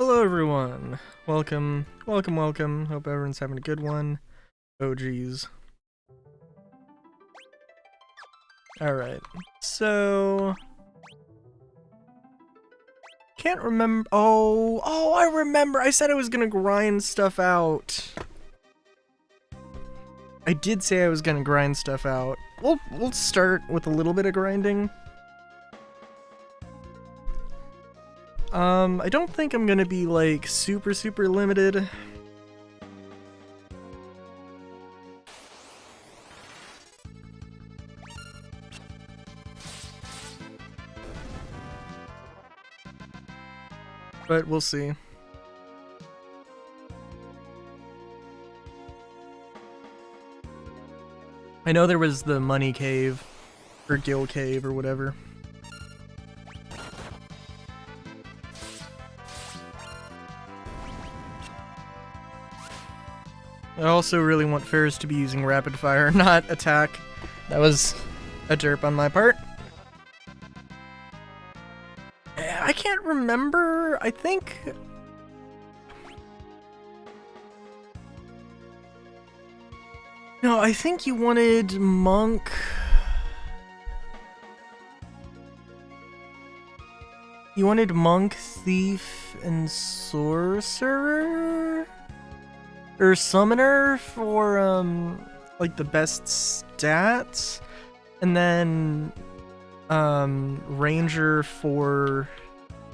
Hello everyone. Welcome. Hope everyone's having a good one. Oh geez. Alright. So can't remember. Oh, I remember. I said I was gonna grind stuff out. I did say I was gonna grind stuff out. We'll start with a little bit of grinding. I don't think I'm gonna be like super limited. But we'll see. I know there was the money cave, or Gil cave, or whatever. I also really want Ferris to be using rapid fire, not attack. That was a derp on my part. I can't remember. I think... No, I think you wanted Monk. You wanted Monk, Thief, and Sorcerer? Or Summoner for, like the best stats? And then, Ranger for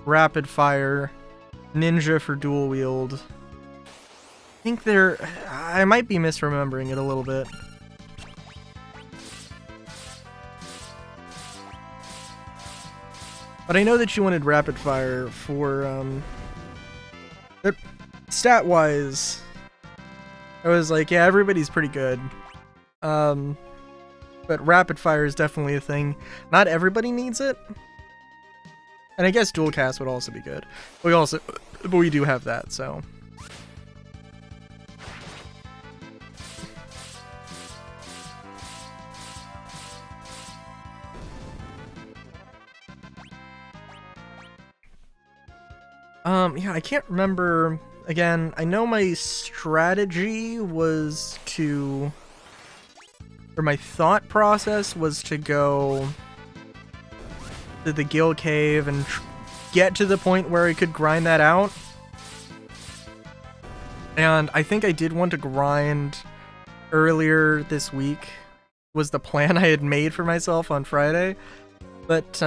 rapid fire, Ninja for dual wield. I think I might be misremembering it a little bit. But I know that you wanted rapid fire for, stat-wise, I was like, yeah, everybody's pretty good. But rapid fire is definitely a thing. Not everybody needs it. And I guess dual cast would also be good. But we do have that, so. Yeah, I can't remember. Again, I know my strategy was to, or my thought process was to go to the Gil cave and get to the point where I could grind that out. And I think I did want to grind earlier this week, was the plan I had made for myself on Friday. But,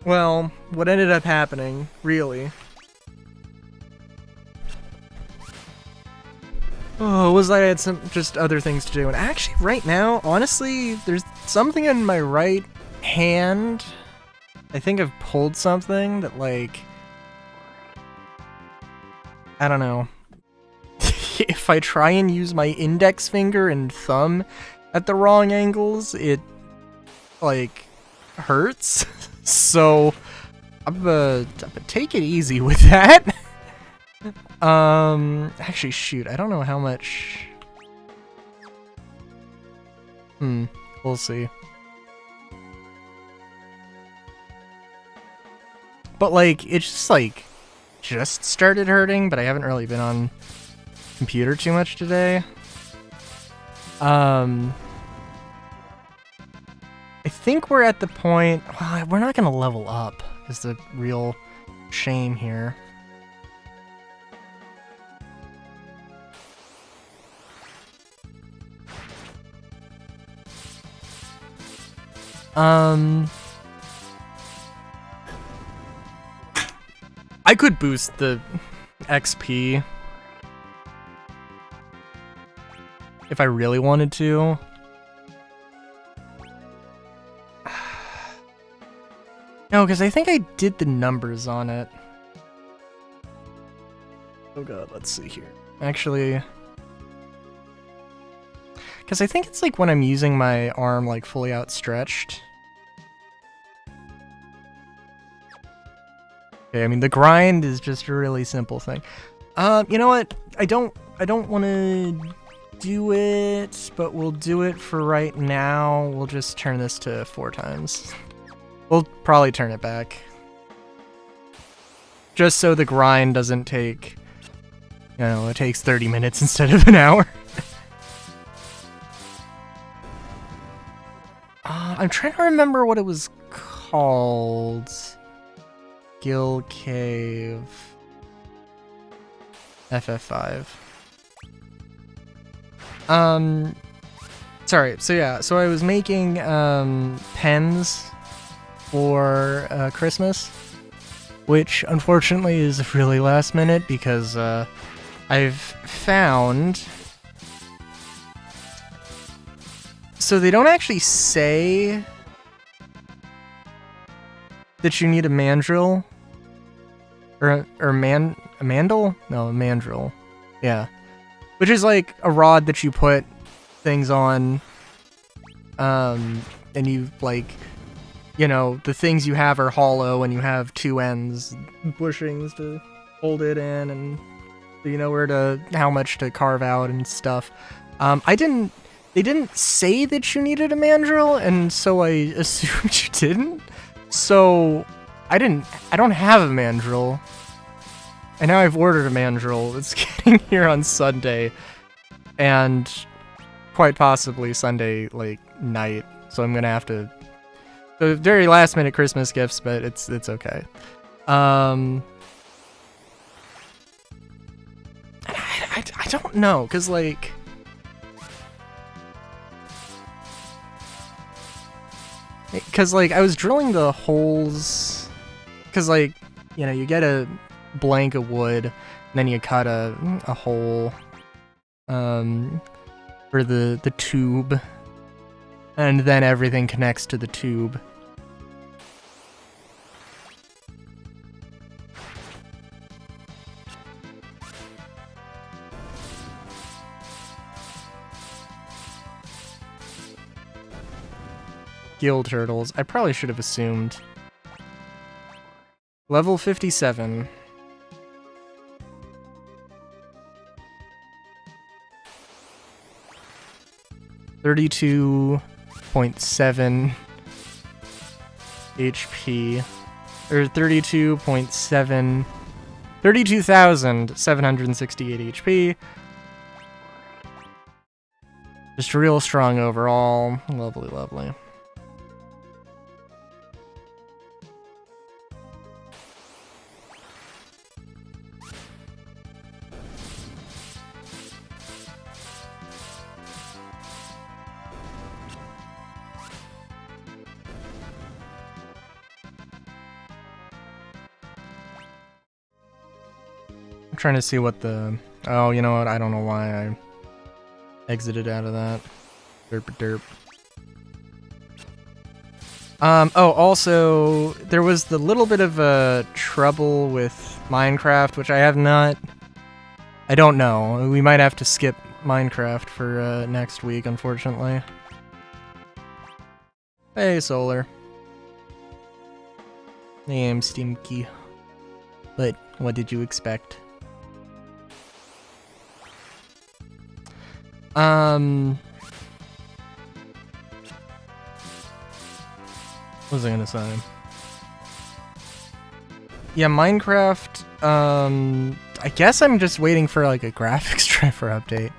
well, what ended up happening, really, was I had some just other things to do. And actually, right now, honestly, there's something in my right hand. I think I've pulled something that, like, I don't know. If I try and use my index finger and thumb at the wrong angles, it, like, hurts. So I'm gonna take it easy with that. Actually, shoot, I don't know how much. We'll see. But like, it's just like, just started hurting, but I haven't really been on computer too much today. I think we're at the point, well, we're not gonna level up, is the real shame here. I could boost the XP if I really wanted to. No, because I think I did the numbers on it. Oh god, let's see here. Actually, because I think it's like when I'm using my arm like fully outstretched. Okay, I mean the grind is just a really simple thing. You know what? I don't want to do it, but we'll do it for right now. We'll just turn this to 4 times. We'll probably turn it back. just so the grind doesn't take, you know, it takes 30 minutes instead of an hour. I'm trying to remember what it was called. Gill Cave. FF5. Sorry, so I was making, pens for, Christmas, which unfortunately is really last minute because, I've found... So they don't actually say that you need a mandrel or a mandrel? No, a mandrel. Yeah. Which is like a rod that you put things on, and you, like, you know, the things you have are hollow and you have two ends, bushings to hold it in, and so you know how much to carve out and stuff. They didn't say that you needed a mandrel, and so I assumed you didn't. So I don't have a mandrel. And now I've ordered a mandrel. It's getting here on Sunday. And quite possibly Sunday, like, night. So I'm gonna have to... So very last minute Christmas gifts, but it's okay. I don't know, because, like... Because, like, I was drilling the holes, because, like, you know, you get a blank of wood, and then you cut a hole, for the tube, and then everything connects to the tube. Gill turtles. I probably should have assumed. Level 57. $32.7 HP. Or 32,768 HP. Just real strong overall. Lovely, lovely. I'm trying to see what the... Oh, you know what? I don't know why I exited out of that. Derp. Oh, also, there was the little bit of trouble with Minecraft, which I have not... I don't know. We might have to skip Minecraft for next week, unfortunately. Hey, Solar. Hey, I'm Stinky. But what did you expect? What was I gonna say? Yeah, Minecraft, I guess I'm just waiting for, like, a graphics driver update.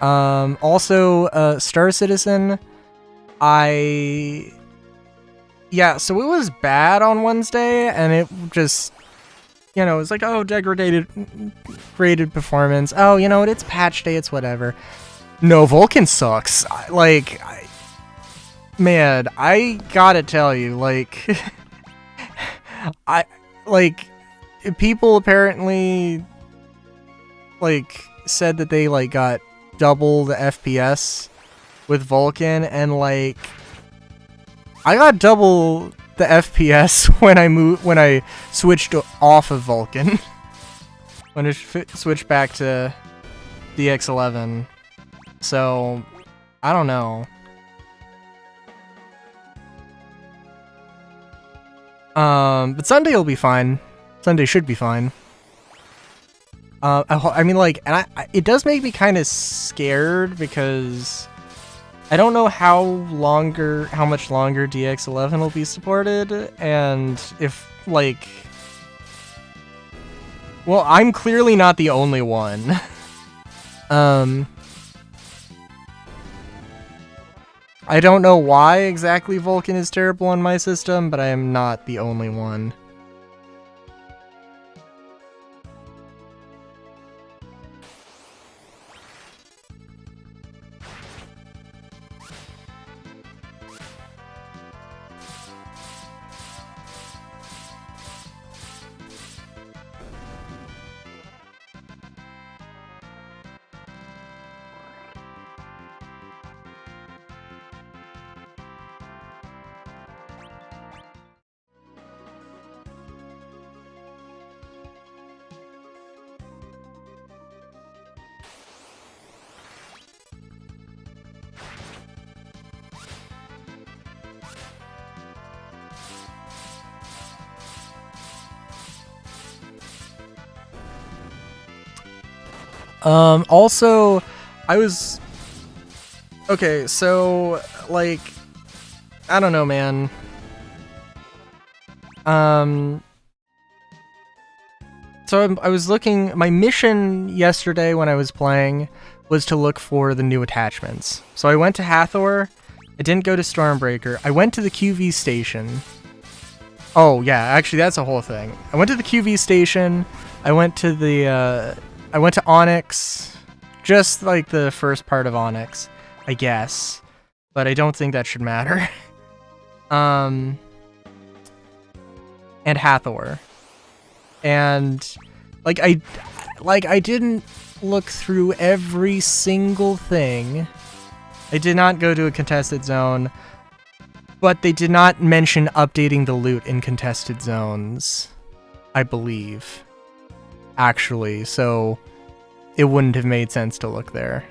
Also, Star Citizen, yeah, so it was bad on Wednesday, and it just, you know, it's like, oh, degraded performance. Oh, you know what, it's patch day, it's whatever. No, Vulcan sucks. Man, I gotta tell you, like, people apparently, like, said that they, like, got double the FPS with Vulcan, and, like, I got double the FPS when I switched off of Vulcan. When I switched back to DX11. So, I don't know. But Sunday will be fine. Sunday should be fine. I mean, like, and it does make me kind of scared because I don't know how much longer DX11 will be supported, and if, like, Well, I'm clearly not the only one. I don't know why exactly Vulcan is terrible on my system, but I am not the only one. Also, I was... Okay, so, like, I don't know, man. So I was looking... My mission yesterday when I was playing was to look for the new attachments. So I went to Hathor. I didn't go to Stormbreaker. I went to the QV station. Oh, yeah, actually, that's a whole thing. I went to the QV station. I went to the, I went to Onyx. Just, like, the first part of Onyx, I guess. But I don't think that should matter. And Hathor. And, I didn't look through every single thing. I did not go to a contested zone. But they did not mention updating the loot in contested zones, I believe. Actually, so it wouldn't have made sense to look there.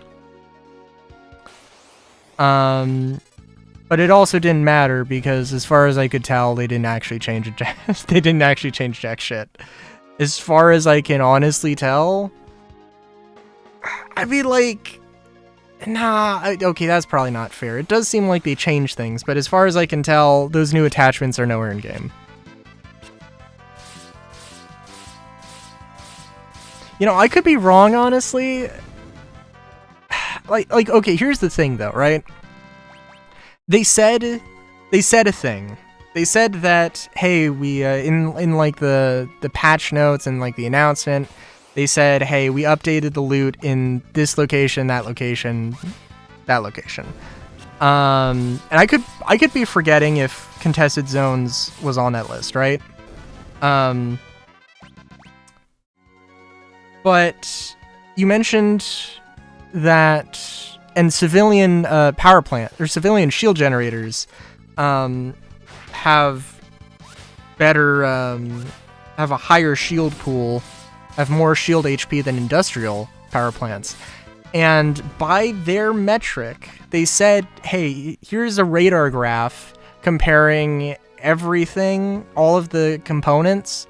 But it also didn't matter because, as far as I could tell, they didn't actually change it. They didn't actually change jack shit. As far as I can honestly tell, I mean, like. Nah, okay, that's probably not fair. It does seem like they changed things, but as far as I can tell, those new attachments are nowhere in-game. You know, I could be wrong, honestly. Like, okay, here's the thing, though, right? They said a thing. They said that, hey, we, in like, the patch notes and, like, the announcement, they said, hey, we updated the loot in this location, that location, that location. And I could be forgetting if contested zones was on that list, right? But you mentioned that, and civilian power plant, or civilian shield generators have better, have a higher shield pool, have more shield HP than industrial power plants. And by their metric, they said, hey, here's a radar graph comparing everything, all of the components,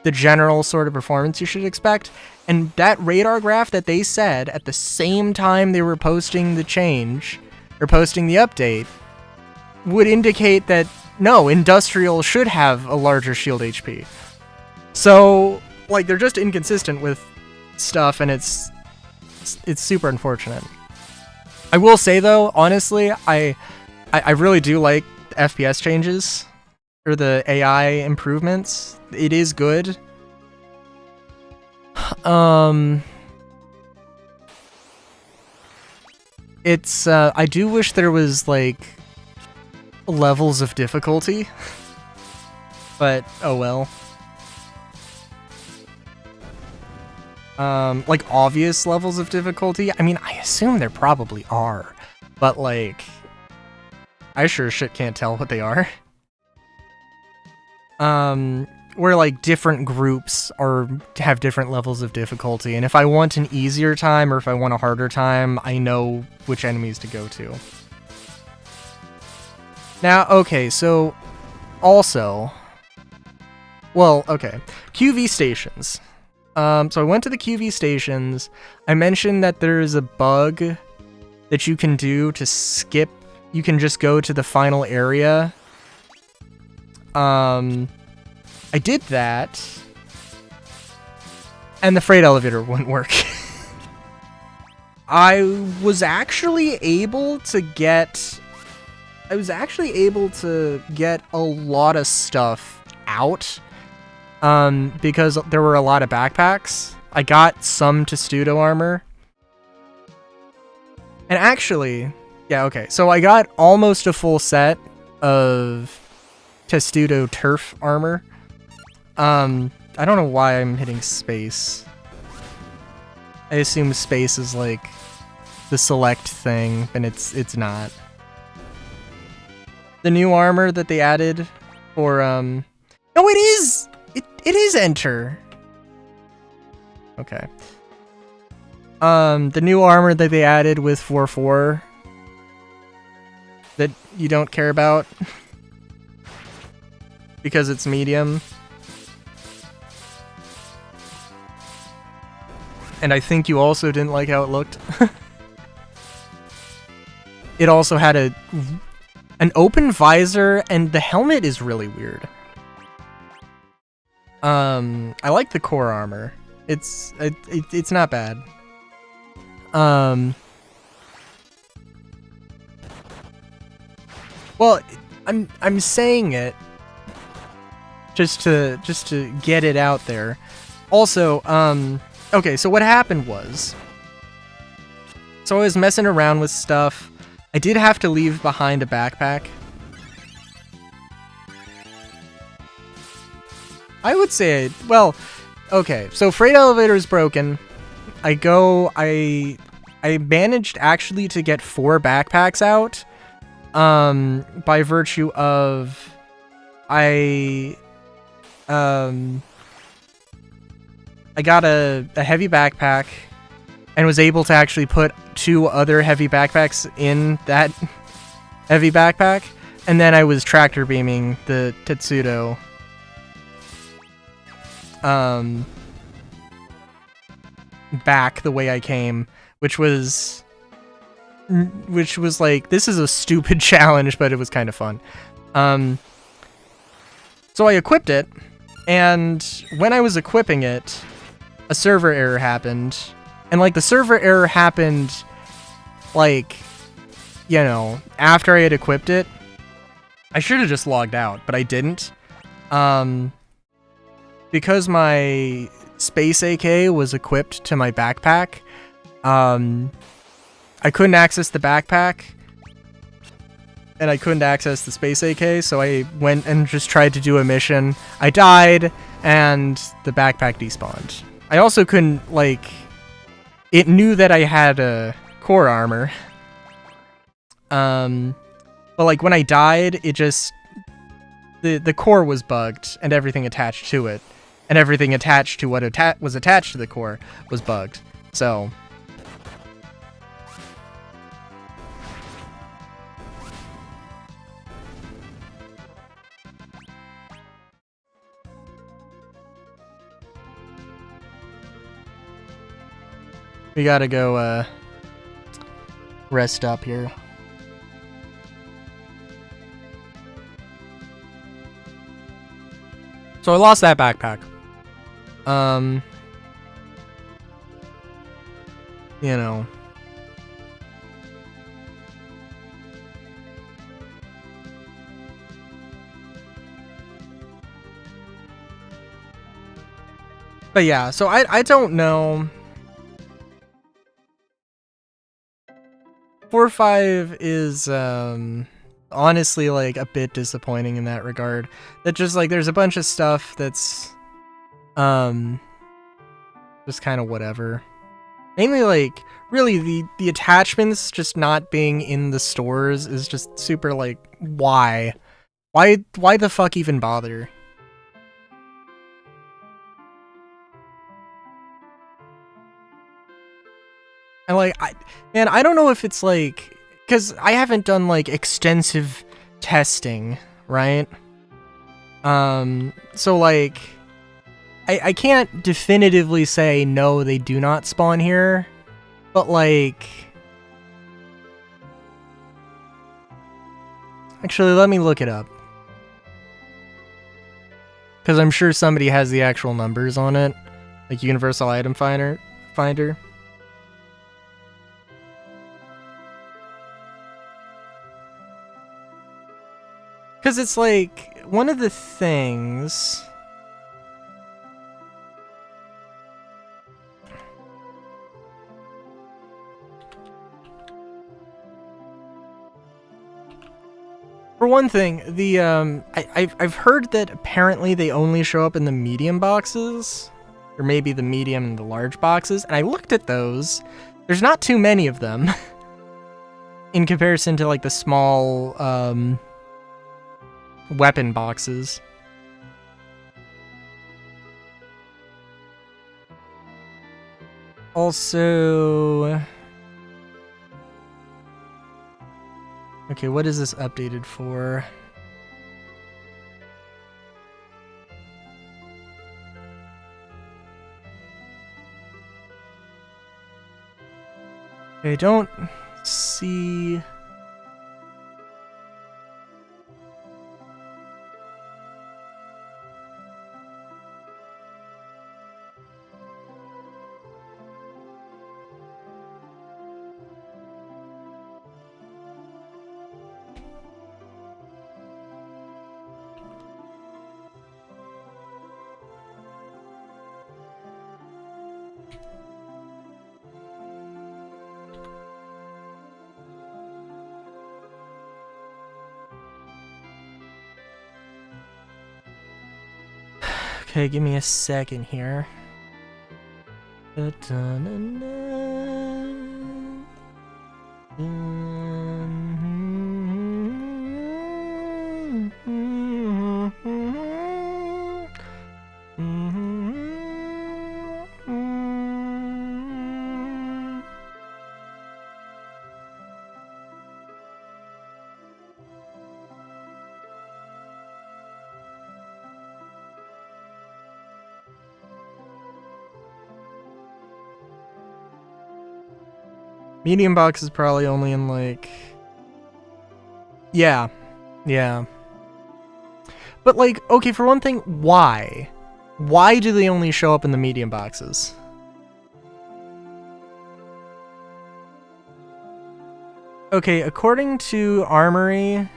the general sort of performance you should expect. And that radar graph that they said at the same time they were posting the change, or posting the update, would indicate that, no, industrial should have a larger shield HP. So, like, they're just inconsistent with stuff, and it's super unfortunate. I will say, though, honestly, I really do like the FPS changes, or the AI improvements. It is good. It's, I do wish there was, like, levels of difficulty, but oh well. Like, obvious levels of difficulty? I mean, I assume there probably are, but, like, I sure as shit can't tell what they are. Where, like, different groups have different levels of difficulty, and if I want an easier time, or if I want a harder time, I know which enemies to go to. Now, okay, so, also, well, okay, QV stations. So I went to the QV stations. I mentioned that there is a bug that you can do to skip. You can just go to the final area. I did that. And the freight elevator wouldn't work. I was actually able to get a lot of stuff out because there were a lot of backpacks. I got some Testudo armor. And actually, yeah, okay. So I got almost a full set of Testudo turf armor. I don't know why I'm hitting space. I assume space is like the select thing, and it's not. The new armor that they added for no, it is! It is enter. Okay. The new armor that they added with 4-4 that you don't care about because it's medium. And I think you also didn't like how it looked. It also had an open visor, and the helmet is really weird. I like the core armor. It's not bad. Well, I'm saying it just to get it out there. Also, okay, so what happened was, so I was messing around with stuff. I did have to leave behind a backpack. I would say, well, okay, so freight elevator is broken. I managed actually to get 4 backpacks out, by virtue of I got a heavy backpack and was able to actually put 2 other heavy backpacks in that heavy backpack, and then I was tractor beaming the Testudo back the way I came, which was like, this is a stupid challenge, but it was kind of fun. So I equipped it, and when I was equipping it, a server error happened. And like, the server error happened, like, you know, after I had equipped it. I should have just logged out, but I didn't. Because my Space AK was equipped to my backpack, I couldn't access the backpack, and I couldn't access the Space AK, so I went and just tried to do a mission. I died, and the backpack despawned. I also couldn't, like, it knew that I had a core armor. But like, when I died, it just, the core was bugged, and everything attached to it. And everything attached to what was attached to the core was bugged. So we gotta go rest up here. So I lost that backpack. You know. But yeah, so I don't know. 4-5 is honestly like a bit disappointing in that regard. That just like, there's a bunch of stuff that's just kind of whatever. Mainly like, really the attachments just not being in the stores is just super like, why the fuck even bother? And like, I don't know if it's like, because I haven't done like extensive testing, right? So like, I can't definitively say no, they do not spawn here, but like, actually, let me look it up, because I'm sure somebody has the actual numbers on it Like Universal Item Finder. Because it's like, one of the things... For one thing, the I've heard that apparently they only show up in the medium boxes, or maybe the medium and the large boxes, and I looked at those. There's not too many of them in comparison to like the small weapon boxes. Also, okay, what is this updated for? I don't see... Okay, give me a second here. Medium box is probably only in like... Yeah. But like, okay, for one thing, why? Why do they only show up in the medium boxes? Okay, according to Armory,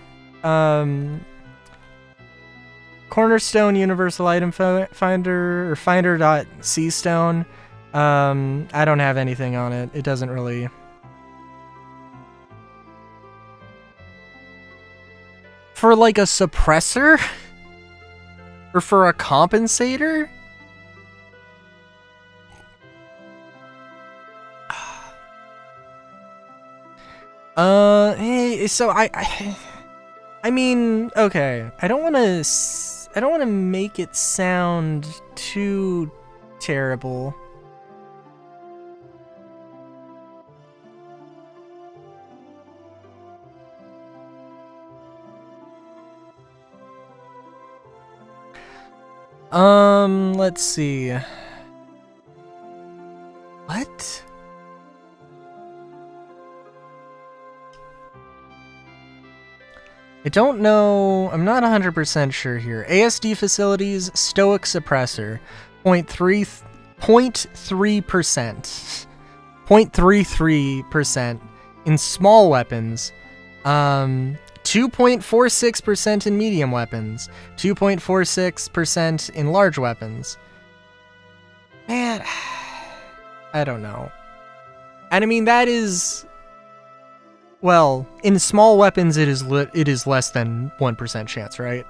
Cornerstone Universal Item Finder, or Finder.cstone, I don't have anything on it. It doesn't really... For like a suppressor? Or for a compensator? Hey, so I mean, okay. I don't want to make it sound too terrible. Let's see. What? I don't know. I'm not 100% sure here. ASD facilities, Stoic suppressor, 0.3%. 0.33% in small weapons. 2.46% in medium weapons, 2.46% in large weapons. Man, I don't know. And I mean, that is... Well, in small weapons, it is less than 1% chance, right?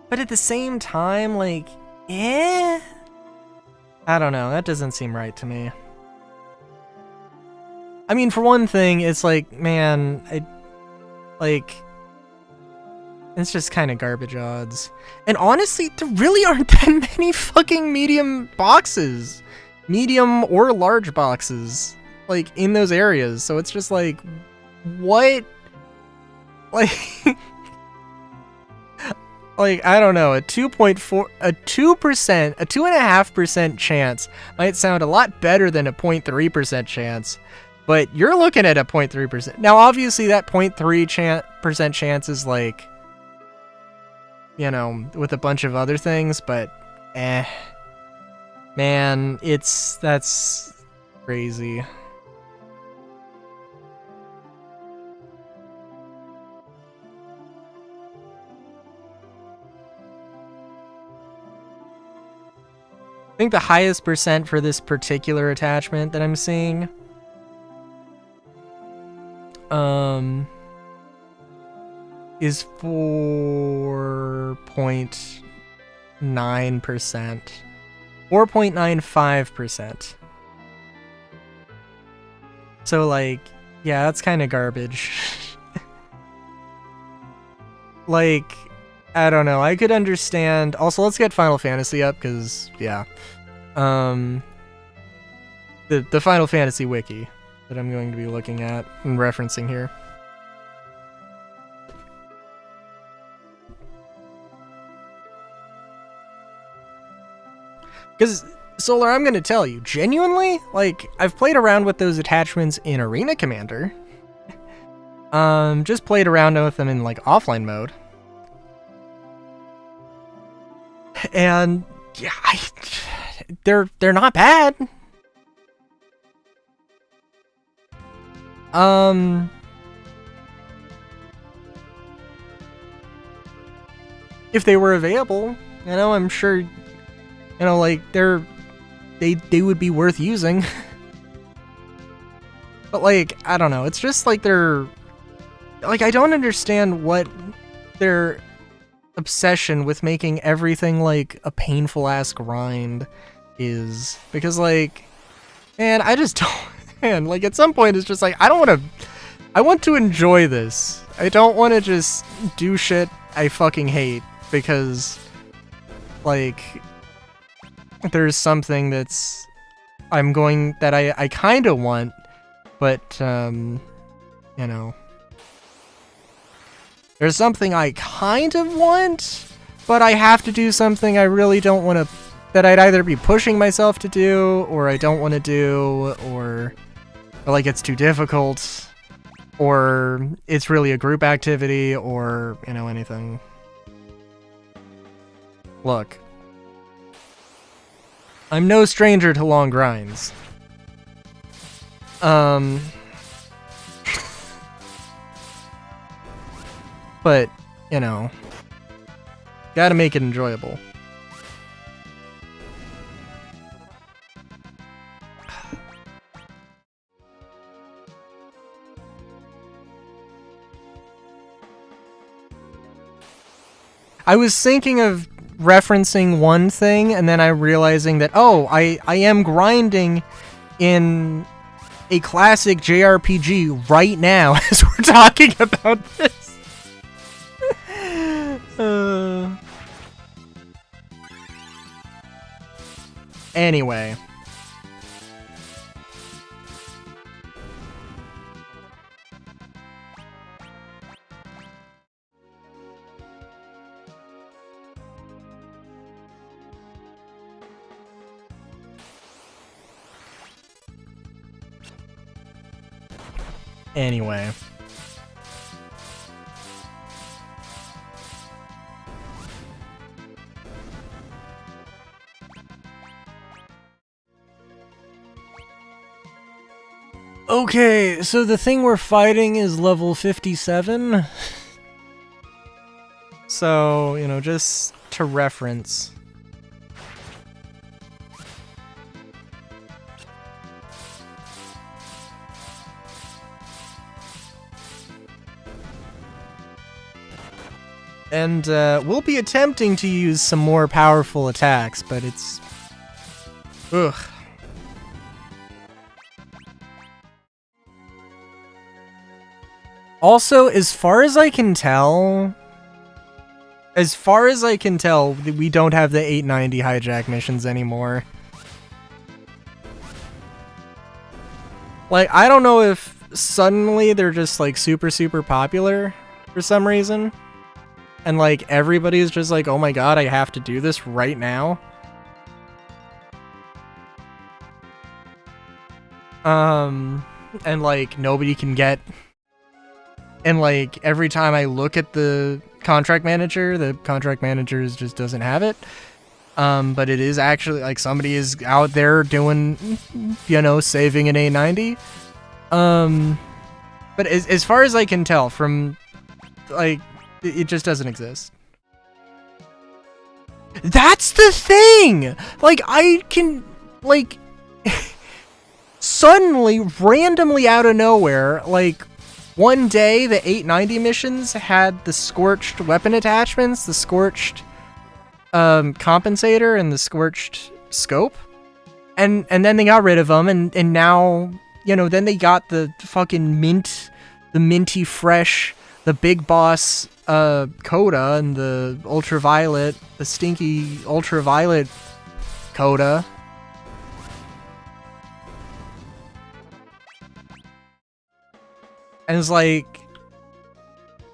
But at the same time, like, I don't know. That doesn't seem right to me. I mean, for one thing, it's like, man, it's just kind of garbage odds. And honestly, there really aren't that many fucking medium boxes. Medium or large boxes, like, in those areas. So it's just like, what? Like... Like, I don't know, a 2.5% chance might sound a lot better than a 0.3% chance. But you're looking at a 0.3%. Now, obviously, that 0.3% chance is like, you know, with a bunch of other things, but man, that's crazy. I think the highest percent for this particular attachment that I'm seeing is 4.9%. 4.95%. So, like, yeah, that's kind of garbage. Like, I don't know. I could understand. Also, let's get Final Fantasy up, because, yeah. The Final Fantasy wiki that I'm going to be looking at and referencing here. Because, Solar, I'm going to tell you, genuinely, like, I've played around with those attachments in Arena Commander. Just played around with them in, like, offline mode. And, yeah, they're not bad. If they were available, you know, I'm sure, you know, like, they would be worth using. But, like, I don't know, it's just like they're, like, I don't understand what their obsession with making everything like a painful ass grind is, because, like, man, I just don't, man, like, at some point it's just like, I want to enjoy this. I don't want to just do shit I fucking hate because, like, there's something that's I kind of want, but you know, there's something I kind of want, but I have to do something I really don't want to, that I'd either be pushing myself to do, or I don't want to do, or like it's too difficult, or it's really a group activity, or, you know, anything. Look, I'm no stranger to long grinds. But, you know, gotta make it enjoyable. I was thinking of referencing one thing, and then I realizing that, oh, I am grinding in a classic JRPG right now as we're talking about this. Anyway. Anyway. Okay, so the thing we're fighting is level 57. So, you know, just to reference. And we'll be attempting to use some more powerful attacks, but it's... ugh. Also, as far as I can tell, we don't have the 890 hijack missions anymore. Like, I don't know if suddenly they're just, like, super, super popular for some reason. And, like, everybody's just like, oh my god, I have to do this right now. and like nobody can get, and like every time I look at the contract manager just doesn't have it. But it is actually like somebody is out there doing, you know, saving an A90. But as far as I can tell from, like, it just doesn't exist. That's the thing! Like, I can, like, suddenly, randomly out of nowhere, like, one day the 890 missions had the scorched weapon attachments, the scorched compensator, and the scorched scope. And then they got rid of them, and now, you know, then they got the fucking minty fresh, the big boss Coda, and the ultraviolet, the stinky ultraviolet Coda. And it's like,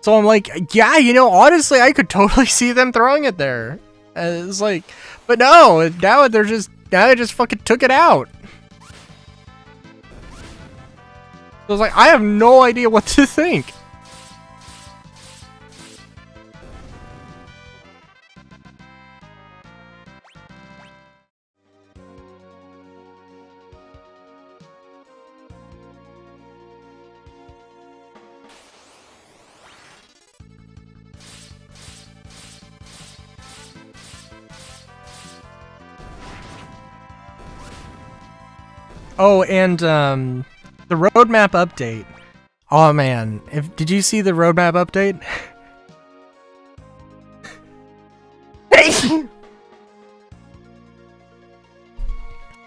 so I'm like, yeah, you know, honestly, I could totally see them throwing it there. And it's like, but no, now they just fucking took it out. So I was like, I have no idea what to think. Oh, and the roadmap update. Oh man, did you see the roadmap update?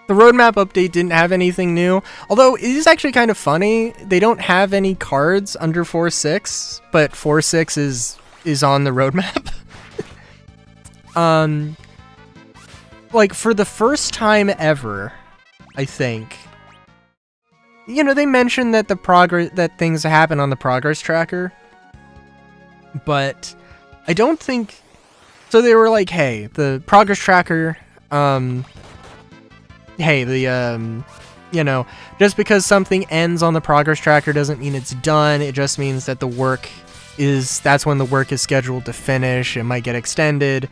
The roadmap update didn't have anything new, although it is actually kind of funny. They don't have any cards under 4.6, but 4.6 is on the roadmap. Like for the first time ever, I think, you know, they mentioned that that things happen on the progress tracker, but I don't think so. They were like, hey, the progress tracker, hey, the, you know, just because something ends on the progress tracker doesn't mean it's done. It just means that that's when the work is scheduled to finish. It might get extended.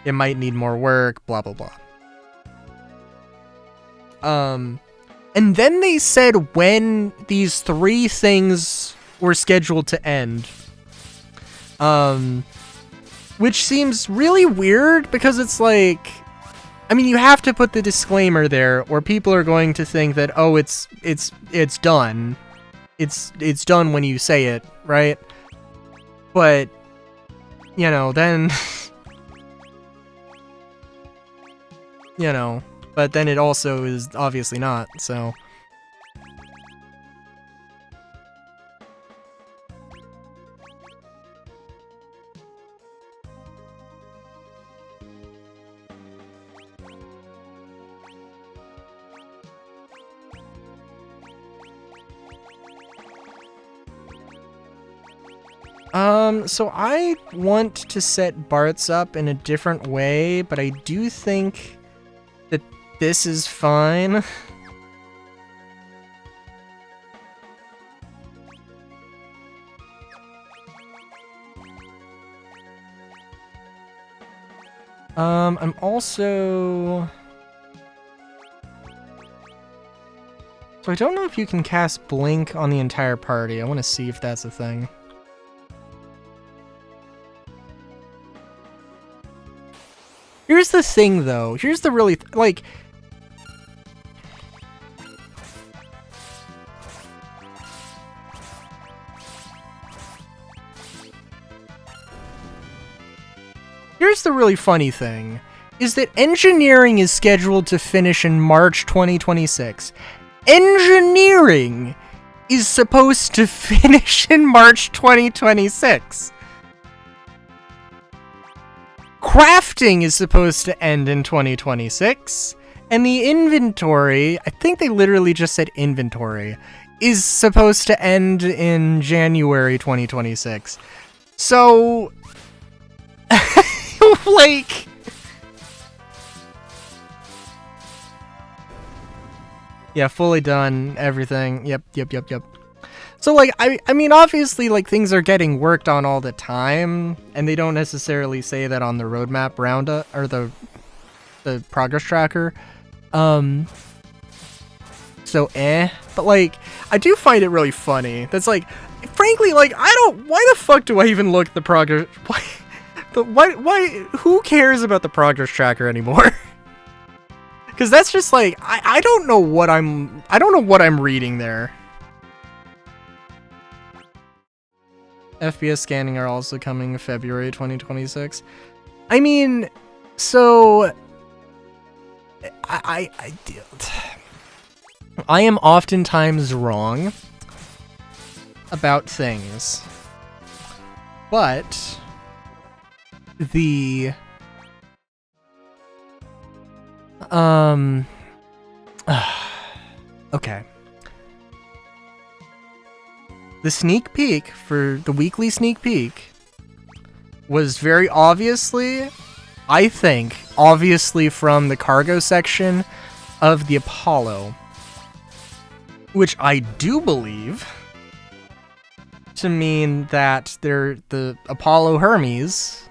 It might need more work, blah, blah, blah. And then they said when these 3 things were scheduled to end. Which seems really weird because it's like, I mean, you have to put the disclaimer there or people are going to think that, oh, it's done. It's done when you say it, right? But, you know, then, you know, but then it also is obviously not, so. So I want to set Bart's up in a different way, but I do think that this is fine. I'm also... So I don't know if you can cast Blink on the entire party. I want to see if that's a thing. Here's the thing, though. Here's the really, like... Here's the really funny thing, is that engineering is scheduled to finish in March 2026. Engineering is supposed to finish in March 2026. Crafting is supposed to end in 2026, and the inventory, I think they literally just said inventory, is supposed to end in January 2026. So, like, Yeah, fully done, everything. Yep. So, like, I mean, obviously, like, things are getting worked on all the time, and they don't necessarily say that on the roadmap roundup, or the progress tracker. So, but, like, I do find it really funny. That's, like, frankly, like, why the fuck do I even look at the progress, why, who cares about the progress tracker anymore? Because that's just, like, I don't know what I'm reading there. FPS scanning are also coming February 2026. I mean, so I am oftentimes wrong about things, but the okay. The sneak peek for the weekly sneak peek was very obviously, I think, obviously from the cargo section of the Apollo, which I do believe to mean that the Apollo Hermes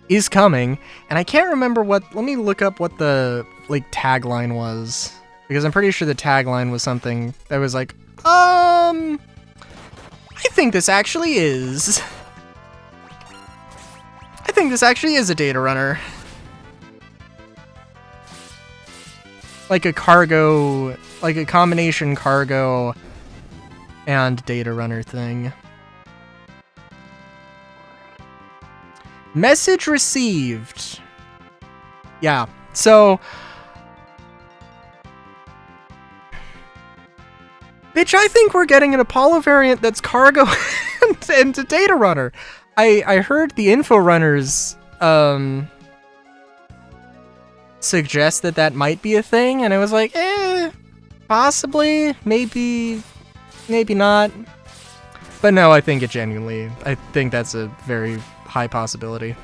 is coming, and I can't remember what, let me look up what the, like, tagline was, because I'm pretty sure the tagline was something that was like, I think this actually is a data runner. Like a cargo, like a combination cargo and data runner thing. Message received. Yeah, so bitch, I think we're getting an Apollo variant that's cargo and a data runner. I heard the info runners suggest that might be a thing, and I was like, possibly, maybe not. But no, I think I think that's a very high possibility.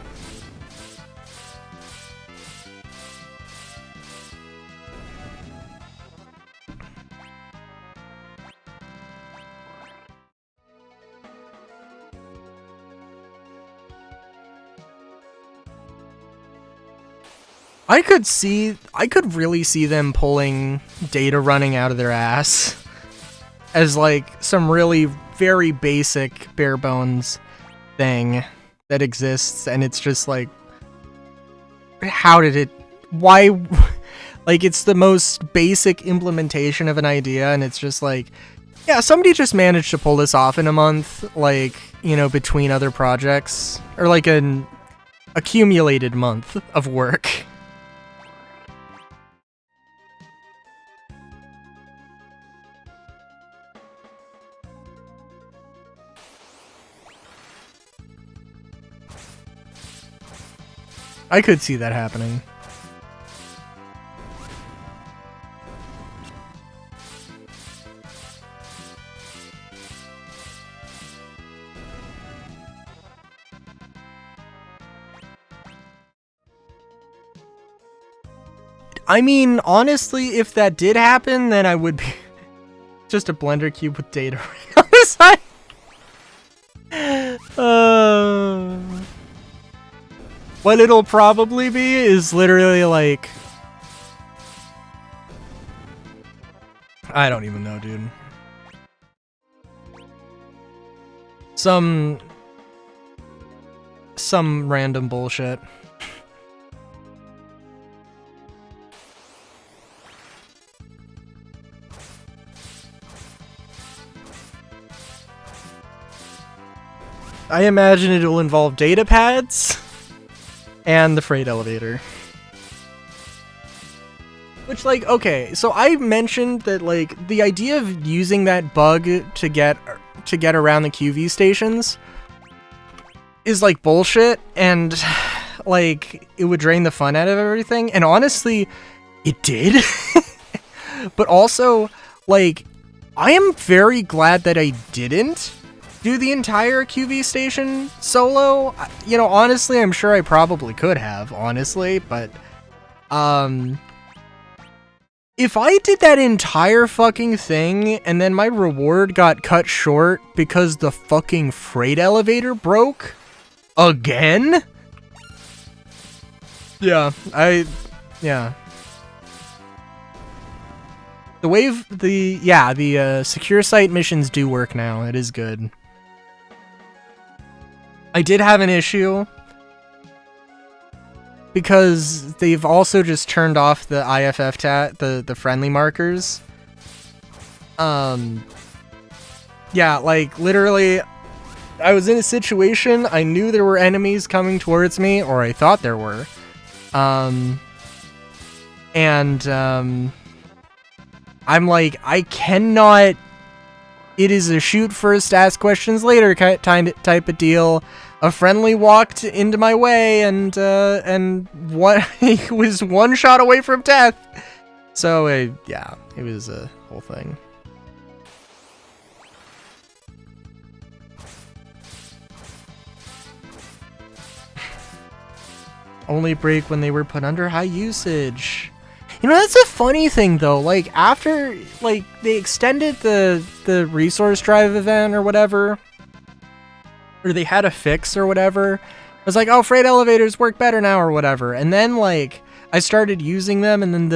I could really see them pulling data running out of their ass as like some really very basic bare bones thing that exists, and it's just like, why, like, it's the most basic implementation of an idea, and it's just like, yeah, somebody just managed to pull this off in a month, like, you know, between other projects, or like an accumulated month of work. I could see that happening. I mean, honestly, if that did happen, then I would be just a Blender cube with data on the side. What it'll probably be is literally like, I don't even know, dude. Some random bullshit. I imagine it will involve data pads and the freight elevator. Which, like, okay, so I mentioned that, like, the idea of using that bug to get around the QV stations is, like, bullshit, and, like, it would drain the fun out of everything, and honestly, it did. But also, like, I am very glad that I didn't do the entire QV station solo. You know, honestly, I'm sure I probably could have, honestly, but, If I did that entire fucking thing and then my reward got cut short because the fucking freight elevator broke again? Yeah. The secure site missions do work now. It is good. I did have an issue because they've also just turned off the IFF the friendly markers. Yeah, like literally I was in a situation, I knew there were enemies coming towards me, or I thought there were. I'm like, I cannot. It is a shoot first, ask questions later type of deal. A friendly walked into my way, and what he was one shot away from death. So yeah, it was a whole thing. Only break when they were put under high usage. You know, that's a funny thing though. Like after like they extended the resource drive event or whatever, or they had a fix or whatever. I was like, oh, freight elevators work better now or whatever. And then like I started using them, and then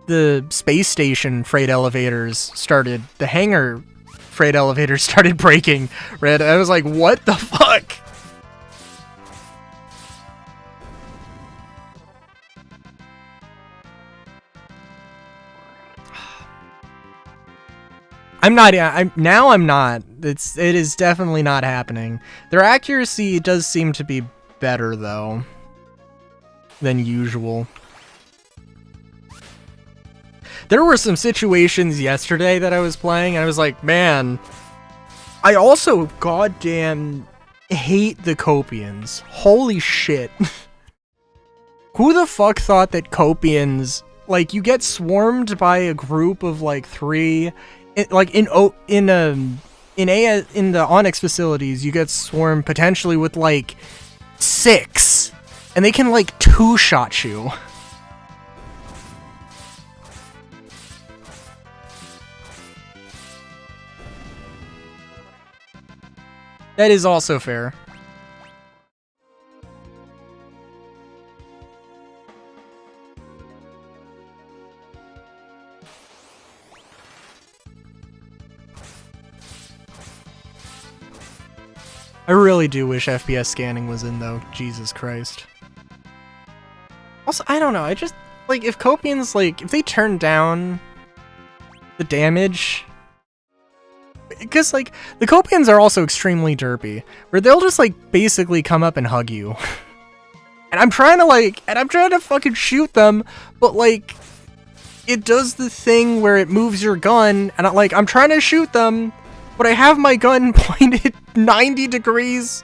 the space station freight elevators started, the hangar freight elevators started breaking. Red. I was like, what the fuck? I'm not. I'm not. It is definitely not happening. Their accuracy does seem to be better though than usual. There were some situations yesterday that I was playing, and I was like, man, I also goddamn hate the Copians. Holy shit. Who the fuck thought that Copians, like, you get swarmed by a group of like 3. Like in the Onyx facilities, you get swarmed potentially with like 6, and they can like 2-shot you. That is also fair. I really do wish FPS scanning was in, though. Jesus Christ. Also, I don't know. I just, like, if Copians, like, if they turn down the damage... Because, like, the Copians are also extremely derpy, where they'll just, like, basically come up and hug you. And I'm trying to fucking shoot them, but, like, it does the thing where it moves your gun, and, I'm trying to shoot them, but I have my gun pointed 90 degrees,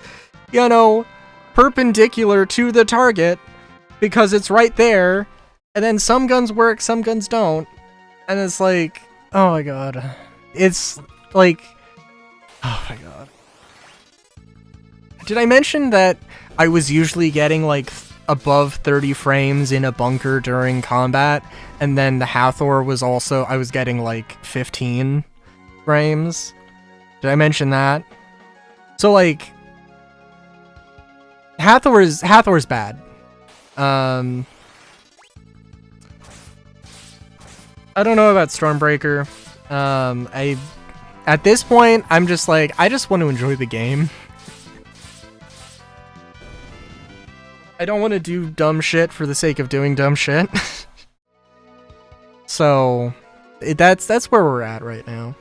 you know, perpendicular to the target, because it's right there, and then some guns work, some guns don't, and it's like, oh my god. It's, like, oh my god. Did I mention that I was usually getting, like, above 30 frames in a bunker during combat, and then the Hathor was also, I was getting, like, 15 frames? Did I mention that? So, like, Hathor's bad. I don't know about Stormbreaker. At this point, I'm just like, I just want to enjoy the game. I don't want to do dumb shit for the sake of doing dumb shit. So, that's where we're at right now.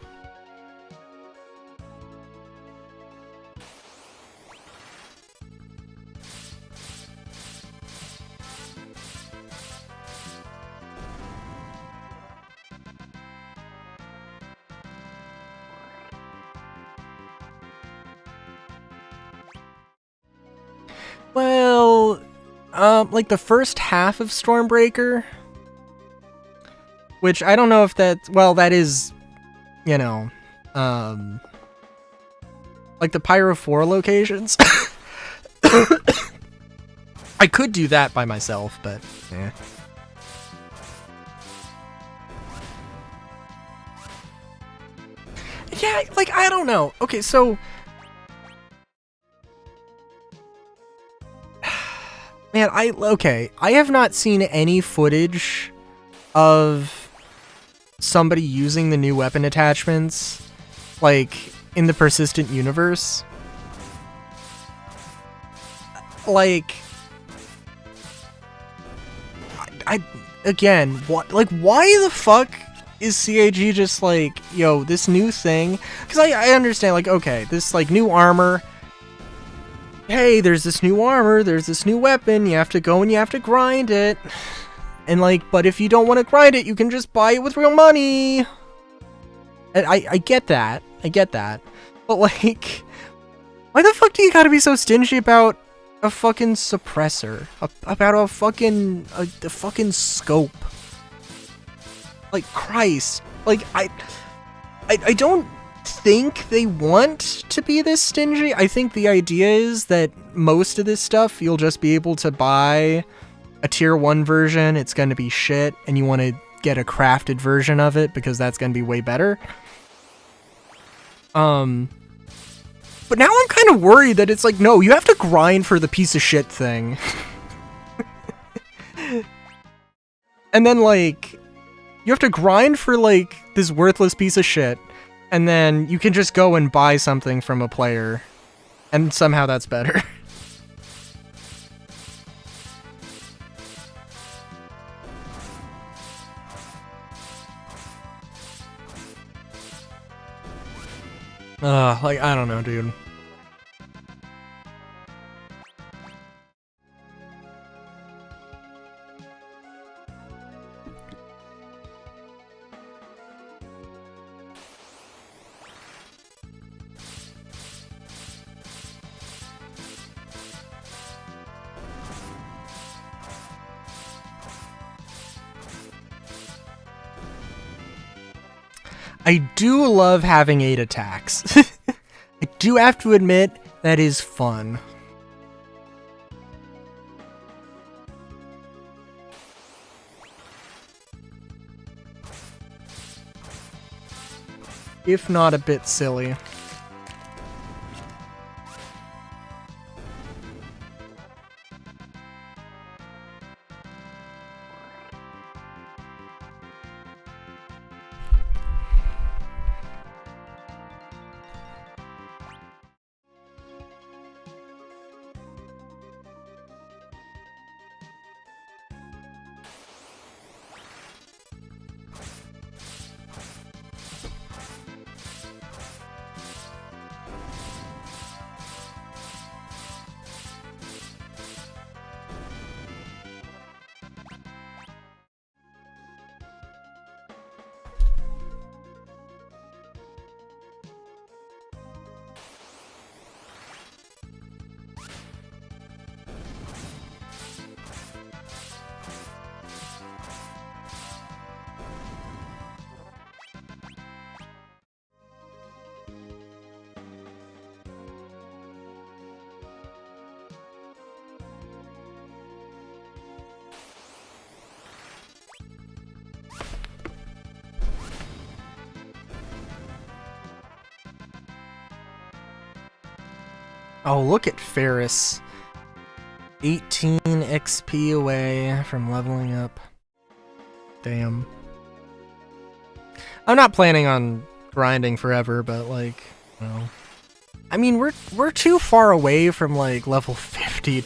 Well, like the first half of Stormbreaker, which I don't know if that, well, that is, you know, like the Pyro 4 locations. I could do that by myself, but, eh. Yeah, like, I don't know. Okay, so... Man, I have not seen any footage of somebody using the new weapon attachments, like, in the Persistent universe. Like... Again, what, like, why the fuck is CAG just like, yo, this new thing? Because I understand, like, okay, this, like, new armor. Hey, there's this new armor, there's this new weapon, you have to go and you have to grind it. And, like, but if you don't want to grind it, you can just buy it with real money. And I get that. I get that. But, like, why the fuck do you gotta be so stingy about a fucking suppressor? About a fucking scope? Like, Christ. Like, I don't think they want to be this stingy. I think the idea is that most of this stuff you'll just be able to buy a tier 1 version. It's going to be shit, and you want to get a crafted version of it because that's going to be way better. But now I'm kind of worried that it's like, no, you have to grind for the piece of shit thing. And then, like, you have to grind for, like, this worthless piece of shit, and then you can just go and buy something from a player, and somehow that's better. Like, I don't know, dude. I do love having 8 attacks. I do have to admit, that is fun. If not a bit silly. Oh, look at Ferris. 18 XP away from leveling up. Damn. I'm not planning on grinding forever, but like, you know. I mean, we're too far away from like level 50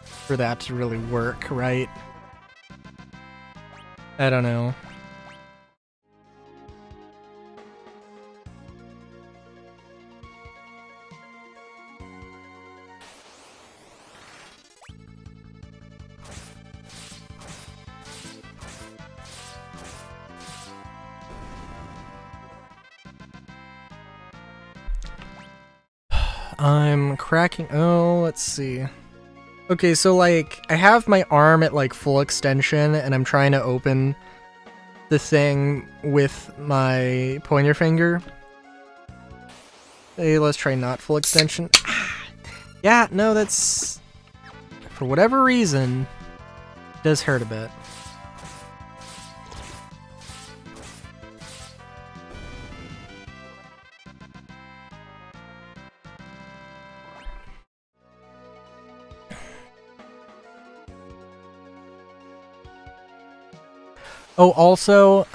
for that to really work, right? I don't know. I'm cracking. Oh, let's see. Okay, so like I have my arm at like full extension and I'm trying to open the thing with my pointer finger. Hey, let's try not full extension. Yeah, no, that's for whatever reason it does hurt a bit. Oh, also,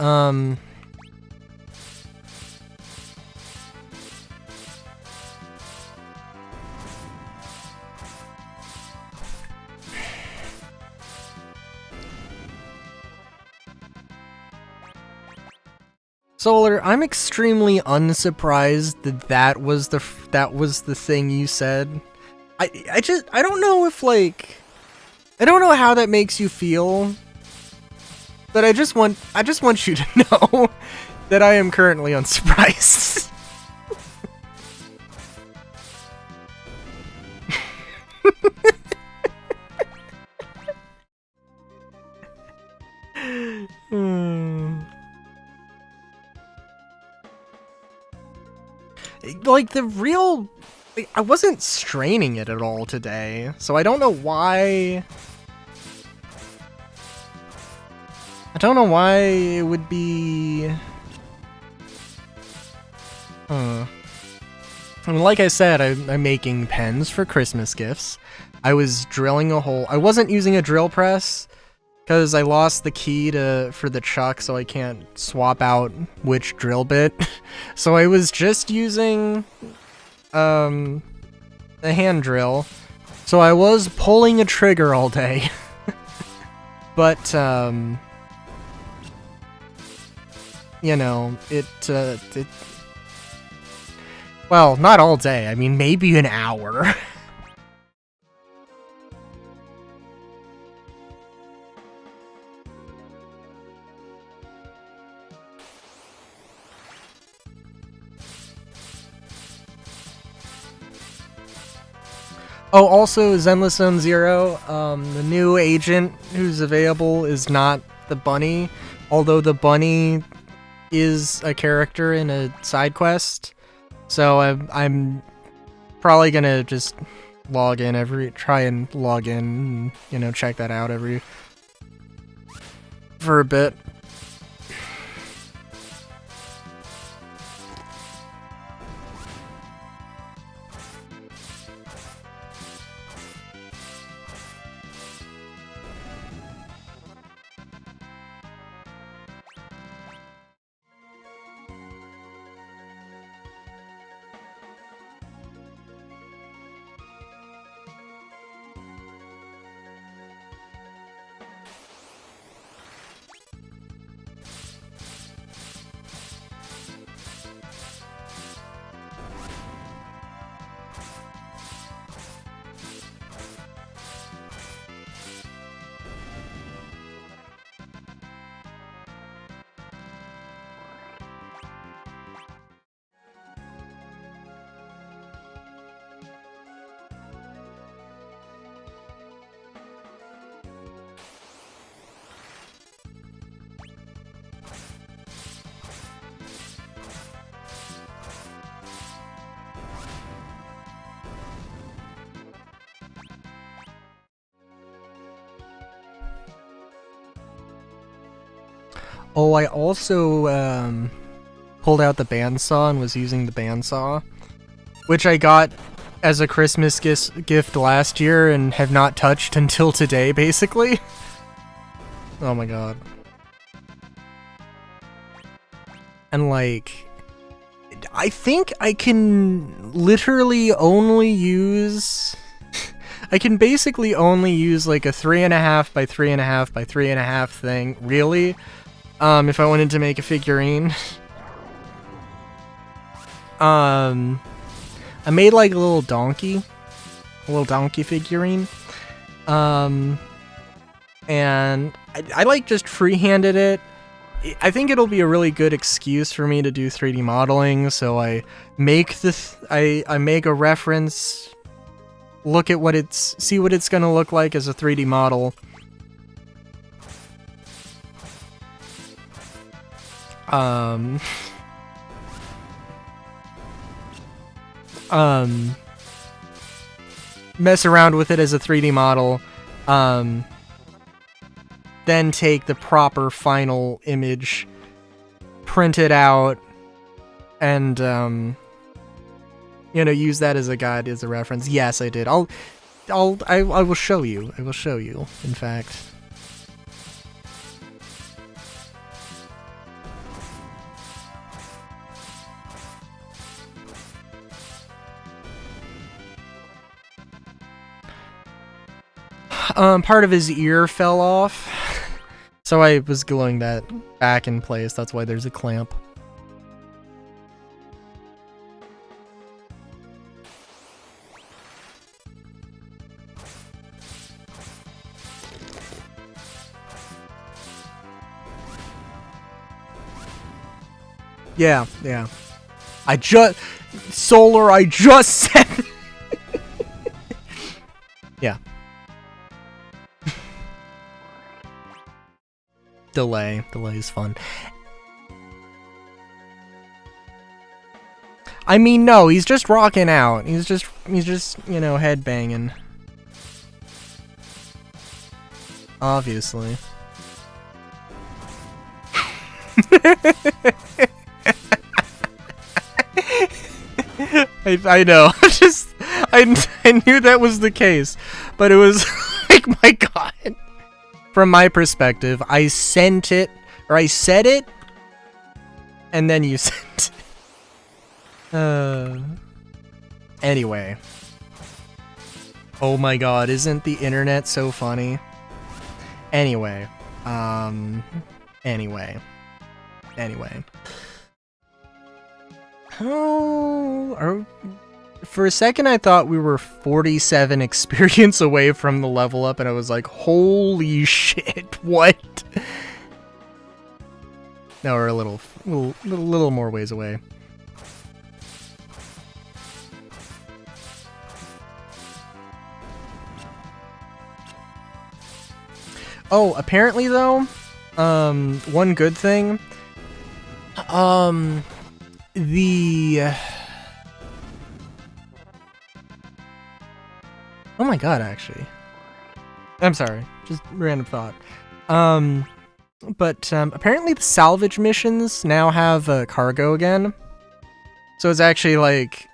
Solar, I'm extremely unsurprised that that was the thing you said. I don't know if, like, I don't know how that makes you feel, but I just want you to know that I am currently unsurprised. Like, the real... like, I wasn't straining it at all today, so I don't know why... I don't know why it would be... I mean, like I said, I'm making pens for Christmas gifts. I was drilling a hole. I wasn't using a drill press because I lost the key for the chuck, so I can't swap out which drill bit. So I was just using a hand drill. So I was pulling a trigger all day. But you know, it well, not all day. I mean, maybe an hour. Oh, also, Zenless Zone Zero, the new agent who's available is not the bunny, although the bunny is a character in a side quest. So I'm probably gonna just try and log in, and, you know, check that out for a bit. Oh, I also pulled out the bandsaw and was using the bandsaw, which I got as a Christmas gift last year and have not touched until today, basically. Oh my god. And, like, I think I can literally only use... I can basically only use, like, a 3.5 by 3.5 by 3.5 thing, really, if I wanted to make a figurine. I made, like, a little donkey figurine, and I like, just freehanded it. I think it'll be a really good excuse for me to do 3D modeling, so I make I make a reference, look at see what it's gonna look like as a 3D model. Mess around with it as a 3D model, then take the proper final image, print it out, and, you know, use that as a guide, as a reference. Yes, I did. I will show you. I will show you, in fact. Part of his ear fell off. So I was gluing that back in place. That's why there's a clamp. Yeah. Solar, I just said... Yeah. Delay is fun. I mean, no, he's just rocking out. He's just, you know, headbanging. Obviously. I know. I knew that was the case, but it was like, my God. From my perspective, I sent it, or I said it, and then you sent it. Anyway. Oh my God, isn't the internet so funny? Anyway. Anyway. Oh, for a second I thought we were 47 experience away from the level up, and I was like, holy shit, what? No, we're a little more ways away. Oh, apparently though, one good thing, oh my God, actually. I'm sorry, just random thought. But apparently the salvage missions now have cargo again. So it's actually like,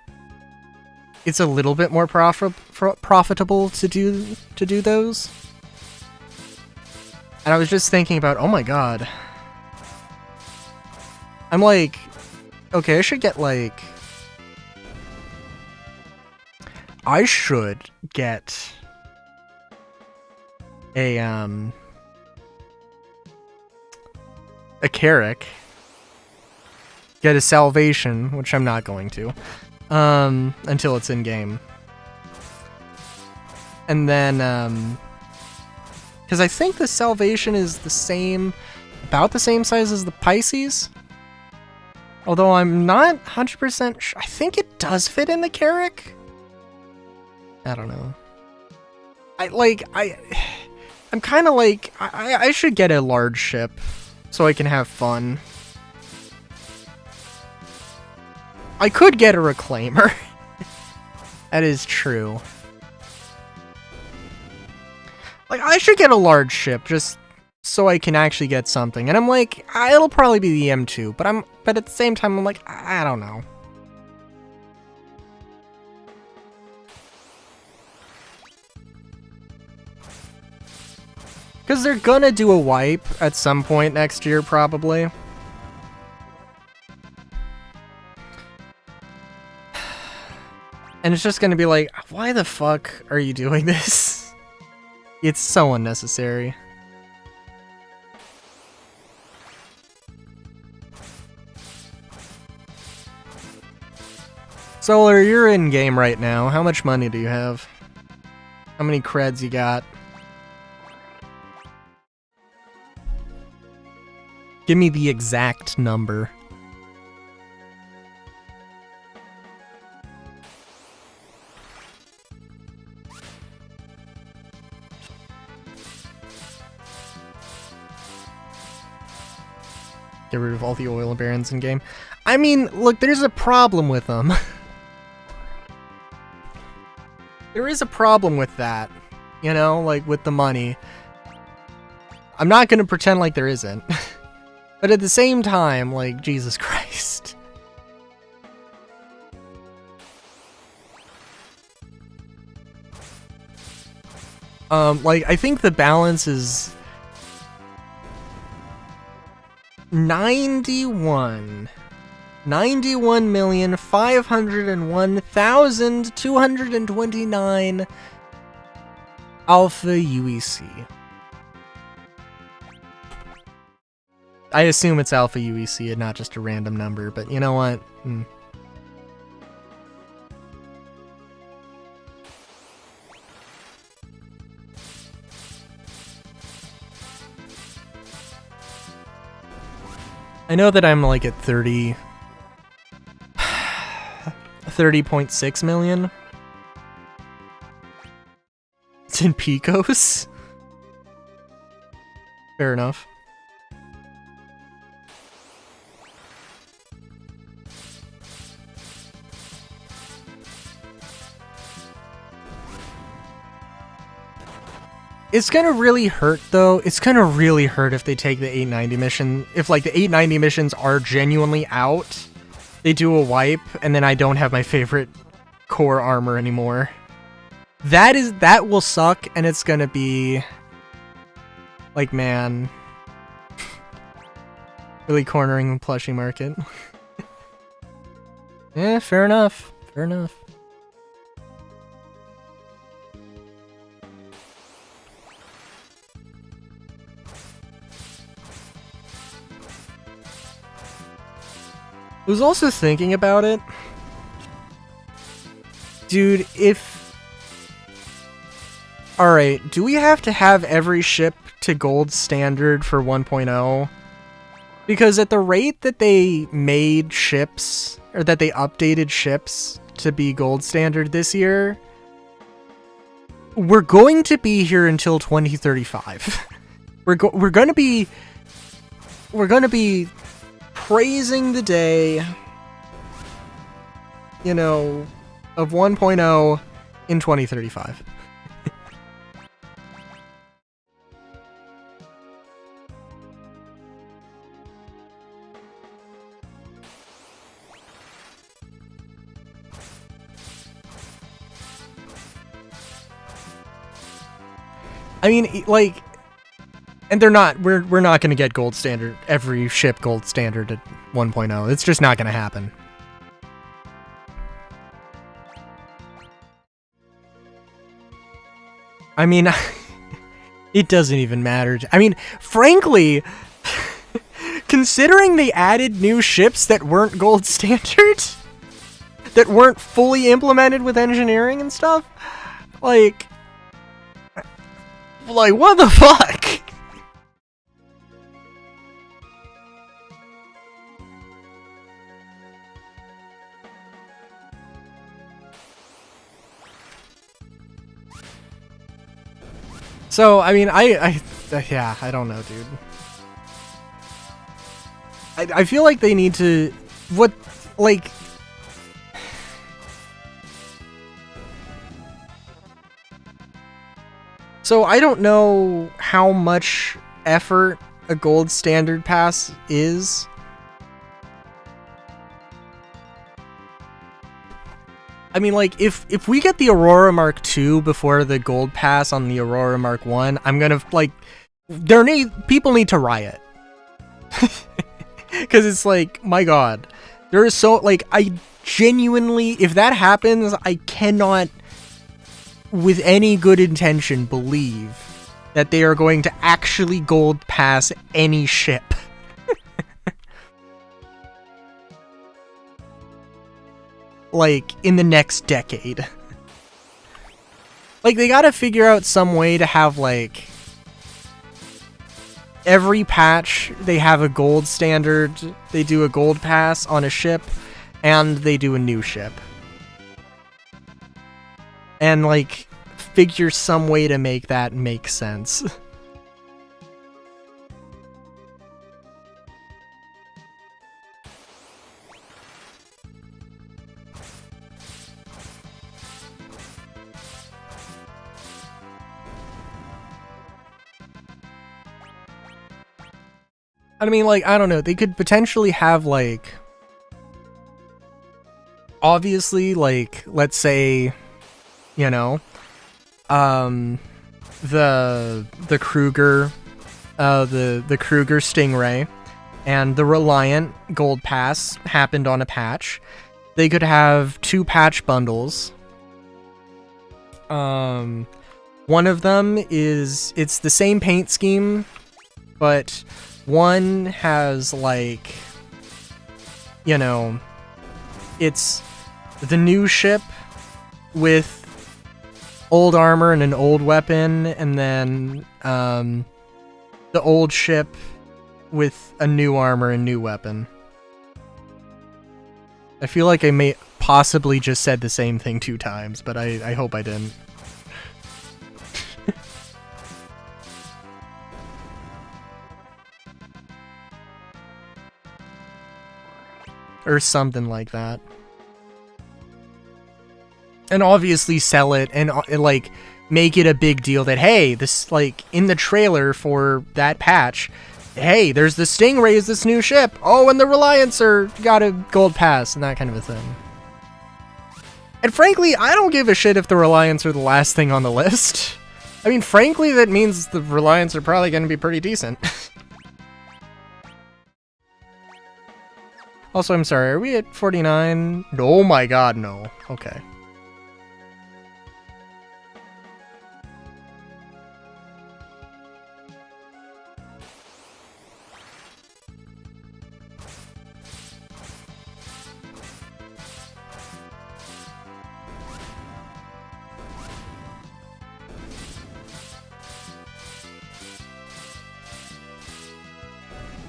it's a little bit more profitable to do those. And I was just thinking about, oh my God. I'm like, okay, I should get like... I should get a Carrack, get a Salvation, which I'm not going to, until it's in game, and then because I think the Salvation is about the same size as the Pisces, although I'm not 100% sure. I think it does fit in the Carrack. I don't know. I'm kind of like, I should get a large ship so I can have fun. I could get a Reclaimer. That is true. Like, I should get a large ship just so I can actually get something. And I'm like, it'll probably be the M2, but at the same time, I'm like, I don't know. Because they're gonna do a wipe at some point next year, probably. And it's just gonna be like, why the fuck are you doing this? It's so unnecessary. Solar, you're in game right now. How much money do you have? How many creds you got? Give me the exact number. Get rid of all the oil barons in game. I mean, look, there's a problem with them. There is a problem with that. You know, like with the money. I'm not gonna pretend like there isn't. But at the same time, like, Jesus Christ. Like, I think the balance is 91,501,229 Alpha UEC. I assume it's Alpha UEC and not just a random number, but you know what? I know that I'm like at 30.6 million. It's in Picos. Fair enough. It's gonna really hurt, though. It's gonna really hurt if they take the 890 mission. If, like, the 890 missions are genuinely out, they do a wipe, and then I don't have my favorite core armor anymore. That will suck, and it's gonna be... like, man... really cornering the plushie market. Yeah, fair enough. Fair enough. I was also thinking about it. Dude, if... Alright, do we have to have every ship to gold standard for 1.0? Because at the rate that they made ships, or that they updated ships to be gold standard this year, we're going to be here until 2035. we're gonna be praising the day, you know, of 1.0 in 2035. I mean, like, and they're not, we're not going to get gold standard, every ship gold standard at 1.0. It's just not going to happen. I mean, it doesn't even matter. I mean, frankly, considering they added new ships that weren't gold standard, that weren't fully implemented with engineering and stuff, like what the fuck? So, I mean, yeah, I don't know, dude. I feel like they need to, so I don't know how much effort a gold standard pass is. I mean, like, if we get the Aurora Mark II before the gold pass on the Aurora Mark I, I'm gonna, like, people need to riot. Because it's like, my god. There is so, like, I genuinely, if that happens, I cannot, with any good intention, believe that they are going to actually gold pass any ship. Like, in the next decade. Like, they gotta figure out some way to have, like, every patch, they have a gold standard, they do a gold pass on a ship, and they do a new ship. And, like, figure some way to make that make sense. I mean, like, I don't know, they could potentially have, like, obviously, like, let's say, you know, the Kruger, the Kruger Stingray and the Reliant Gold Pass happened on a patch. They could have 2 patch bundles. One of them is, it's the same paint scheme, but one has like, you know, it's the new ship with old armor and an old weapon, and then the old ship with a new armor and new weapon. I feel like I may possibly just said the same thing 2 times, but I hope I didn't. Or something like that. And obviously sell it and like make it a big deal that, hey, this, like, in the trailer for that patch, hey, there's the Stingrays, this new ship. Oh, and the Reliancer got a gold pass and that kind of a thing. And frankly, I don't give a shit if the Reliants are the last thing on the list. I mean, frankly, that means the Reliants are probably going to be pretty decent. Also, I'm sorry, are we at 49? Oh my god, no. Okay.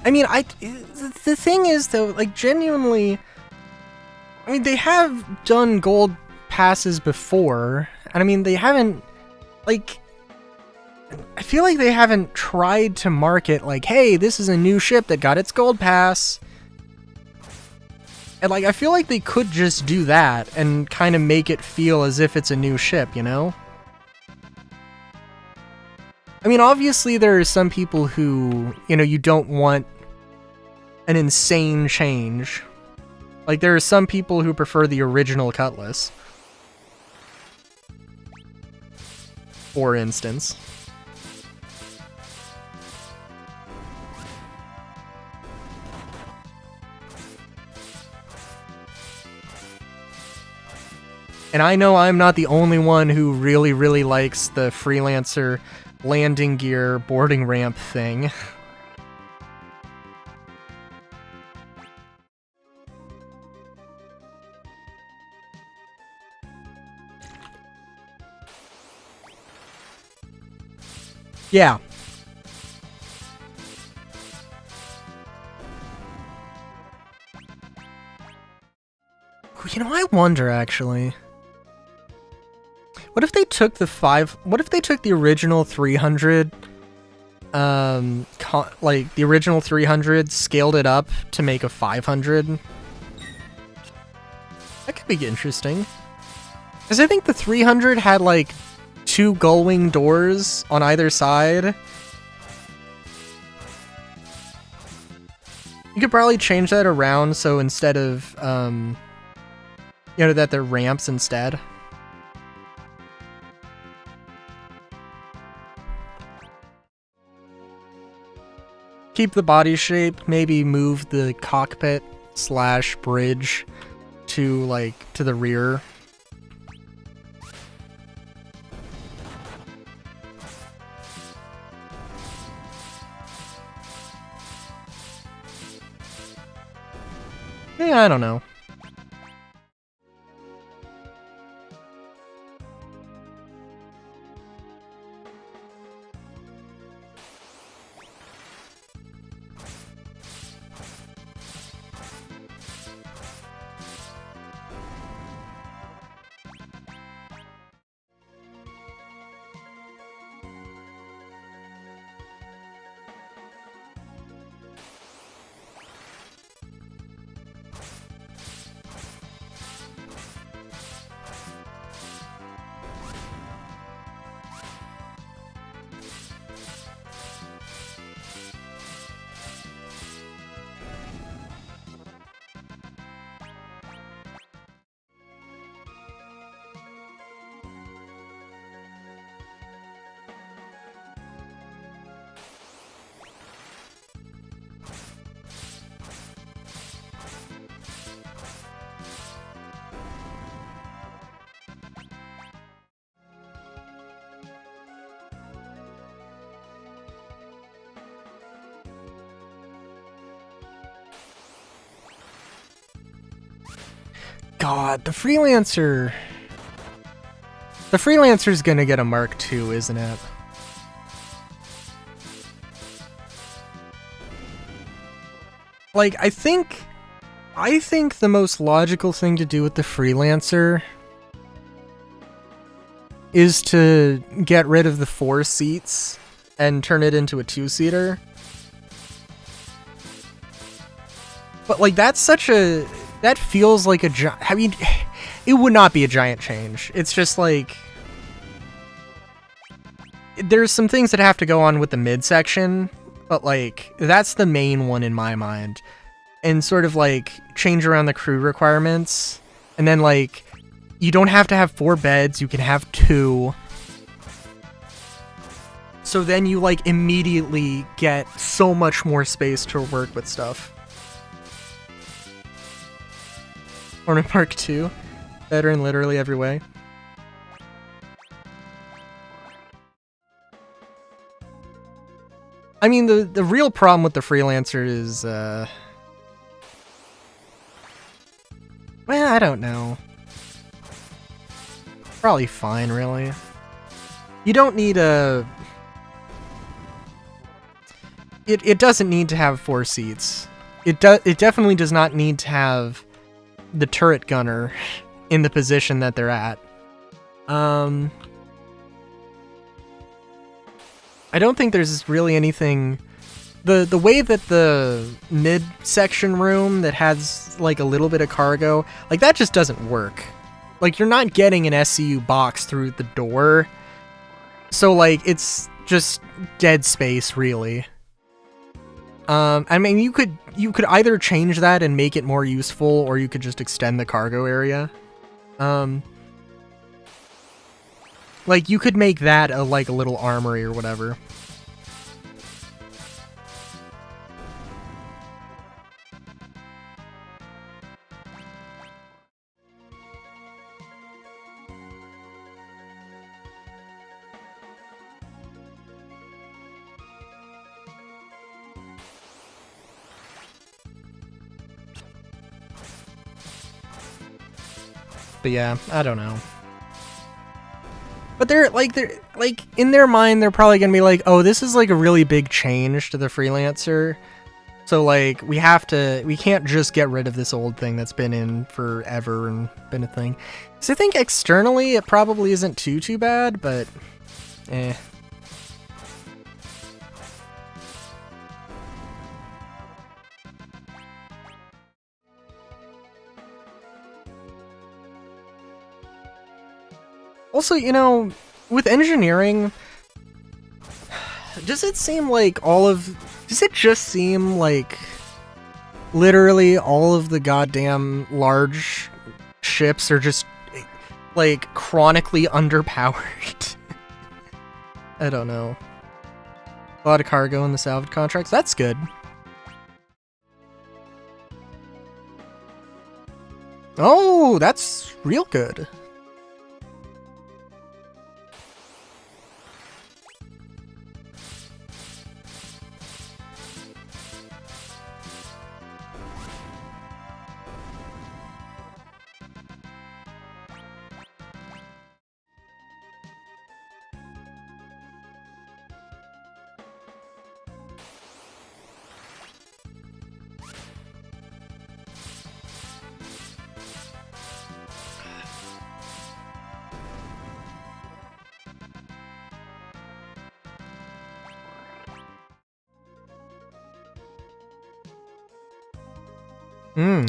I mean, the thing is, though, like, genuinely, I mean, they have done gold passes before, and I mean, they haven't, like, I feel like they haven't tried to market, like, hey, this is a new ship that got its gold pass. And, like, I feel like they could just do that and kind of make it feel as if it's a new ship, you know? I mean, obviously there are some people who, you know, you don't want an insane change. Like, there are some people who prefer the original Cutlass, for instance. And I know I'm not the only one who really, really likes the Freelancer landing gear boarding ramp thing. Yeah. You know, I wonder, actually. What if they took what if they took the original 300, like, the original 300, scaled it up to make a 500? That could be interesting. Because I think the 300 had, like, 2 gull-wing doors on either side. You could probably change that around so instead of, you know, that they're ramps instead. Keep the body shape, maybe move the cockpit / bridge to, like, to the rear. Yeah, I don't know. God, the Freelancer. The Freelancer's gonna get a Mark II, isn't it? Like, I think the most logical thing to do with the Freelancer is to get rid of the 4 seats and turn it into a 2-seater. But, like, that's such a... That feels like a giant... I mean, it would not be a giant change. It's just, like... There's some things that have to go on with the midsection, but, like, that's the main one in my mind. And sort of, like, change around the crew requirements. And then, like, you don't have to have 4 beds, you can have 2. So then you, like, immediately get so much more space to work with stuff. Hornet Park 2, better in literally every way. I mean, the real problem with the Freelancer is, well, I don't know. Probably fine, really. You don't need a... It doesn't need to have 4 seats. It definitely does not need to have the turret gunner in the position that they're at. I don't think there's really anything... The way that the mid-section room that has, like, a little bit of cargo, like, that just doesn't work. Like, you're not getting an SCU box through the door. So, like, it's just dead space, really. I mean, you could either change that and make it more useful, or you could just extend the cargo area. Like, you could make that a little armory or whatever. But yeah, I don't know. But they're in their mind, they're probably gonna be like, oh, this is like a really big change to the Freelancer. So like, we can't just get rid of this old thing that's been in forever and been a thing. So I think externally it probably isn't too bad, but eh. Also, you know, with engineering, does it just seem like literally all of the goddamn large ships are just, like, chronically underpowered? I don't know. A lot of cargo in the salvage contracts. That's good. Oh, that's real good.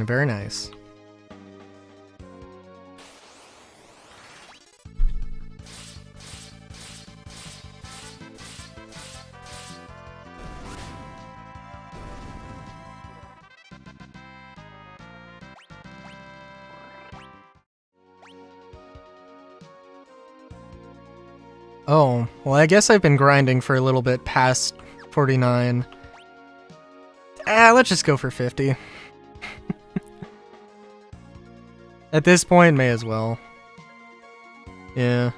Very nice. Oh, well, I guess I've been grinding for a little bit past 49. Let's just go for 50. At this point, may as well. Yeah.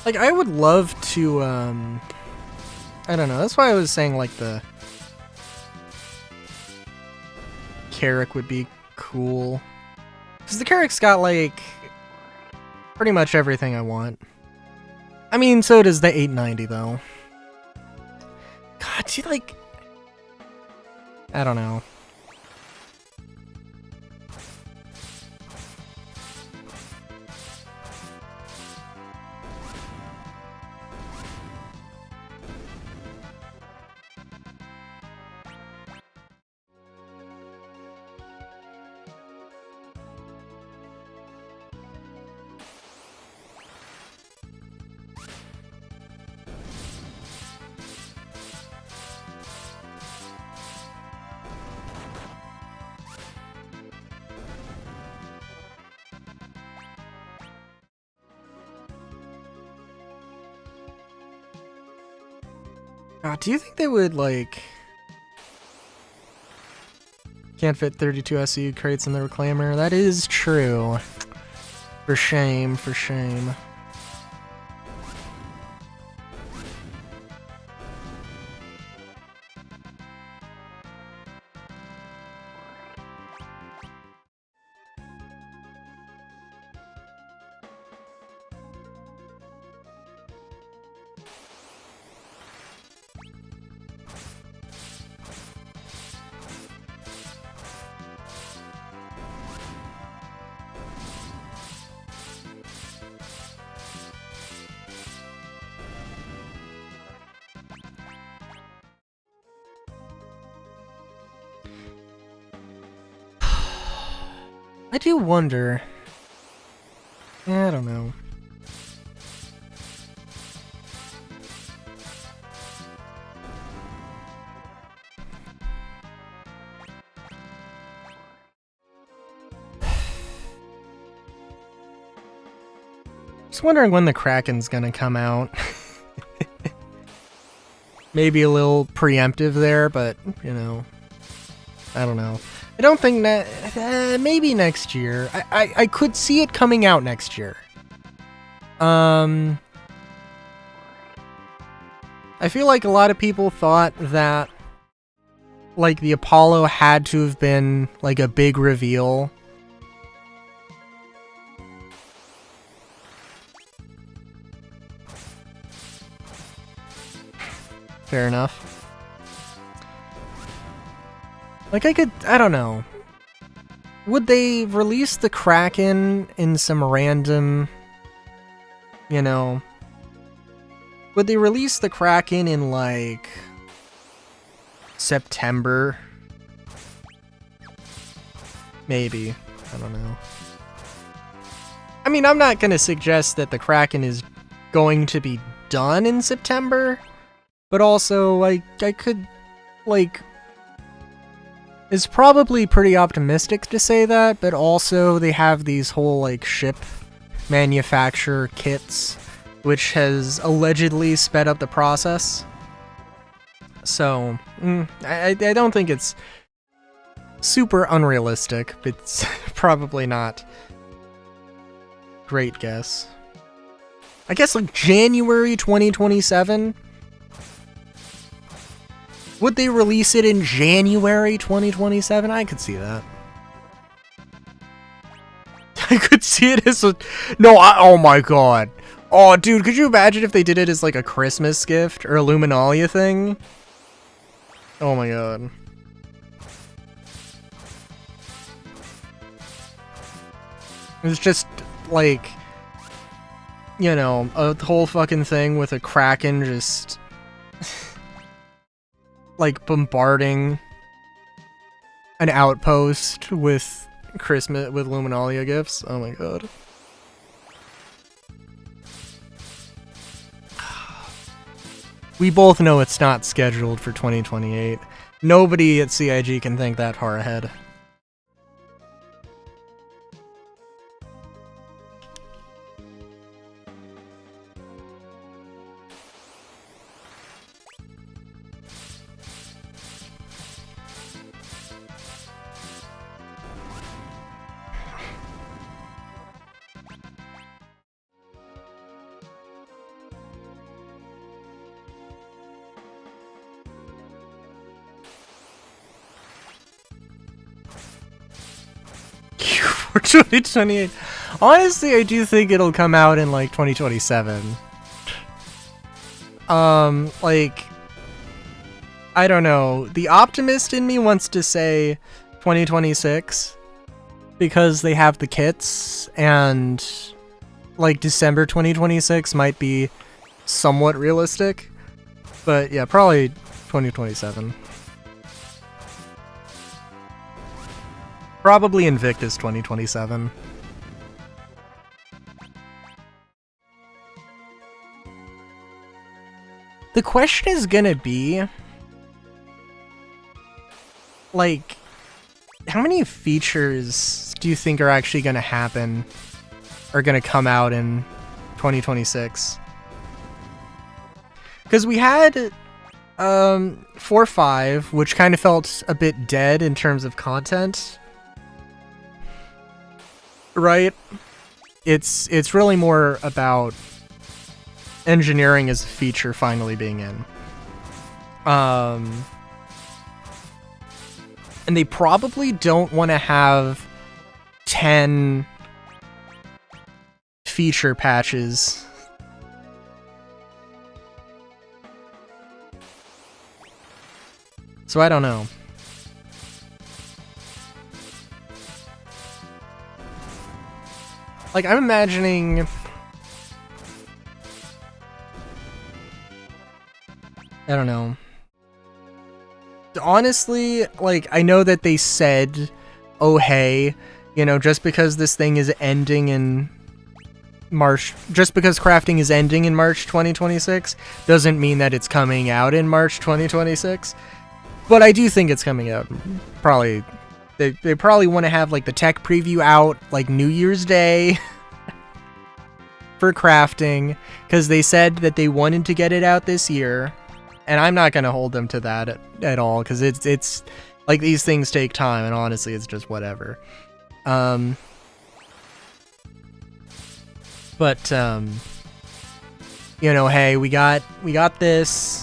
Like, I would love to, I don't know, that's why I was saying, like, the Carrack would be cool. Because the Carrack's got, like, pretty much everything I want. I mean, so does the 890, though. God, see, like... I don't know. God, do you think they would, like... Can't fit 32 SU crates in the Reclaimer? That is true. For shame, for shame. I do wonder. I don't know. Just wondering when the Kraken's gonna come out. Maybe a little preemptive there, but, you know, I don't know. I don't think that... maybe next year. I could see it coming out next year. I feel like a lot of people thought that, like, the Apollo had to have been, like, a big reveal. Fair enough. Like, I don't know. Would they release the Kraken in some random, you know... Would they release the Kraken in, like, September? Maybe. I don't know. I mean, I'm not gonna suggest that the Kraken is going to be done in September, but also, like, I could, like... It's probably pretty optimistic to say that, but also they have these whole, like, ship manufacturer kits, which has allegedly sped up the process. So, I don't think it's super unrealistic, but it's probably not. Great guess. I guess, like, January 2027? Would they release it in January 2027? I could see that. I could see it as a... No, oh my god. Oh, dude, could you imagine if they did it as, like, a Christmas gift or a Luminalia thing? Oh my god. It's just, like... You know, a whole fucking thing with a Kraken just... like, bombarding an outpost with Luminalia gifts. Oh my god. We both know it's not scheduled for 2028. Nobody at CIG can think that far ahead. Or 2028. Honestly, I do think it'll come out in like 2027. Like, I don't know. The optimist in me wants to say 2026 because they have the kits, and like December 2026 might be somewhat realistic. But yeah, probably 2027. Probably Invictus 2027. The question is gonna be, like, how many features do you think are actually gonna happen, or gonna come out in 2026? Because we had 4.5, which kind of felt a bit dead in terms of content. Right? It's really more about engineering as a feature finally being in. And they probably don't want to have 10 feature patches. So I don't know. Like, I'm imagining... I don't know. Honestly, like, I know that they said, oh hey, you know, just because this thing is ending in March, just because crafting is ending in March 2026, doesn't mean that it's coming out in March 2026. But I do think it's coming out. Probably, they probably want to have, like, the tech preview out, like, New Year's Day for crafting, because they said that they wanted to get it out this year. And I'm not going to hold them to that at all, because it's like, these things take time, and honestly, it's just whatever. But, you know, hey, we got this.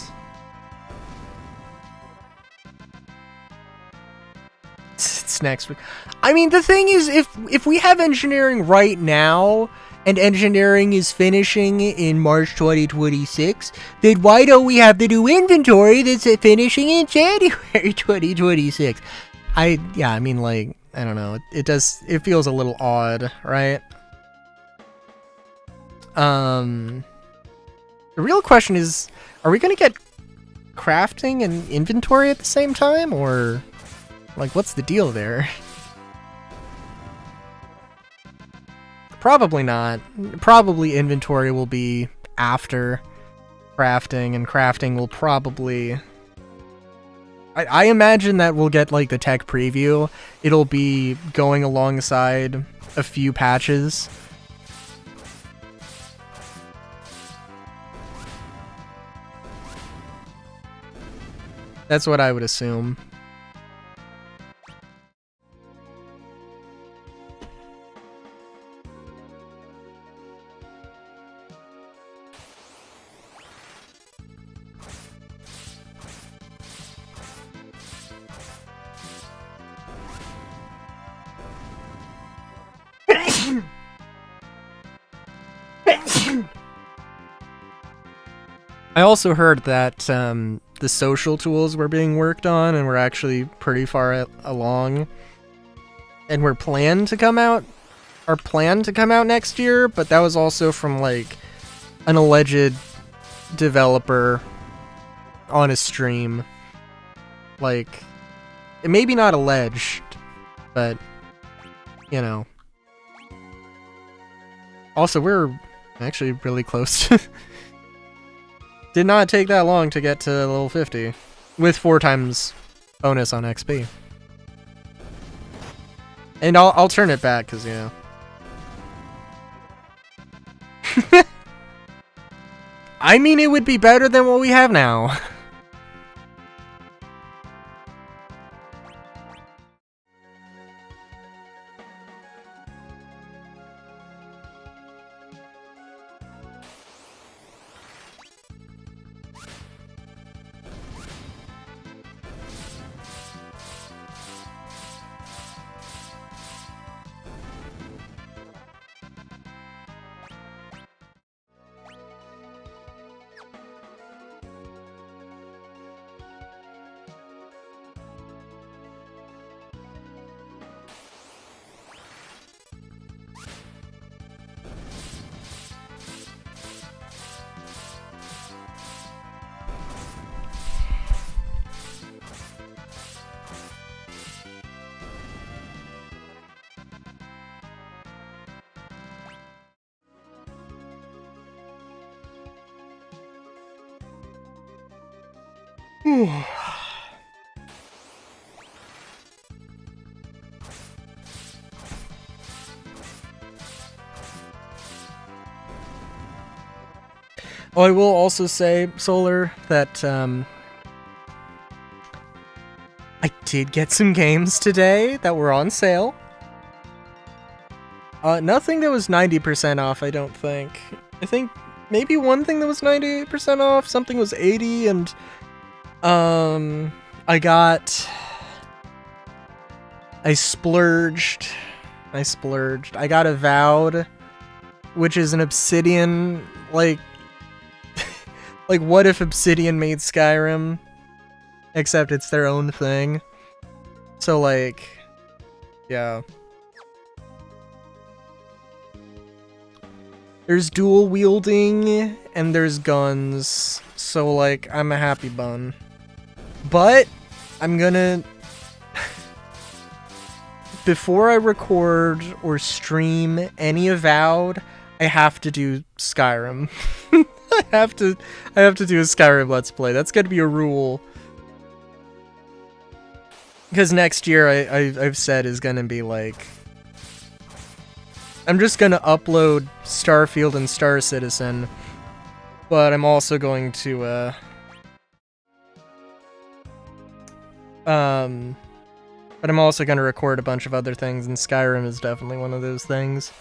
It's next week. I mean, the thing is, if we have engineering right now, and engineering is finishing in March 2026, then why don't we have the new inventory that's finishing in January 2026? I mean, like, I don't know. It feels a little odd, right? The real question is, are we gonna get crafting and inventory at the same time, or, like, what's the deal there? Probably not. Probably inventory will be after crafting, and crafting will probably... I imagine that we'll get, like, the tech preview. It'll be going alongside a few patches. That's what I would assume. I also heard that the social tools were being worked on, and we're actually pretty far along, and are planned to come out next year. But that was also from, like, an alleged developer on a stream. Like, maybe not alleged, but, you know. Also, we're actually really close to... Did not take that long to get to level 50, with 4 times bonus on XP. And I'll turn it back, because, you know. I mean, it would be better than what we have now. Oh, I will also say, Solar, that I did get some games today that were on sale. Nothing that was 90% off, I don't think. I think maybe one thing that was 90% off, something was 80, and I splurged. I got Avowed, which is an Obsidian, like what if Obsidian made Skyrim? Except it's their own thing. So, like, yeah. There's dual wielding, and there's guns. So, like, I'm a happy bun. But, I'm gonna... before I record or stream any Avowed, I have to do Skyrim. I have to do a Skyrim Let's Play. That's gotta be a rule. Because next year, I've said, is gonna be like... I'm just gonna upload Starfield and Star Citizen, but I'm also going to, but I'm also gonna record a bunch of other things, and Skyrim is definitely one of those things.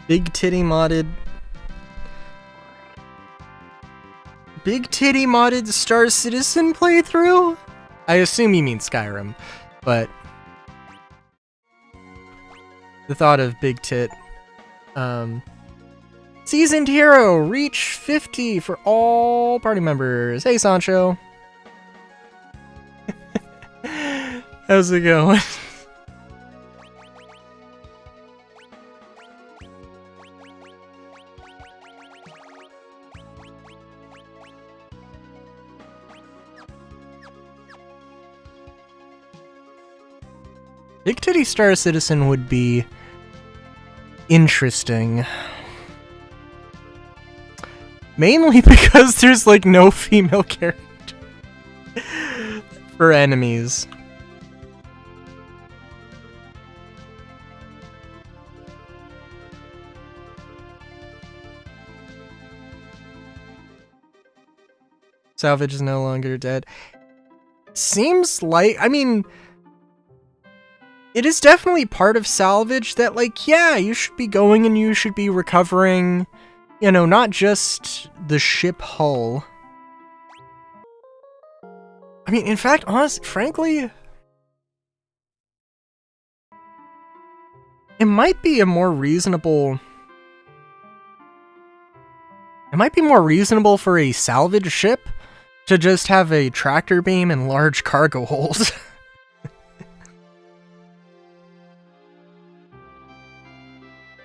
Big titty modded Star Citizen playthrough? I assume you mean Skyrim, but the thought of big tit. Seasoned Hero, reach 50 for all party members. Hey, Sancho. How's it going? Big Titty Star Citizen would be interesting. Mainly because there's like no female character for enemies. Salvage is no longer dead. Seems like, I mean... it is definitely part of Salvage that, like, yeah, you should be going and you should be recovering, you know, not just the ship hull. I mean, in fact, frankly, it might be more reasonable for a salvage ship to just have a tractor beam and large cargo hold.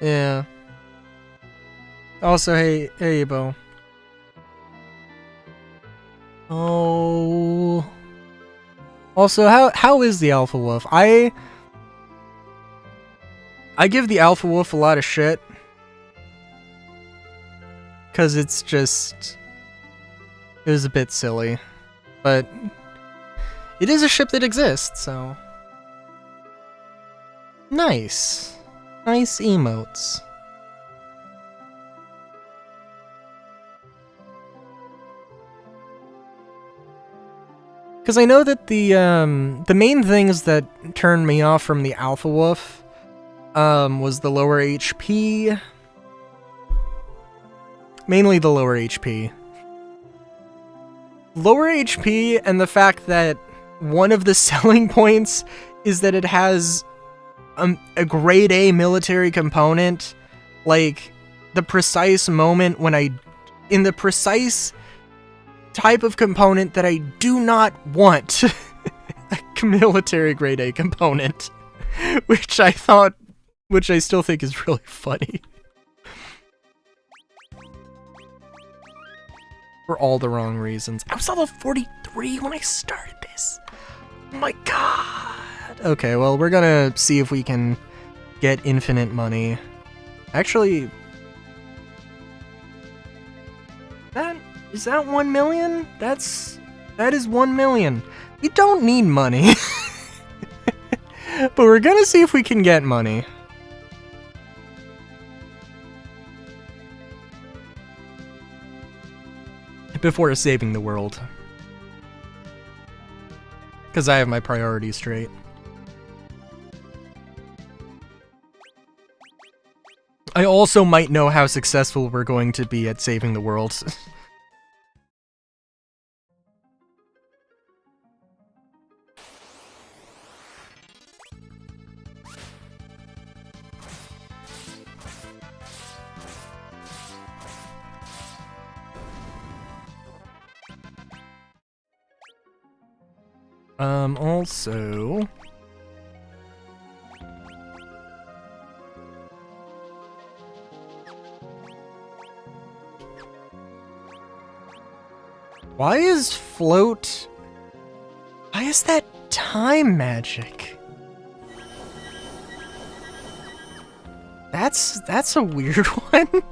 Yeah. Also, hey, Bo. Oh. Also, how is the Alpha Wolf? I give the Alpha Wolf a lot of shit. 'Cause it's just... it was a bit silly. But... it is a ship that exists, so... nice. Nice emotes. Because I know that the main things that turned me off from the Alpha Wolf was the lower HP. Mainly the lower HP. Lower HP and the fact that one of the selling points is that it has a grade A military component, like the precise moment when in the precise type of component that I do not want a military grade A component, which I still think is really funny. For all the wrong reasons. I was level 43 when I started this. my god! Okay, well, we're gonna see if we can get infinite money. Actually, is that 1 million? That is 1 million. We don't need money. But we're gonna see if we can get money. Before saving the world. Because I have my priorities straight. I also might know how successful we're going to be at saving the world. Also... Why is float... Why is that time magic? That's a weird one.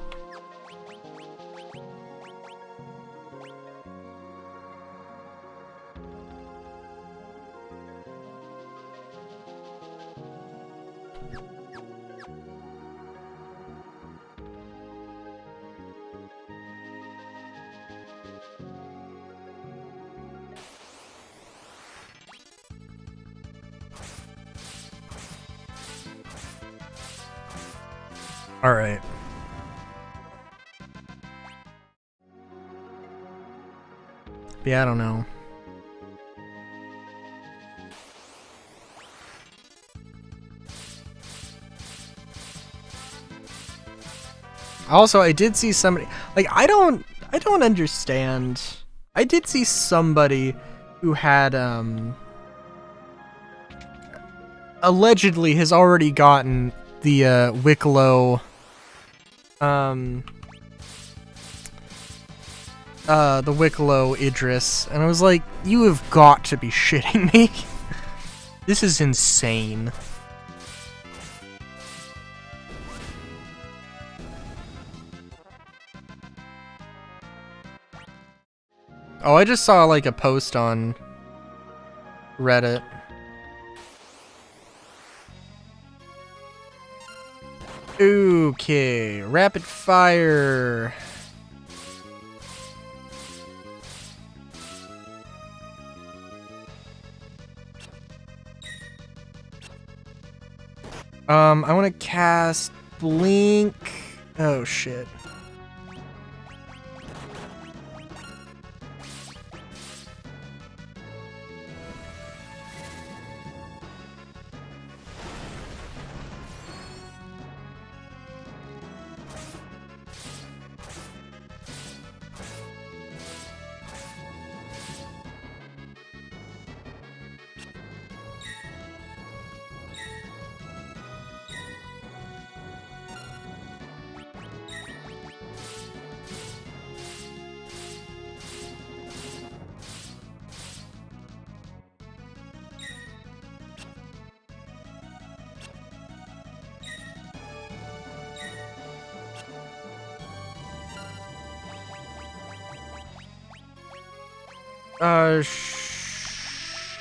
All right. Yeah, I don't know. Also, I did see somebody, like, I don't understand. I did see somebody who had, allegedly has already gotten the, Wicklow, the Wicklow Idris, and I was like, you have got to be shitting me. This is insane. Oh, I just saw, like, a post on Reddit. Okay, rapid fire. I want to cast Blink. Oh, shit.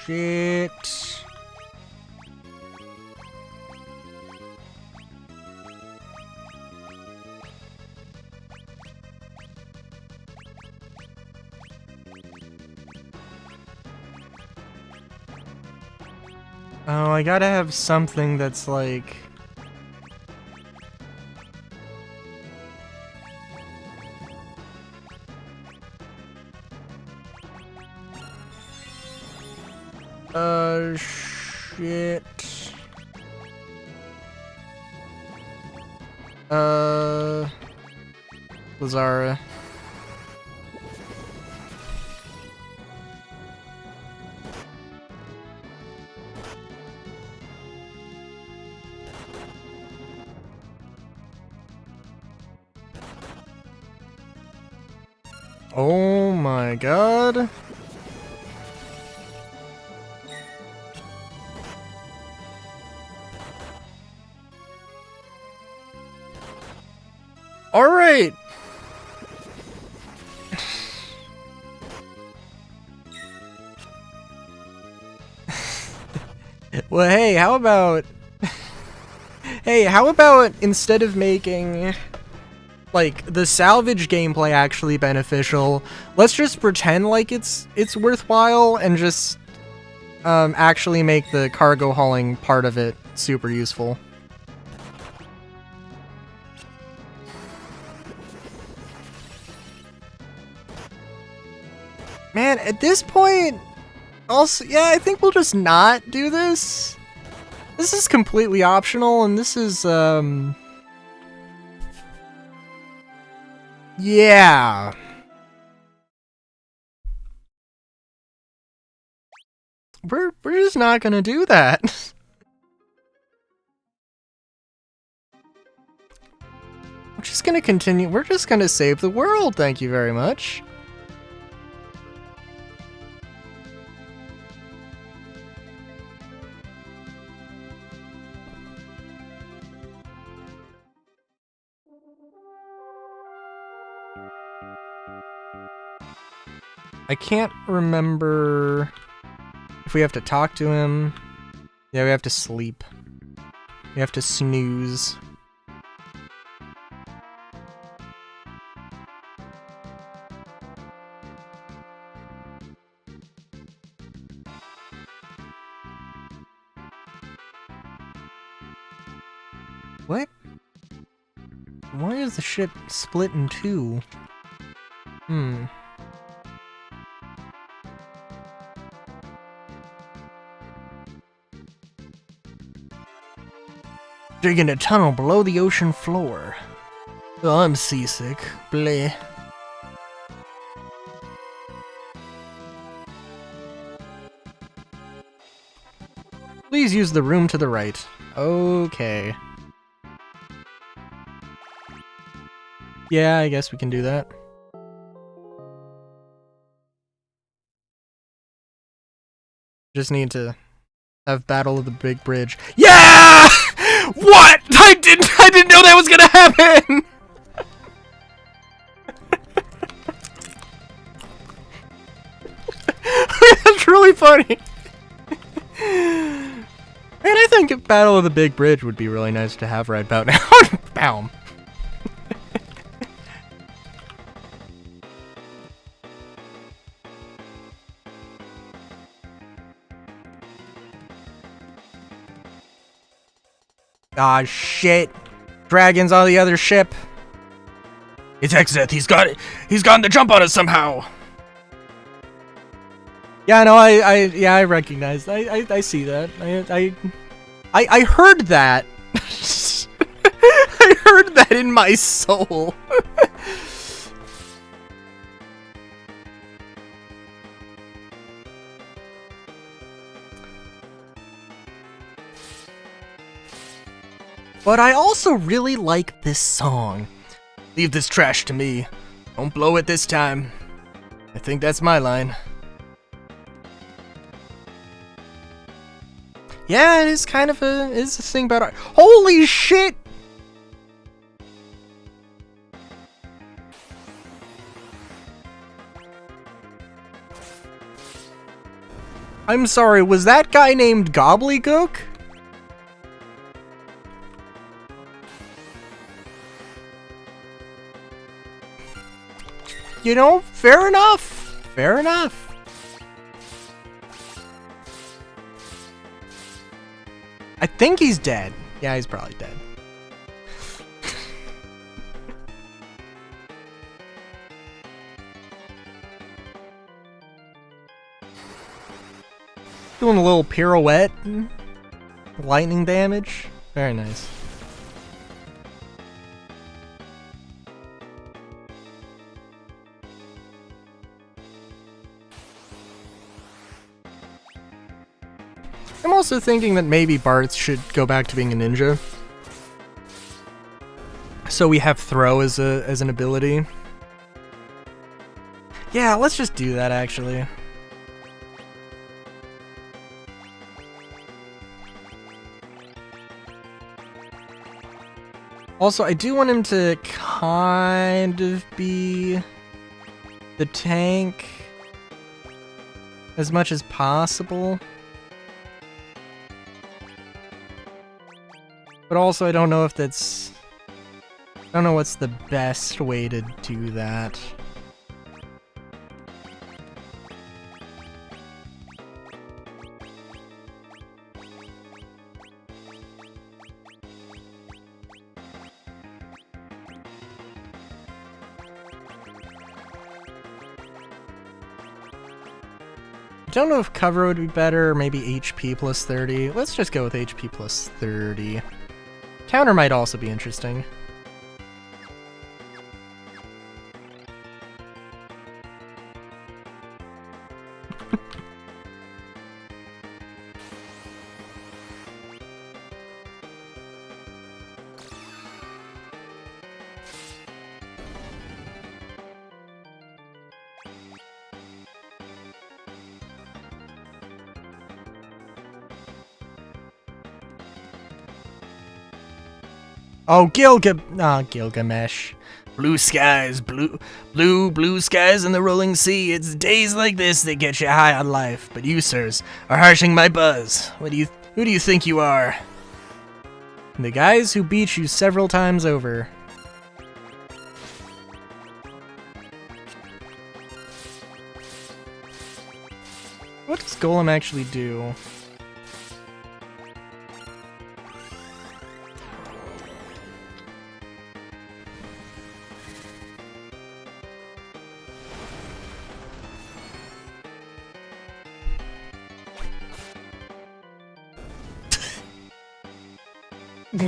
Shit. Oh, I gotta have something that's like... shit. Lazara. Oh my god. Well, hey, how about... Hey, how about instead of making, like, the salvage gameplay actually beneficial, let's just pretend like it's worthwhile and just, actually make the cargo hauling part of it super useful. Man, at this point, also, yeah, I think we'll just not do this. This is completely optional, and this is, yeah. We're just not gonna do that. We're just gonna continue. We're just gonna save the world, thank you very much. I can't remember if we have to talk to him. Yeah, we have to sleep. We have to snooze. What? Why is the ship split in two? Digging a tunnel below the ocean floor. Oh, I'm seasick. Bleh. Please use the room to the right. Okay. Yeah, I guess we can do that. Just need to have Battle of the Big Bridge. Yeah! What? I didn't know that was gonna happen! That's really funny. Man, I think Battle of the Big Bridge would be really nice to have right about now. Bam. Ah, shit. Dragon's on the other ship. It's Exeth. He's gotten the jump on us somehow. Yeah, no, I recognize. I see that. I heard that. I heard that in my soul. But I also really like this song. Leave this trash to me. Don't blow it this time. I think that's my line. Yeah, it is kind of a thing about art. Holy shit! I'm sorry, was that guy named Gobbledygook? You know, fair enough. Fair enough. I think he's dead. Yeah, he's probably dead. Doing a little pirouette. Lightning damage. Very nice. I'm also thinking that maybe Barth should go back to being a ninja. So we have throw as an ability. Yeah, let's just do that actually. Also, I do want him to kind of be the tank as much as possible. But also, I don't know if that's... I don't know what's the best way to do that. I don't know if cover would be better, or maybe HP plus 30. Let's just go with HP plus 30. Counter might also be interesting. Oh, Gilgamesh. Blue skies, blue skies and the rolling sea. It's days like this that get you high on life. But you, sirs, are harshing my buzz. Who do you think you are? The guys who beat you several times over. What does Golem actually do?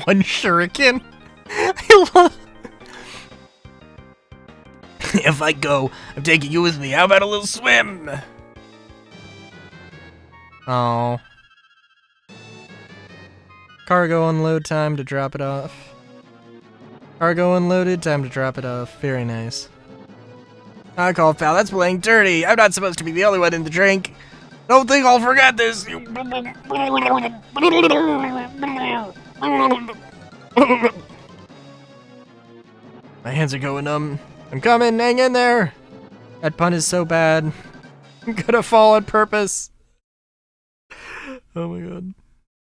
One shuriken? I love... If I go, I'm taking you with me. How about a little swim? Oh. Cargo unload, time to drop it off. Cargo unloaded, time to drop it off. Very nice. I call pal, that's playing dirty. I'm not supposed to be the only one in the drink. Don't think I'll forget this. My hands are going numb. I'm coming, hang in there. That pun is so bad. I'm gonna fall on purpose. Oh my god.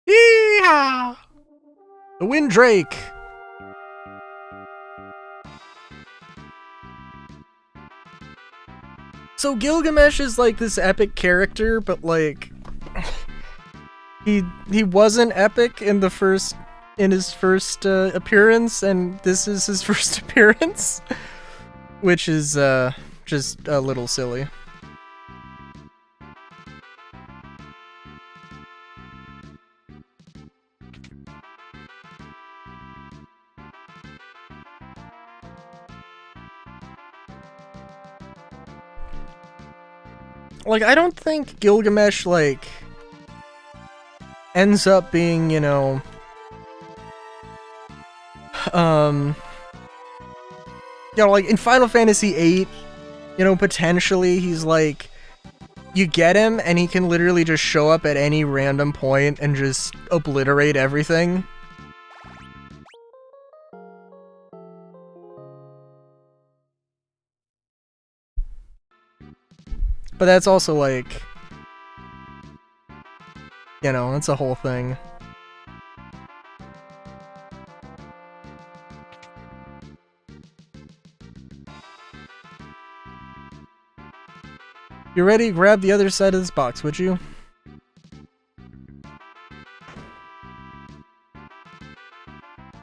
Yeehaw! The Windrake! So Gilgamesh is like this epic character, but like he wasn't epic in his first appearance, and this is his first appearance, which is just a little silly. Like, I don't think Gilgamesh, like, ends up being, you know, like, in Final Fantasy VIII, you know, potentially he's, like, you get him, and he can literally just show up at any random point and just obliterate everything. But that's also, like, you know, that's a whole thing. You ready? Grab the other side of this box, would you?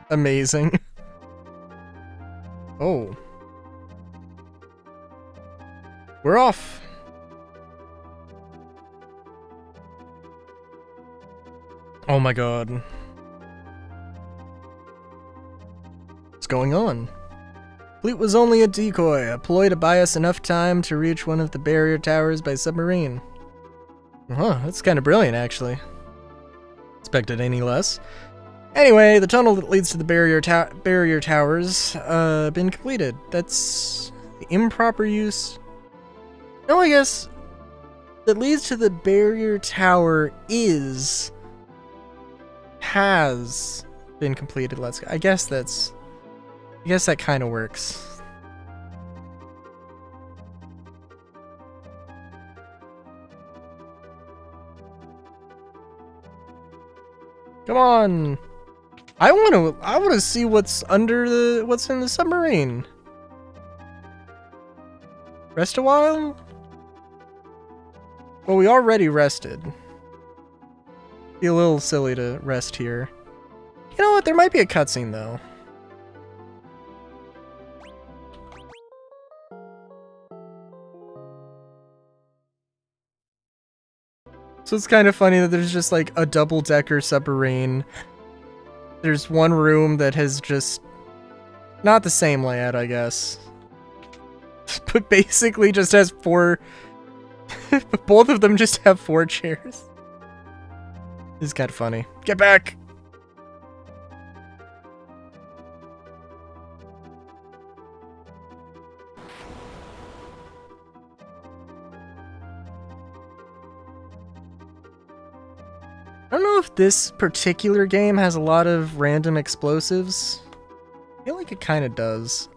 Amazing. Oh. We're off. Oh my god. What's going on? Fleet was only a decoy, a ploy to buy us enough time to reach one of the barrier towers by submarine. Huh, that's kind of brilliant, actually. Expected any less. Anyway, the tunnel that leads to the barrier towers, been completed. That's the improper use. No, I guess that leads to the barrier tower has been completed. Let's go. I guess that kind of works. Come on. I wanna see what's what's in the submarine. Rest a while? Well, we already rested. Be a little silly to rest here. You know what? There might be a cutscene though. So it's kind of funny that there's just like a double-decker submarine. There's one room that has just not the same layout, I guess. But basically just has 4 both of them just have 4 chairs. This is kind of funny. Get back! I don't know if this particular game has a lot of random explosives. I feel like it kind of does.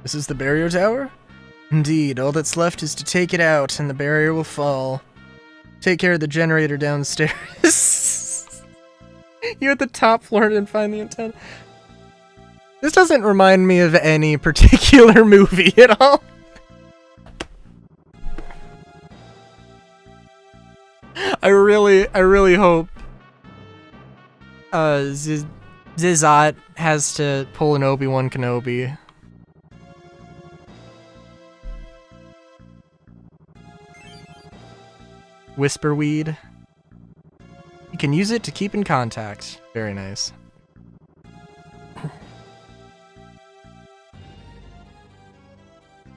This is the barrier tower? Indeed, all that's left is to take it out and the barrier will fall. Take care of the generator downstairs. You at the top floor didn't find the antenna. This doesn't remind me of any particular movie at all. I really hope Zizot has to pull an Obi-Wan Kenobi. Whisperweed. You can use it to keep in contact. Very nice.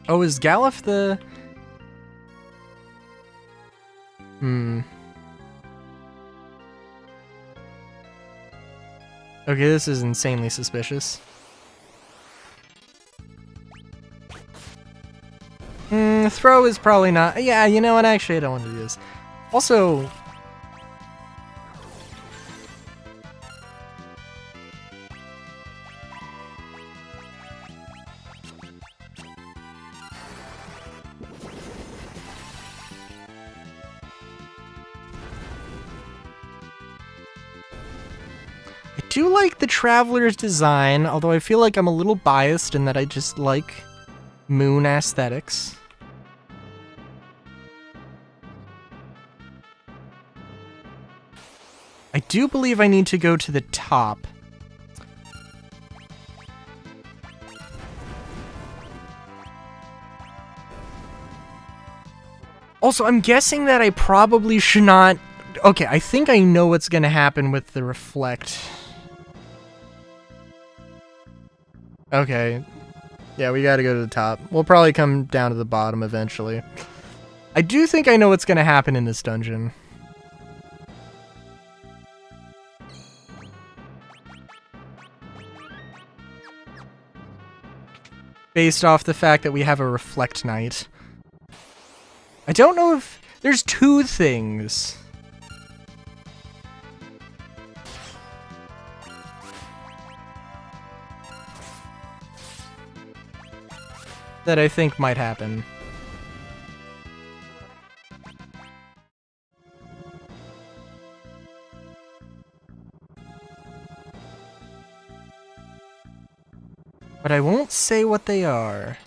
Oh, is Galuf the... Okay, this is insanely suspicious. Throw is probably not... Yeah, you know what? Actually, I don't want to do this. Also... I do like the Traveler's design, although I feel like I'm a little biased in that I just like moon aesthetics. I do believe I need to go to the top. Also, I'm guessing that I probably should not... Okay, I think I know what's gonna happen with the reflect. Okay. Yeah, we gotta go to the top. We'll probably come down to the bottom eventually. I do think I know what's gonna happen in this dungeon. Based off the fact that we have a Reflect Knight. I don't know if... There's 2 things. That I think might happen. But I won't say what they are.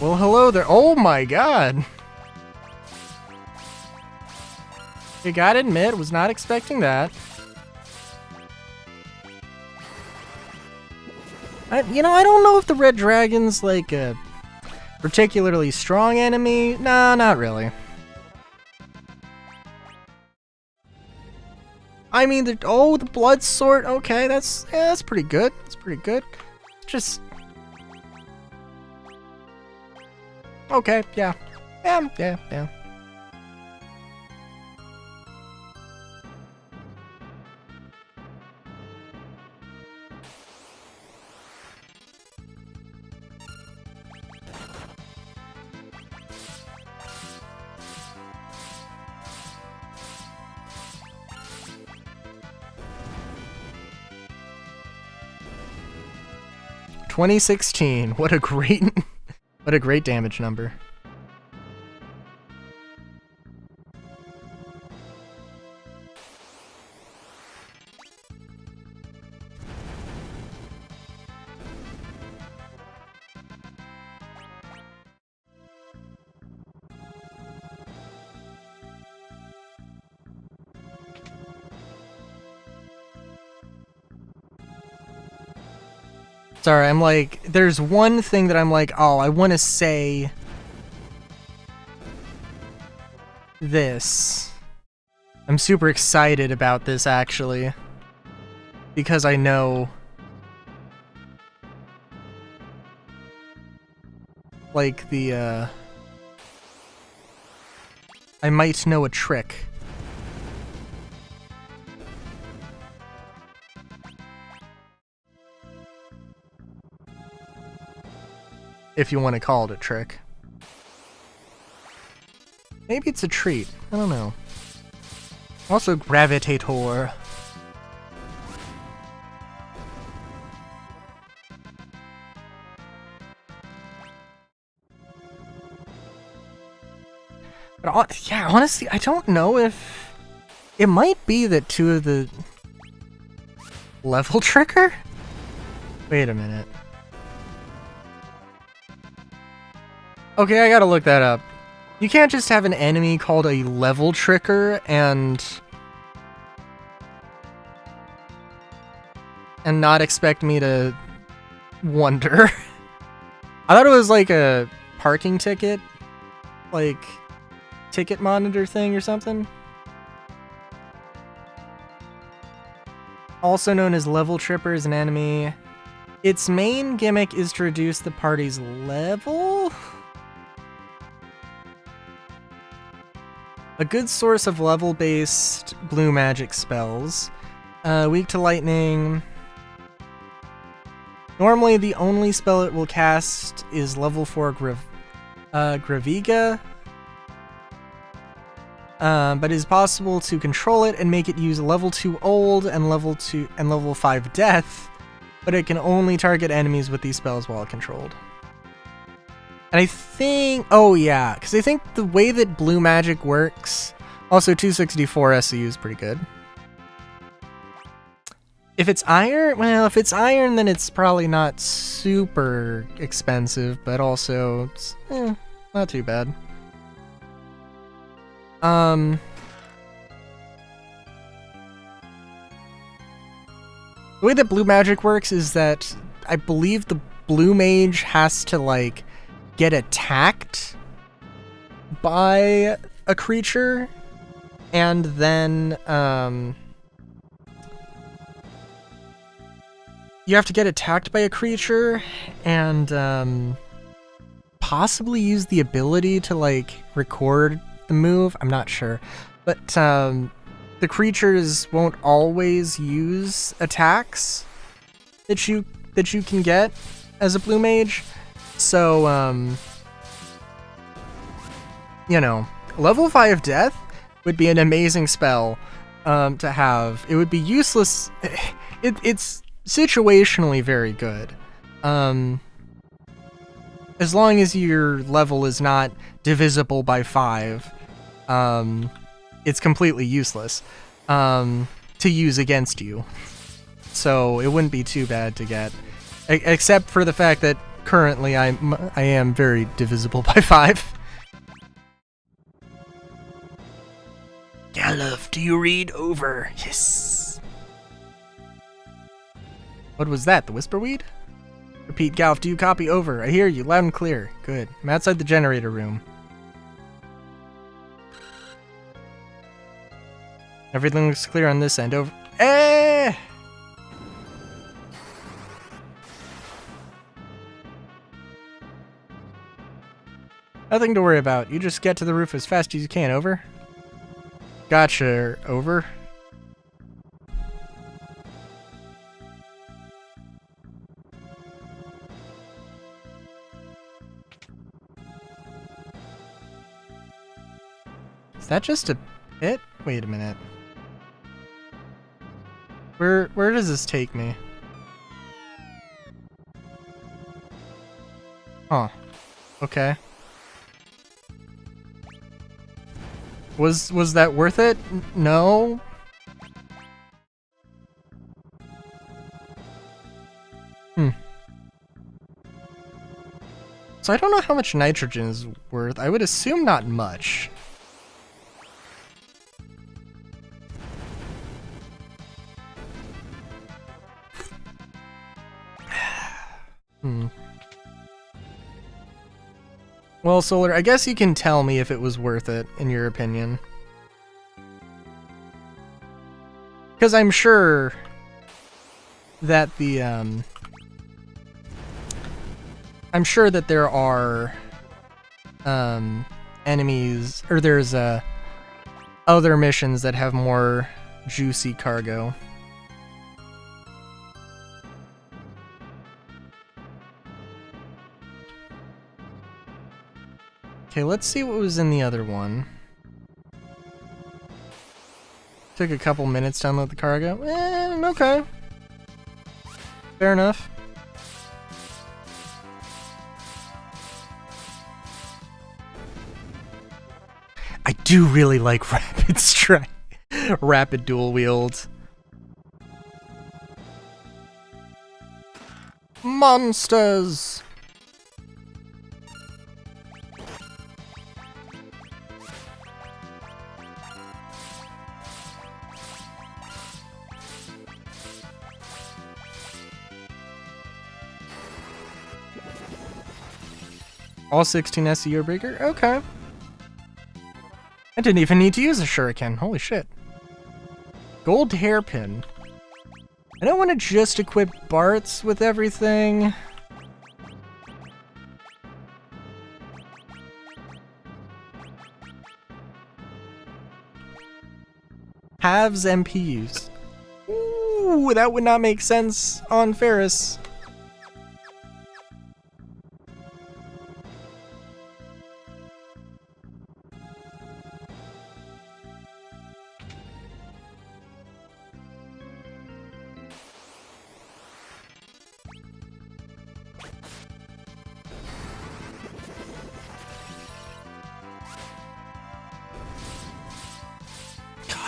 Well, hello there. Oh my god. You gotta admit, was not expecting that. You know, I don't know if the Red Dragon's like a particularly strong enemy. Nah, not really. I mean, the blood sort. Okay, that's pretty good. That's pretty good. Just okay, yeah. Yeah. 2016. What a great, what a great damage number. Sorry, I'm like, there's one thing that I'm like, oh, I want to say this. I'm super excited about this, actually, because I know, like, I might know a trick. If you want to call it a trick. Maybe it's a treat. I don't know. Also, Gravitator. But yeah, honestly, I don't know if... It might be that two of the... Level trigger? Wait a minute. Okay, I gotta look that up. You can't just have an enemy called a level trigger and not expect me to wonder. I thought it was like a parking ticket, like ticket monitor thing or something. Also known as Level Tripper is an enemy. Its main gimmick is to reduce the party's level? A good source of level-based blue magic spells. Weak to lightning. Normally, the only spell it will cast is level 4 Graviga. But it is possible to control it and make it use level 2 Old and level 5 Death, but it can only target enemies with these spells while controlled. And I think... Oh, yeah. Because I think the way that blue magic works... Also, 264 SCU is pretty good. If it's iron... Well, if it's iron, then it's probably not super expensive, but also... It's, not too bad. The way that blue magic works is that I believe the blue mage has to, like... get attacked by a creature, and then you have to get attacked by a creature and possibly use the ability to like record the move. I'm not sure, but the creatures won't always use attacks that you can get as a blue mage. So, you know, level 5 Death would be an amazing spell to have. It would be useless. It's situationally very good. As long as your level is not divisible by 5, it's completely useless to use against you. So it wouldn't be too bad to get, except for the fact that currently I am very divisible by 5. Galuf, do you read over? Yes. What was that, the Whisperweed? Repeat, Galuf, do you copy over? I hear you, loud and clear. Good. I'm outside the generator room. Everything looks clear on this end. Over. Eh! Nothing to worry about. You just get to the roof as fast as you can. Over. Gotcha. Over. Is that just a pit? Wait a minute. Where does this take me? Huh. Okay. Was that worth it? No? So I don't know how much nitrogen is worth. I would assume not much. Well, Solar, I guess you can tell me if it was worth it, in your opinion. Because I'm sure that I'm sure that there are enemies, or there's other missions that have more juicy cargo. Okay, let's see what was in the other one. Took a couple minutes to unload the cargo. Okay. Fair enough. I do really like Rapid Strike. Rapid dual wield. Monsters! All 16 SEO breaker? Okay. I didn't even need to use a shuriken. Holy shit. Gold hairpin. I don't want to just equip Bart's with everything. Halves MPs. Ooh, that would not make sense on Ferris.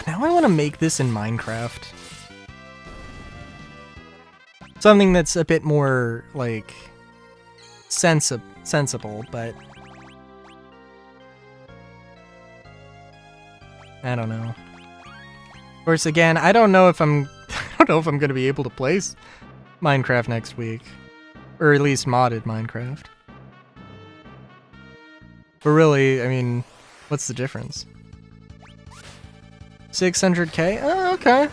Now I want to make this in Minecraft. Something that's a bit more, like, sensible, but... I don't know. Of course, again, I don't know if I'm gonna be able to play Minecraft next week. Or at least modded Minecraft. But really, I mean, what's the difference? 600k? Oh, okay.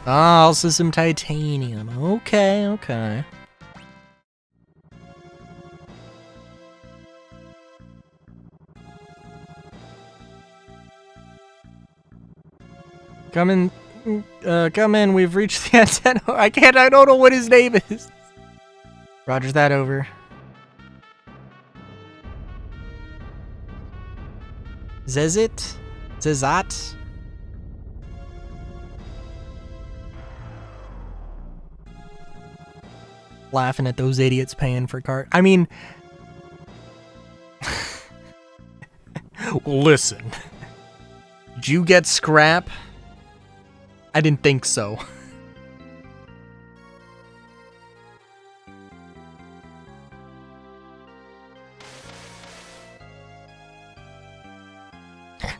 Ah, also some titanium. Okay, okay. Come in, we've reached the antenna. I don't know what his name is. Roger that, over. Zezit? Zezat? Laughing at those idiots paying for cart. I mean... Listen. Did you get scrap? I didn't think so.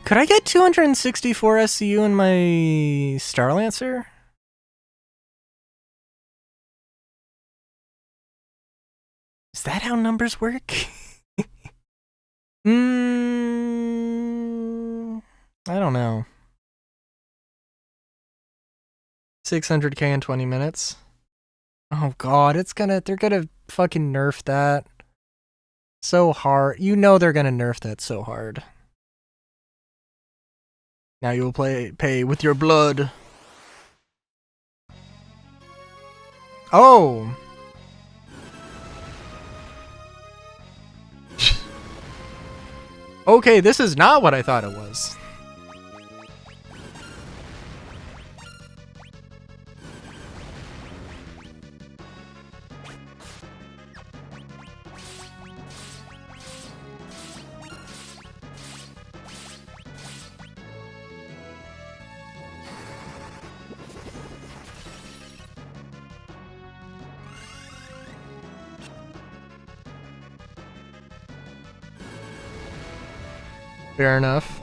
Could I get 264 SCU in my Starlancer? Is that how numbers work? I don't know. 600k in 20 minutes. Oh god, they're gonna fucking nerf that so hard. You know they're gonna nerf that so hard. Now you will pay with your blood. Oh! Okay, this is not what I thought it was. Fair enough.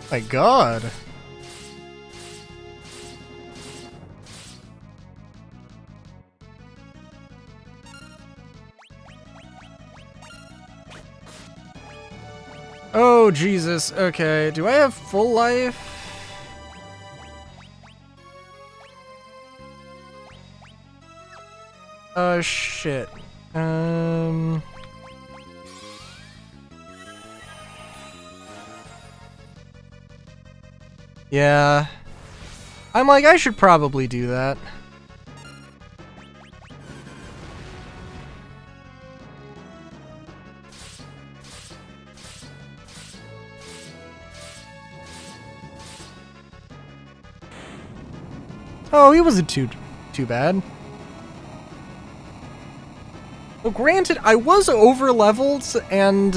My god. Oh, Jesus. Okay, do I have full life? Oh, shit. Yeah. I'm like, I should probably do that. Oh, he wasn't too bad. Well, granted, I was over-leveled, and,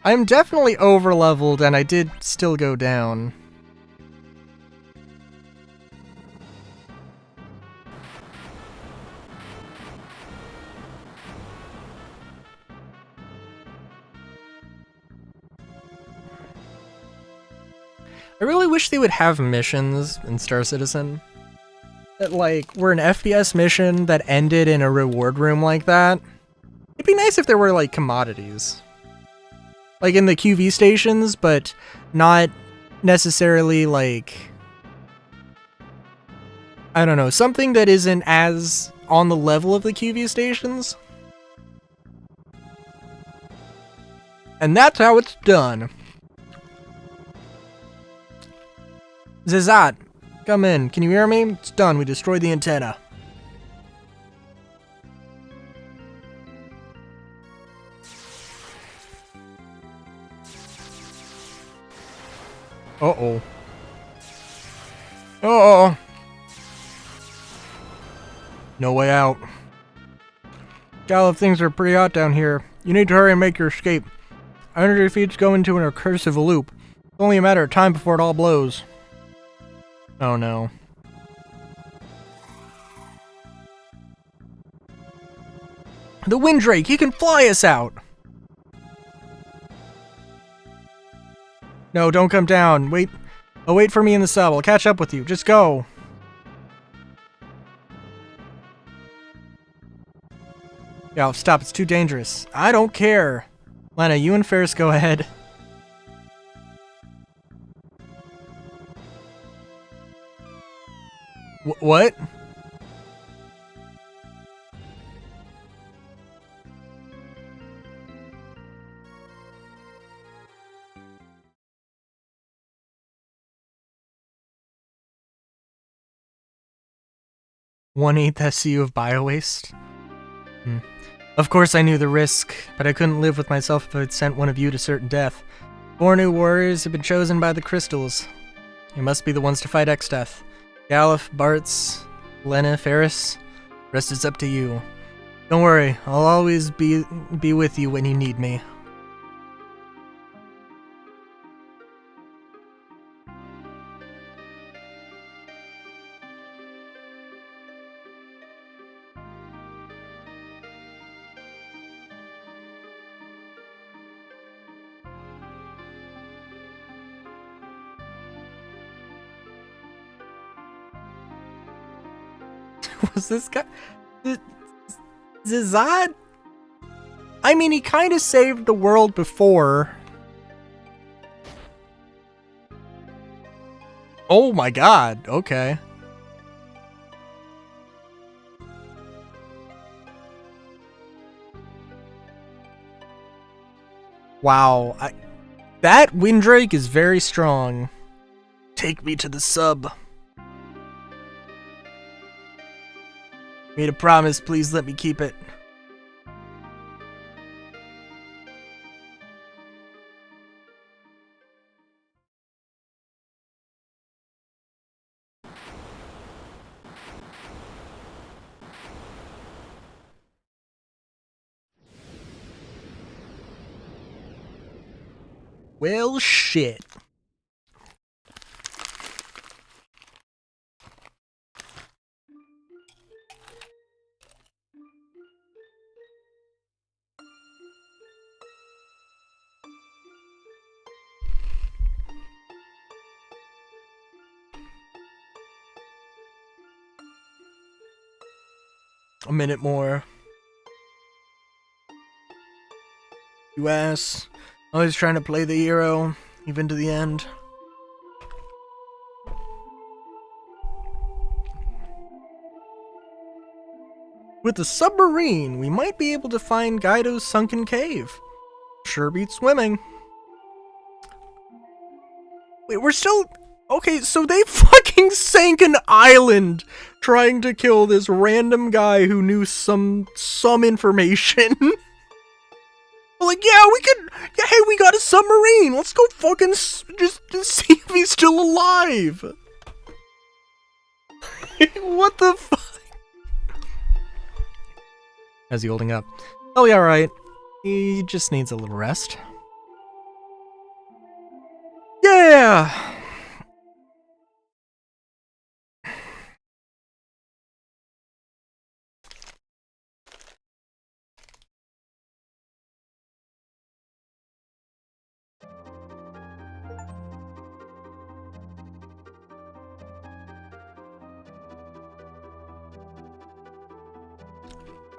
I'm definitely over-leveled, and I did still go down. I really wish they would have missions in Star Citizen that, like, were an FPS mission that ended in a reward room like that. It'd be nice if there were, like, commodities. Like in the QV stations, but not necessarily, like, I don't know, something that isn't as on the level of the QV stations. And that's how it's done. Zizat, come in. Can you hear me? It's done. We destroyed the antenna. Uh-oh. Uh-oh. No way out. Galuf, things are pretty hot down here. You need to hurry and make your escape. Energy feeds go into an recursive loop. It's only a matter of time before it all blows. Oh no. The Windrake, he can fly us out! No, don't come down. Wait. Oh, wait for me in the sub. I'll catch up with you. Just go. Yeah, stop. It's too dangerous. I don't care. Lena, you and Ferris go ahead. What? One-eighth SCU of biowaste? Of course I knew the risk, but I couldn't live with myself if I'd sent one of you to certain death. 4 new warriors have been chosen by the crystals. You must be the ones to fight Exdeath. Galuf, Bartz, Lena, Ferris, rest is up to you. Don't worry, I'll always be with you when you need me. Was this guy... Zizad? I mean, he kind of saved the world before. Oh my god, okay. Wow, that Windrake is very strong. Take me to the sub. Made a promise, please let me keep it. Well, shit. A minute more. US. Always trying to play the hero, even to the end. With the submarine, we might be able to find Guido's sunken cave. Sure beats swimming. Wait, we're still... Okay, so they fucking sank an island trying to kill this random guy who knew some information. Like, yeah, we could... Yeah, hey, we got a submarine. Let's go fucking just see if he's still alive. What the fuck? How's he holding up? Oh, yeah, right. He just needs a little rest. Yeah!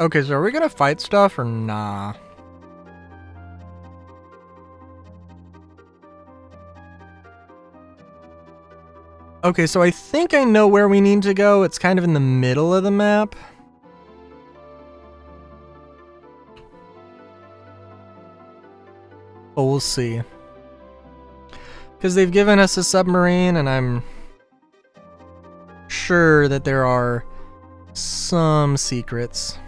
Okay, so are we gonna fight stuff or nah? Okay, so I think I know where we need to go. It's kind of in the middle of the map. But we'll see. Because they've given us a submarine, and I'm sure that there are some secrets.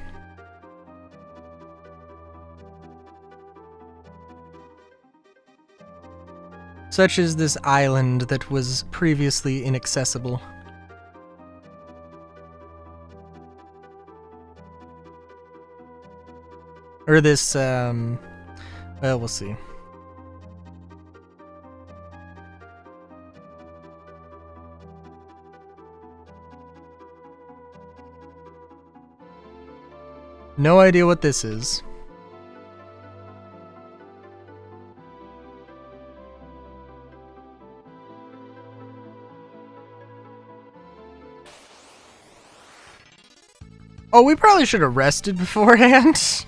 Such as this island that was previously inaccessible. Or this, well, we'll see. No idea what this is. Oh, we probably should have rested beforehand.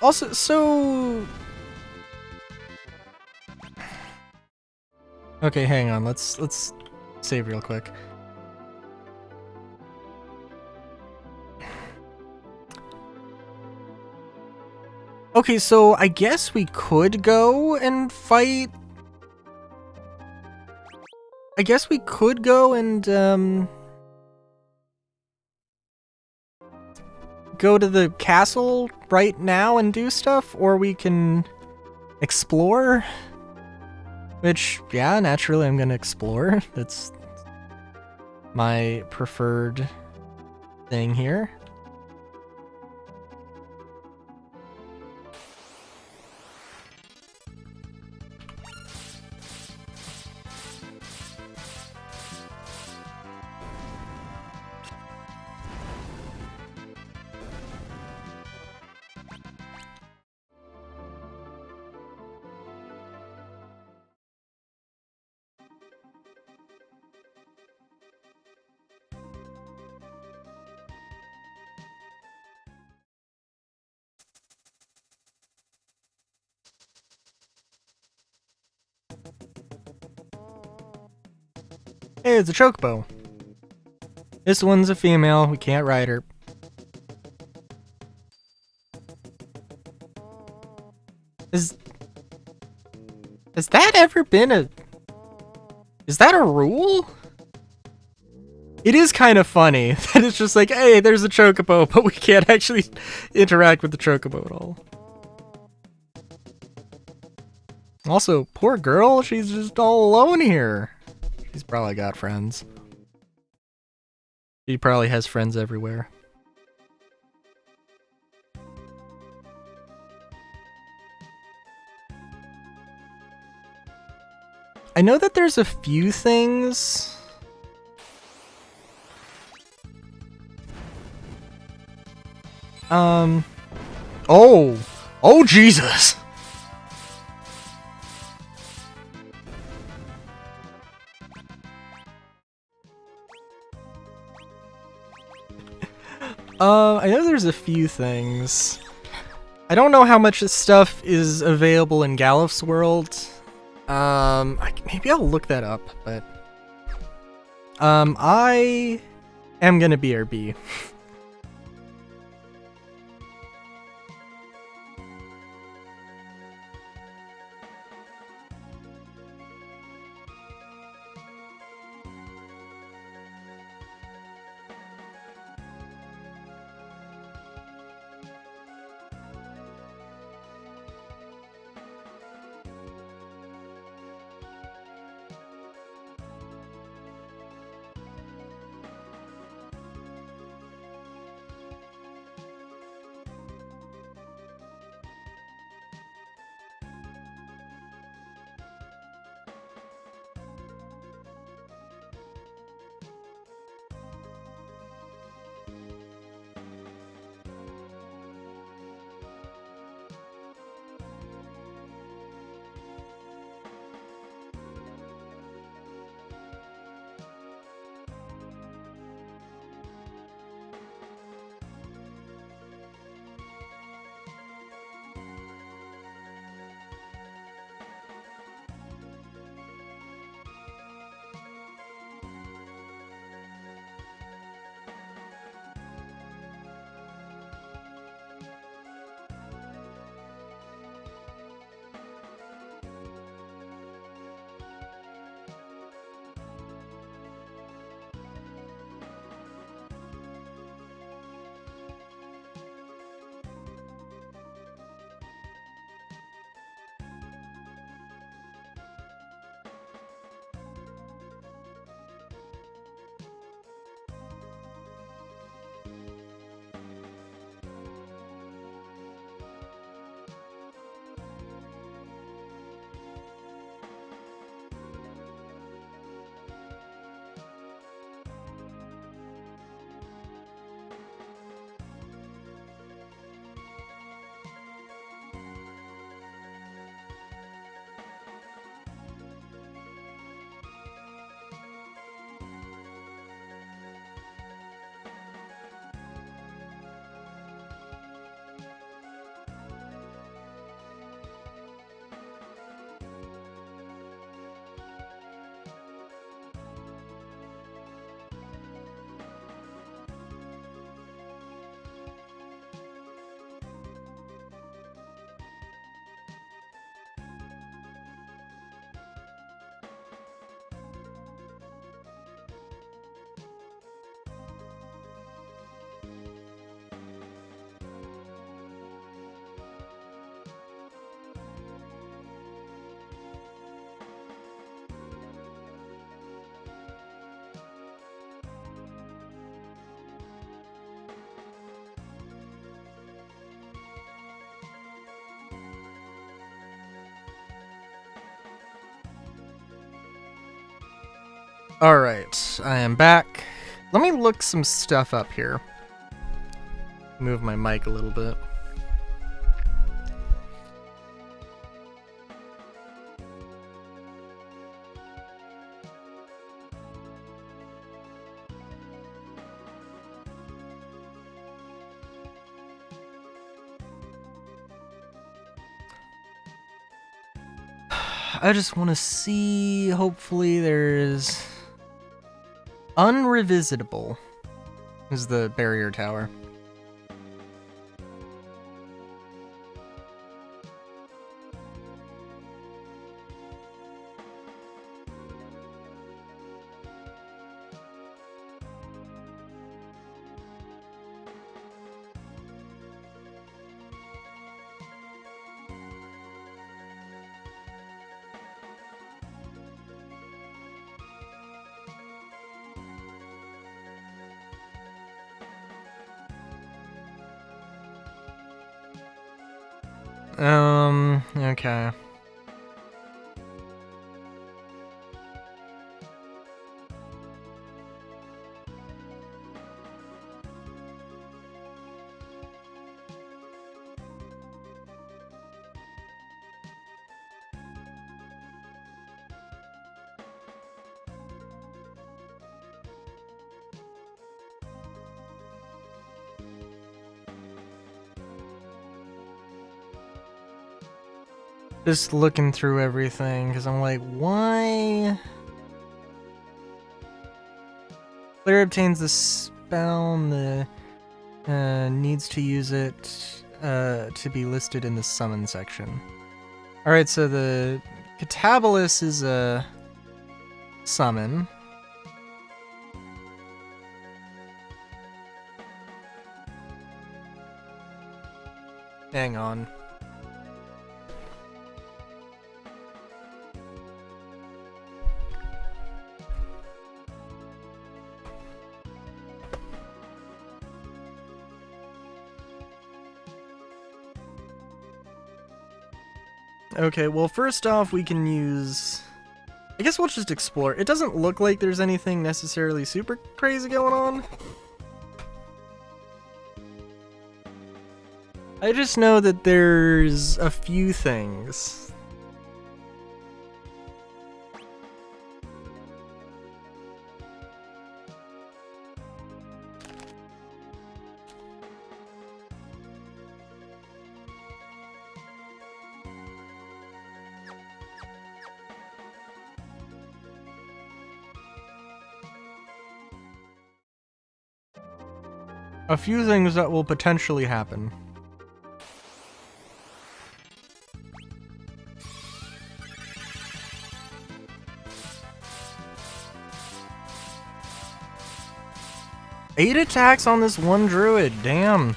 Also, so... Okay, hang on. Let's save real quick. Okay, so I guess we could go and fight. I guess we could go and go to the castle right now and do stuff, or we can explore. Which, yeah, naturally I'm gonna explore. That's my preferred thing here. Hey, it's a chocobo. This one's a female. We can't ride her. Has that ever been a... Is that a rule? It is kind of funny that it's just like, hey, there's a chocobo, but we can't actually interact with the chocobo at all. Also, poor girl, she's just all alone here. She's probably got friends. She probably has friends everywhere. I know that there's a few things Oh! Oh, Jesus! I know there's a few things. I don't know how much this stuff is available in Galif's world. Maybe I'll look that up, but... I am gonna BRB. Alright, I am back. Let me look some stuff up here. Move my mic a little bit. I just want to see, hopefully there's... Unrevisitable is the barrier tower. Okay. Just looking through everything, because I'm like, why? Player obtains the spell and the needs to use it to be listed in the summon section. Alright, so the Catabolus is a summon. Hang on. Okay, well, first off, we can use... I guess we'll just explore. It doesn't look like there's anything necessarily super crazy going on. I just know that there's a few things. A few things that will potentially happen. Eight attacks on this one druid, damn.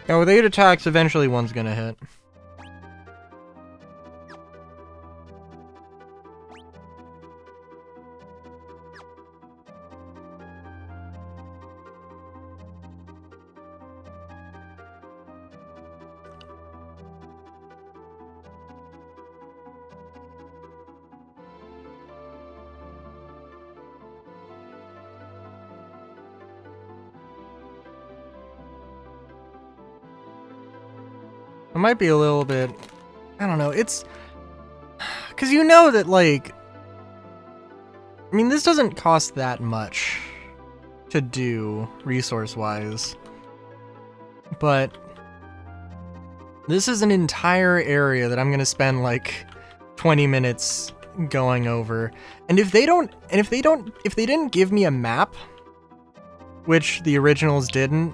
Yeah, with 8 attacks, eventually one's gonna hit. It might be a little bit... I don't know, it's... Because you know that, like... I mean, this doesn't cost that much to do, resource-wise. But... this is an entire area that I'm going to spend, like, 20 minutes going over. And if they didn't give me a map, which the originals didn't,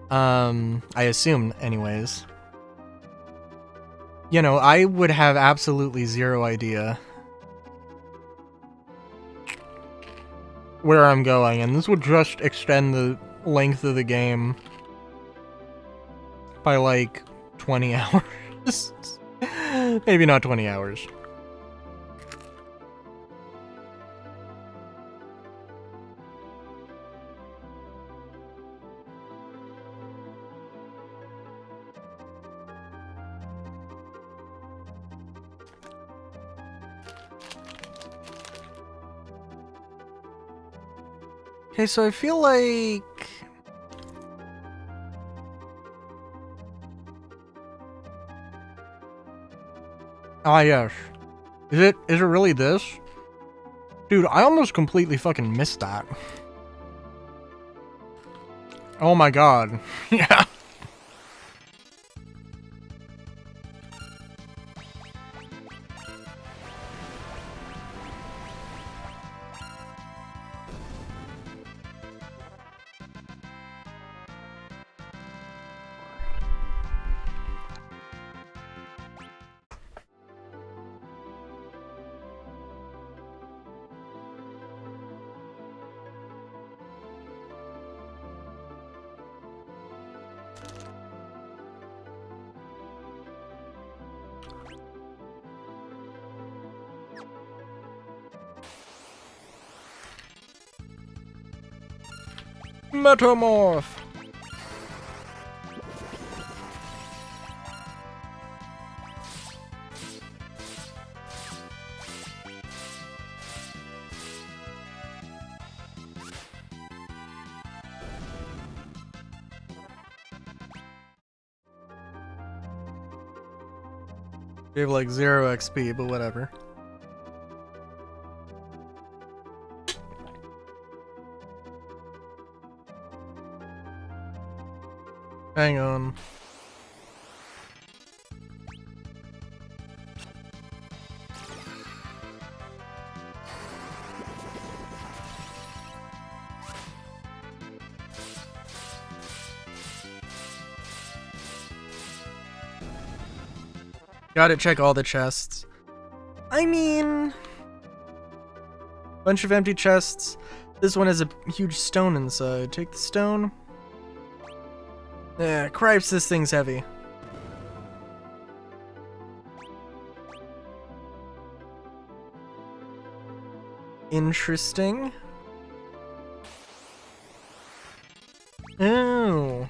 I assume anyways, you know, I would have absolutely zero idea where I'm going, and this would just extend the length of the game by like 20 hours. Maybe not 20 hours. Okay, so I feel like... ah, yes. Is it really this? Dude, I almost completely fucking missed that. Oh my god. Yeah. Metamorph! We have like 0 XP, but whatever. Hang on. Gotta check all the chests. I mean, bunch of empty chests. This one has a huge stone inside. Take the stone. Yeah, cripes, this thing's heavy. Interesting. Oh.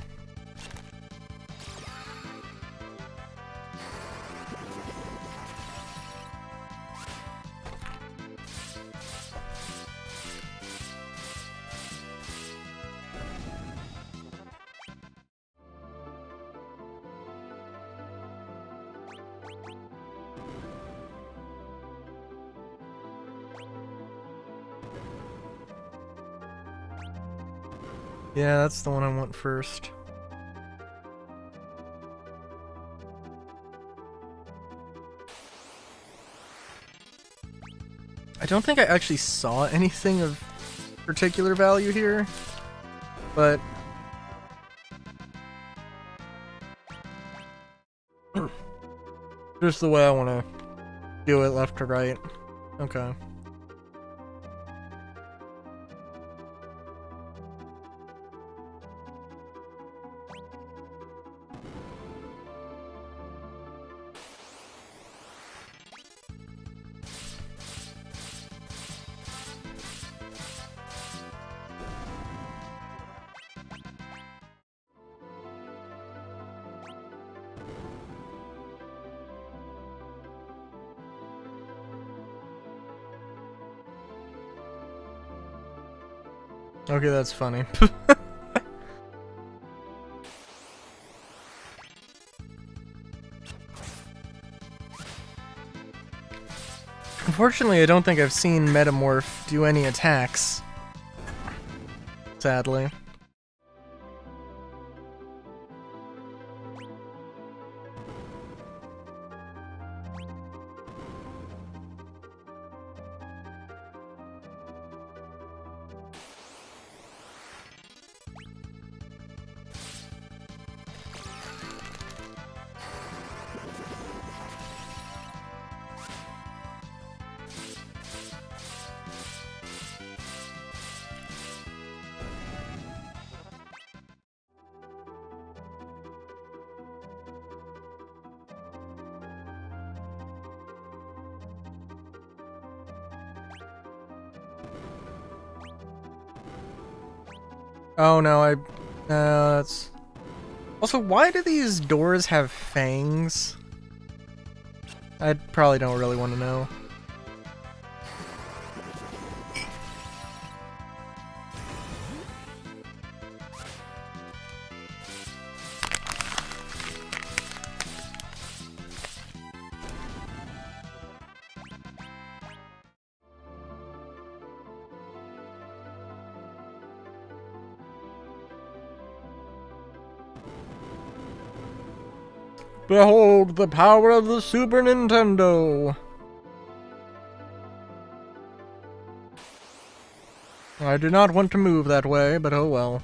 Yeah, that's the one I want first. I don't think I actually saw anything of particular value here, but just the way I want to do it, left to right. Okay. Okay, that's funny. Unfortunately, I don't think I've seen Metamorph do any attacks. Sadly. Oh no, that's... Also, why do these doors have fangs? I probably don't really want to know. Behold the power of the Super Nintendo! I do not want to move that way, but oh well.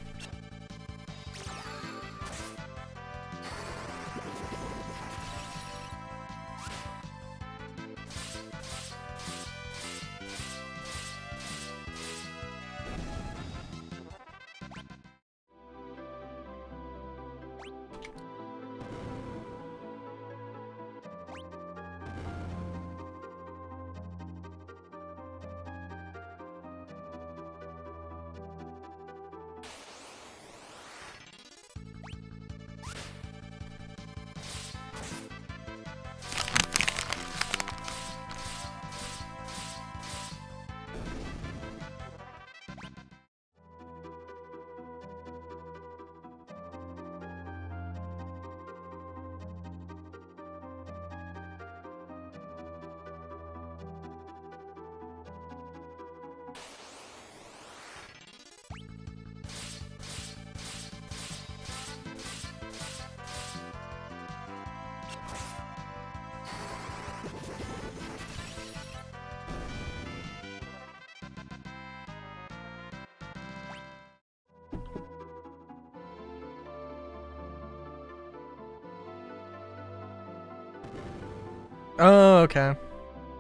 Oh, okay.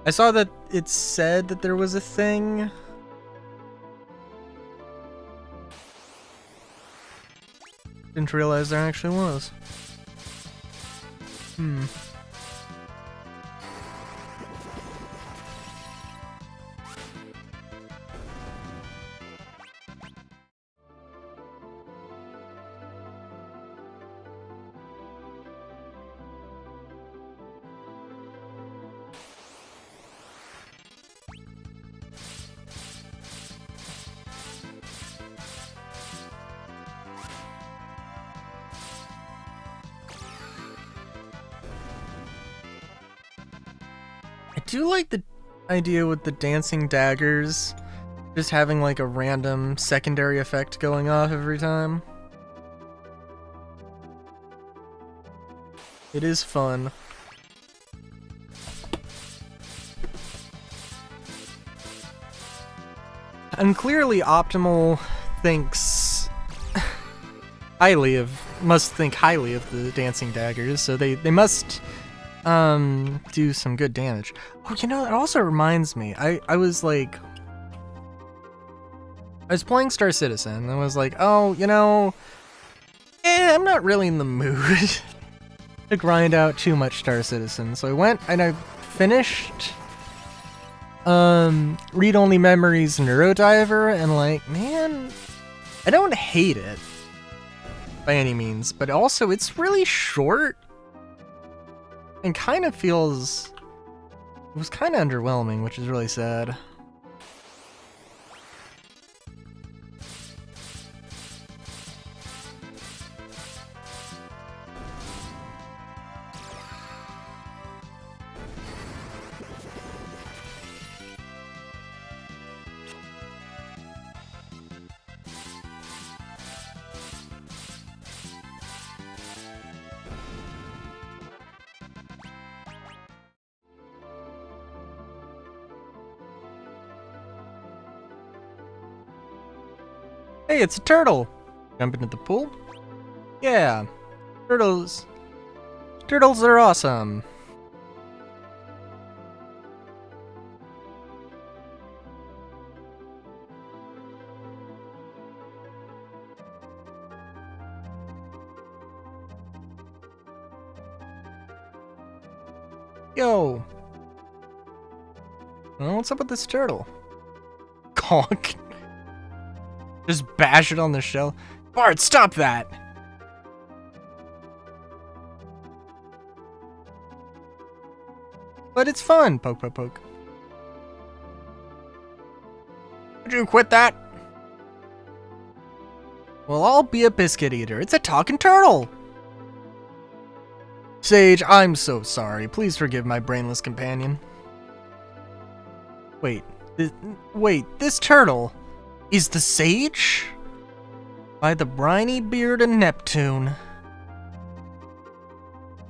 I saw that it said that there was a thing. Didn't realize there actually was. I do like the idea with the dancing daggers just having like a random secondary effect going off every time. It is fun. And clearly Optimal thinks must think highly of the dancing daggers, so they must do some good damage. Oh, you know, it also reminds me, I was playing Star Citizen and I was like, oh, you know, I'm not really in the mood to grind out too much Star Citizen. So I went and I finished Read Only Memories Neurodiver, and like, man, I don't hate it by any means, but also it's really short and kind of it was kind of underwhelming, which is really sad. Hey, it's a turtle! Jump into the pool? Yeah, turtles are awesome. Yo! Well, what's up with this turtle? Conk. Just bash it on the shell. Bart, stop that! But it's fun. Poke, poke, poke. Would you quit that? Well, I'll be a biscuit eater. It's a talking turtle! Sage, I'm so sorry. Please forgive my brainless companion. Wait, this turtle is the Sage? By the briny beard of Neptune.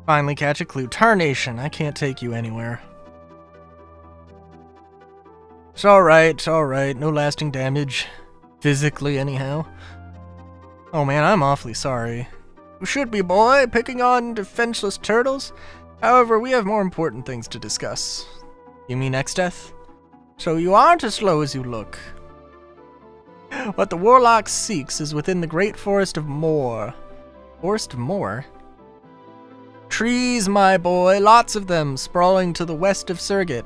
Finally catch a clue. Tarnation, I can't take you anywhere. It's alright, no lasting damage. Physically, anyhow. Oh man, I'm awfully sorry. You should be, boy, picking on defenseless turtles. However, we have more important things to discuss. You mean Exdeath? So you aren't as slow as you look. What the Warlock seeks is within the great Forest of Moor. Forest of Moor? Trees, my boy, lots of them, sprawling to the west of Surgit.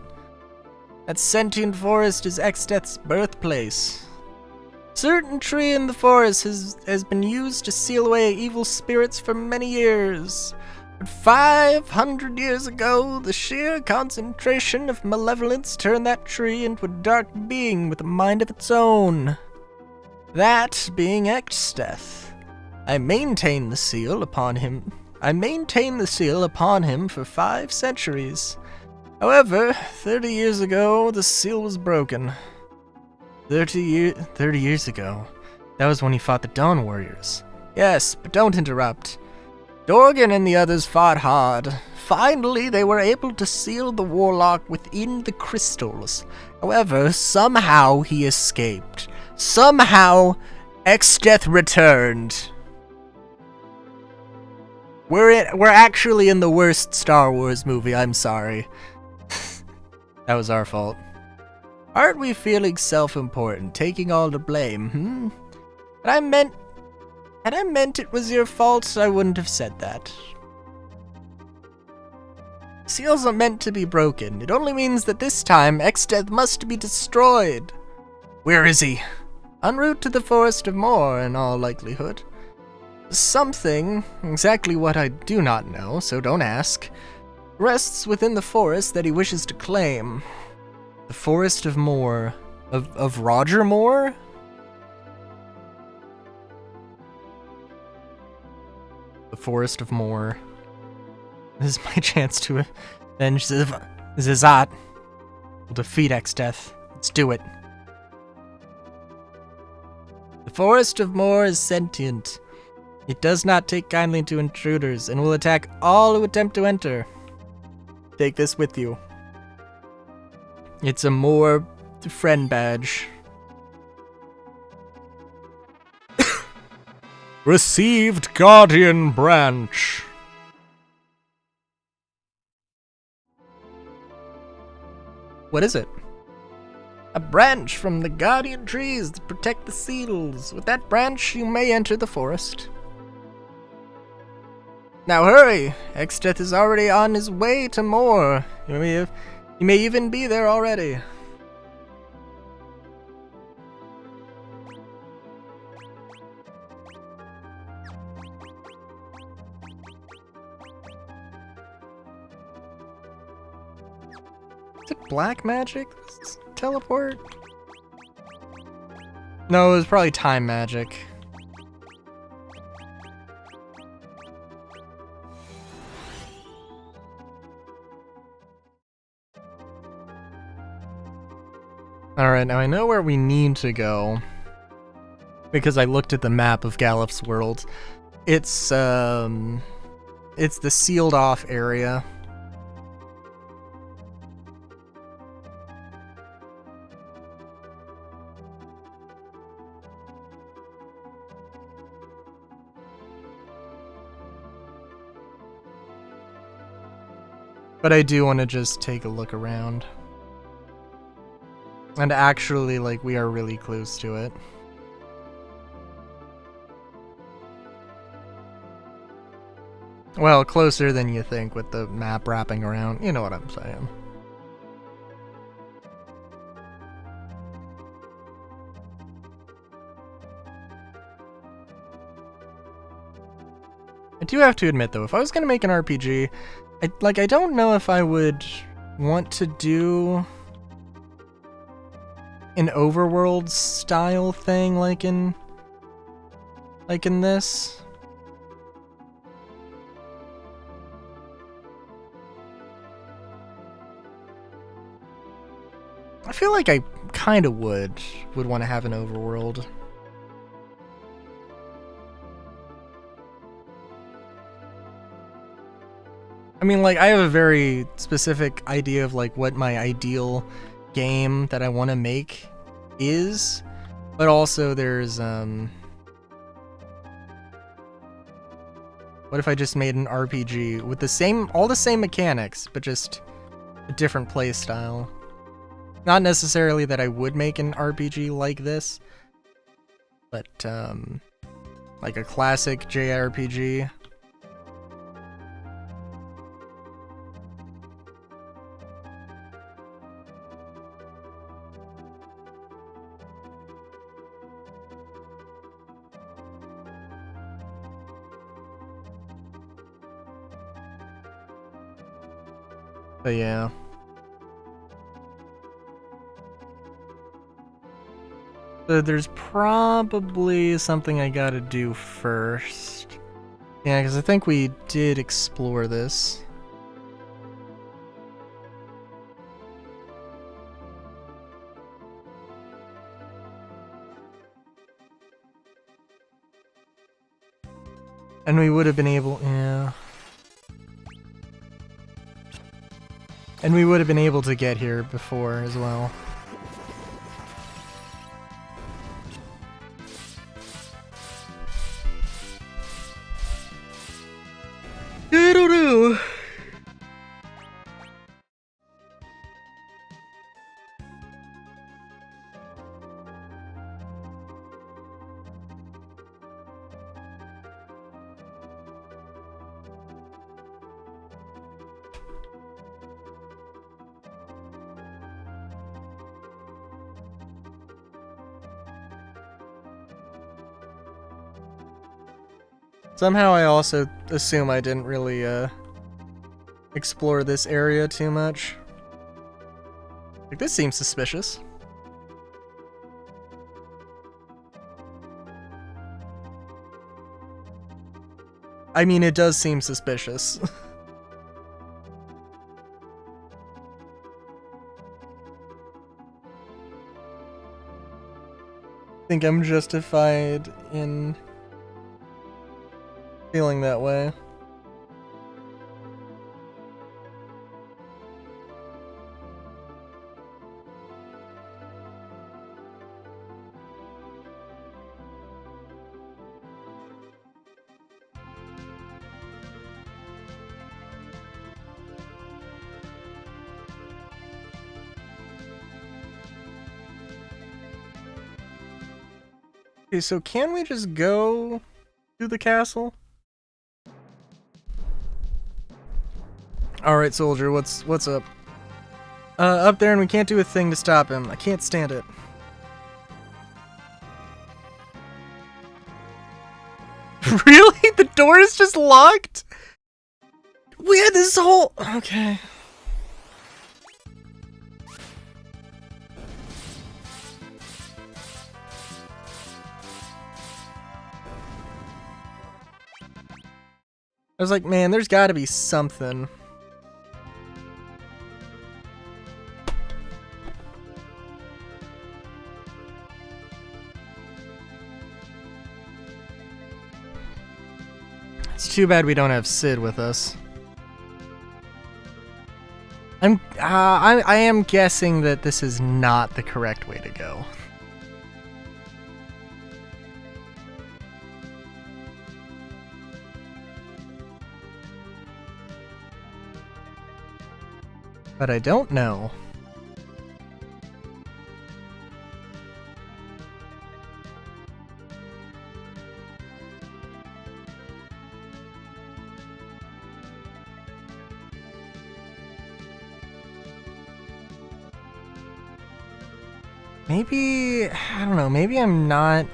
That sentient forest is Exdeath's birthplace. Certain tree in the forest has been used to seal away evil spirits for many years. But 500 years ago, the sheer concentration of malevolence turned that tree into a dark being with a mind of its own. That being Exdeath. I maintained the seal upon him for 5 centuries. However, 30 years ago, the seal was broken. 30 years ago? That was when he fought the Dawn Warriors. Yes, but don't interrupt. Dorgan and the others fought hard. Finally, they were able to seal the Warlock within the crystals. However, somehow he escaped. Somehow, Exdeath returned. We're actually in the worst Star Wars movie, I'm sorry. That was our fault. Aren't we feeling self-important, taking all the blame, Had I meant it was your fault, I wouldn't have said that. Seals are meant to be broken. It only means that this time, Exdeath must be destroyed. Where is he? En route to the Forest of Moor, in all likelihood. Something, exactly what I do not know, so don't ask, rests within the forest that he wishes to claim. The Forest of Moor. Of Roger Moore? The Forest of Moor. This is my chance to avenge Zizat. We'll defeat Exdeath. Let's do it. The Forest of Moor is sentient. It does not take kindly to intruders and will attack all who attempt to enter. Take this with you. It's a Moor friend badge. Received Guardian Branch. What is it? A branch from the guardian trees that protect the seals. With that branch, you may enter the forest. Now hurry! Exdeath is already on his way to Moor. You may even be there already. Is it black magic? Teleport? No, it was probably time magic. Alright, now I know where we need to go, because I looked at the map of Galif's world. It's the sealed off area. But I do want to just take a look around. And actually, like, we are really close to it. Well, closer than you think with the map wrapping around. You know what I'm saying. I do have to admit, though, if I was going to make an RPG, I don't know if I would want to do an overworld style thing like in this. I feel like I kind of would want to have an overworld. I mean, like, I have a very specific idea of like what my ideal game that I want to make is, but also there's what if I just made an RPG with all the same mechanics, but just a different play style? Not necessarily that I would make an RPG like this, but like a classic JRPG. But yeah. So there's probably something I gotta do first. Yeah, because I think we did explore this. And we would have been able, yeah. And we would have been able to get here before as well. I don't know. Somehow I also assume I didn't really, explore this area too much. Like, this seems suspicious. I mean, it does seem suspicious. I think I'm justified in feeling that way. Okay, so can we just go to the castle? Alright, soldier, what's up? Up there, and we can't do a thing to stop him. I can't stand it. Really? The door is just locked? We had this whole... Okay. I was like, man, there's gotta be something. It's too bad we don't have Sid with us. I am guessing that this is not the correct way to go. But I don't know. Maybe, I don't know, maybe I'm not...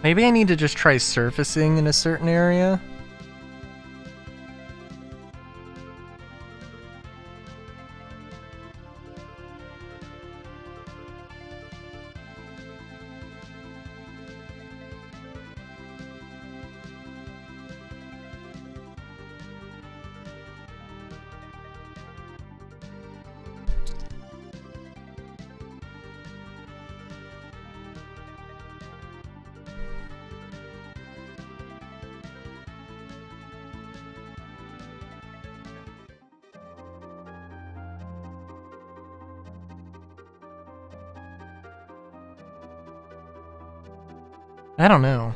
Maybe I need to just try surfacing in a certain area. I don't know.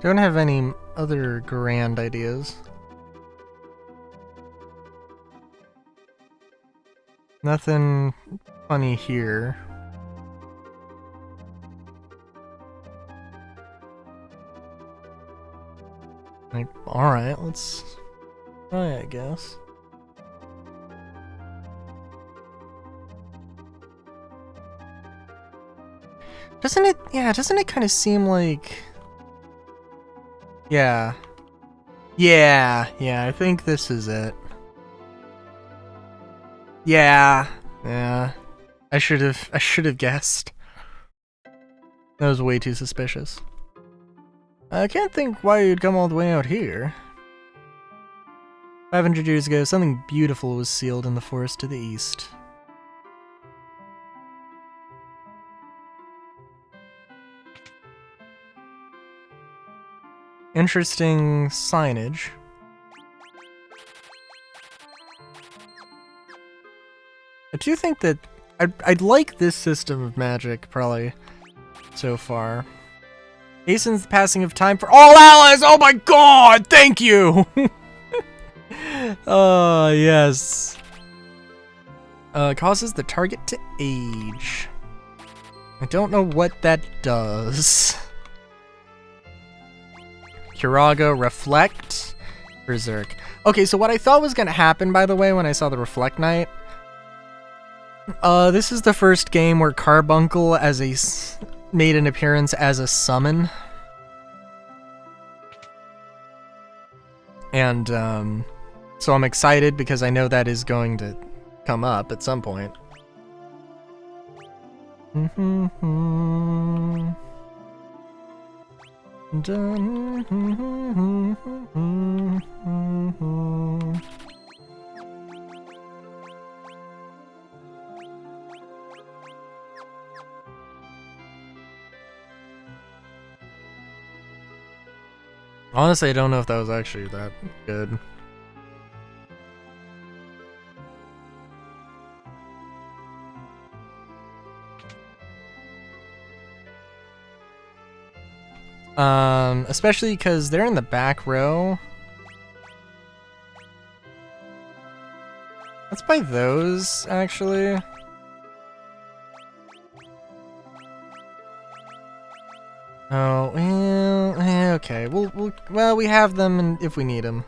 Don't have any other grand ideas. Nothing funny here. Like, alright, let's try, I guess. Doesn't it kind of seem like... Yeah, I think this is it. Yeah. I should have guessed. That was way too suspicious. I can't think why you'd come all the way out here. 500 years ago, something beautiful was sealed in the forest to the east. Interesting signage. I do think that I'd like this system of magic, probably, so far. Hastens the passing of time for all allies! Oh my god! Thank you! Oh, yes. Causes the target to age. I don't know what that does. Curaga, Reflect, Berserk. Okay, so what I thought was gonna happen, by the way, when I saw the Reflect Knight, this is the first game where Carbuncle made an appearance as a summon. And, so I'm excited because I know that is going to come up at some point. Honestly, I don't know if that was actually that good. Especially because they're in the back row. Let's buy those, actually. Oh, well, okay. Well, we have them and if we need them.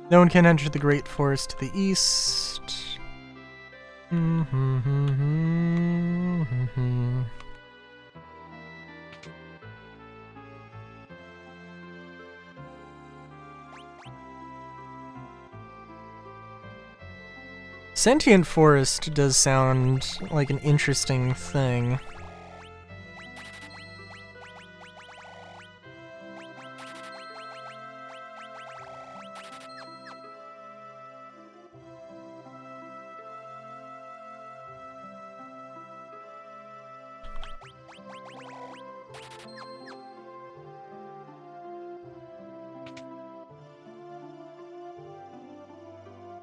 No one can enter the Great Forest to the east. Sentient Forest does sound like an interesting thing.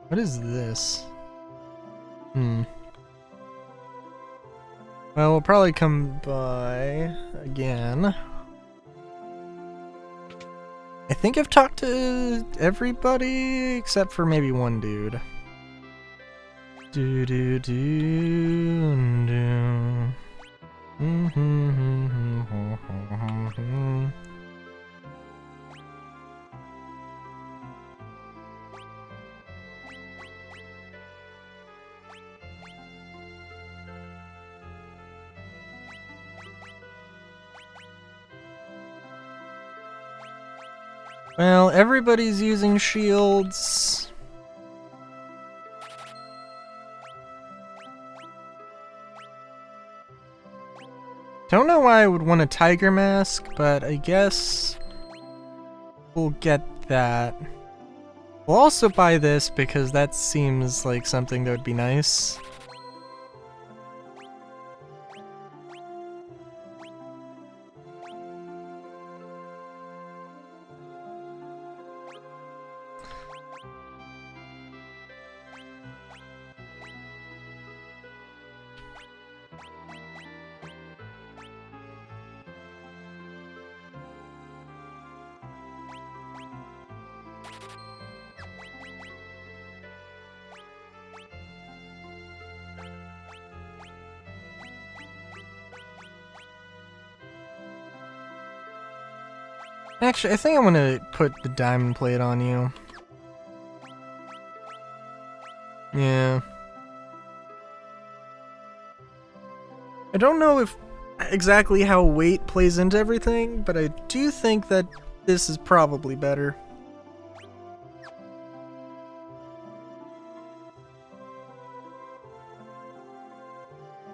What is this? Well, we'll probably come by again. I think I've talked to everybody except for maybe one dude. Well, everybody's using shields. Don't know why I would want a tiger mask, but I guess we'll get that. We'll also buy this because that seems like something that would be nice. Actually, I think I'm gonna put the diamond plate on you. Yeah. I don't know if exactly how weight plays into everything, but I do think that this is probably better.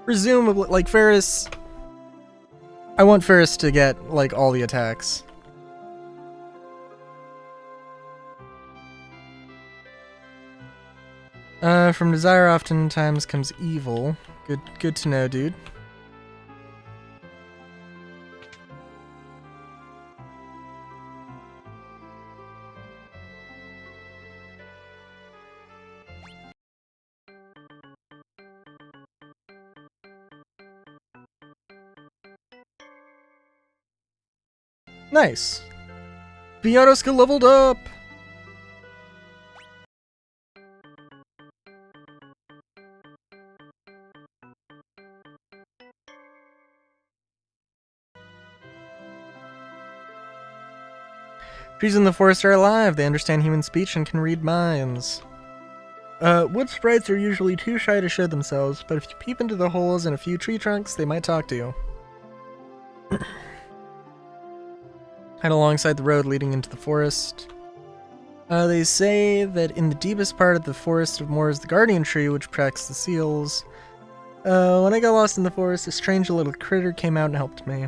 Presumably, like Ferris... I want Ferris to get, like, all the attacks. From desire oftentimes comes evil. Good to know, dude. Nice. Bionoska leveled up! Trees in the forest are alive. They understand human speech and can read minds. Wood sprites are usually too shy to show themselves, but if you peep into the holes in a few tree trunks, they might talk to you. Head alongside the road leading into the forest. They say that in the deepest part of the Forest of Moor is the guardian tree, which protects the seals. When I got lost in the forest, a strange little critter came out and helped me.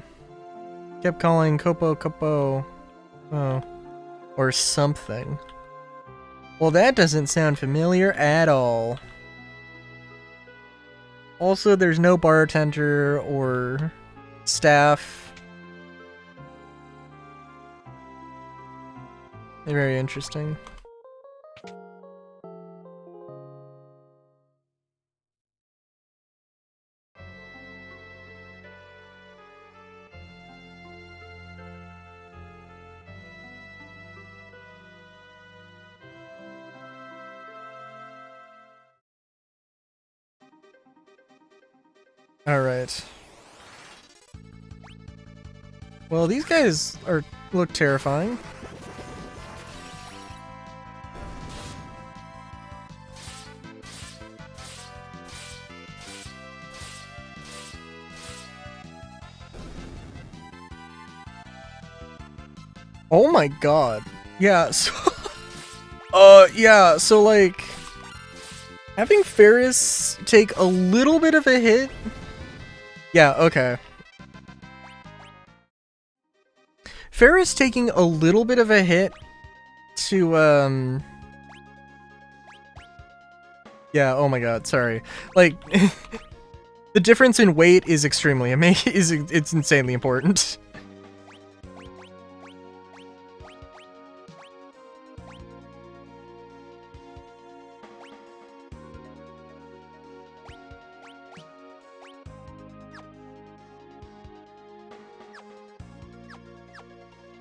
Kept calling Kopo Kopo. Oh. Or something. Well, that doesn't sound familiar at all. Also, there's no bartender or staff. They're very interesting. Alright. Well, these guys look terrifying. Oh my god. Yeah, so yeah, so like having Ferris take a little bit of a hit. Yeah, okay. Ferris taking a little bit of a hit to yeah, oh my god, sorry. Like the difference in weight is extremely amazing. It's insanely important.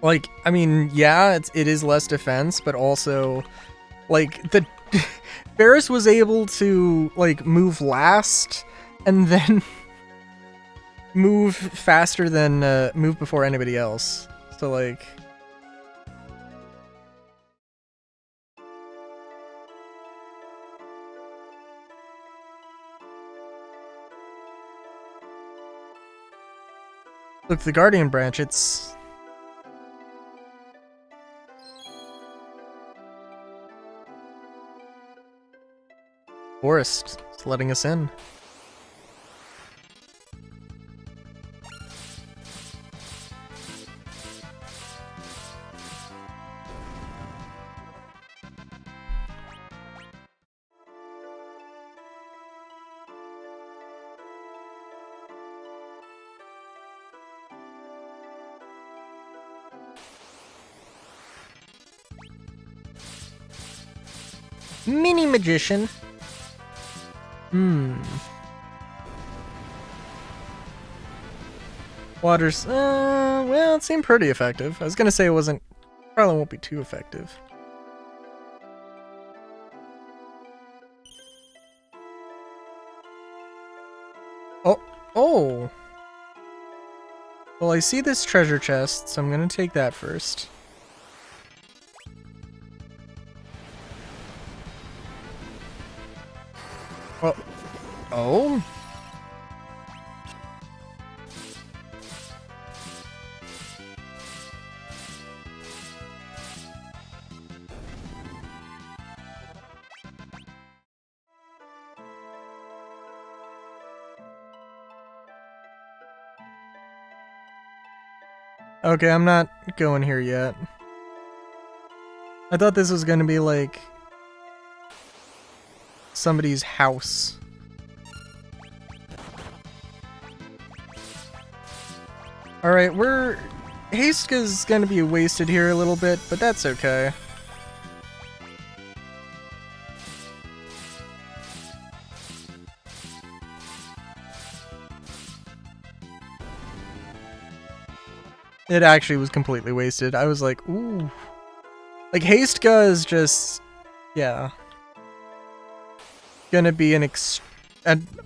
Like, I mean, yeah, it is less defense, but also, like, the Ferris was able to, like, move last, and then move faster than, move before anybody else. So, like... Look, the Guardian branch, it's... Forest. It's letting us in. Mini Magician. Waters, well, it seemed pretty effective. I was gonna say it probably won't be too effective. Oh! Well, I see this treasure chest, so I'm gonna take that first. Oh? Okay, I'm not going here yet. I thought this was gonna be like somebody's house. Alright, Haste's gonna be wasted here a little bit, but that's okay. It actually was completely wasted. I was like, ooh. Like, Hasteга is just, yeah. Gonna be an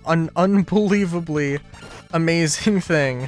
unbelievably amazing thing.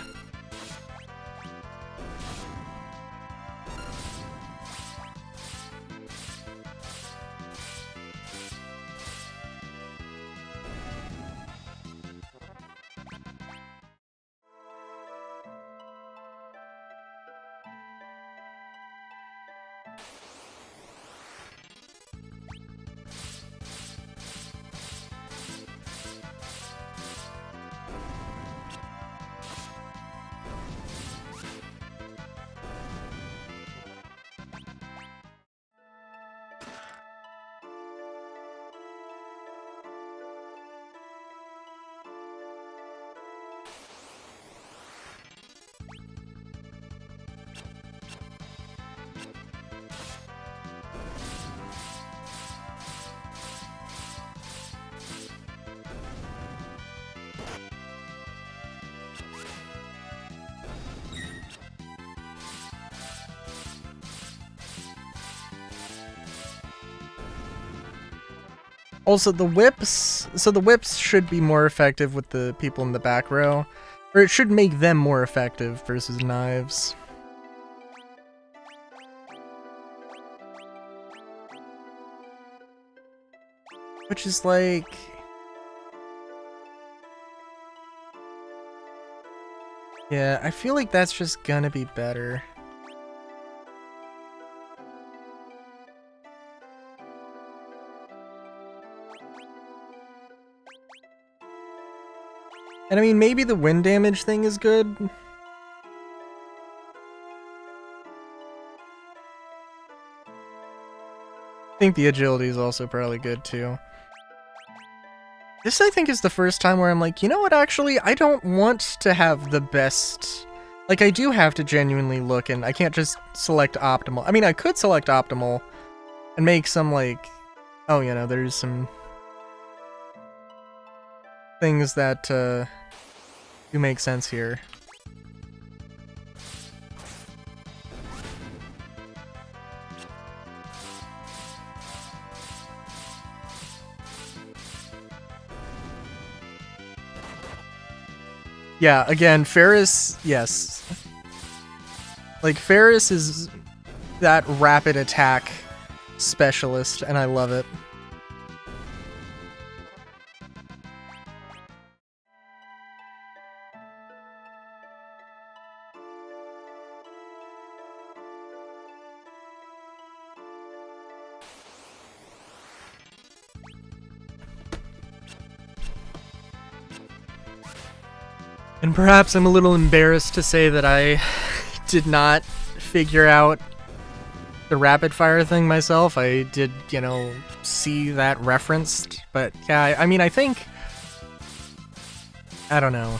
Also, the whips, so the whips should be more effective with the people in the back row, or it should make them more effective versus knives. Which is like... yeah, I feel like that's just gonna be better. And I mean, maybe the wind damage thing is good. I think the agility is also probably good too. This, I think, is the first time where I'm like, you know what, actually, I don't want to have the best... like, I do have to genuinely look, and I can't just select optimal. I mean, I could select optimal and make some, like... oh, you know, there's some... things that, do make sense here. Yeah, again, Ferris, yes. Like, Ferris is that rapid attack specialist, and I love it. And perhaps I'm a little embarrassed to say that I did not figure out the rapid fire thing myself. I did, you know, see that referenced, but yeah, I mean, I think... I don't know.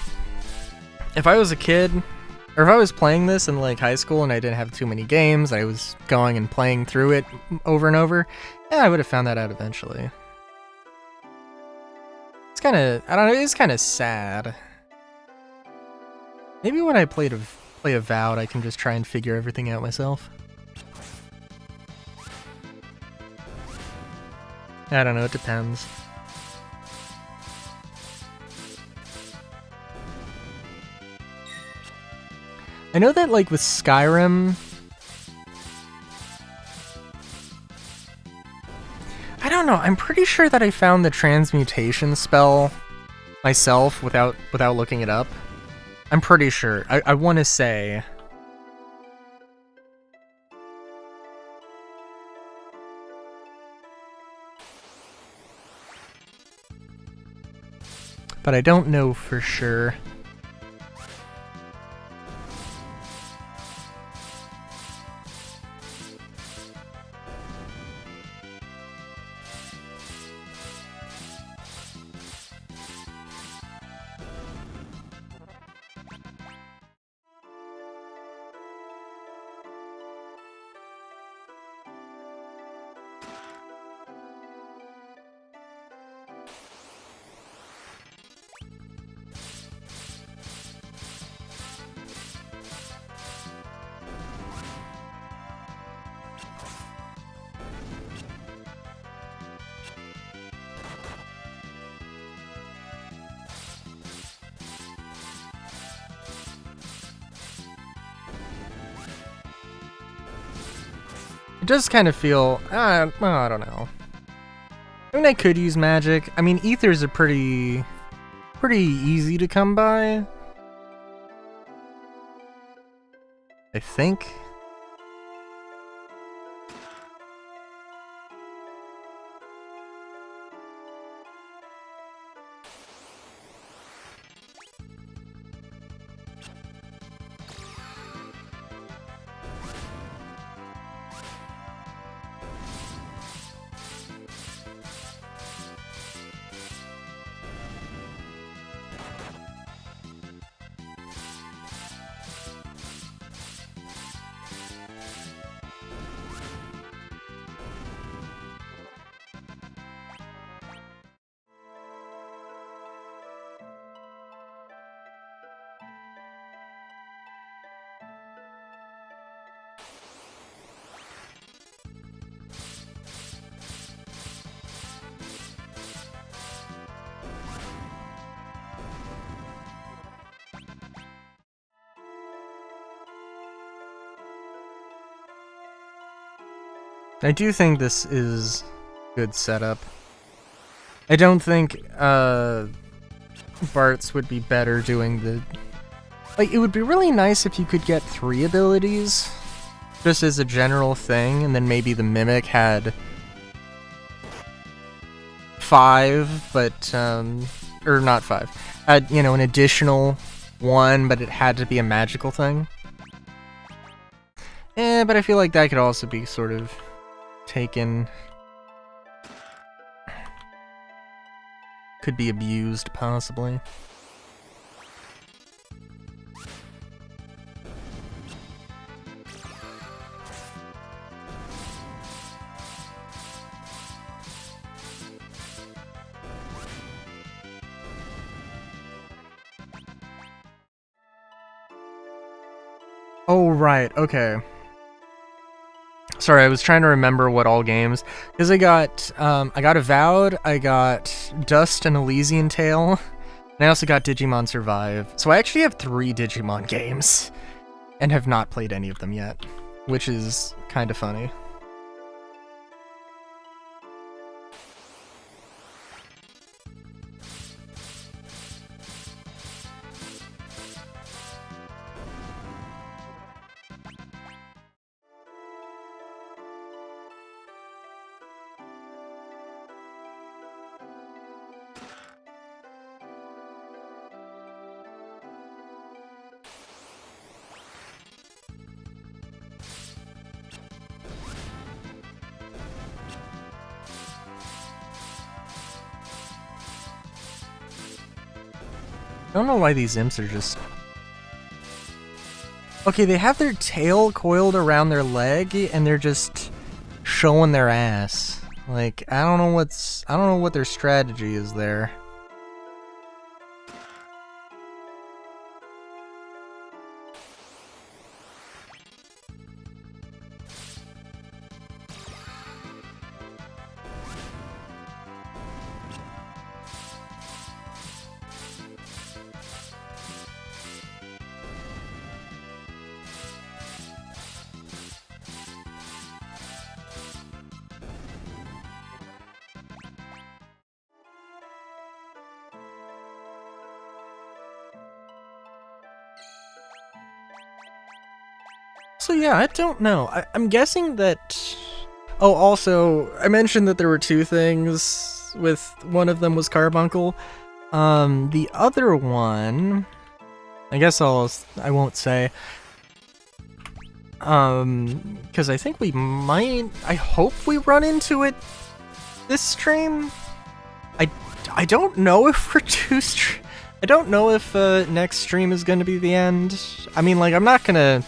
If I was a kid, or if I was playing this in, like, high school and I didn't have too many games, I was going and playing through it over and over, yeah, I would have found that out eventually. It's kind of, I don't know, it's kind of sad. Maybe when I play Avowed, I can just try and figure everything out myself. I don't know, it depends. I know that, like, with Skyrim... I don't know, I'm pretty sure that I found the transmutation spell myself without looking it up. I'm pretty sure. I want to say... but I don't know for sure. just kind of feel, well, I don't know. I mean, I could use magic. I mean, ethers are pretty easy to come by, I think. I do think this is good setup. I don't think Bart's would be better doing the... Like, it would be really nice if you could get 3 abilities, just as a general thing, and then maybe the Mimic had 5, but, or not 5, had, you know, an additional 1, but it had to be a magical thing. But I feel like that could also be sort of taken... could be abused, possibly. Oh, right, okay. Sorry, I was trying to remember what all games, because I got Avowed, I got Dust and Elysian Tale, and I also got Digimon Survive. So I actually have 3 Digimon games, and have not played any of them yet, which is kind of funny. I don't know why these imps are just... Okay, they have their tail coiled around their leg, and they're just showing their ass. Like, I don't know what their strategy is there. So yeah, I don't know. I'm guessing that... Oh, also, I mentioned that there were 2 things, with one of them was Carbuncle. The other one... I guess I won't say. Because I think we might... I hope we run into it this stream? I don't know if we're I don't know if next stream is going to be the end. I mean, like, I'm not gonna...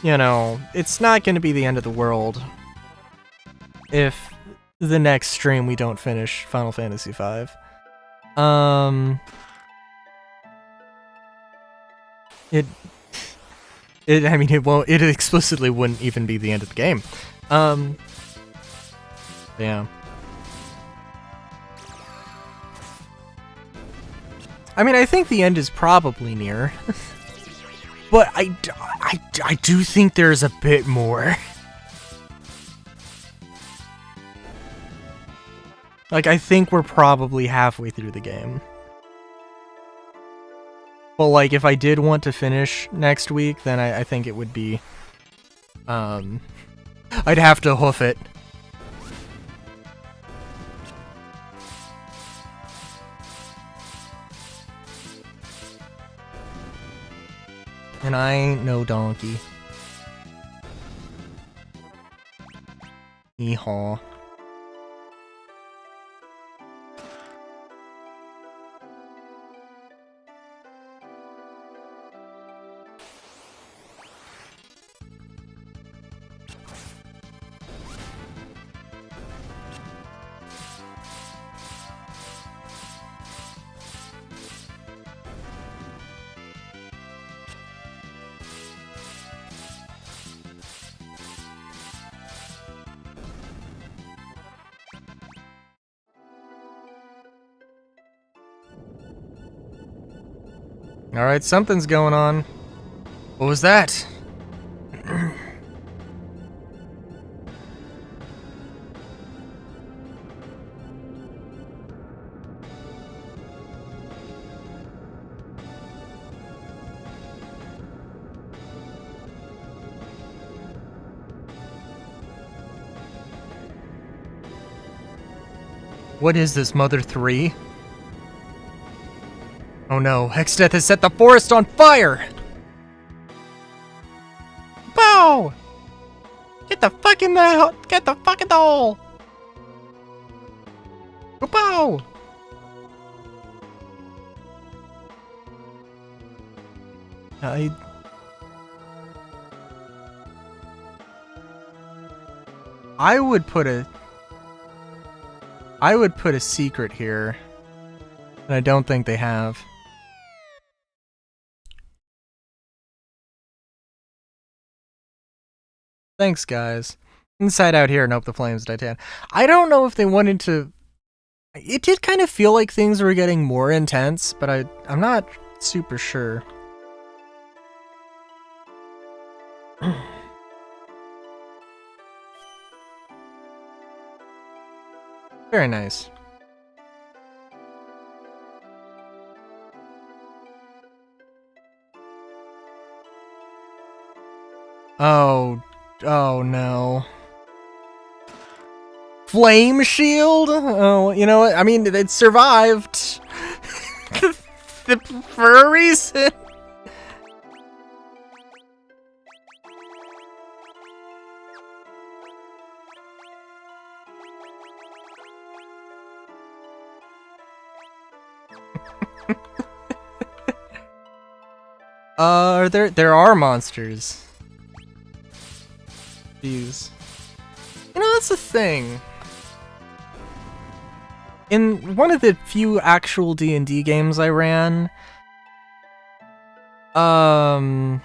You know, it's not going to be the end of the world if the next stream we don't finish Final Fantasy V. I mean, it explicitly wouldn't even be the end of the game. Yeah. I mean, I think the end is probably near. But I do think there's a bit more. Like, I think we're probably halfway through the game. Well, like, if I did want to finish next week, then I think it would be... I'd have to hoof it. And I ain't no donkey. Yeehaw. Alright, something's going on. What was that? What is this, Mother 3? Oh no, Hexdeath has set the forest on fire! Bow! Get the fuck in the hole! Bow! I would put a secret here, and I don't think they have. Thanks, guys. Inside out here, nope, the flames died down. I don't know if they wanted to... It did kind of feel like things were getting more intense, but I'm not super sure. Very nice. Oh no. Flame shield? Oh, you know what? I mean, it survived. For a reason. There are monsters. Jeez. You know, that's the thing. In one of the few actual D&D games I ran, I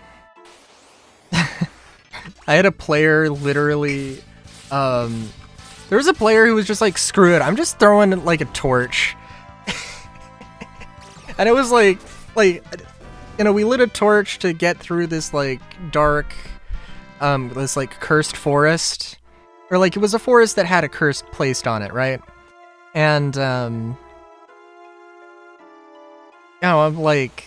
had a player literally, there was a player who was just like, screw it, I'm just throwing like a torch. And it was like, you know, we lit a torch to get through this like dark, this like cursed forest, or like it was a forest that had a curse placed on it, right? And you know, I'm like,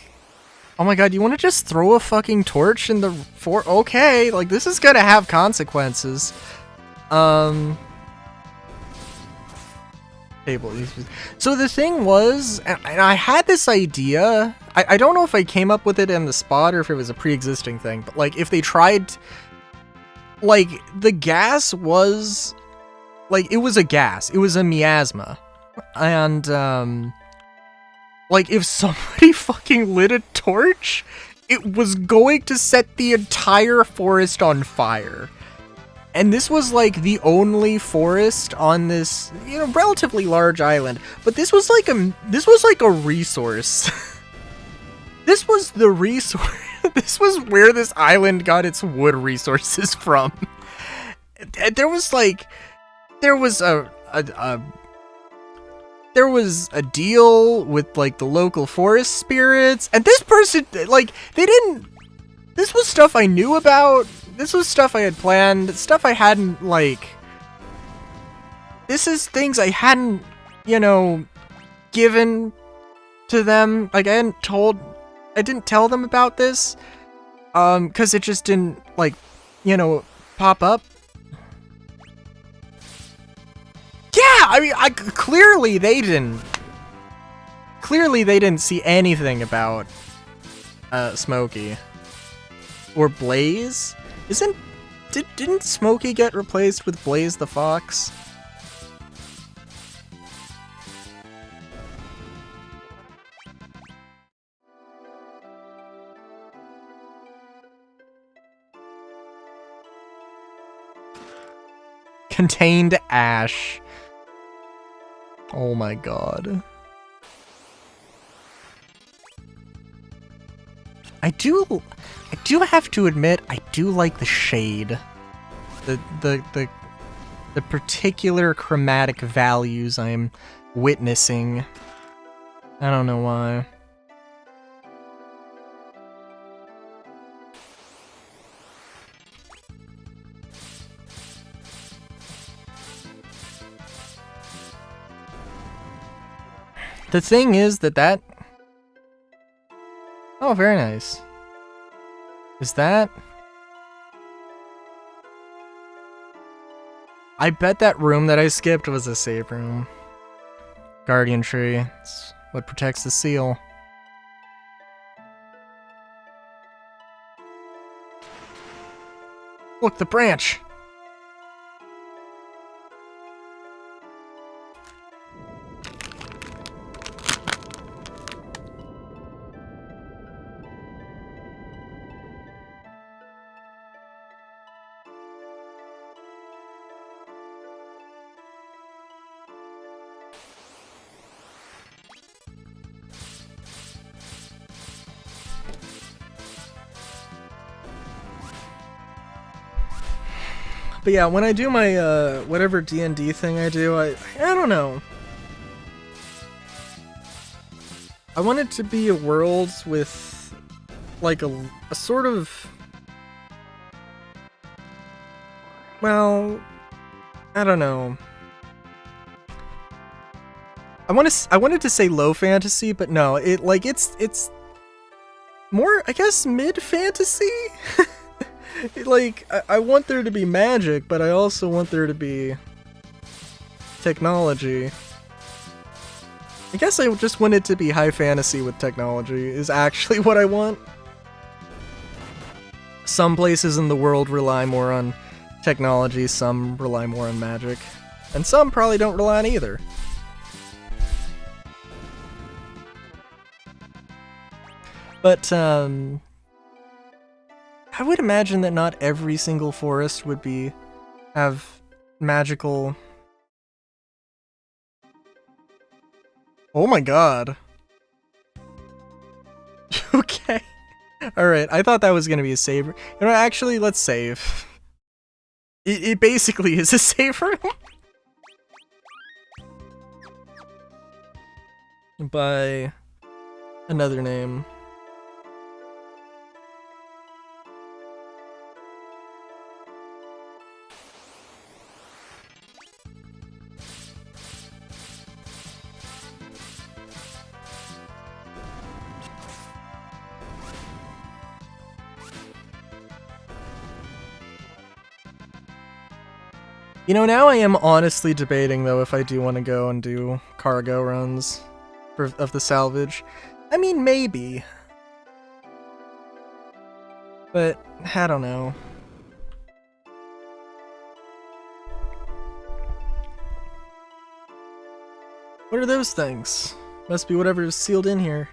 oh my god, you want to just throw a fucking torch in the okay, like this is gonna have consequences. So the thing was, and I had this idea, I don't know if I came up with it on the spot or if it was a pre-existing thing, but like if they tried, like the gas was, like it was a gas, it was a miasma, and like if somebody fucking lit a torch, it was going to set the entire forest on fire. And this was like the only forest on this, you know, relatively large island. But this was like a resource. This was the resource. This was where this island got its wood resources from. There was a deal with like the local forest spirits, and this person, like, this was stuff I knew about. This was stuff I had planned, stuff I hadn't, like... This is things I hadn't you know, given to them. Like, I didn't tell them about this, because it just didn't, like, you know, pop up. Yeah, I mean, clearly they didn't see anything about, Smokey. Or Blaze? Didn't Smokey get replaced with Blaze the Fox? Contained Ash. Oh my god. I do have to admit, I do like the shade. The particular chromatic values I'm witnessing. I don't know why. The thing is that... Oh, very nice. Is that... I bet that room that I skipped was a save room. Guardian Tree. It's what protects the seal. Look, the branch! But yeah, when I do my, whatever D&D thing I do, I don't know. I want it to be a world with, like, a sort of... Well, I don't know. I wanted to say low fantasy, but no, it's more, I guess, mid fantasy? Like, I want there to be magic, but I also want there to be technology. I guess I just want it to be high fantasy with technology, is actually what I want. Some places in the world rely more on technology, some rely more on magic, and some probably don't rely on either. But, I would imagine that not every single forest would have magical... Oh my god. Okay. Alright, I thought that was gonna be a save. You know, actually, let's save. It basically is a save room. By another name. You know, now I am honestly debating, though, if I do want to go and do cargo runs of the salvage. I mean, maybe. But, I don't know. What are those things? Must be whatever is sealed in here.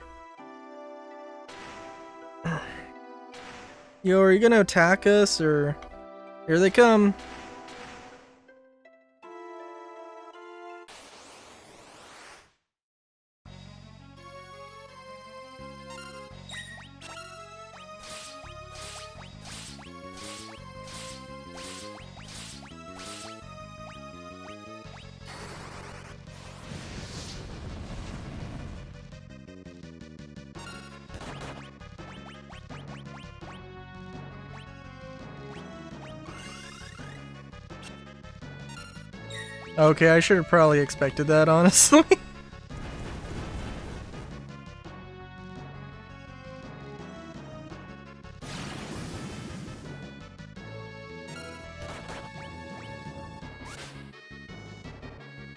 Yo, are you gonna attack us, or... Here they come. Okay, I should have probably expected that, honestly.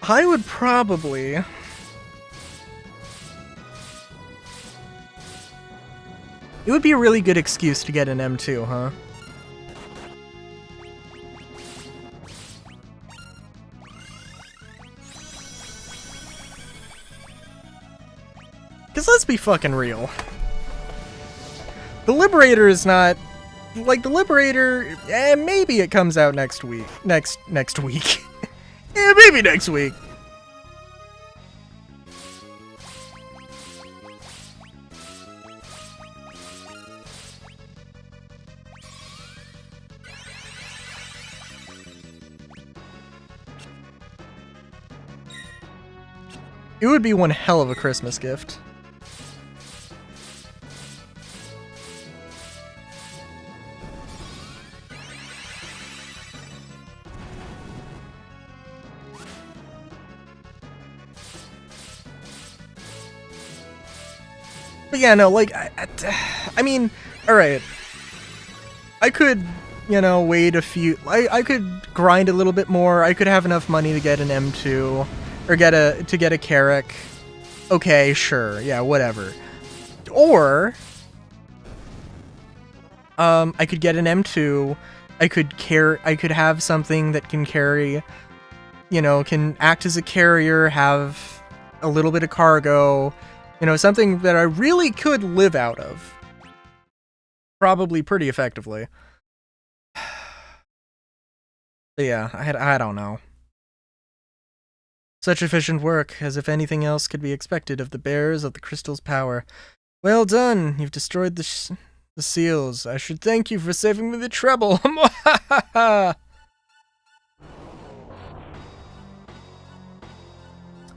I would probably... It would be a really good excuse to get an M2, huh? Because let's be fucking real. The Liberator is not... Like, the Liberator... maybe it comes out next week. Next week. Yeah, maybe next week. It would be one hell of a Christmas gift. But yeah, no, like, I mean, alright. I could, you know, wait a few... I could grind a little bit more. I could have enough money to get an M2. Or to get a Carrack. Okay, sure. Yeah, whatever. Or... I could get an M2. I could have something that can carry... You know, can act as a carrier, have a little bit of cargo... You know, something that I really could live out of. Probably pretty effectively. But yeah, I don't know. Such efficient work, as if anything else could be expected of the bearers of the crystal's power. Well done, you've destroyed the seals. I should thank you for saving me the trouble.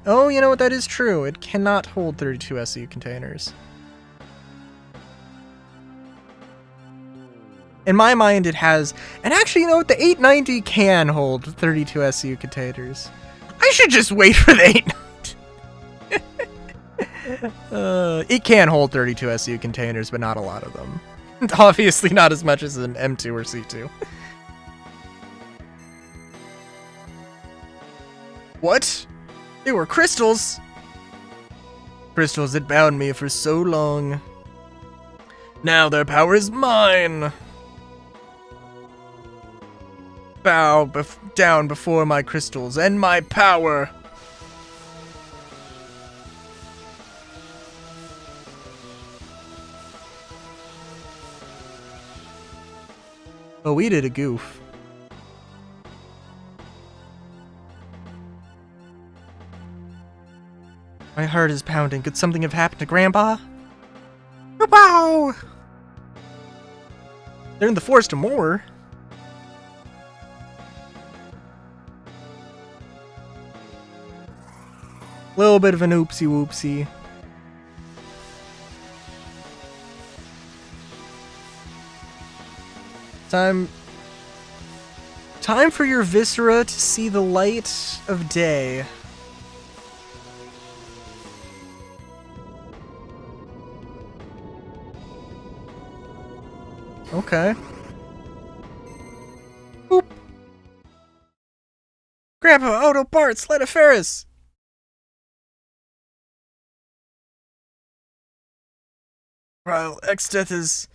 Oh, you know what, that is true. It cannot hold 32 SU containers. In my mind, it has... And actually, you know what, the 890 can hold 32 SU containers. I should just wait for the 890. It can hold 32 SU containers, but not a lot of them. Obviously not as much as an M2 or C2. What? They were crystals! Crystals that bound me for so long. Now their power is mine! Bow down before my crystals and my power! Oh, we did a goof. My heart is pounding. Could something have happened to Grandpa? Wow! They're in the Forest of Moor. Little bit of an oopsie whoopsie. Time for your viscera to see the light of day. Okay. Boop. Grandpa, Odo, Bart, Sled of Ferris. Well, Exdeath is...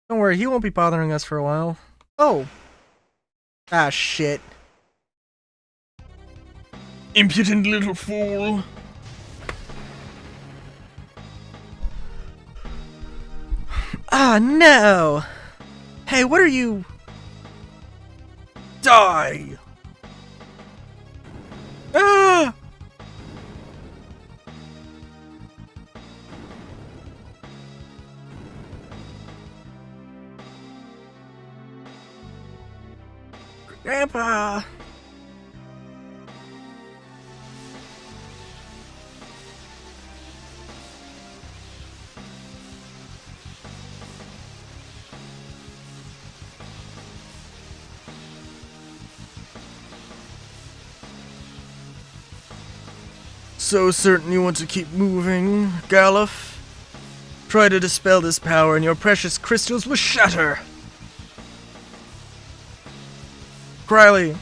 Don't worry, he won't be bothering us for a while. Oh. Ah, shit. Impudent little fool. Ah, no. Hey, what are you... Die! Ah! Grandpa! So certain you want to keep moving, Galuf. Try to dispel this power and your precious crystals will shatter. Cryly.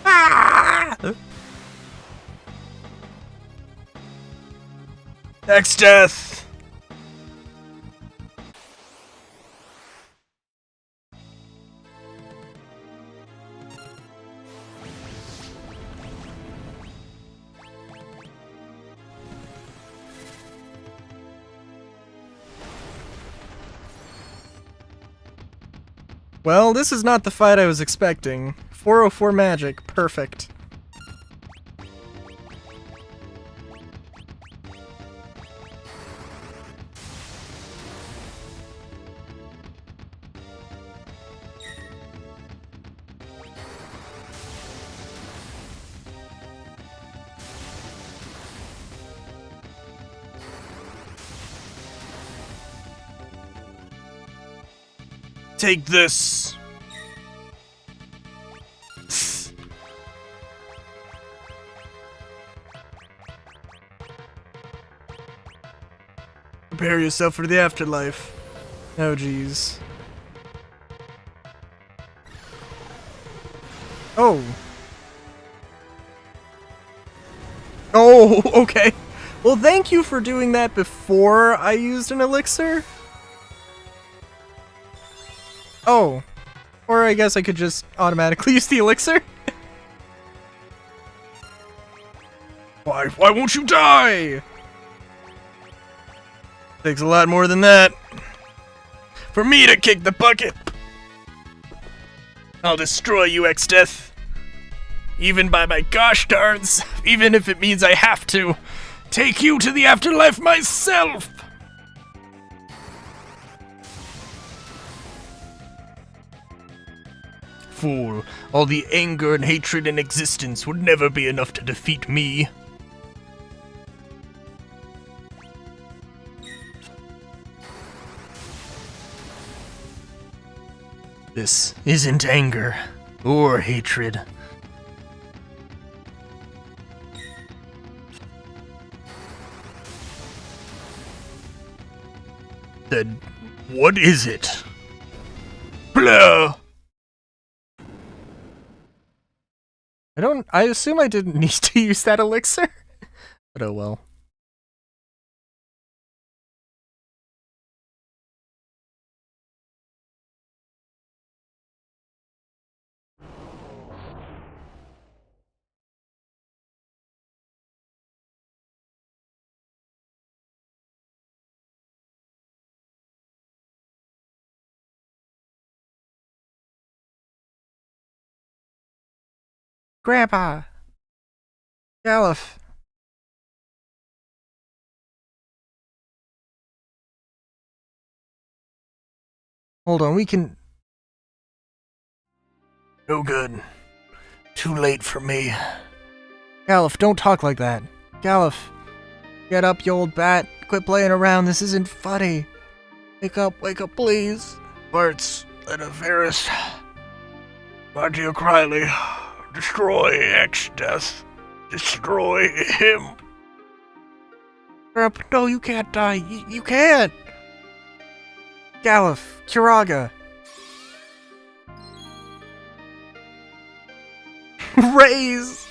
Ah! Exdeath! Well, this is not the fight I was expecting. 404 magic, perfect. Take this! Prepare yourself for the afterlife. Oh, jeez. Oh. Oh, okay. Well, thank you for doing that before I used an elixir. Oh. Or I guess I could just automatically use the elixir. Why won't you die? Takes a lot more than that. For me to kick the bucket. I'll destroy you, Exdeath. Even by my gosh darns. Even if it means I have to take you to the afterlife myself. Fool, all the anger and hatred in existence would never be enough to defeat me. This isn't anger or hatred. Then what is it? Blah! I assume I didn't need to use that elixir, but oh well. Grandpa! Galuf! Hold on, we can... No good. Too late for me. Galuf, don't talk like that. Galuf, get up, you old bat. Quit playing around, this isn't funny. Wake up, please. Bartz, Lenovarus, Martia Cryly, destroy Exdeath. Destroy him. Grandpa, no, you can't die. You can't. Galuf, Curaga. Raise.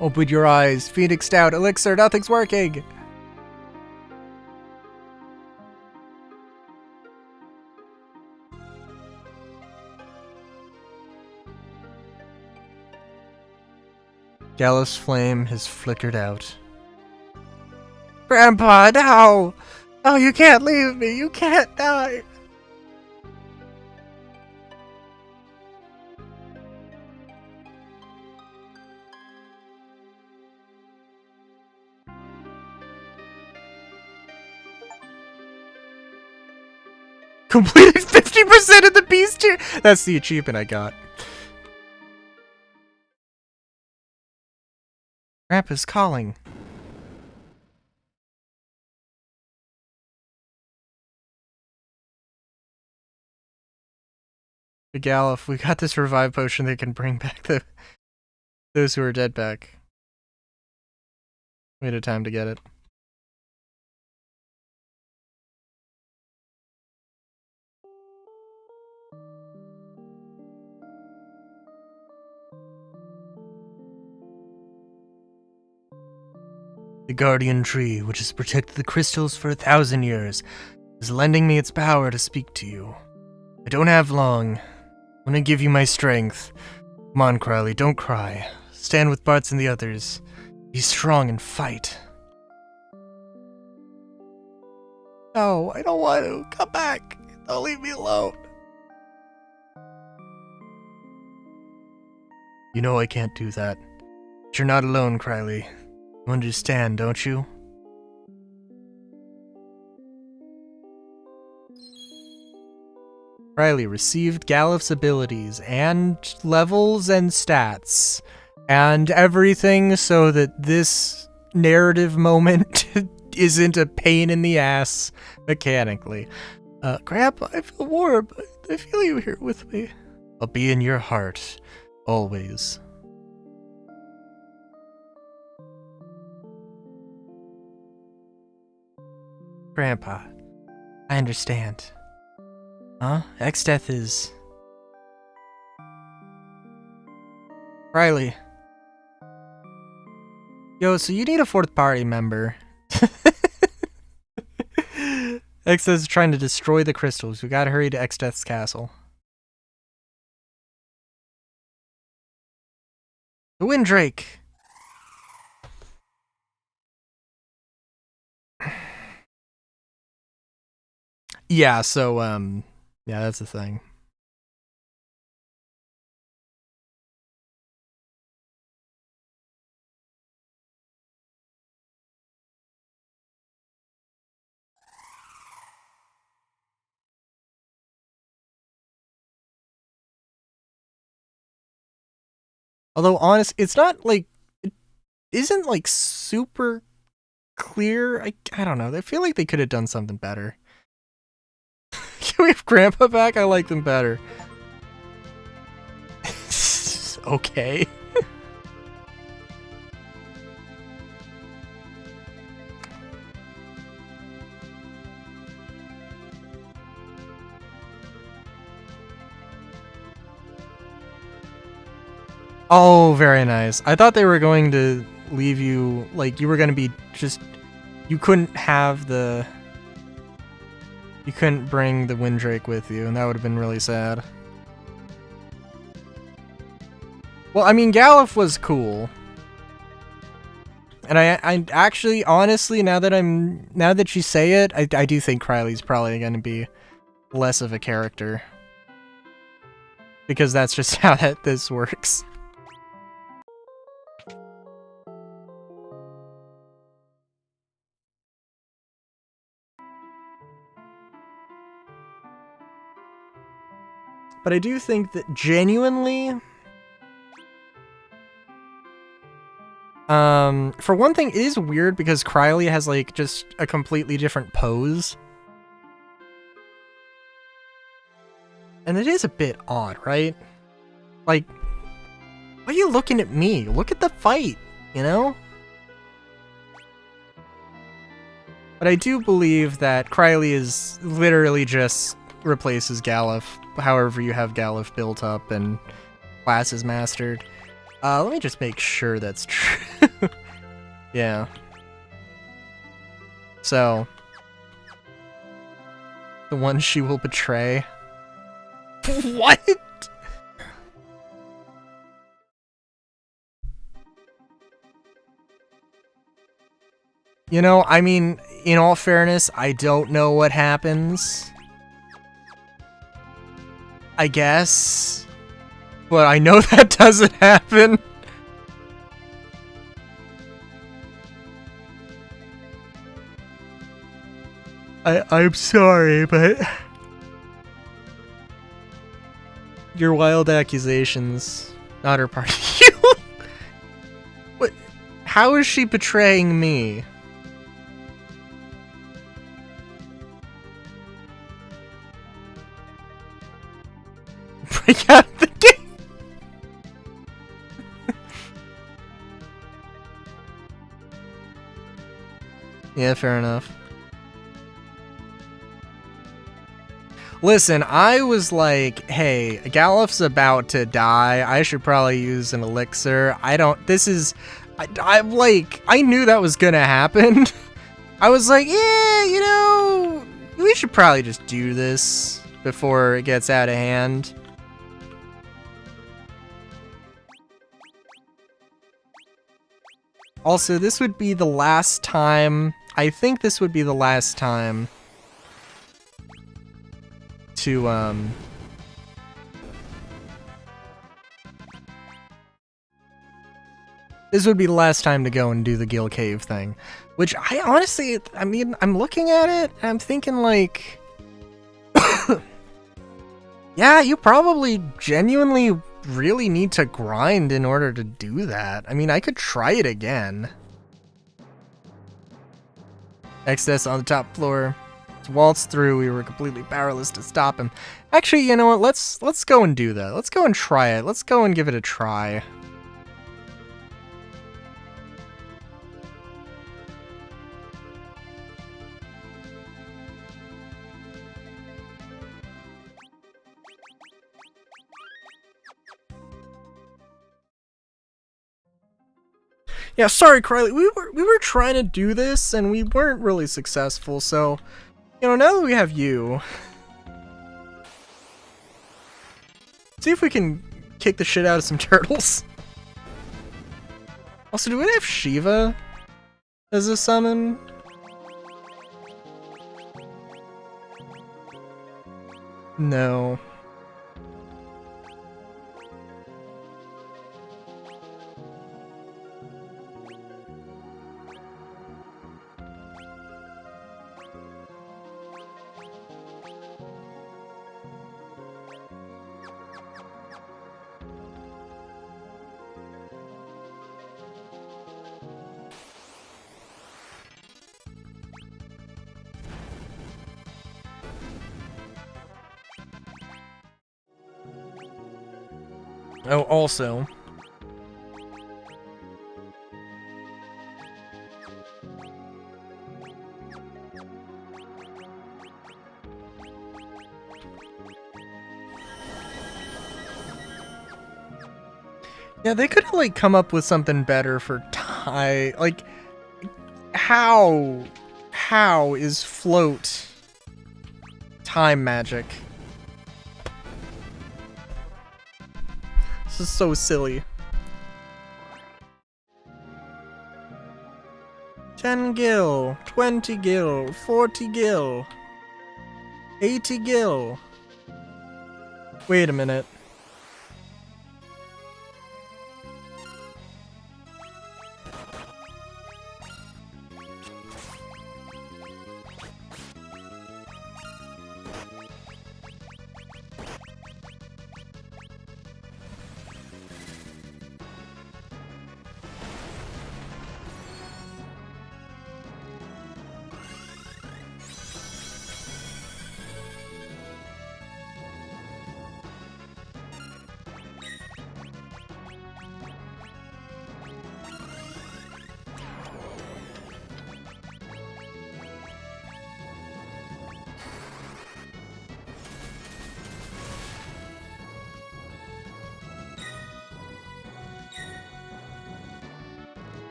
Open your eyes. Phoenix Stout, Elixir, nothing's working. Galuf's flame has flickered out. Grandpa, no! Oh, you can't leave me! You can't die! Completed 50% of the beast tier! That's the achievement I got. Grandpa's calling. Galuf, we got this revive potion that can bring back those who are dead back. We had time to get it. The guardian tree, which has protected the crystals for 1,000 years, is lending me its power to speak to you. I don't have long. I'm gonna give you my strength. Come on, Crowley, don't cry. Stand with Bartz and the others. Be strong and fight. No, I don't want to. Come back. Don't leave me alone. You know I can't do that. But you're not alone, Crowley. You understand, don't you? Riley received Galuf's abilities and levels and stats and everything so that this narrative moment isn't a pain in the ass mechanically. Grandpa, I feel warm. I feel you here with me. I'll be in your heart, always. Grandpa, I understand. Huh? Exdeath is... Riley. Yo, so you need a fourth party member. Exdeath is trying to destroy the crystals. We gotta hurry to Exdeath's castle. The Windrake! Yeah, so, yeah, that's the thing. Although, honest, it's not, like, it isn't, like, super clear. I don't know. I feel like they could have done something better. Can we have Grandpa back? I like them better. Okay. Oh, very nice. I thought they were going to leave you, like, you were going to be just, you couldn't have the, you couldn't bring the Windrake with you, and that would have been really sad. Well, I mean, Galuf was cool. And I actually, honestly, now that you say it, I do think Crowley's probably going to be less of a character. Because that's just how this works. But I do think that genuinely, for one thing, it is weird because Crowley has like just a completely different pose. And it is a bit odd, right? Like, why are you looking at me? Look at the fight, you know? But I do believe that Crowley is literally just replaces Galuf, however you have Galuf built up and classes mastered. Let me just make sure that's true. Yeah. So, the one she will betray. What? You know, I mean, in all fairness, I don't know what happens. I guess. But I know that doesn't happen. I'm sorry, but your wild accusations, not her party. What? How is she betraying me? Break out the game! Yeah, fair enough. Listen, I was like, hey, Galuf's about to die. I should probably use an elixir. I knew that was gonna happen. I was like, yeah, you know, we should probably just do this before it gets out of hand. Also, this would be the last time. I think this would be the last time to, this would be the last time to go and do the Gil Cave thing. Which, I honestly, I mean, I'm looking at it, and I'm thinking, like... yeah, you probably genuinely really need to grind in order to do that. I mean, I could try it again. Excess on the top floor. To waltz through, we were completely powerless to stop him. Actually, you know what? Let's go and do that. Let's go and try it. Let's go and give it a try. Yeah, sorry, Criley. We were trying to do this and we weren't really successful. So, you know, now that we have you, see if we can kick the shit out of some turtles. Also, do we have Shiva as a summon? No. Oh, also. Yeah, they could have, like, come up with something better for Tai. Like, how is float time magic? This is so silly. 10 gil, 20 gil, 40 gil, 80 gil. Wait a minute.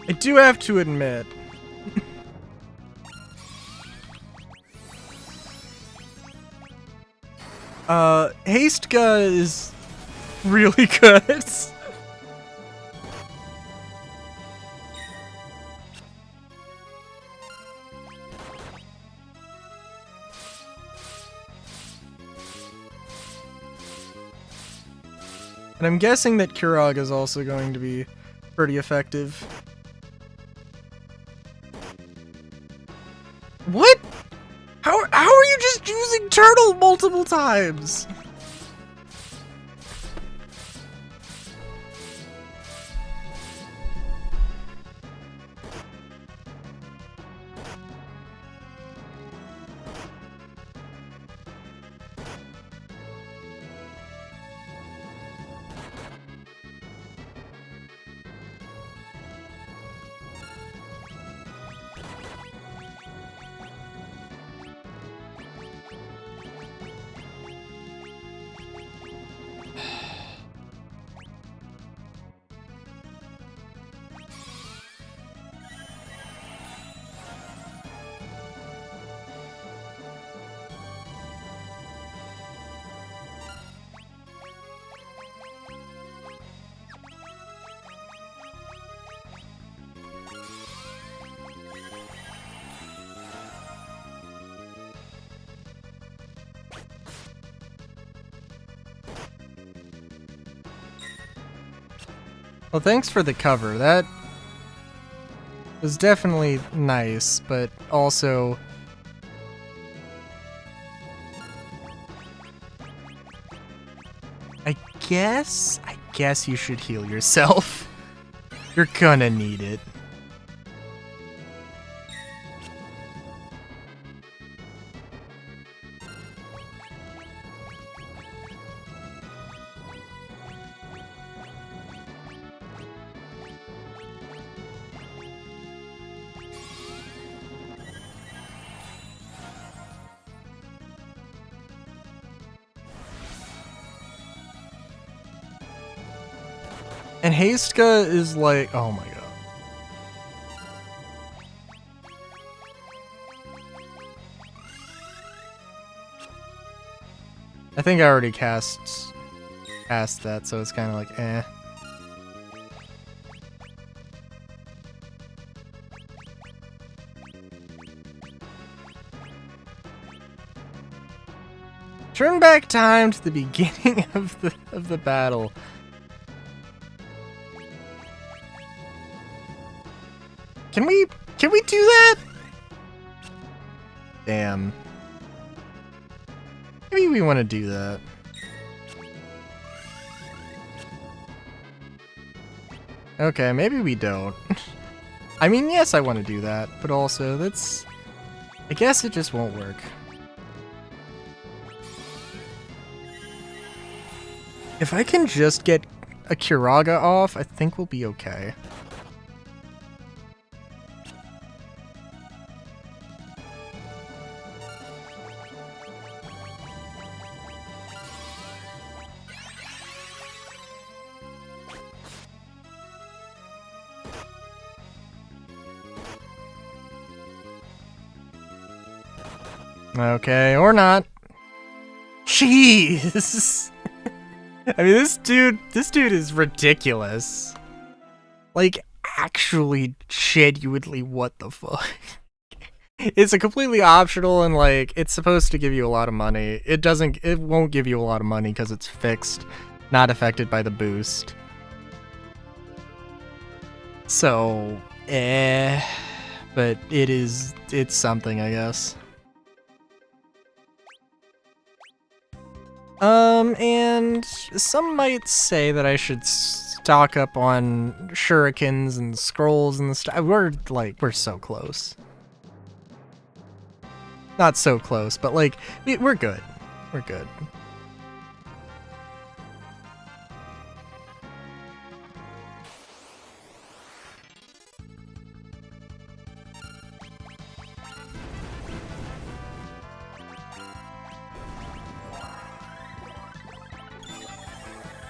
I do have to admit. Hastegga is really good. And I'm guessing that Curaga is also going to be pretty effective. What? How are you just using turtle multiple times? Well, thanks for the cover. That was definitely nice, but also... I guess you should heal yourself. You're gonna need it. And Hastka is like, oh my god. I think I already cast that, so it's kind of like, eh. Turn back time to the beginning of the battle. Can we do that? Damn. Maybe we want to do that. Okay, maybe we don't. I mean, yes, I want to do that, but also that's... I guess it just won't work. If I can just get a Curaga off, I think we'll be okay. Okay, or not. Jeez! I mean, this dude is ridiculous. Like, actually, genuinely, what the fuck? It's a completely optional, and like, it's supposed to give you a lot of money. It won't give you a lot of money because it's fixed, not affected by the boost. So, but it's something, I guess. And some might say that I should stock up on shurikens and scrolls and stuff. We're so close. Not so close, but like, we're good. We're good.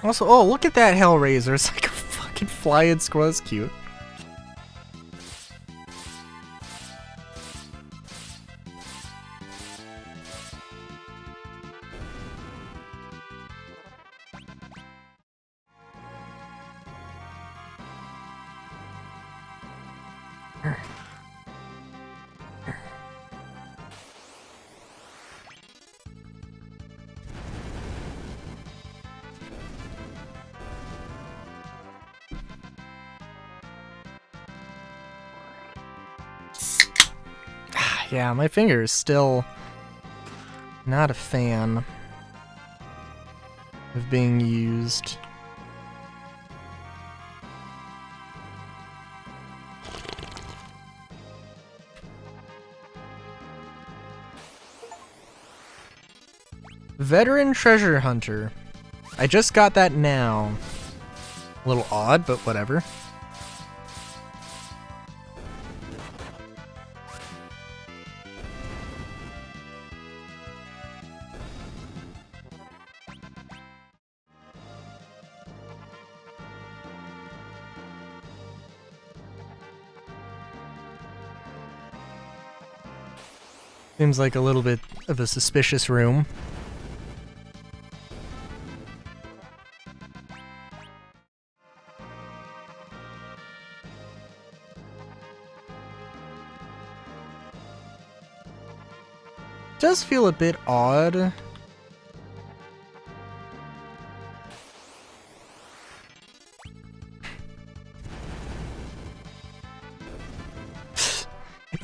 Also, oh, look at that Hellraiser. It's like a fucking flying squirrel. That's cute. Yeah, my finger is still not a fan of being used. Veteran Treasure Hunter. I just got that now. A little odd, but whatever. Seems like a little bit of a suspicious room. Does feel a bit odd.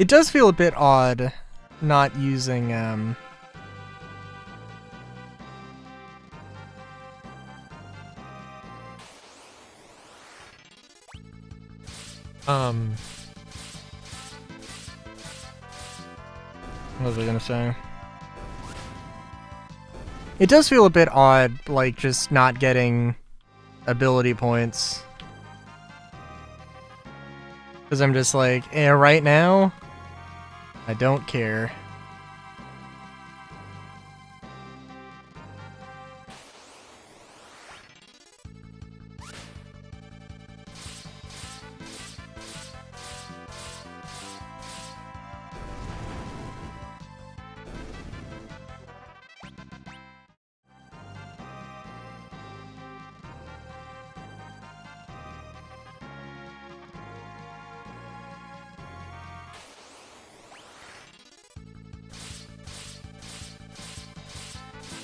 It does feel a bit odd not using, what was I gonna say? It does feel a bit odd, like, just not getting ability points. Because I'm just like, right now, I don't care.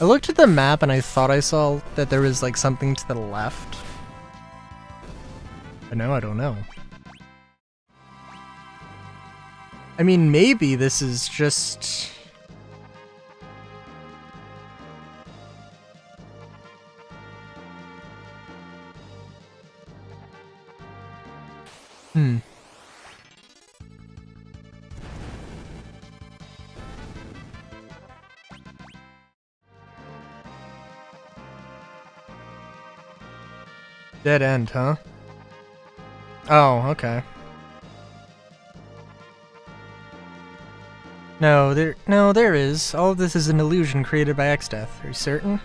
I looked at the map and I thought I saw that there was like something to the left. But no, I don't know. I mean, maybe this is just... Dead end, huh? Oh, okay. No, there is. All of this is an illusion created by Exdeath. Are you certain?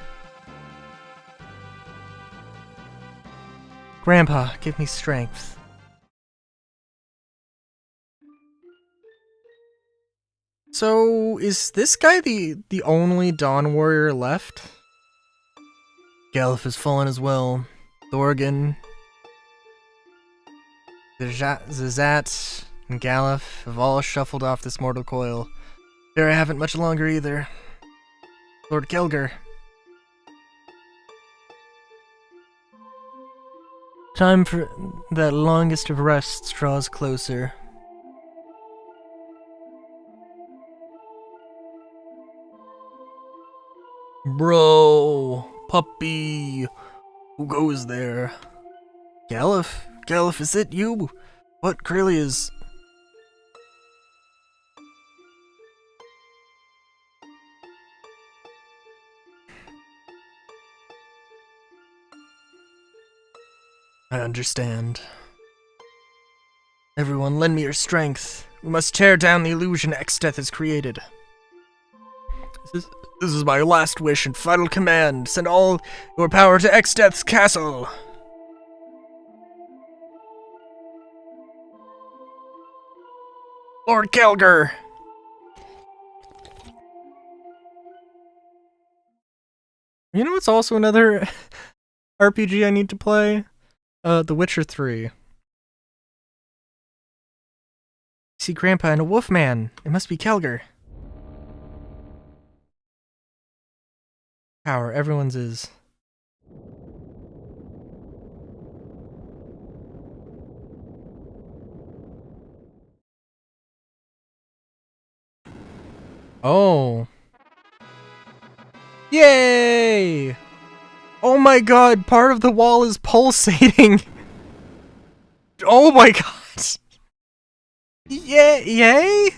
Grandpa, give me strength. So, is this guy the only Dawn Warrior left? Galuf has fallen as well. Thorgan, Zazat, and Galuf have all shuffled off this mortal coil. There I haven't much longer either. Lord Kelger. Time for that longest of rests draws closer. Bro, puppy, who goes there? Galuf? Galuf, is it you? What Crilly is... I understand. Everyone, lend me your strength. We must tear down the illusion Exdeath has created. This is my last wish and final command. Send all your power to Exdeath's castle. Lord Kelger. You know what's also another RPG I need to play? The Witcher 3. See Grandpa and a wolfman. It must be Kelger. Power, everyone's is. Oh. Yay! Oh my god, part of the wall is pulsating. Oh my god. Yay?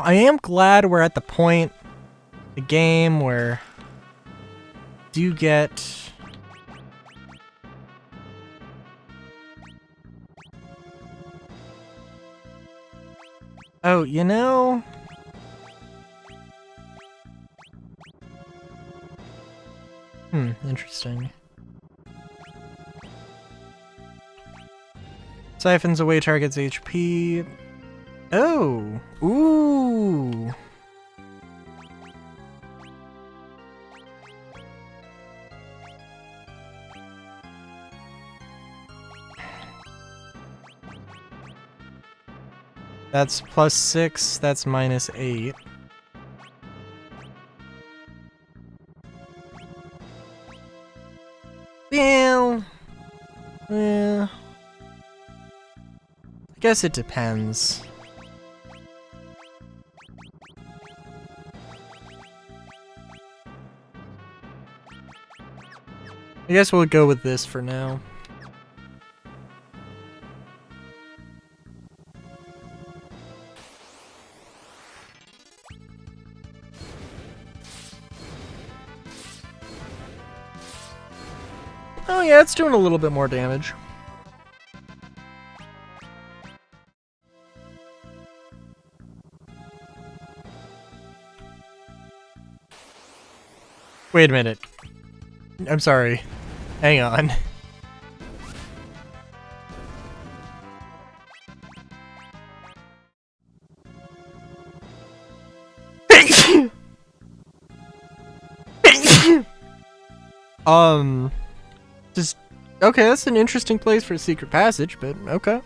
I am glad we're at the point in the game where do get oh, you know, Interesting. Siphons away target's HP. Oh! Ooh! That's +6, that's -8. Well, yeah. I guess it depends. I guess we'll go with this for now. Oh yeah, it's doing a little bit more damage. Wait a minute. I'm sorry. Hang on. Just okay, that's an interesting place for a secret passage, but okay.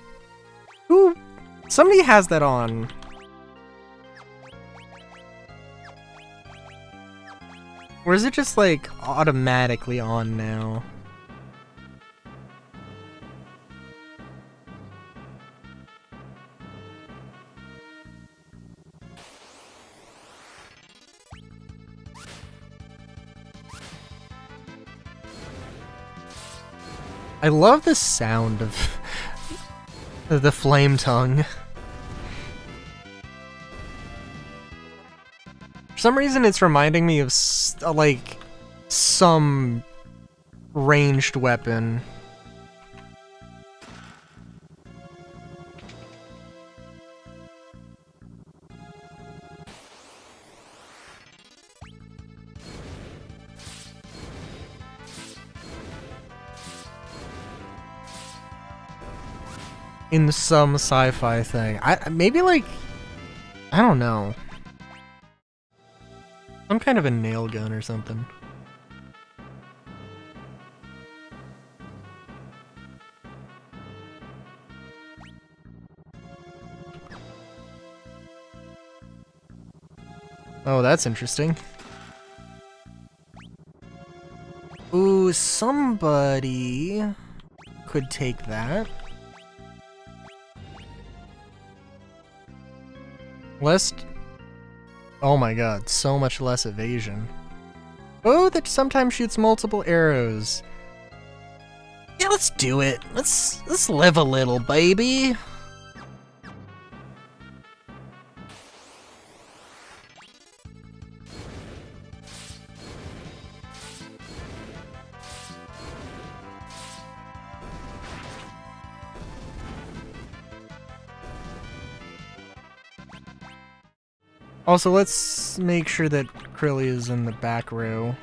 Ooh, somebody has that on. Or is it just like automatically on now? I love the sound of the flame tongue. For some reason, it's reminding me of like some ranged weapon. In some sci-fi thing. Maybe like, I don't know. Some kind of a nail gun or something. Oh, that's interesting. Ooh, somebody could take that. Less... Oh my god, so much less evasion. Oh, that sometimes shoots multiple arrows. Yeah, let's do it. Let's live a little, baby. Also, let's make sure that Krilly is in the back row.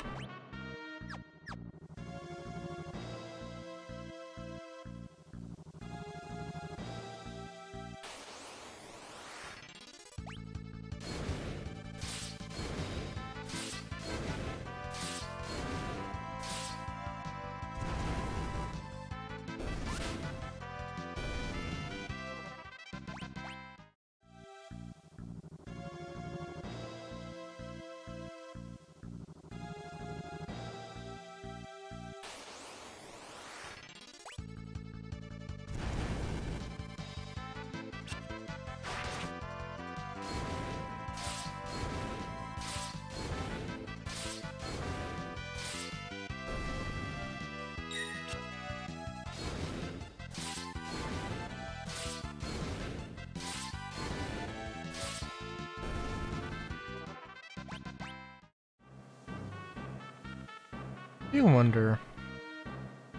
You wonder.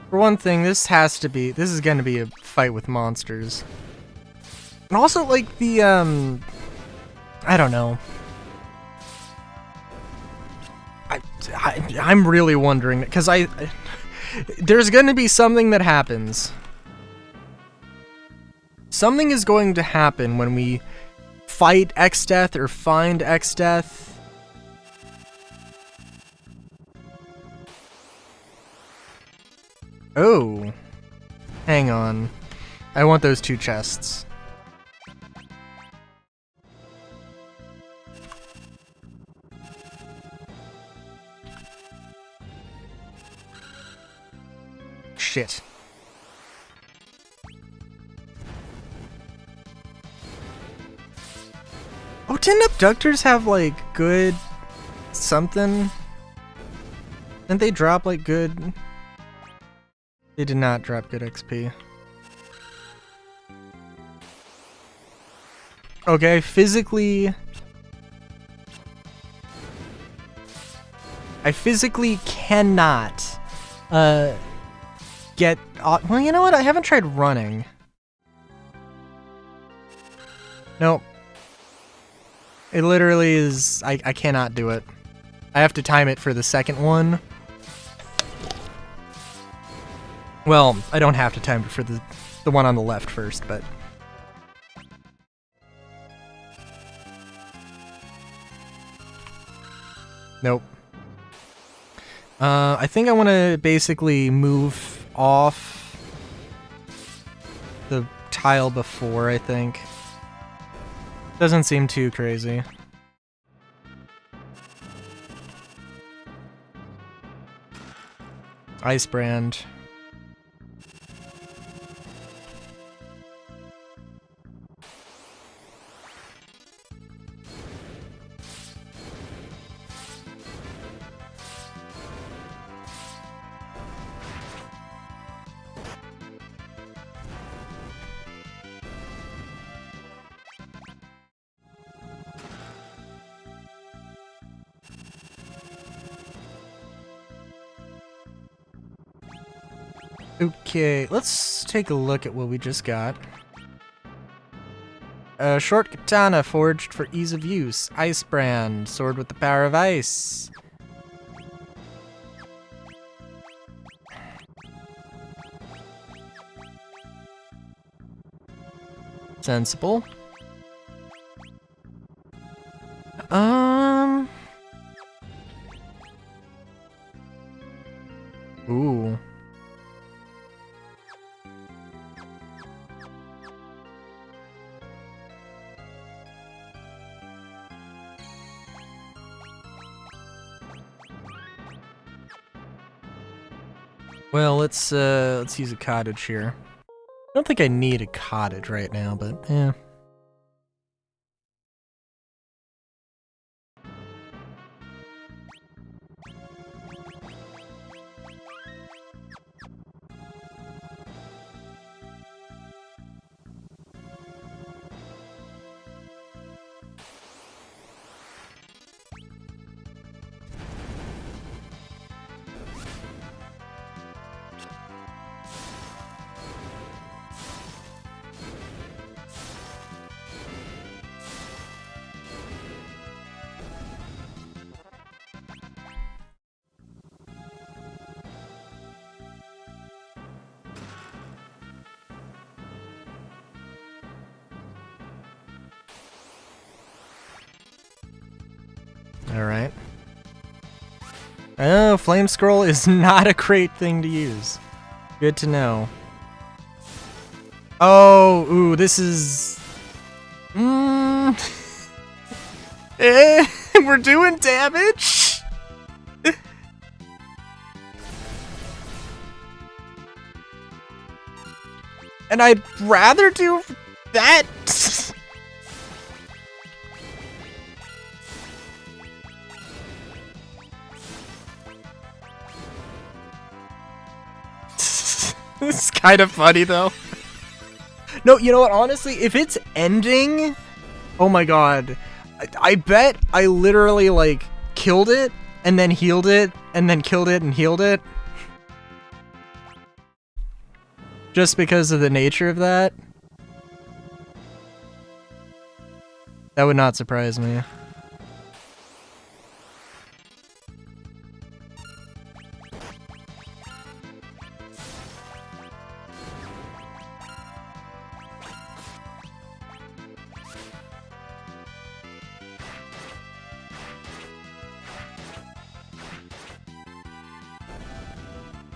For one thing, this is gonna be a fight with monsters. And also, like, the, I don't know. I'm really wondering, because there's going to be something that happens. Something is going to happen when we fight Exdeath or find Exdeath. Oh. Hang on. I want those 2 chests. Shit. Oh, didn't abductors have, like, good something? Didn't they drop, like, good... They did not drop good XP. Okay, I physically cannot, get... Well, you know what? I haven't tried running. Nope. It literally is... I cannot do it. I have to time it for the second one. Well, I don't have to time it for the one on the left first, but... Nope. I think I want to basically move off the tile before, I think. Doesn't seem too crazy. Ice Brand. Okay, let's take a look at what we just got. A short katana forged for ease of use. Ice Brand, sword with the power of ice. Sensible. Ooh. Well, let's use a cottage here. I don't think I need a cottage right now, but yeah. Alright. Oh, Flame Scroll is not a great thing to use. Good to know. Oh, ooh, this is... we're doing damage? And I'd rather do that. It's kind of funny though. No, you know what? Honestly, if it's ending, oh my god, I bet I literally like killed it and then healed it and then killed it and healed it. Just because of the nature of that. That would not surprise me.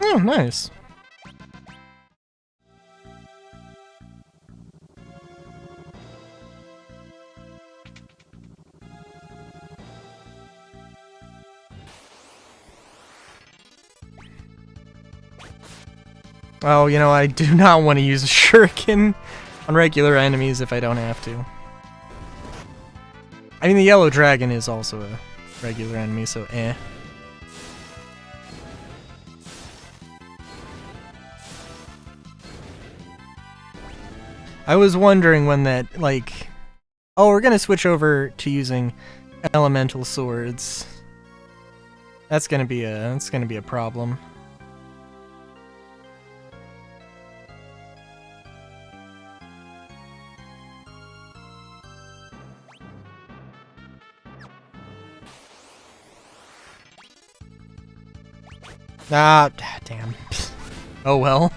Oh, nice. Oh, you know, I do not want to use a shuriken on regular enemies if I don't have to. I mean, the yellow dragon is also a regular enemy, so eh. I was wondering when that, like... Oh, we're gonna switch over to using elemental swords. That's gonna be a problem. Ah, damn. Oh well.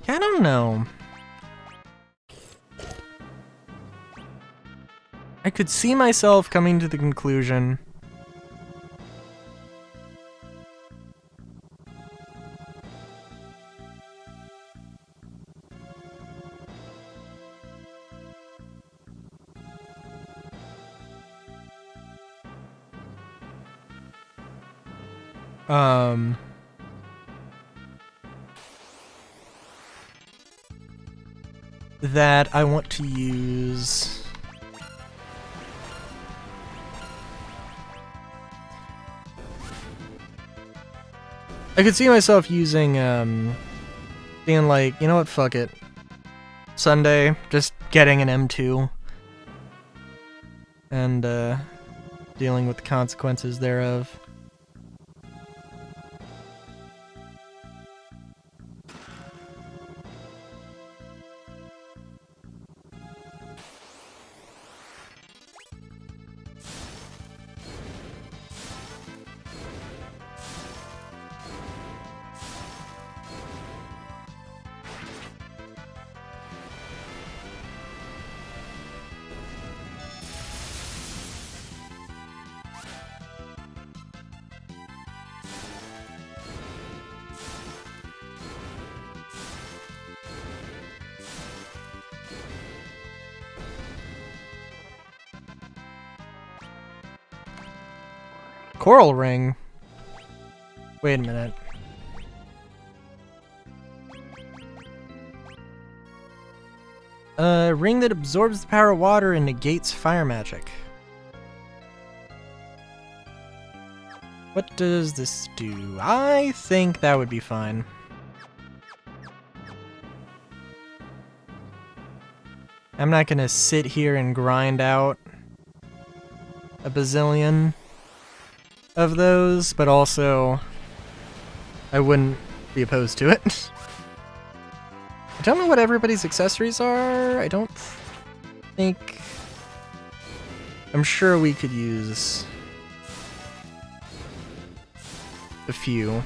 I don't know. I could see myself coming to the conclusion that I want to use... I could see myself using, being like, you know what, fuck it. Sunday, just getting an M2. And, dealing with the consequences thereof. Coral ring? Wait a minute. Ring that absorbs the power of water and negates fire magic. What does this do? I think that would be fine. I'm not gonna sit here and grind out a bazillion of those, but also I wouldn't be opposed to it. I don't know what everybody's accessories are. I don't think... I'm sure we could use a few.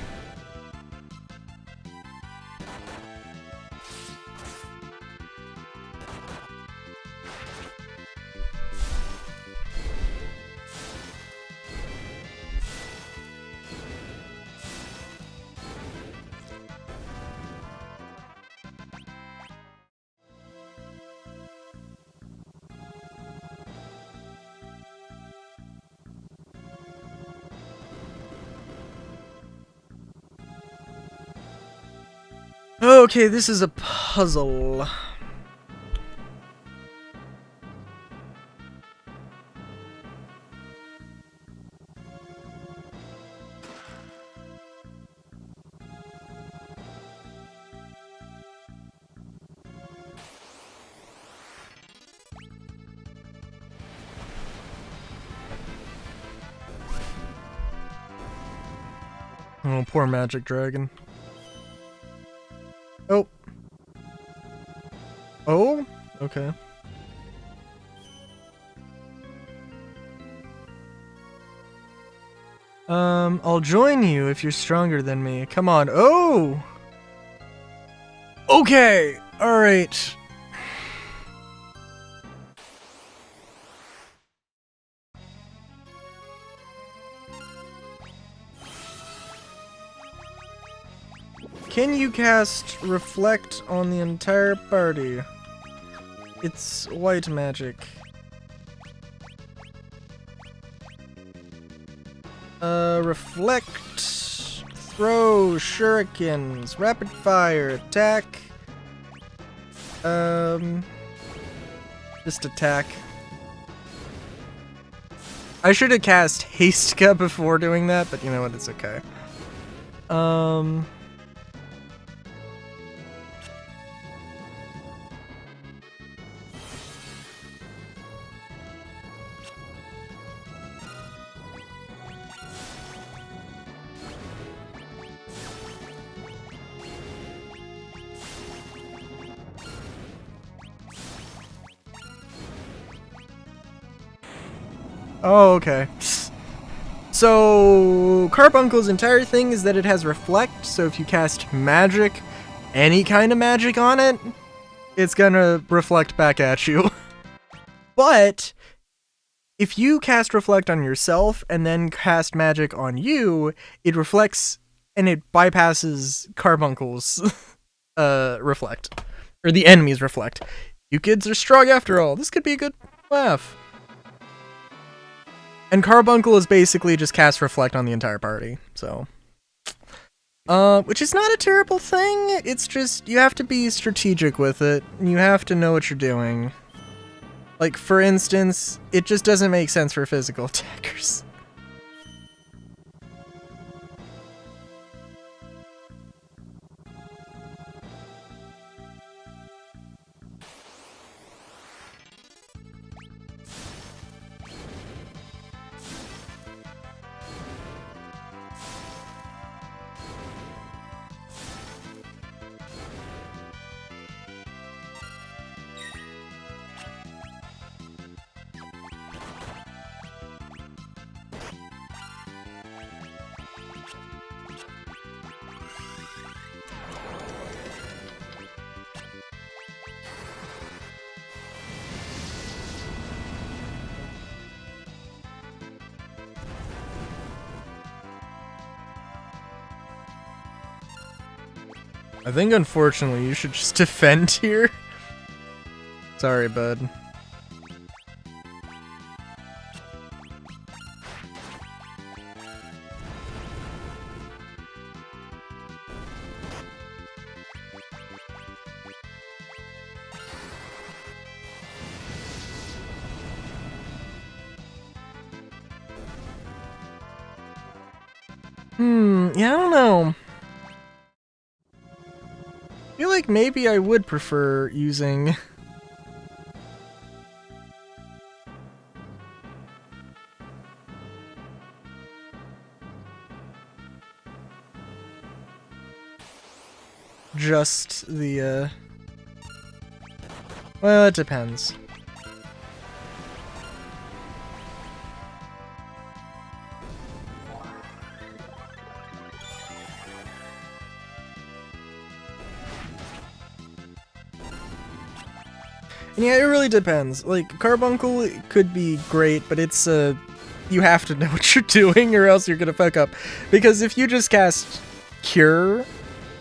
Okay, this is a puzzle. Oh, poor Magic Dragon. Oh. Oh? Okay. I'll join you if you're stronger than me. Come on. Oh! Okay! Alright. Can you cast Reflect on the entire party? It's white magic. Reflect, throw, shurikens, rapid fire, attack. Just attack. I should have cast Hastka before doing that, but you know what, it's okay. Oh, okay. So, Carbuncle's entire thing is that it has Reflect, so if you cast magic, any kind of magic on it, it's gonna reflect back at you. But, if you cast Reflect on yourself and then cast magic on you, it reflects and it bypasses Carbuncle's Reflect. Or the enemy's Reflect. You kids are strong after all. This could be a good laugh. And Carbuncle is basically just cast Reflect on the entire party, so. Which is not a terrible thing, it's just, you have to be strategic with it, you have to know what you're doing. Like, for instance, it just doesn't make sense for physical attackers. I think, unfortunately, you should just defend here. Sorry, bud. Yeah, I don't know. I feel like maybe I would prefer using just the well, it depends. Yeah, it really depends. Like, Carbuncle could be great, but it's, you have to know what you're doing or else you're gonna fuck up. Because if you just cast Cure,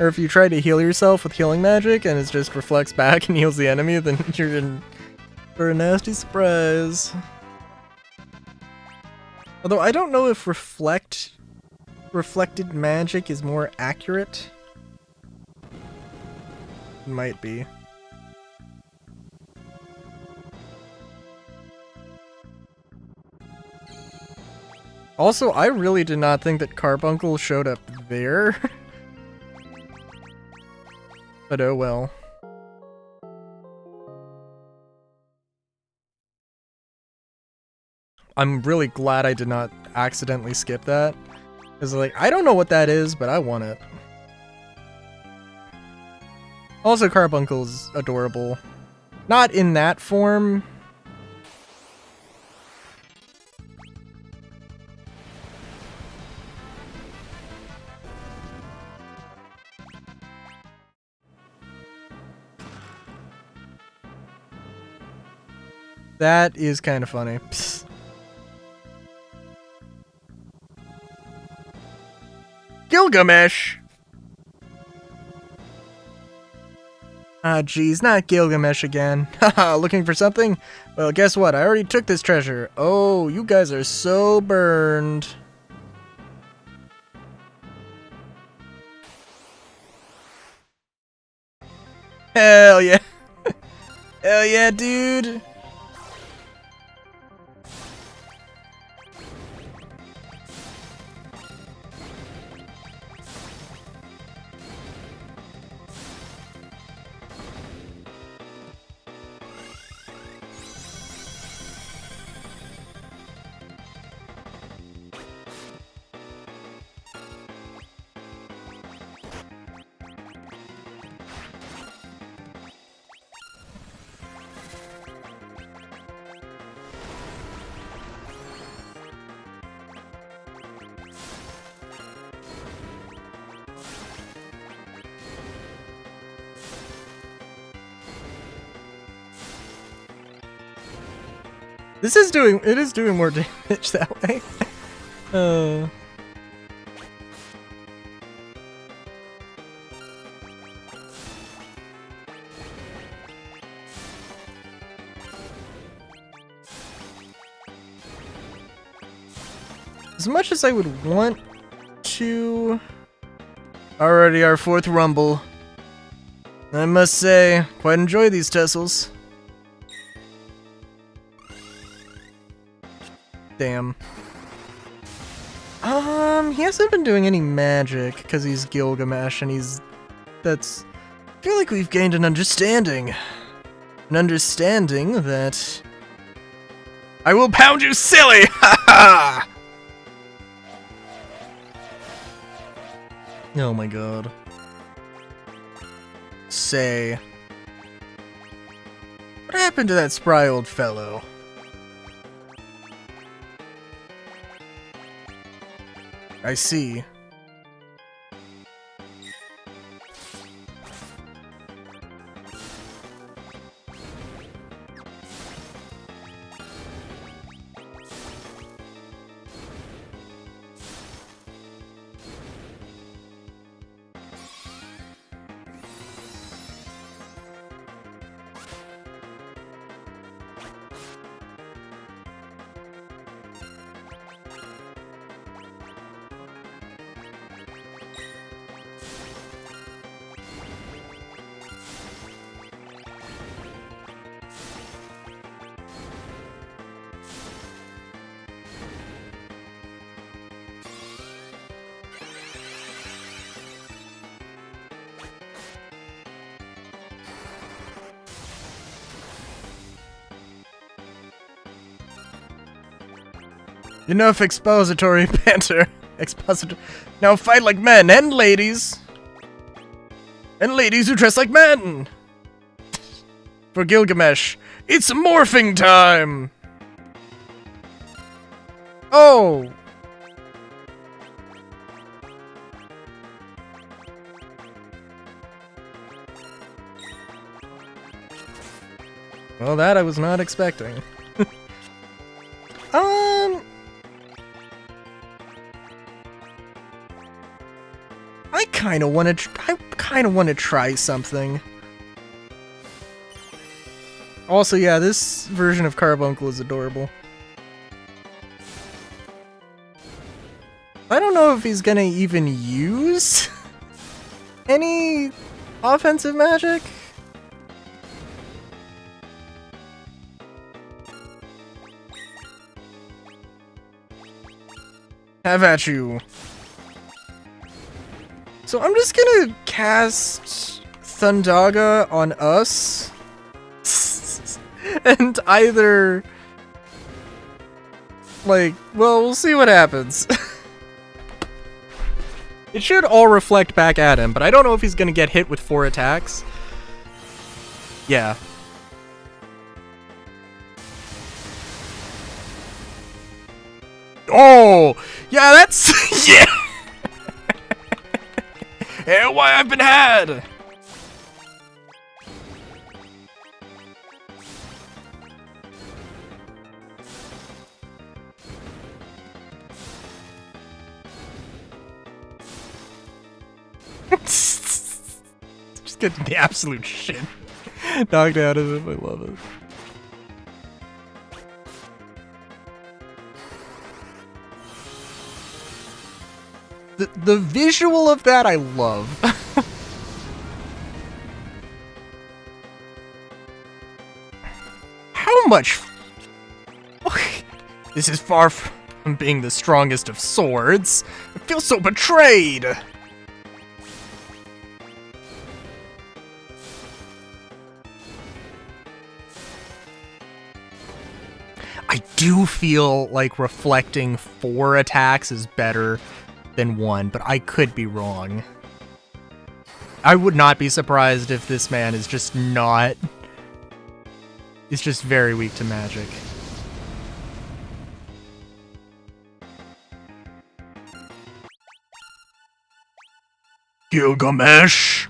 or if you try to heal yourself with healing magic and it just reflects back and heals the enemy, then you're in for a nasty surprise. Although, I don't know if reflected magic is more accurate. It might be. Also, I really did not think that Carbuncle showed up there. But oh well. I'm really glad I did not accidentally skip that. Because, like, I don't know what that is, but I want it. Also, Carbuncle's adorable. Not in that form. That is kind of funny. Psst. Gilgamesh! Ah, geez, not Gilgamesh again. Haha, looking for something? Well, guess what? I already took this treasure. Oh, you guys are so burned. Hell yeah. Hell yeah, dude. It is doing more damage that way. As much as I would want to... Already our 4th rumble. I must say, quite enjoy these tussles. Damn. He hasn't been doing any magic, because he's Gilgamesh, and that's... I feel like we've gained an understanding. An understanding that... I will pound you silly! Ha ha! Oh my god. Say... What happened to that spry old fellow? I see. Enough expository banter. Now fight like men and ladies. And ladies who dress like men. For Gilgamesh, it's morphing time. Oh. Well, that I was not expecting. I kind of want to try something. Also, yeah, this version of Carbuncle is adorable. I don't know if he's gonna even use any offensive magic. Have at you. So I'm just gonna cast Thundaga on us. And either... like, well, we'll see what happens. It should all reflect back at him, but I don't know if he's gonna get hit with 4 attacks. Yeah. Oh! Yeah, that's... yeah! Yeah, why I've been had! Just getting the absolute shit knocked out of him. I love it. The visual of that I love. How much? This is far from being the strongest of swords. I feel so betrayed. I do feel like reflecting 4 attacks is better than 1, but I could be wrong. I would not be surprised if this man is just not... He's just very weak to magic. Gilgamesh!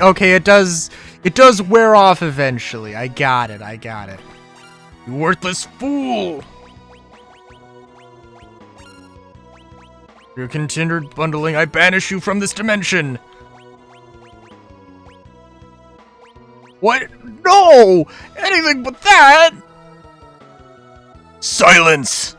Okay, it does wear off eventually. I got it. You worthless fool! Your continued bundling, I banish you from this dimension! What? No! Anything but that! Silence!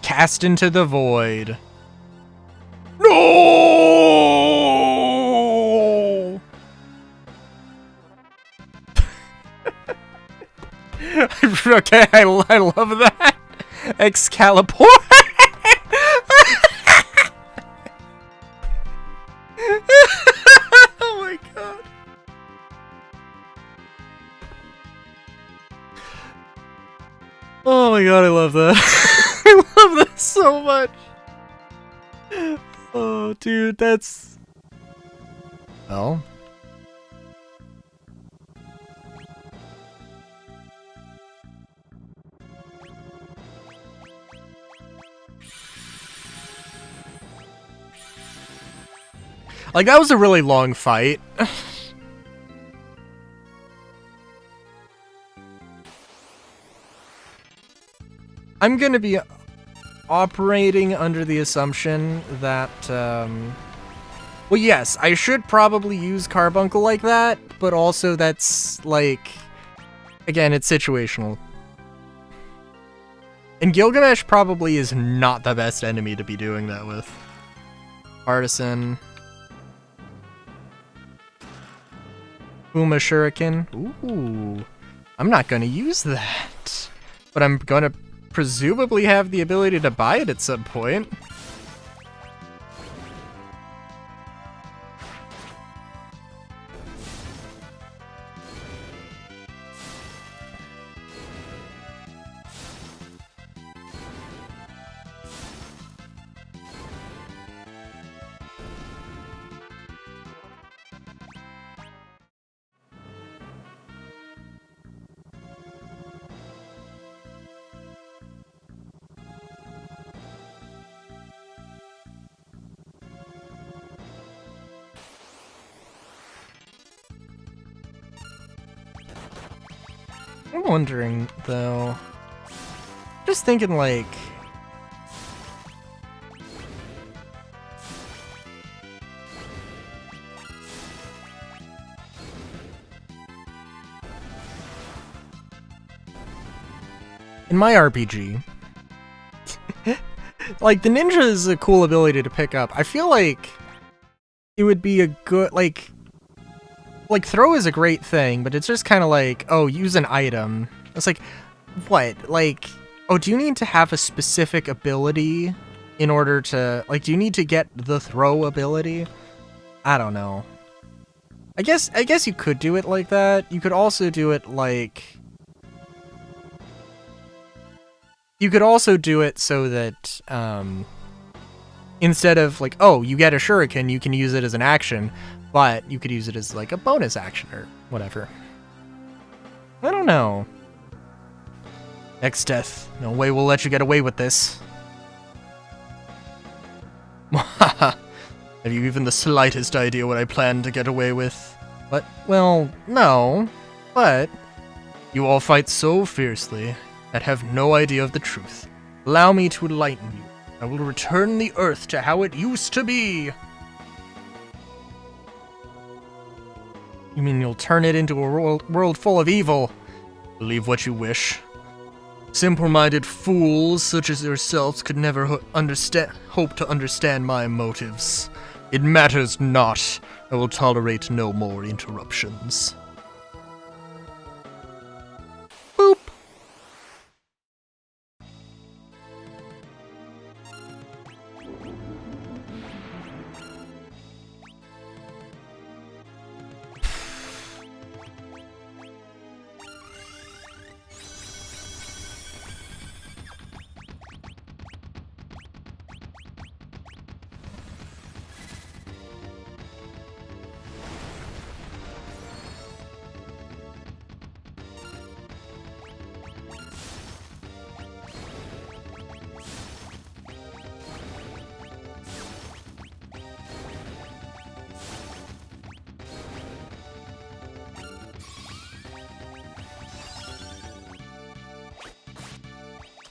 Cast into the void. No! Okay, I love that. Excalibur. Oh my god. Oh my god, I love that. I love that so much. Oh, dude, that's... Well... Like, that was a really long fight. I'm gonna be operating under the assumption that, well, yes, I should probably use Carbuncle like that, but also that's, like, again, it's situational. And Gilgamesh probably is not the best enemy to be doing that with. Artisan. Uma Shuriken. Ooh. I'm not gonna use that. But I'm gonna presumably have the ability to buy it at some point. I'm wondering, though, just thinking, like, in my RPG, like, the ninja is a cool ability to pick up. I feel like it would be a good, like throw is a great thing, but it's just kind of like, oh, use an item. It's like, what? Like, oh, do you need to have a specific ability in order to, like, do you need to get the throw ability? I don't know. I guess you could do it like that. You could also do it like, you could also do it so that, Instead of like, oh, you get a shuriken, you can use it as an action, but you could use it as like a bonus action or whatever. I don't know. Exdeath, no way we'll let you get away with this. Have you even the slightest idea what I plan to get away with? But, well, no. But, you all fight so fiercely that have no idea of the truth. Allow me to enlighten you. I will return the earth to how it used to be. You mean you'll turn it into a world full of evil? Believe what you wish. Simple-minded fools such as yourselves could never hope to understand my motives. It matters not. I will tolerate no more interruptions. Boop.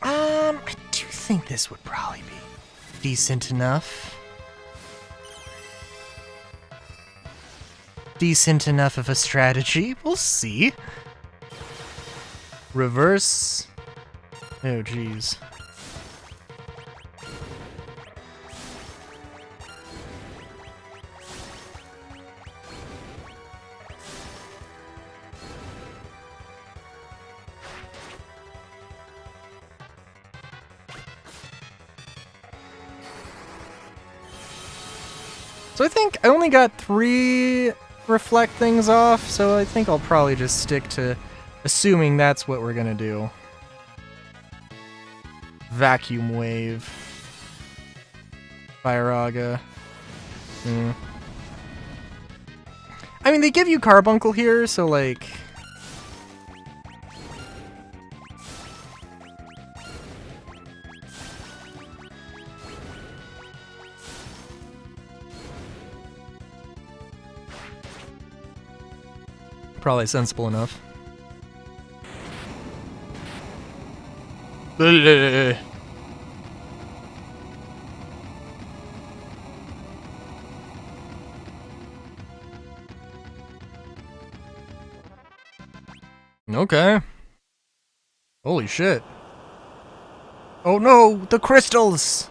I do think this would probably be decent enough. Decent enough of a strategy. We'll see. Reverse. Oh, jeez. So I think I only got 3 reflect things off, so I think I'll probably just stick to assuming that's what we're gonna do. Vacuum Wave. Firaga. I mean, they give you Carbuncle here, so like... Probably sensible enough. Okay. Holy shit. Oh no, the crystals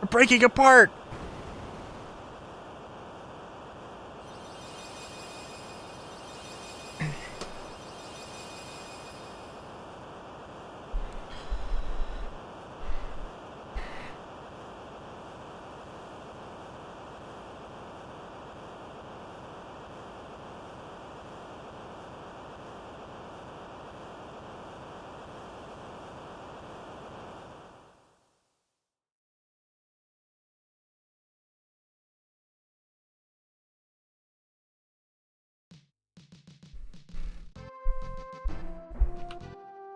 are breaking apart.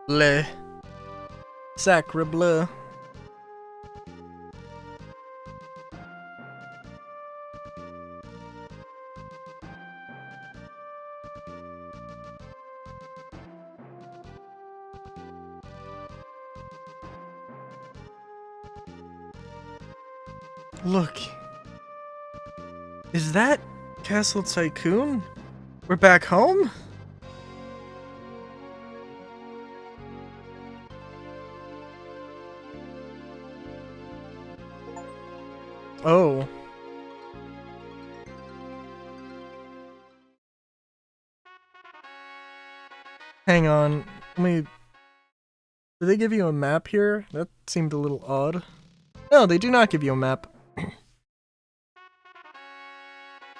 Le Sacre Bleu. Look. Is that Castle Tycoon? We're back home? Oh. Hang on. Let me... Did they give you a map here? That seemed a little odd. No, they do not give you a map.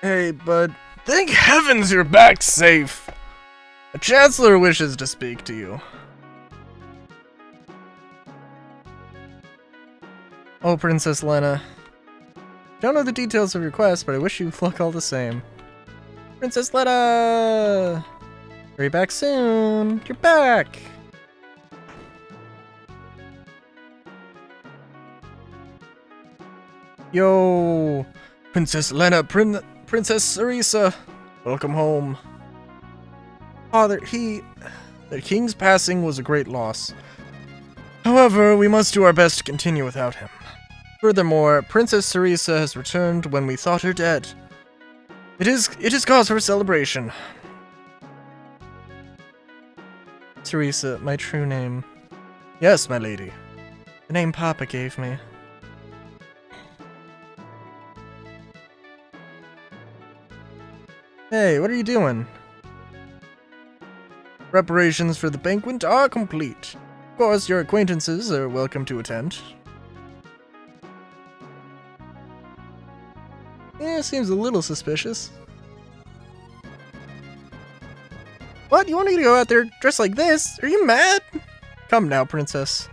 Hey, bud. Thank heavens you're back safe! The Chancellor wishes to speak to you. Oh, Princess Lena. Don't know the details of your quest, but I wish you luck all the same. Princess Letta! Hurry back soon! You're back! Yo! Princess Letta, Princess Sarisa! Welcome home. Father, the king's passing was a great loss. However, we must do our best to continue without him. Furthermore, Princess Sarisa has returned when we thought her dead. It is cause for celebration. Sarisa, my true name. Yes, my lady. The name Papa gave me. Hey, what are you doing? Preparations for the banquet are complete. Of course, your acquaintances are welcome to attend. Yeah, seems a little suspicious. What? You want me to go out there dressed like this? Are you mad? Come now, princess.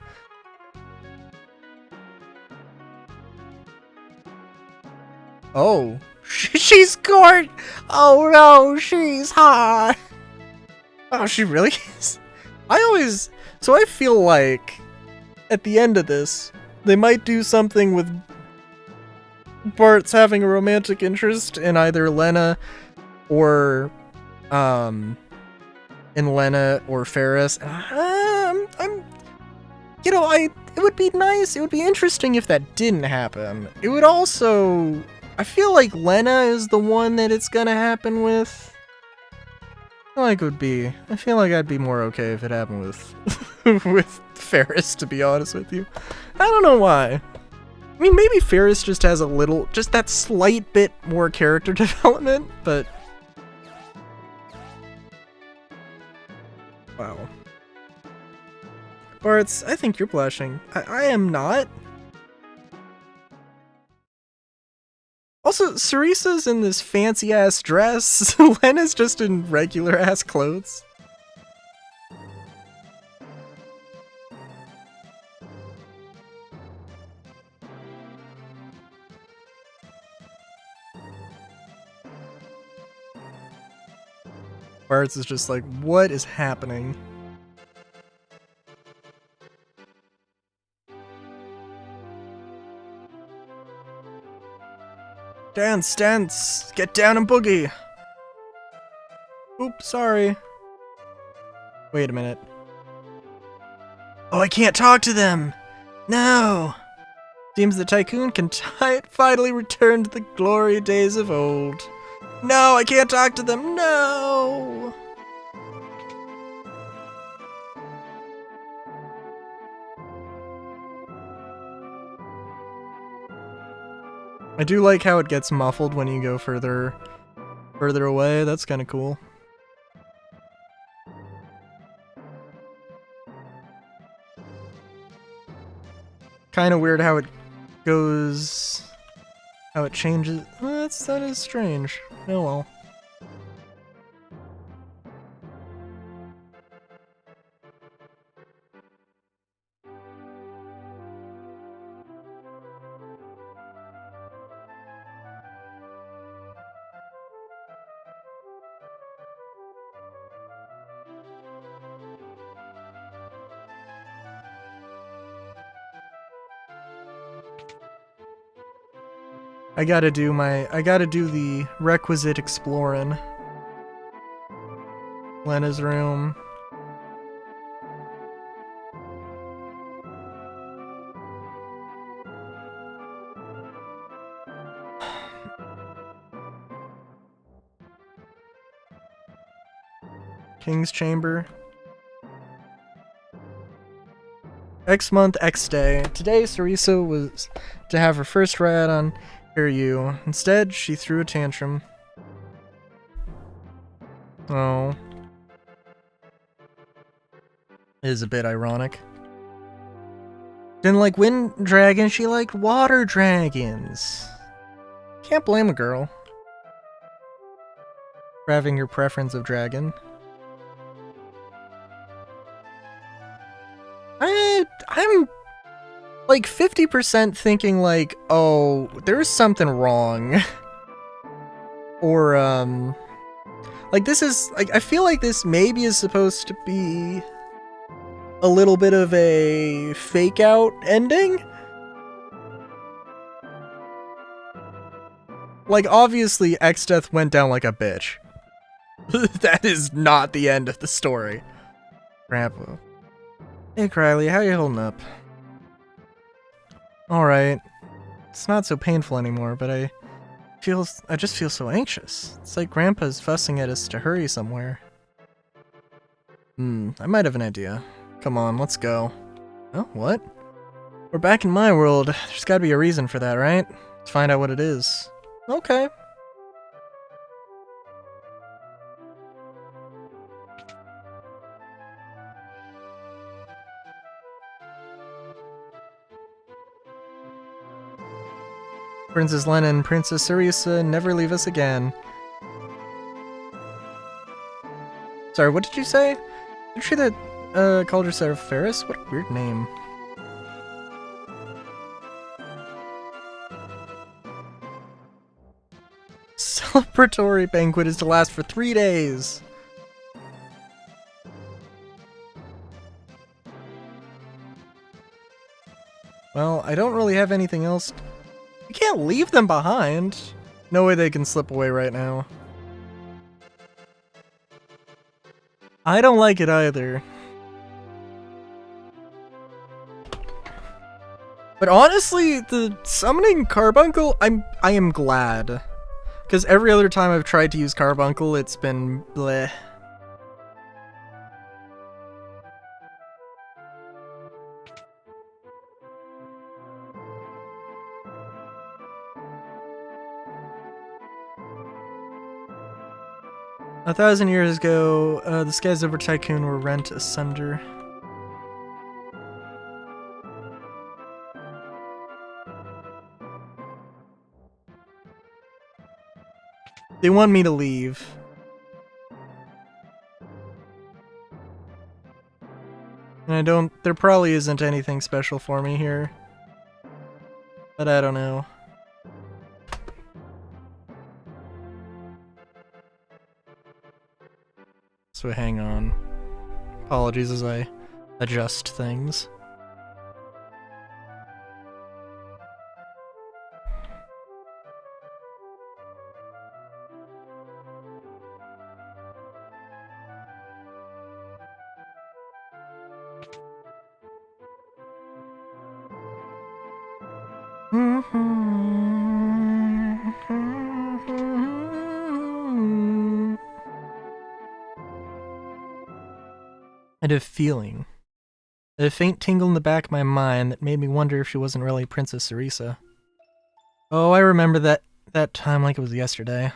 Oh. She's gorgeous! Oh no, she's hot! Oh, she really is? So I feel like, at the end of this, they might do something with Bart's having a romantic interest in either Lena or, Ferris. It would be nice, it would be interesting if that didn't happen. It would also, I feel like Lena is the one that it's gonna happen with. I feel like I'd be more okay if it happened with, with Ferris, to be honest with you. I don't know why. I mean, maybe Ferris just has just that slight bit more character development, but... Wow. Bartz, I think you're blushing. I am not. Also, Sarisa's in this fancy-ass dress. Lena's just in regular-ass clothes. Bartz is just like, what is happening? Dance, dance! Get down and boogie! Oops, sorry. Wait a minute. Oh, I can't talk to them! No! Seems the Tycoon can finally return to the glory days of old. No, I can't talk to them! No! I do like how it gets muffled when you go further away. That's kind of cool. Kind of weird how it goes, how it changes. That is strange. Oh well. I gotta do the requisite exploring. Lena's room. King's Chamber. X month, X day. Today, Sarisa was to have her first ride on Hiryu. Instead, she threw a tantrum. Oh. It is a bit ironic. Didn't like wind dragons, she liked water dragons. Can't blame a girl for having her preference of dragon. I'm like 50% thinking like, oh, there's something wrong. Or, like this is, like, I feel like this maybe is supposed to be a little bit of a fake out ending. Like, obviously, Exdeath went down like a bitch. That is not the end of the story. Grandpa. Hey, Krylie, how you holding up? Alright. It's not so painful anymore, but I just feel so anxious. It's like Grandpa's fussing at us to hurry somewhere. I might have an idea. Come on, let's go. Oh, what? We're back in my world. There's gotta be a reason for that, right? Let's find out what it is. Okay. Princess Lena, Princess Sarisa, never leave us again. Sorry, what did you say? Did you say that called herself Ferris? What a weird name. Celebratory banquet is to last for 3 days. Well, I don't really have anything else. You can't leave them behind. No way they can slip away right now. I don't like it either. But honestly, the summoning Carbuncle, I am glad. Because every other time I've tried to use Carbuncle, it's been bleh. A 1,000 years ago, the skies over Tycoon were rent asunder. They want me to leave. And there probably isn't anything special for me here. But I don't know. So hang on. Apologies as I adjust things. I had a feeling. I had a faint tingle in the back of my mind that made me wonder if she wasn't really Princess Sarisa. Oh, I remember that time like it was yesterday.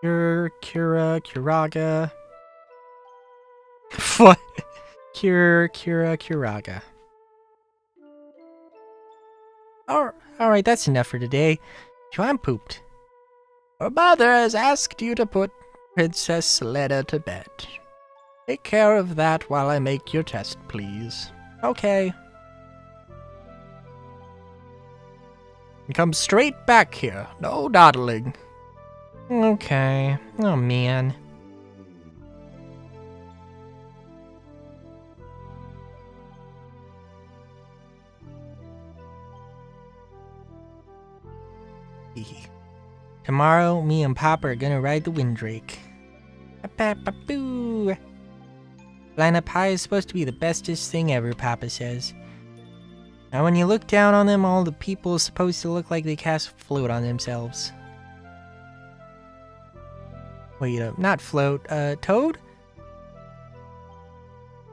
Kuraga. What? Kuraga. Alright, that's enough for today. I'm pooped. Your mother has asked you to put Princess Lena to bed. Take care of that while I make your test, please. Okay. And come straight back here. No dawdling. Okay. Oh, man. Tomorrow, me and Papa are gonna ride the Windrake. Boo! Lena Pie is supposed to be the bestest thing ever, Papa says. Now when you look down on them, all the people are supposed to look like they cast float on themselves. Wait, not float, Toad?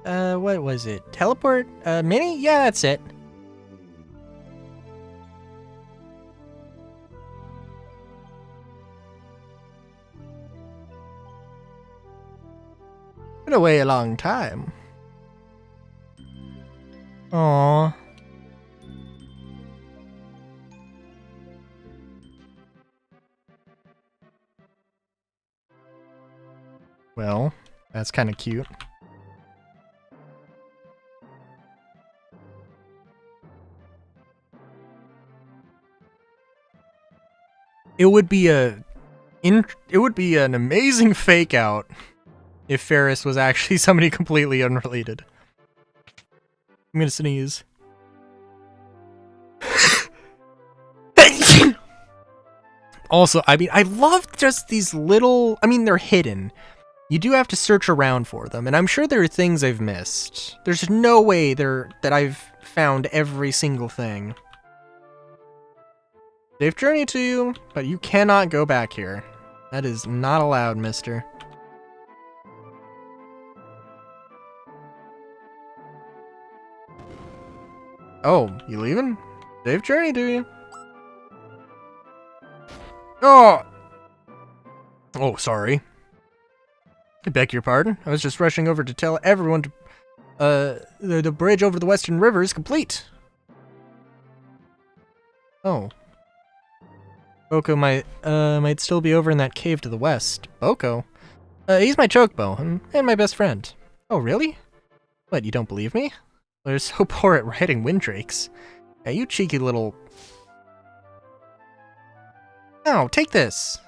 What was it? Teleport? Mini? Yeah, that's it. Been away a long time. Aww. Well, That's kind of cute. It would be an amazing fake out if Ferris was actually somebody completely unrelated. I'm gonna sneeze. Also, I mean, I love just these little... I mean, they're hidden. You do have to search around for them, and I'm sure there are things I've missed. There's no way that I've found every single thing. Safe journey to you, but you cannot go back here. That is not allowed, mister. Oh, you leaving? Safe journey to you. Oh! Oh, sorry. I beg your pardon. I was just rushing over to tell everyone to, the bridge over the Western River is complete. Oh. Boko might still be over in that cave to the west. Boko? He's my chocobo, and my best friend. Oh, really? What, you don't believe me? Well, you're so poor at riding windrakes. Yeah, you cheeky little... No, take this!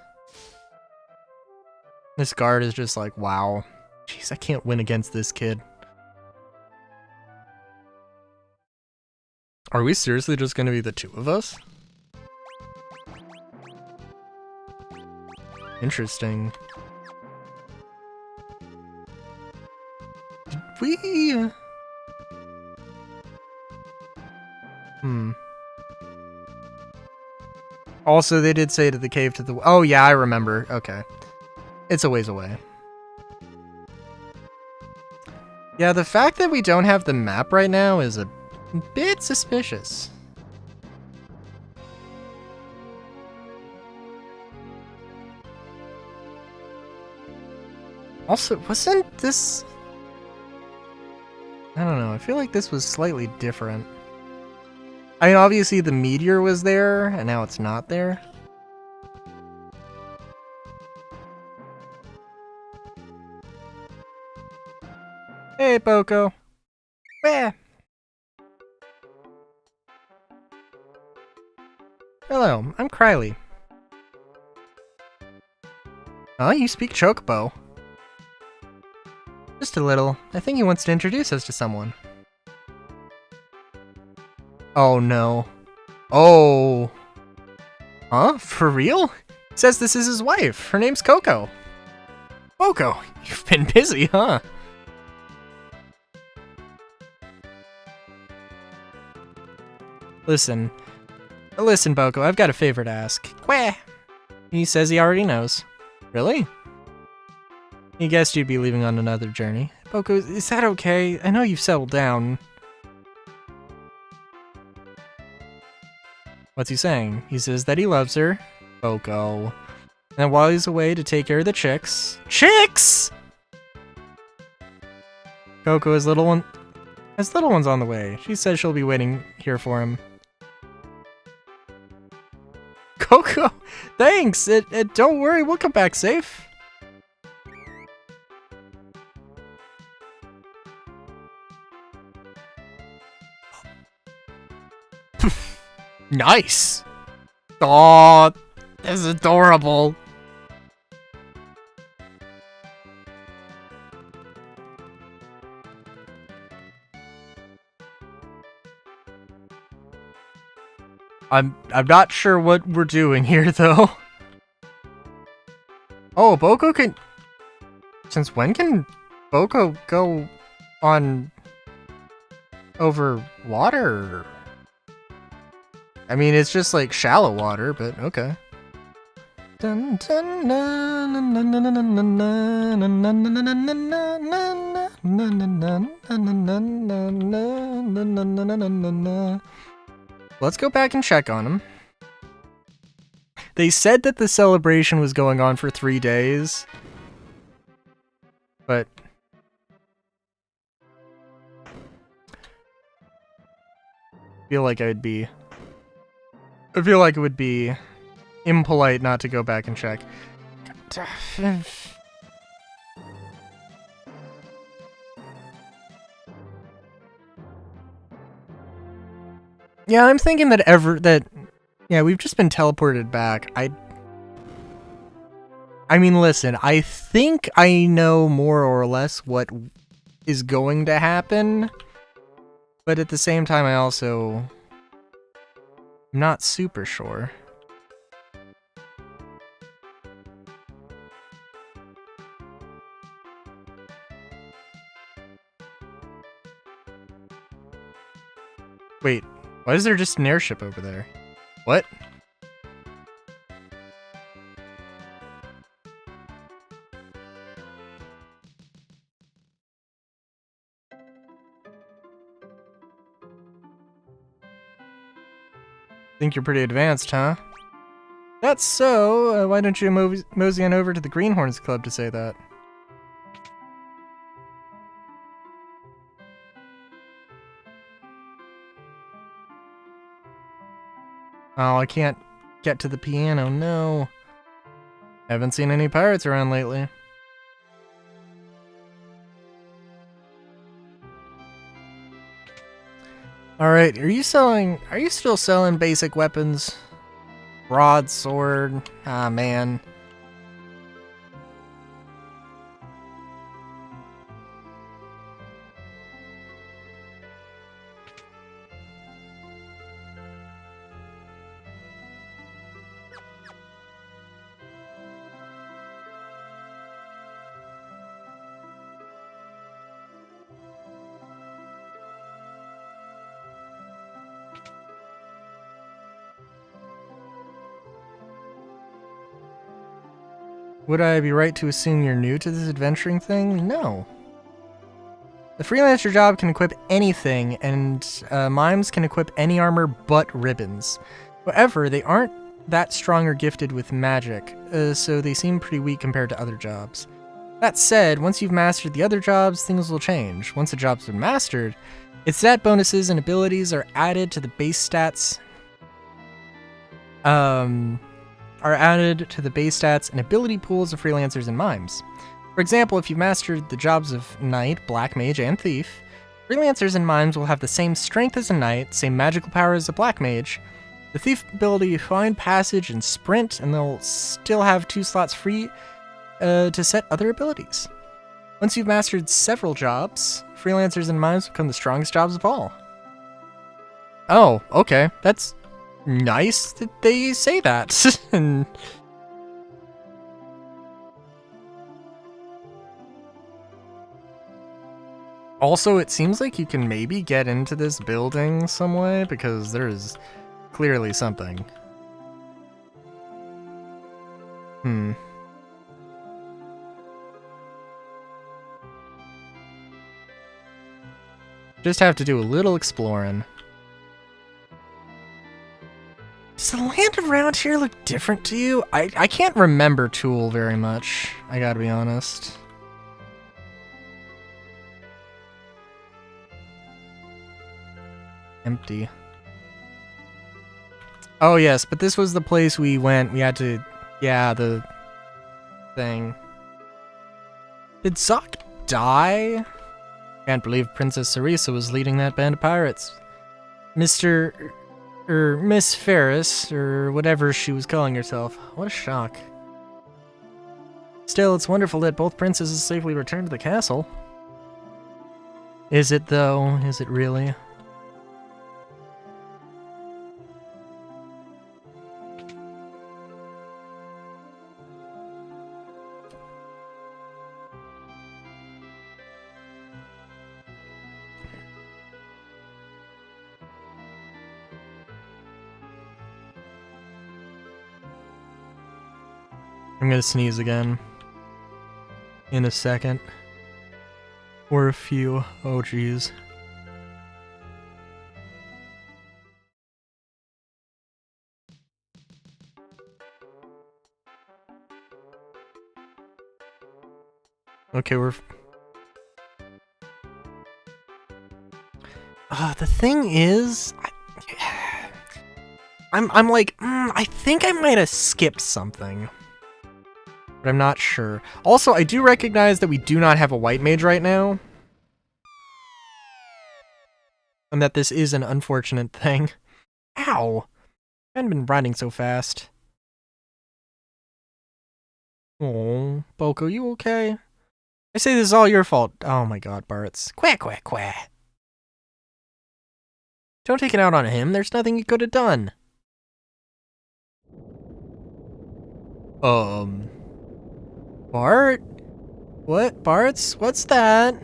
This guard is just like, wow. Jeez, I can't win against this kid. Are we seriously just gonna be the two of us? Interesting. Did we... Also, they did say to the cave to the... Oh, yeah, I remember. Okay. It's a ways away. Yeah, the fact that we don't have the map right now is a bit suspicious. Also, wasn't this... I don't know, I feel like this was slightly different. I mean, obviously the meteor was there, and now it's not there. Hey, Boko. Where? Hello, I'm Krylie. Oh, you speak Chocobo. Just a little. I think he wants to introduce us to someone. Oh no. Oh. Huh? For real? He says this is his wife. Her name's Coco. Boko, you've been busy, huh? Listen, Boko, I've got a favor to ask. Quah! He says he already knows. Really? He guessed you'd be leaving on another journey. Boko, is that okay? I know you've settled down. What's he saying? He says that he loves her. Boko. And while he's away to take care of the chicks... Chicks?! Coco has little ones on the way. She says she'll be waiting here for him. Coco, thanks! Don't worry, we'll come back safe. Nice! Aw, that's adorable. I'm not sure what we're doing here, though. Oh, Boko can... Since when can Boko go on... over water? I mean, it's just like shallow water, but okay. Let's go back and check on him. They said that the celebration was going on for 3 days, but I feel like it would be impolite not to go back and check. Yeah, I'm thinking that yeah, we've just been teleported back. I mean, listen, I think I know more or less what is going to happen, but at the same time, I also am not super sure. Wait, why is there just an airship over there? What? Think you're pretty advanced, huh? That's so. Why don't you mosey on over to the Greenhorns Club to say that? Oh, I can't get to the piano, no. Haven't seen any pirates around lately. Alright, are you still selling basic weapons? Broadsword? Ah, man. Would I be right to assume you're new to this adventuring thing? No. The freelancer job can equip anything, and mimes can equip any armor but ribbons. However, they aren't that strong or gifted with magic, so they seem pretty weak compared to other jobs. That said, once you've mastered the other jobs, things will change. Once a job's been mastered, its stat bonuses and abilities are added to the base stats. Are added to the base stats and ability pools of freelancers and mimes. For example, if you've mastered the jobs of Knight, Black Mage, and Thief, freelancers and mimes will have the same strength as a Knight, same magical power as a Black Mage, the Thief ability Find Passage and Sprint, and they'll still have 2 slots free to set other abilities. Once you've mastered several jobs, freelancers and mimes become the strongest jobs of all. Oh, okay, that's nice that they say that. And also, it seems like you can maybe get into this building some way, because there's clearly something. Just have to do a little exploring. Does the land around here look different to you? I can't remember Tool very much, I gotta be honest. Empty. Oh yes, but this was the place we went. We had to... Yeah, the... thing. Did Zoc die? Can't believe Princess Sarisa was leading that band of pirates. Miss Ferris, or whatever she was calling herself. What a shock. Still, it's wonderful that both princesses safely returned to the castle. Is it, though? Is it really? I'm gonna sneeze again. In a second. Or a few. Oh, jeez. Okay, we're... the thing is... I'm like, I think I might have skipped something. But I'm not sure. Also, I do recognize that we do not have a white mage right now. And that this is an unfortunate thing. Ow! I hadn't been riding so fast. Oh, Boko, you okay? I say this is all your fault. Oh my god, Bartz. Quack, quack, quack. Don't take it out on him. There's nothing you could have done. Bart? What? Bartz? What's that?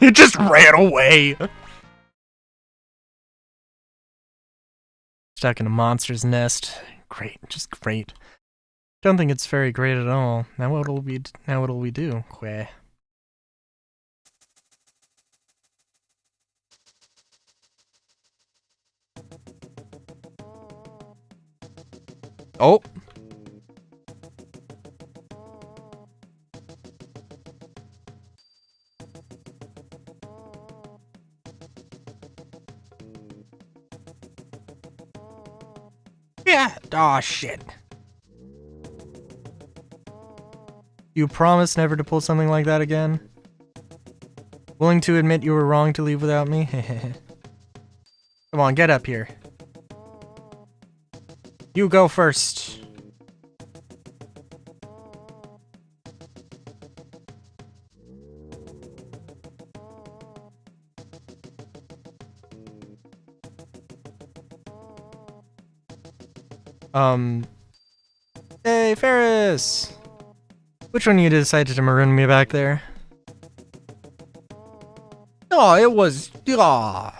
It just ran away. Stuck in a monster's nest. Great, just great. Don't think it's very great at all. Now what'll we do? Queh. Oh. Yeah. Aw, shit. You promise never to pull something like that again? Willing to admit you were wrong to leave without me? Come on, get up here. You go first. Hey, Ferris! Which one of you decided to maroon me back there? Oh, it was... Oh,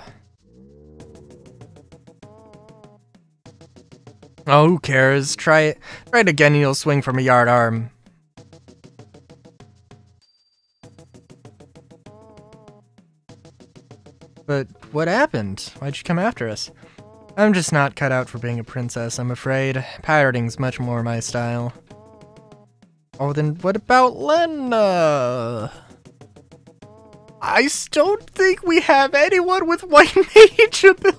who cares? Try it again and you'll swing from a yard arm. But what happened? Why'd you come after us? I'm just not cut out for being a princess, I'm afraid. Pirating's much more my style. Oh, then what about Lena? I don't think we have anyone with white mage ability.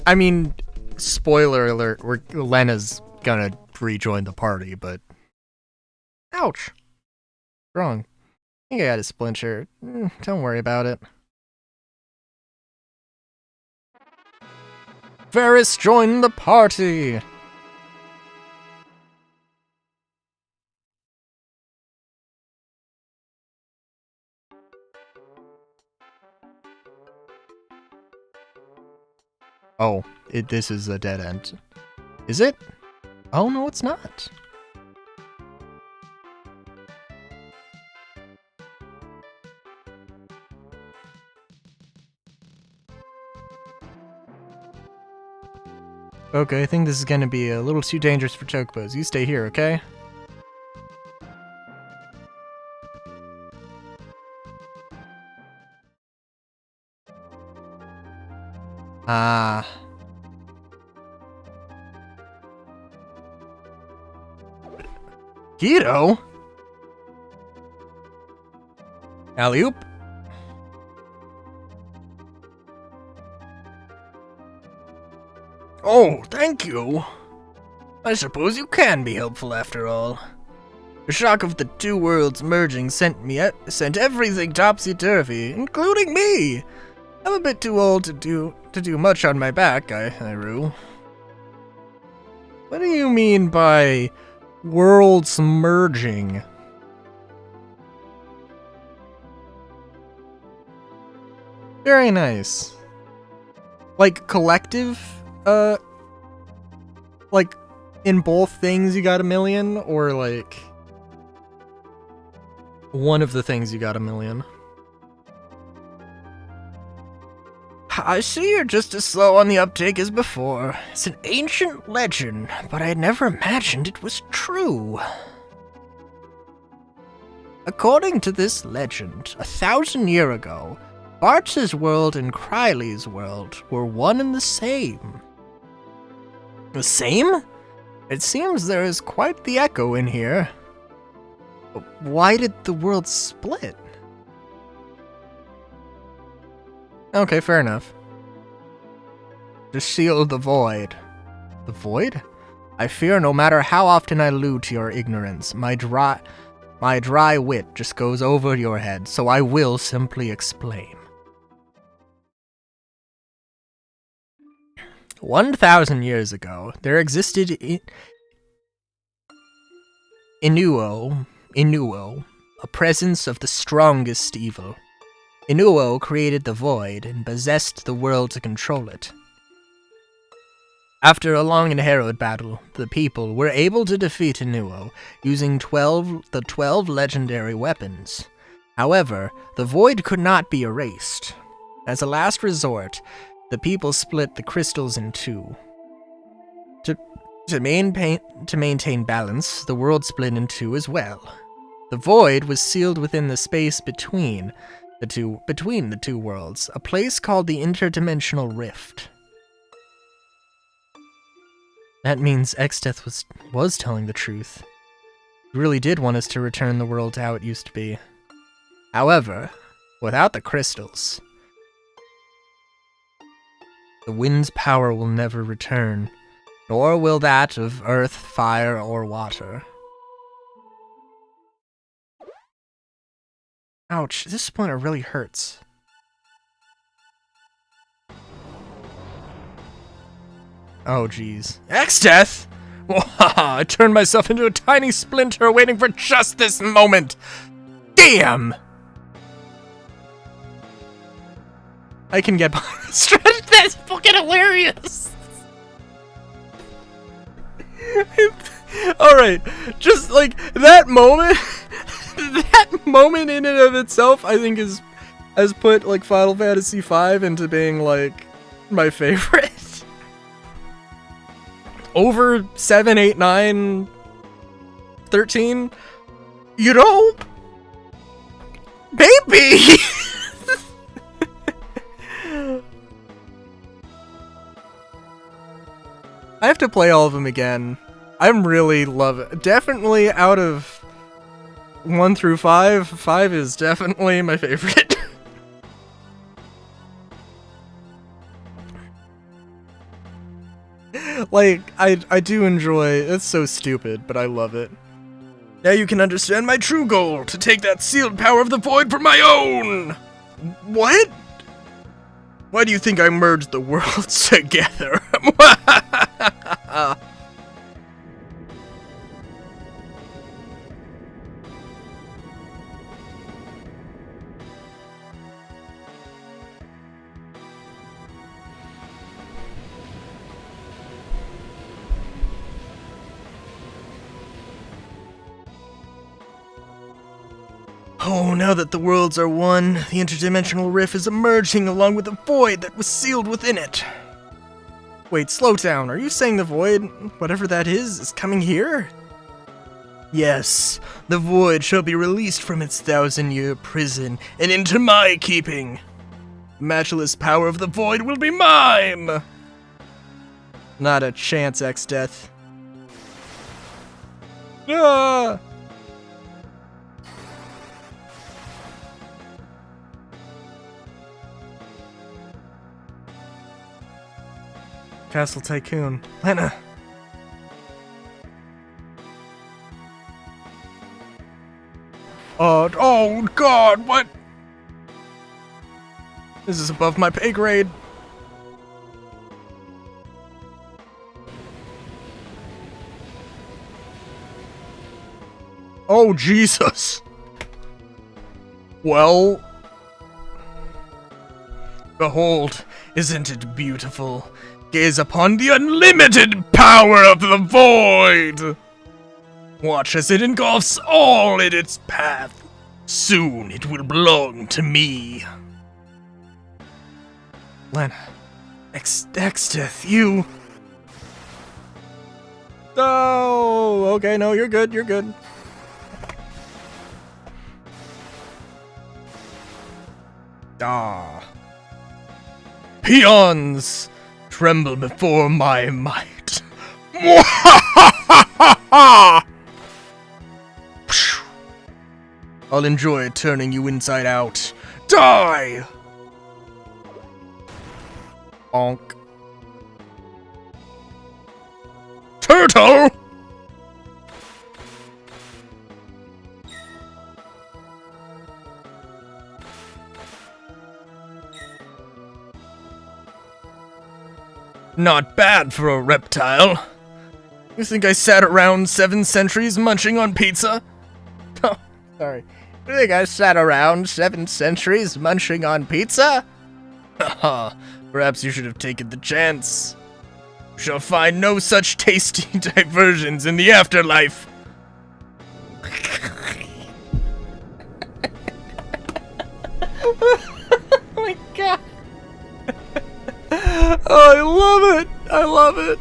I mean, spoiler alert, Lena's gonna rejoin the party, but... Ouch. Wrong. I think I got a splinter. Don't worry about it. Ferris joined the party! Oh, this is a dead end. Is it? Oh, no, it's not. Okay, I think this is gonna be a little too dangerous for Chocobos. You stay here, okay? Ah. Guido? Alley-oop. Oh, thank you. I suppose you can be helpful after all. The shock of the two worlds merging sent everything topsy-turvy, including me. I'm a bit too old to do much on my back, I rue. What do you mean by worlds merging? Very nice. Like collective, like in both things you got 1,000,000, or like one of the things you got 1,000,000? I see you're just as slow on the uptake as before. It's an ancient legend, but I had never imagined it was true. According to this legend, 1,000 years ago, Bartz's world and Kryle's world were one and the same. The same? It seems there is quite the echo in here. Why did the world split? Okay, fair enough. To seal the void. The void? I fear no matter how often I allude to your ignorance, my dry wit just goes over your head, so I will simply explain. 1,000 years ago, there existed Inuo, a presence of the strongest evil. Inuo created the void and possessed the world to control it. After a long and harrowed battle, the people were able to defeat Inuo using the 12 legendary weapons. However, the void could not be erased. As a last resort, the people split the crystals in two. To maintain balance, the world split in two as well. The void was sealed within the space between the two worlds, a place called the Interdimensional Rift. That means Exdeath was telling the truth. He really did want us to return the world to how it used to be. However, without the crystals, the wind's power will never return, nor will that of earth, fire, or water. Ouch, this splinter really hurts. Oh jeez. Exdeath! I turned myself into a tiny splinter waiting for just this moment! Damn! I can get behind the stretch. That's fucking hilarious! Alright, just like that moment, that moment in and of itself, I think has put like Final Fantasy V into being like my favorite. Over 7, 8, 9, 13, you know, baby! I have to play all of them again. I'm really love it. Definitely out of 1 through 5, 5 is definitely my favorite. Like, I do enjoy, it's so stupid, but I love it. Now you can understand my true goal, to take that sealed power of the void for my own! What? Why do you think I merged the worlds together? Oh, now that the worlds are one, the interdimensional rift is emerging along with the void that was sealed within it. Wait, slow down. Are you saying the void, whatever that is coming here? Yes, the void shall be released from its 1,000-year prison and into my keeping. The matchless power of the void will be mine! Not a chance, Exdeath. Ah! Castle Tycoon. Lena! Oh god, what? This is above my pay grade. Oh, Jesus. Well. Behold, isn't it beautiful? Gaze upon the unlimited power of the void! Watch as it engulfs all in its path. Soon it will belong to me. Lena. Exdeath, you... Oh, okay, no, you're good, you're good. Ah. Peons, tremble before my might. I'll enjoy turning you inside out. Die! Bonk. Turtle! Not bad for a reptile. You think I sat around 7 centuries munching on pizza? Oh, sorry. You think I sat around 7 centuries munching on pizza? Haha, perhaps you should have taken the chance. You shall find no such tasty diversions in the afterlife. Oh my god. Oh, I love it! I love it!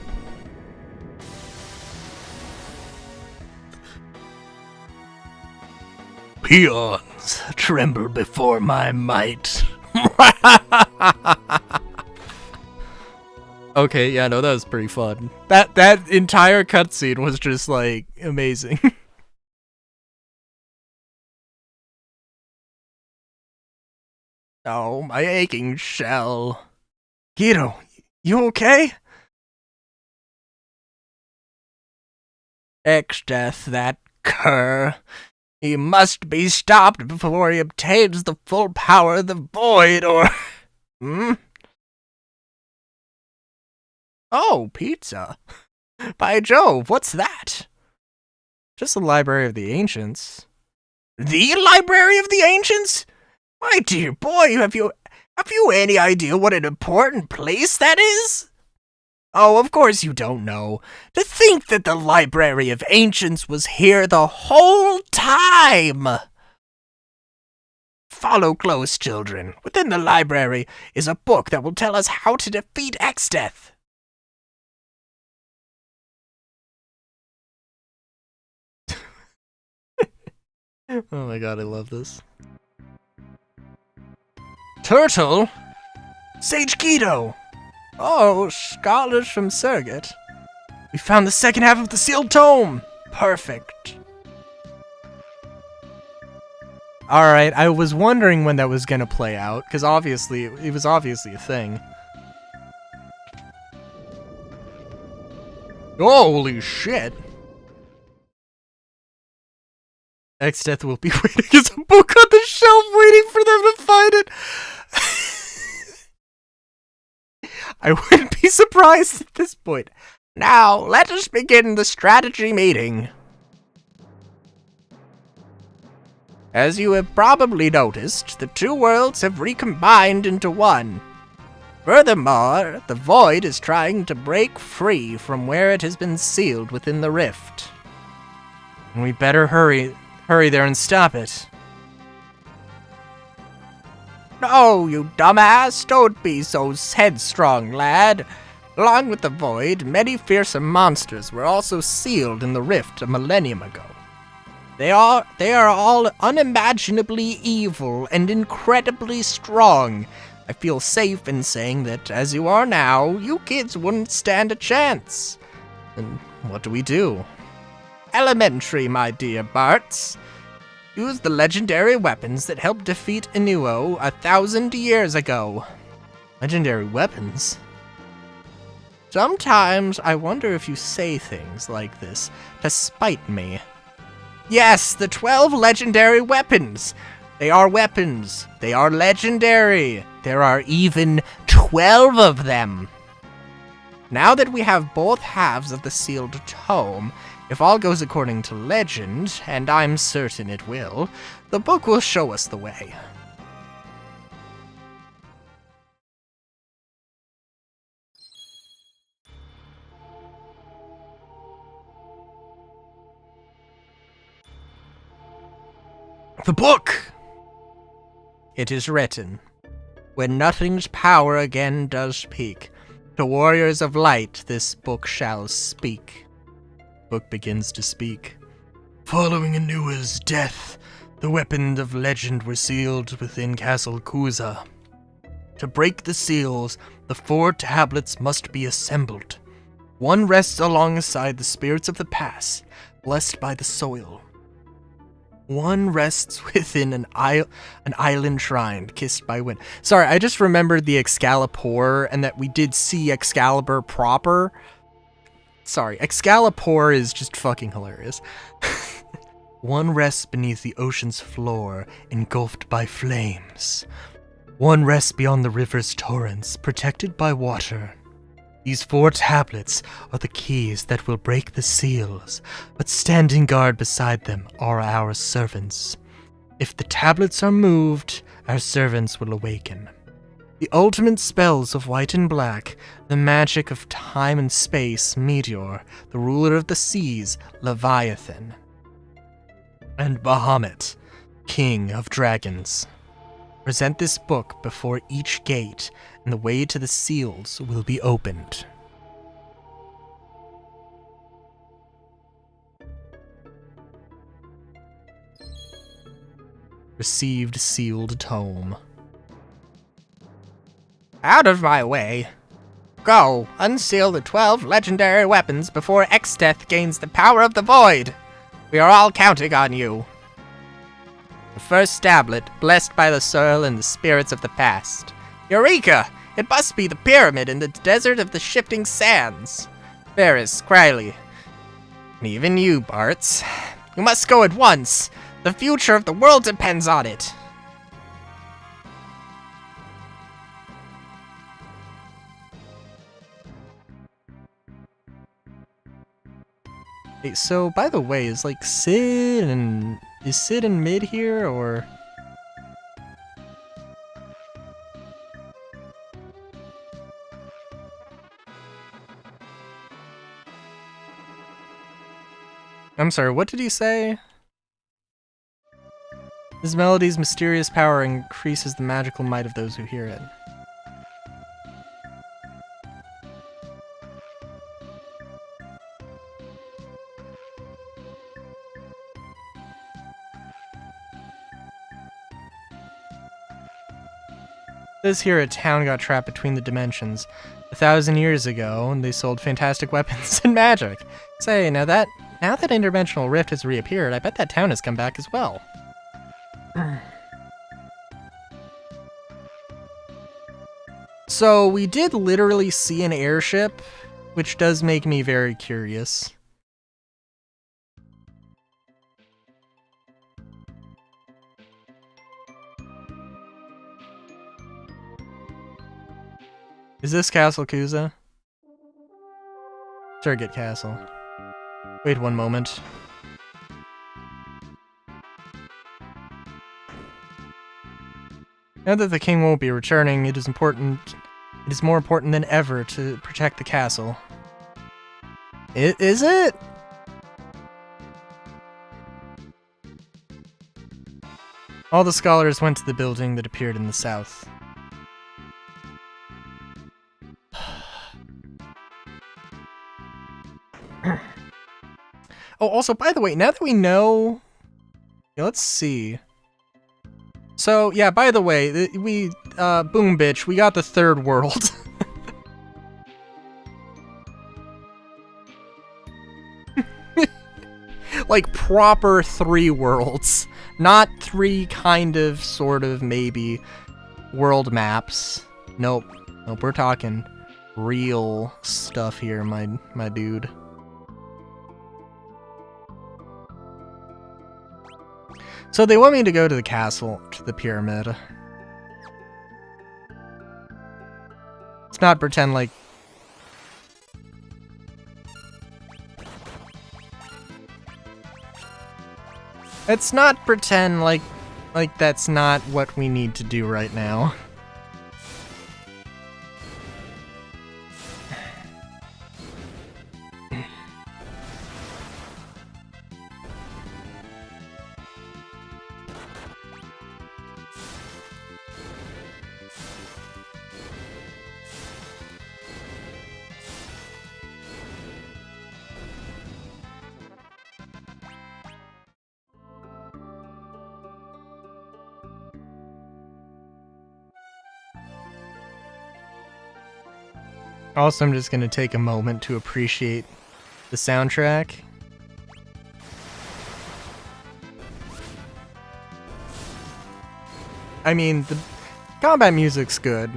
Peons, tremble before my might. Okay, yeah, no, that was pretty fun. That entire cutscene was just, like, amazing. Oh, my aching shell. Guido, you okay? Exdeath, that cur. He must be stopped before he obtains the full power of the void, or... Hmm? Oh, pizza. By Jove, what's that? Just the Library of the Ancients. The Library of the Ancients? My dear boy, have you any idea what an important place that is? Oh, of course you don't know. To think that the Library of Ancients was here the whole time! Follow close, children. Within the library is a book that will tell us how to defeat Exdeath. Oh my god, I love this. Turtle? Sage Guido! Oh, scholars from Surgat. We found the second half of the sealed tome! Perfect. Alright, I was wondering when that was gonna play out, because obviously, it was obviously a thing. Holy shit! Exdeath will be waiting as a book on the shelf waiting for them to find it! I wouldn't be surprised at this point. Now, let us begin the strategy meeting. As you have probably noticed, the two worlds have recombined into one. Furthermore, the Void is trying to break free from where it has been sealed within the rift. And we better hurry there and stop it. No, you dumbass, don't be so headstrong, lad. Along with the Void, many fearsome monsters were also sealed in the rift a millennium ago. They are all unimaginably evil and incredibly strong. I feel safe in saying that, as you are now, you kids wouldn't stand a chance. And what do we do? Elementary, my dear Barts. Use the legendary weapons that helped defeat Inuo 1,000 years ago. Legendary weapons? Sometimes I wonder if you say things like this to spite me. Yes, the 12 legendary weapons! They are weapons. They are legendary. There are even 12 of them. Now that we have both halves of the sealed tome, if all goes according to legend, and I'm certain it will, the book will show us the way. The book! It is written, when nothing's power again does speak, to warriors of light this book shall speak. Book begins to speak. Following Inua's death, The weapons of legend were sealed within Castle Kuza. To break the seals, the 4 tablets must be assembled. One rests alongside the spirits of the past, blessed by the soil. One rests within an island shrine, kissed by wind. Sorry, I just remembered the Excalibur, and that we did see Excalibur proper. Sorry, Excalibur is just fucking hilarious. One rests beneath the ocean's floor, engulfed by flames. One rests beyond the river's torrents, protected by water. These 4 tablets are the keys that will break the seals, but standing guard beside them are our servants. If the tablets are moved, our servants will awaken. The ultimate spells of white and black, the magic of time and space, Meteor, the ruler of the seas, Leviathan, and Bahamut, king of dragons. Present this book before each gate, and the way to the seals will be opened. Received sealed tome. Out of my way. Go, unseal the 12 legendary weapons before Exdeath gains the power of the void. We are all counting on you. The first tablet, blessed by the soil and the spirits of the past. Eureka! It must be the pyramid in the desert of the shifting sands. Ferris, Criley, and even you, Bartz. You must go at once. The future of the world depends on it. Hey, so, by the way, is Sid in mid here, or? I'm sorry, what did he say? This melody's mysterious power increases the magical might of those who hear it. It says here a town got trapped between the dimensions 1,000 years ago, and they sold fantastic weapons and magic. Say, now that interdimensional rift has reappeared, I bet that town has come back as well. So, we did literally see an airship, which does make me very curious. Is this Castle Kuza? Turget Castle. Wait one moment. Now that the king won't be returning, it is more important than ever to protect the castle. Is it? All the scholars went to the building that appeared in the south. Oh, also, by the way, now that we know... Yeah, let's see. So, yeah, by the way, boom bitch, we got the third world. Like, proper 3 worlds. Not 3 kind of, sort of, maybe, world maps. Nope. Nope, we're talking real stuff here, my dude. So they want me to go to the castle, to the pyramid. Let's not pretend like... Let's not pretend like that's not what we need to do right now. Also, I'm just gonna take a moment to appreciate the soundtrack. I mean, the combat music's good.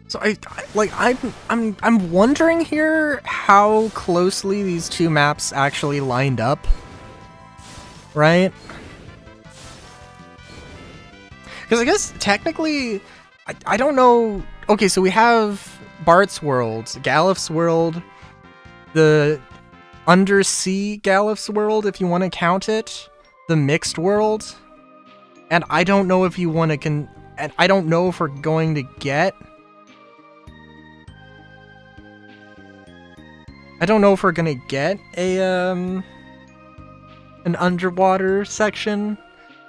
So I'm wondering here how closely these two maps actually lined up, right? Because I guess technically, I don't know. Okay, so we have Bart's world, Galif's world, the undersea Galif's world, if you want to count it, the mixed world, and I don't know if you want to and I don't know if we're going to get. I don't know if we're gonna get a an underwater section.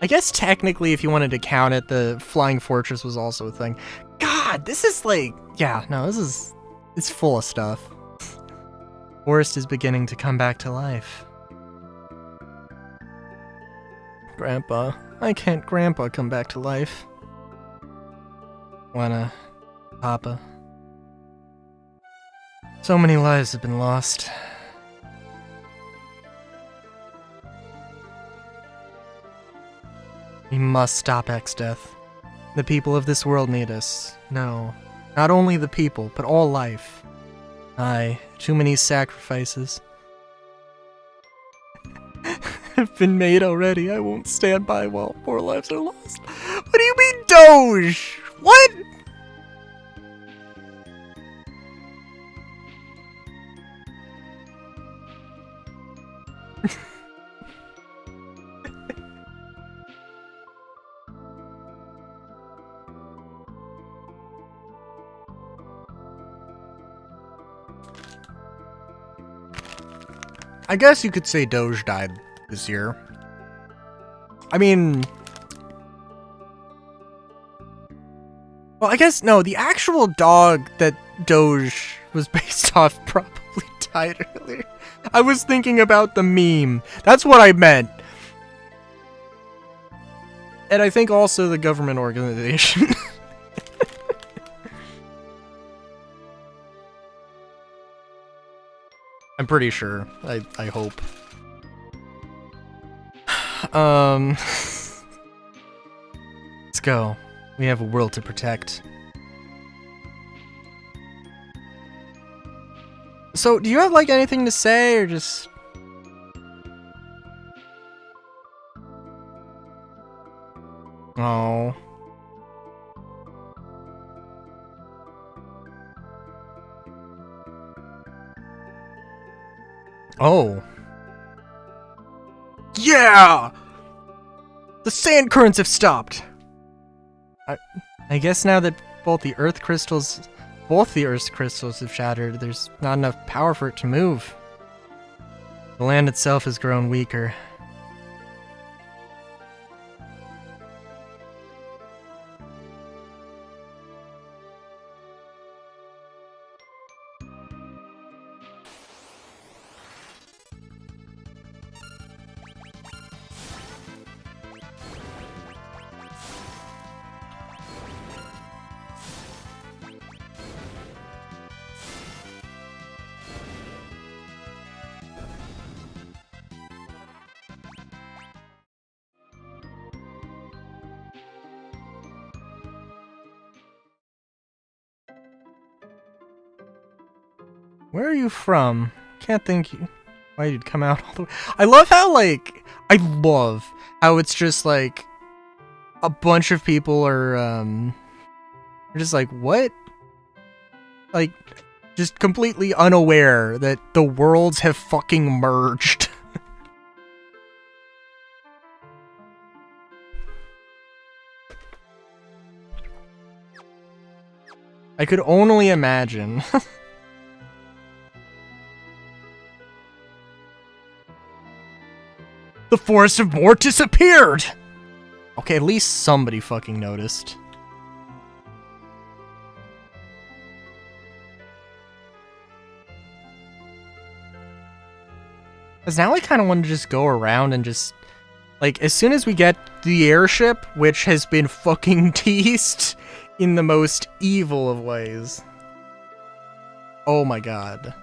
I guess technically, if you wanted to count it, the Flying Fortress was also a thing. God, this is like, yeah, no, it's full of stuff. Forest is beginning to come back to life. Grandpa, why can't Grandpa come back to life? Wanna, Papa? So many lives have been lost. We must stop X-Death. The people of this world need us. No, not only the people, but all life. Aye, too many sacrifices have been made already. I won't stand by while more lives are lost. What do you mean, Doge? What? I guess you could say Doge died this year. I mean... Well, I guess, no, the actual dog that Doge was based off probably died earlier. I was thinking about the meme. That's what I meant. And I think also the government organization. I'm pretty sure. I hope. Let's go. We have a world to protect. So, do you have, like, anything to say, or just... Oh. Oh. Yeah! The sand currents have stopped! I guess now that both the Earth's crystals have shattered, there's not enough power for it to move. The land itself has grown weaker. Where are you from? Can't think why you'd come out all the way. I love how, like, it's just like a bunch of people are just like, what? Like, just completely unaware that the worlds have fucking merged. I could only imagine. The Forest of Mort disappeared! Okay, at least somebody fucking noticed. Because now I kind of want to just go around and just... Like, as soon as we get the airship, which has been fucking teased in the most evil of ways. Oh my god.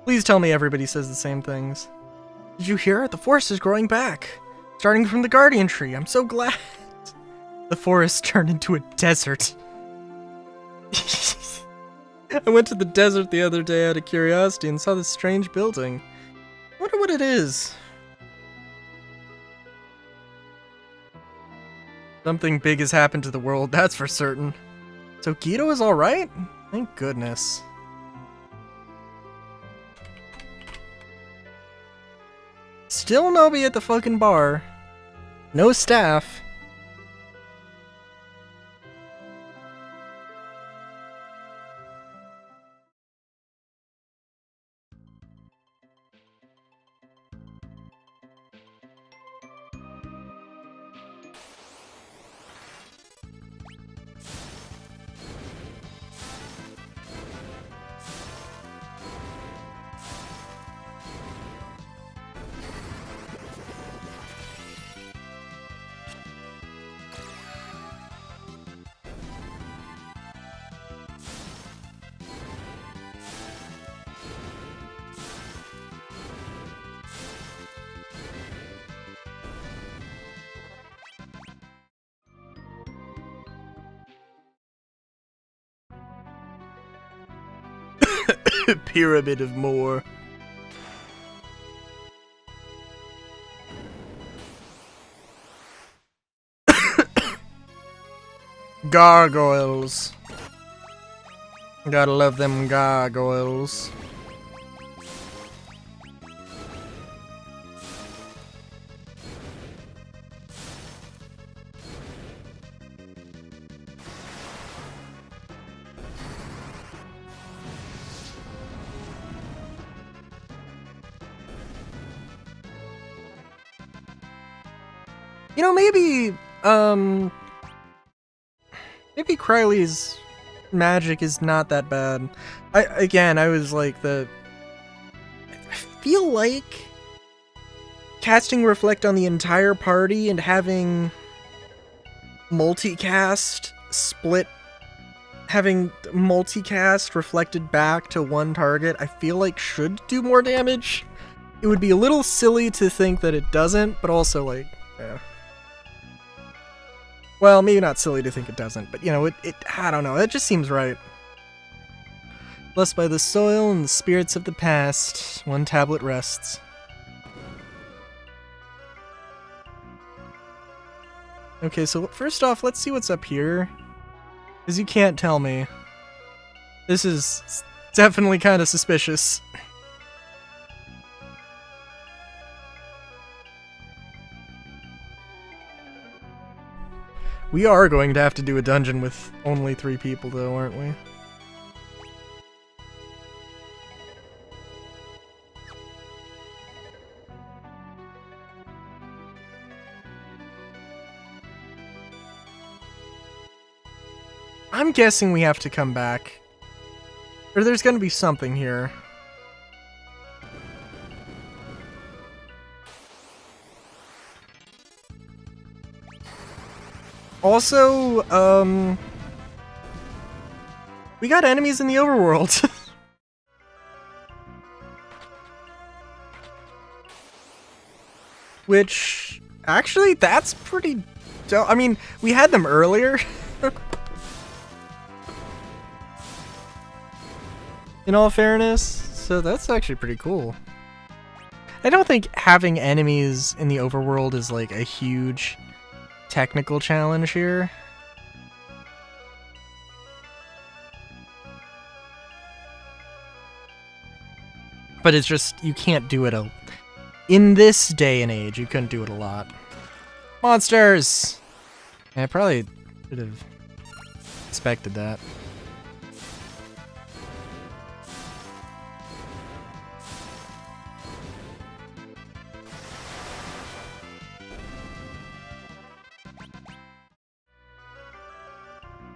Please tell me everybody says the same things. Did you hear it? The forest is growing back. Starting from the Guardian Tree. I'm so glad. The forest turned into a desert. I went to the desert the other day out of curiosity and saw this strange building. I wonder what it is. Something big has happened to the world, that's for certain. So Guido is alright? Thank goodness. Still nobody at the fucking bar. No staff. Pyramid of more. Gargoyles. Gotta love them gargoyles. You know, maybe Criley's magic is not that bad. I was like I feel like casting Reflect on the entire party and having multicast reflected back to one target, I feel like should do more damage. It would be a little silly to think that it doesn't, but also like, yeah. Well, maybe not silly to think it doesn't, but you know, I don't know, it just seems right. Blessed by the soil and the spirits of the past, one tablet rests. Okay, so first off, let's see what's up here. Because you can't tell me. This is definitely kind of suspicious. We are going to have to do a dungeon with only 3 people, though, aren't we? I'm guessing we have to come back. Or there's gonna be something here. Also, we got enemies in the overworld. Which, actually, that's pretty dope. I mean, we had them earlier. In all fairness, so that's actually pretty cool. I don't think having enemies in the overworld is like a huge technical challenge here. But it's just, you can't do it in this day and age, you couldn't do it a lot. Monsters! I probably should have expected that.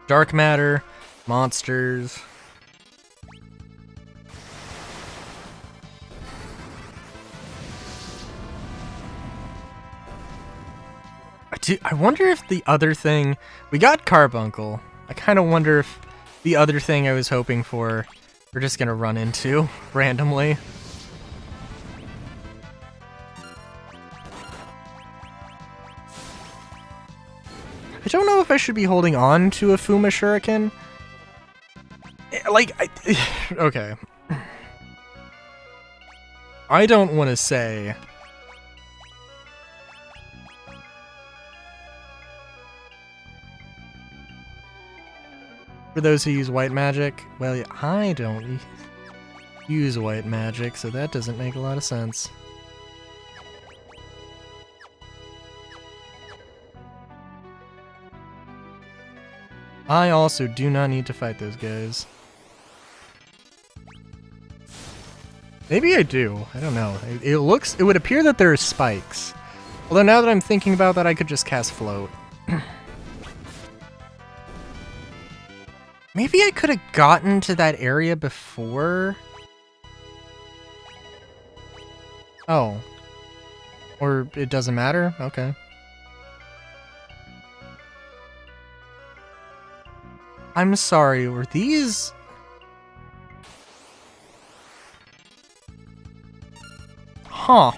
Dark matter, monsters. I wonder if the other thing... We got Carbuncle. I kind of wonder if the other thing I was hoping for we're just gonna run into randomly. I don't know if I should be holding on to a Fuma Shuriken. Like, okay. I don't want to say... For those who use white magic, well, I don't use white magic, so that doesn't make a lot of sense. I also do not need to fight those guys. Maybe I do. I don't know. It would appear that there are spikes. Although now that I'm thinking about that, I could just cast Float. Maybe I could have gotten to that area before? Oh. Or it doesn't matter? Okay. I'm sorry, were these... Huh.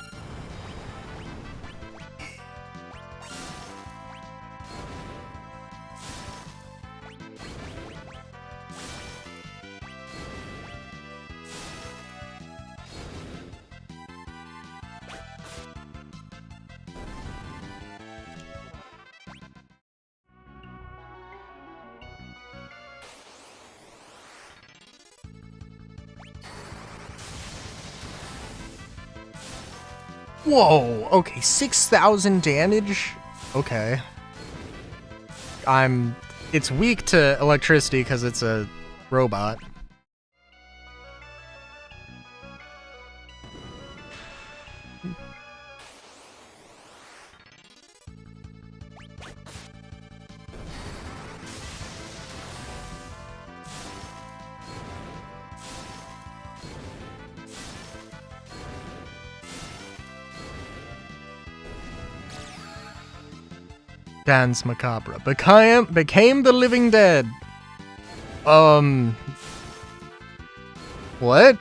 Whoa, okay, 6,000 damage? Okay. It's weak to electricity because it's a robot. Dance Macabre became the living dead. What?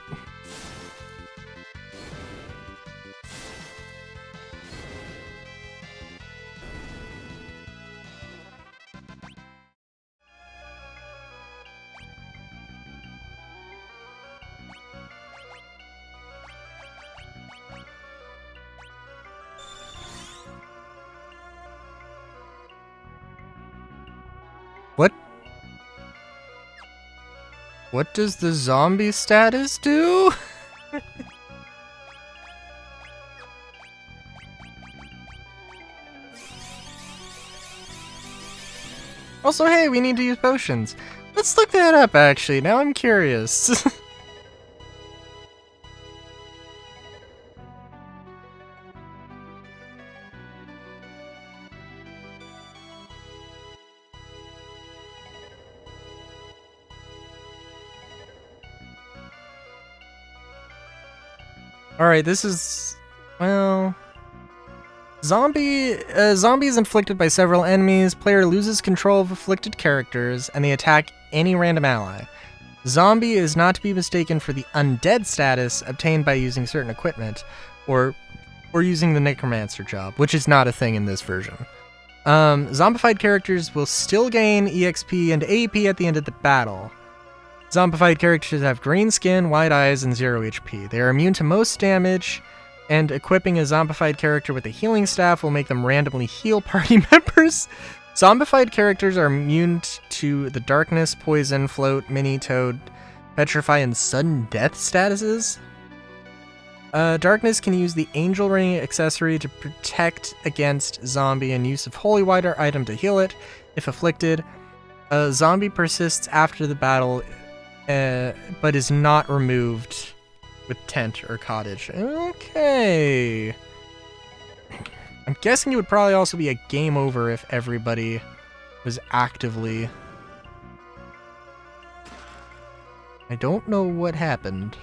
What does the zombie status do? Also, hey, we need to use potions. Let's look that up, actually. Now I'm curious. Alright, this is... well... Zombie is inflicted by several enemies. Player loses control of afflicted characters, and they attack any random ally. Zombie is not to be mistaken for the undead status obtained by using certain equipment, or using the Necromancer job, which is not a thing in this version. Zombified characters will still gain EXP and AP at the end of the battle. Zombified characters have green skin, white eyes, and 0 HP. They are immune to most damage, and equipping a zombified character with a healing staff will make them randomly heal party members. Zombified characters are immune to the darkness, poison, float, mini, toad, petrify, and sudden death statuses. Darkness can use the Angel Ring accessory to protect against zombie and use of Holy Water item to heal it. If afflicted, a zombie persists after the battle, but is not removed with tent or cottage. Okay. I'm guessing it would probably also be a game over if everybody was actively... I don't know what happened.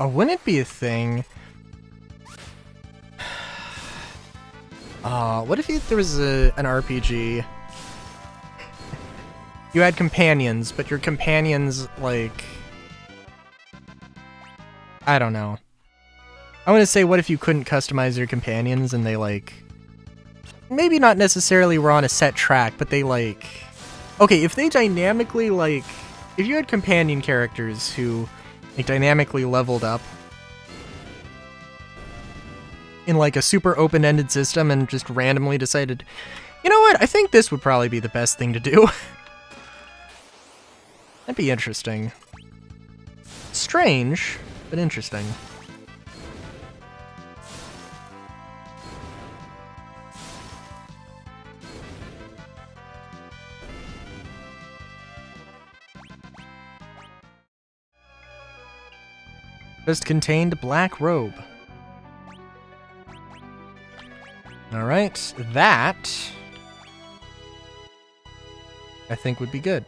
Oh, wouldn't it be a thing? What if there was an RPG? You had companions, but your companions, like... I don't know. I want to say, what if you couldn't customize your companions and they, like... Maybe not necessarily were on a set track, but they, like... Okay, if they dynamically, like... If you had companion characters who, like, dynamically leveled up in, like, a super open-ended system and just randomly decided, you know what, I think this would probably be the best thing to do. That'd be interesting. Strange, but interesting. Just contained black robe. Alright, that I think would be good.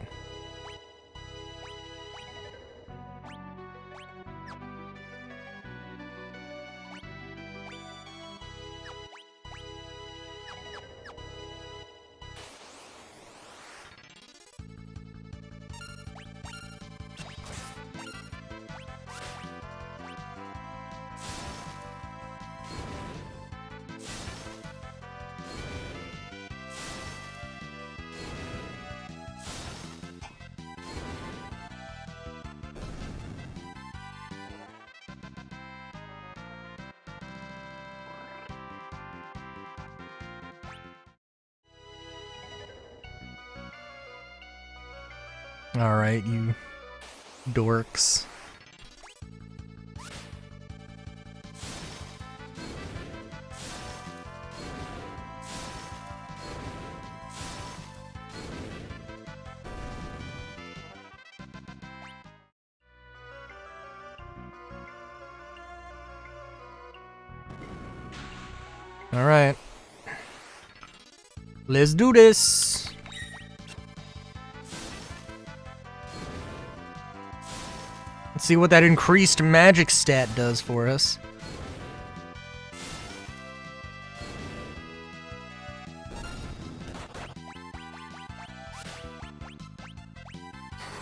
Alright, you dorks. Alright. Let's do this! Let's see what that increased magic stat does for us.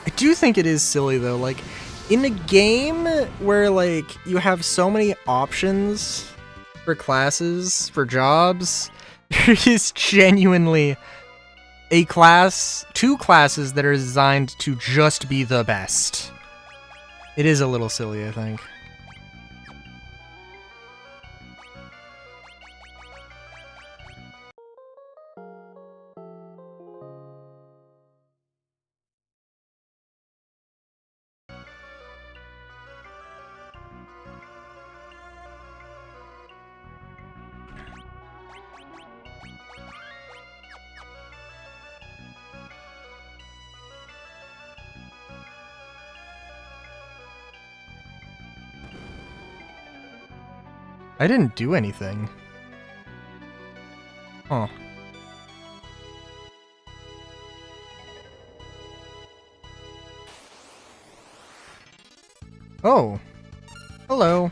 I do think it is silly though, like, in a game where, like, you have so many options for classes, for jobs, there is genuinely a class, two classes that are designed to just be the best. It is a little silly, I think. I didn't do anything. Huh. Oh. Hello.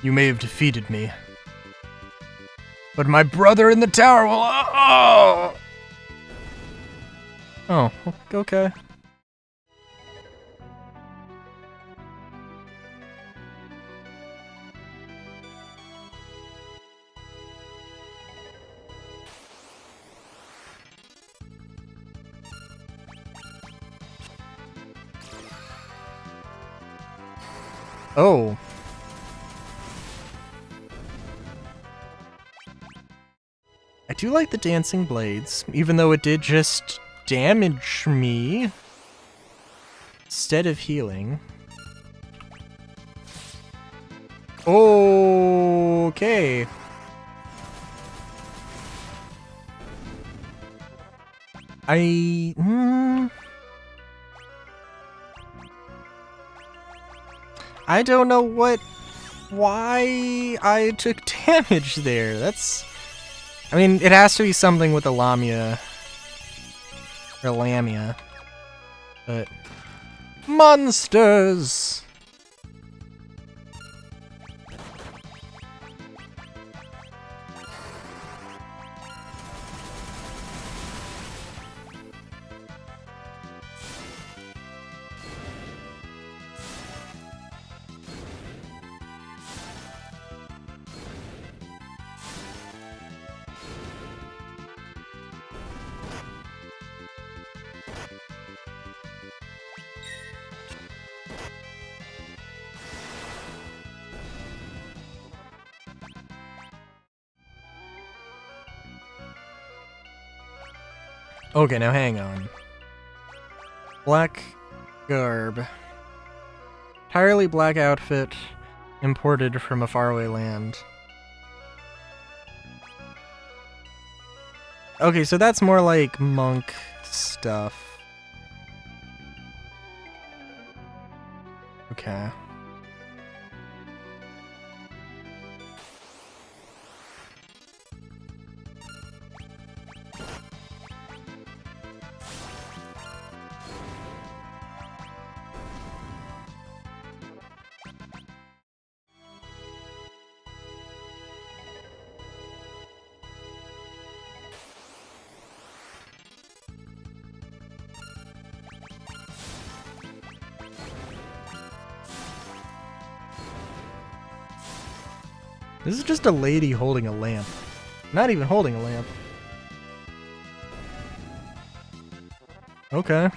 You may have defeated me, but my brother in the tower will. Oh! Oh, okay. Oh. I do like the dancing blades, even though it did just damage me instead of healing. Okay. I don't know why I took damage there. I mean, it has to be something with the Lamia. Or Lamia. But... Monsters! Okay, now hang on. Black garb. Entirely black outfit imported from a faraway land. Okay, so that's more like monk stuff. Okay. This is just a lady holding a lamp. Not even holding a lamp. Okay.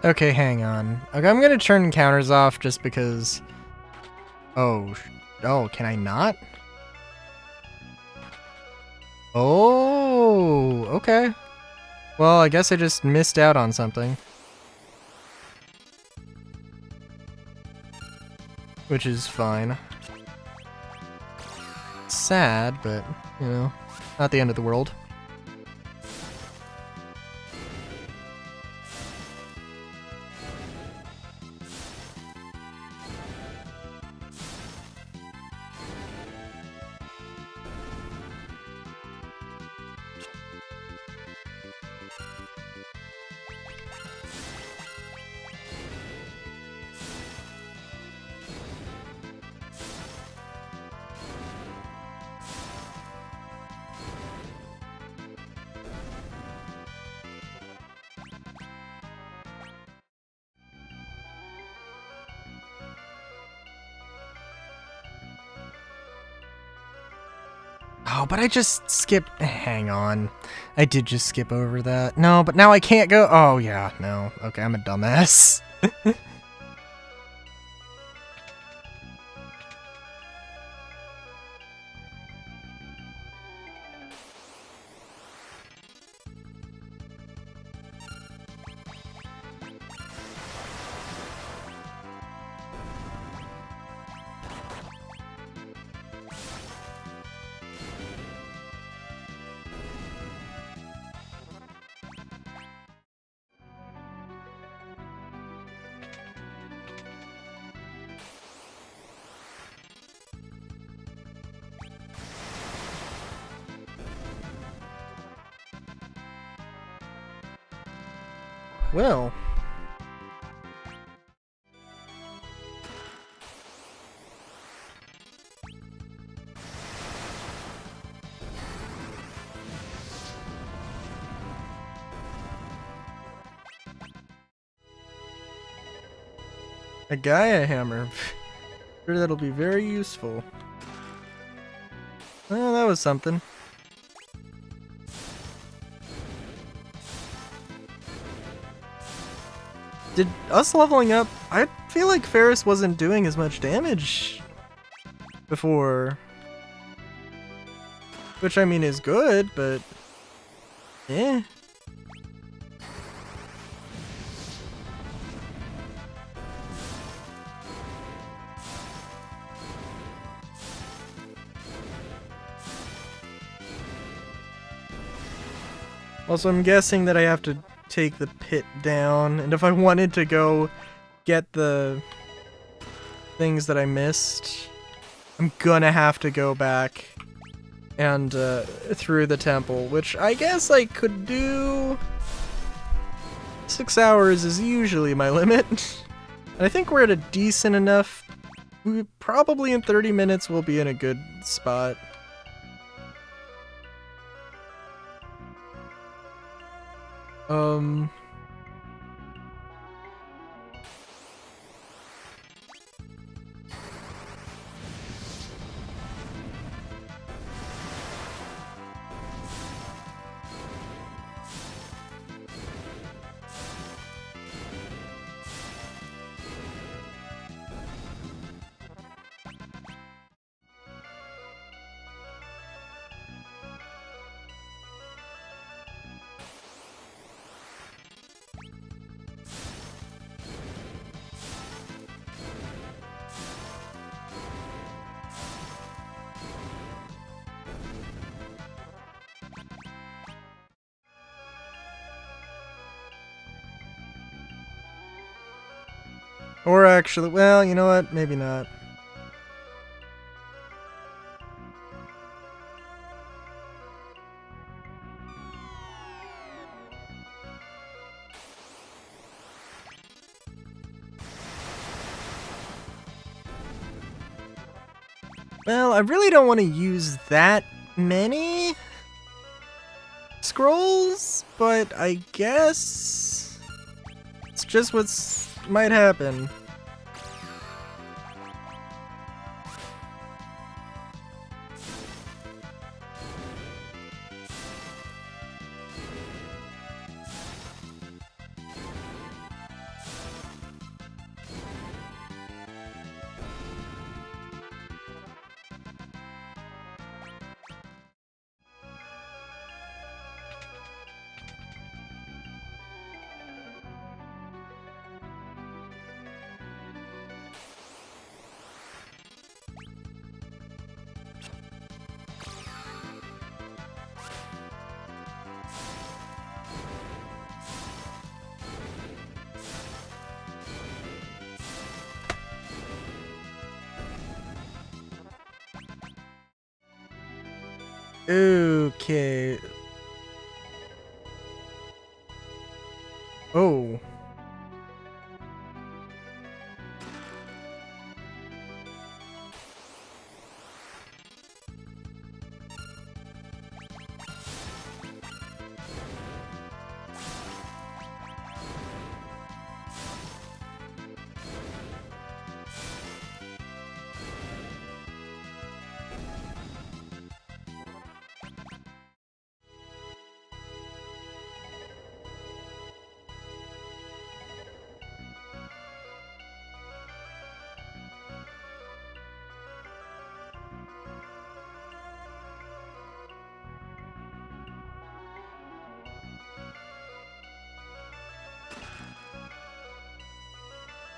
Okay, hang on. Okay, I'm gonna turn counters off just because... Oh, can I not? Oh, okay. Well, I guess I just missed out on something. Which is fine. Sad, but, you know, not the end of the world. Oh, but I just skipped. Hang on. I did just skip over that. No, but now I can't go. Oh, yeah, no. Okay, I'm a dumbass. Well. A Gaia hammer. Sure, that'll be very useful. Well, that was something. Did us leveling up... I feel like Ferris wasn't doing as much damage before. Which, I mean, is good, but... eh. Also, I'm guessing that I have to take the pit down, and if I wanted to go get the things that I missed, I'm gonna have to go back and through the temple, which I guess I could do. 6 hours is usually my limit, and I think we're at a decent enough. Probably in 30 minutes we'll be in a good spot. Or actually, well, you know what? Maybe not. Well, I really don't want to use that many scrolls, but I guess it's just what's might happen. Okay. Oh.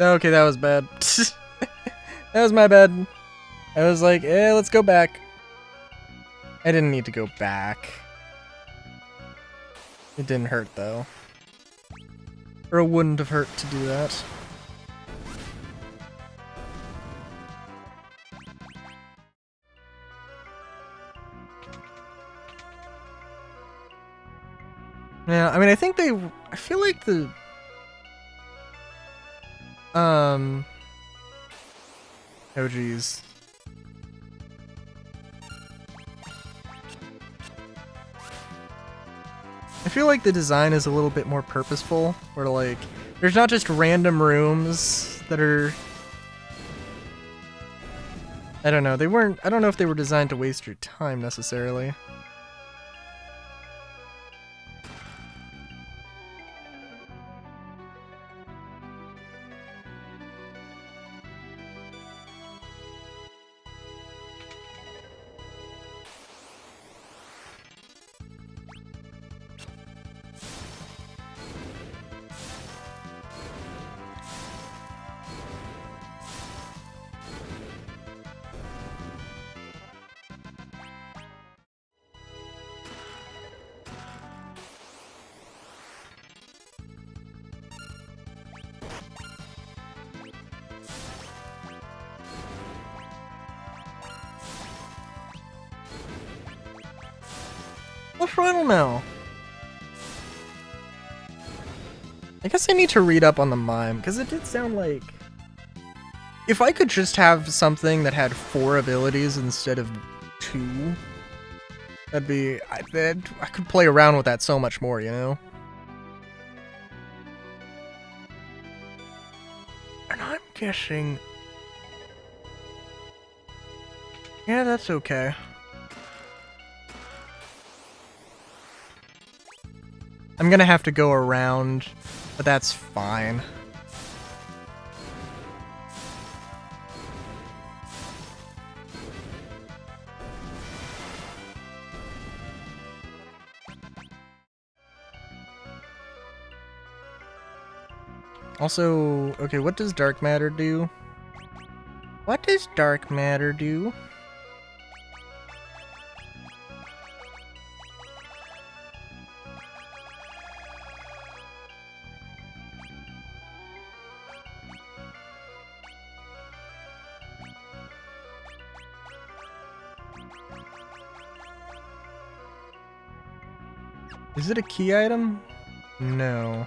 Okay, that was bad. That was my bad. I was like, let's go back. I didn't need to go back. It didn't hurt, though. Or it wouldn't have hurt to do that. Yeah, I mean, I think I feel like the... Oh, geez. I feel like the design is a little bit more purposeful, where, like, there's not just random rooms that are... I don't know, I don't know if they were designed to waste your time, necessarily. I don't know. I guess I need to read up on the mime, because it did sound like... If I could just have something that had 4 abilities instead of 2, that'd be... I could play around with that so much more, you know? And I'm guessing... Yeah, that's okay. I'm gonna have to go around, but that's fine. Also, okay, what does dark matter do? What does dark matter do? Is it a key item? No.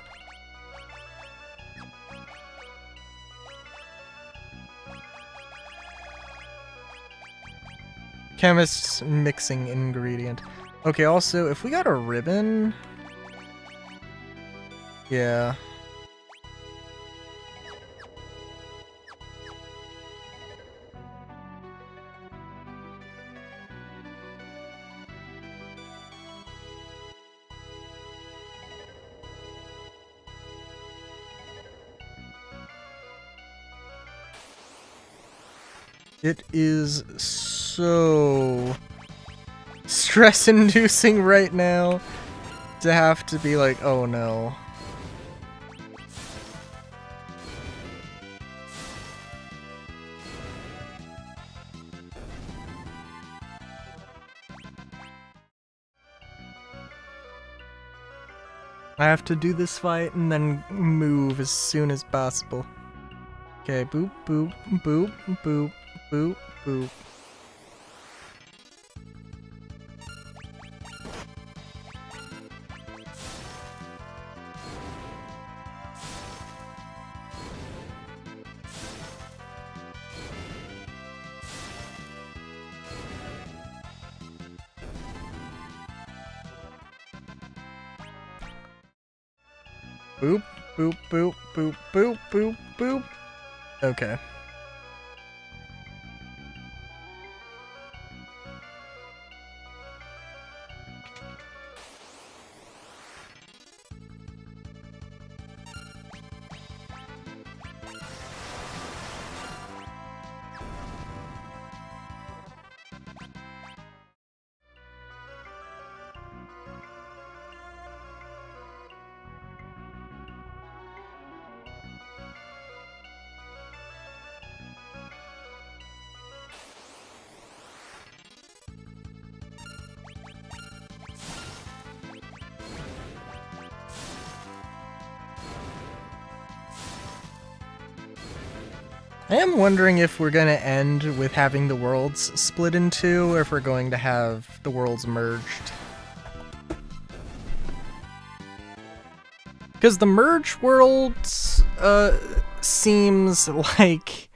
Chemist's mixing ingredient. Okay, also, if we got a ribbon... Yeah. It is so stress-inducing right now to have to be like, oh no. I have to do this fight and then move as soon as possible. Okay, boop, boop, boop, boop, boop, boop. Boop, boop, boop, boop, boop, boop, boop. Okay. I am wondering if we're going to end with having the worlds split in two, or if we're going to have the worlds merged. Because the merge worlds, seems like,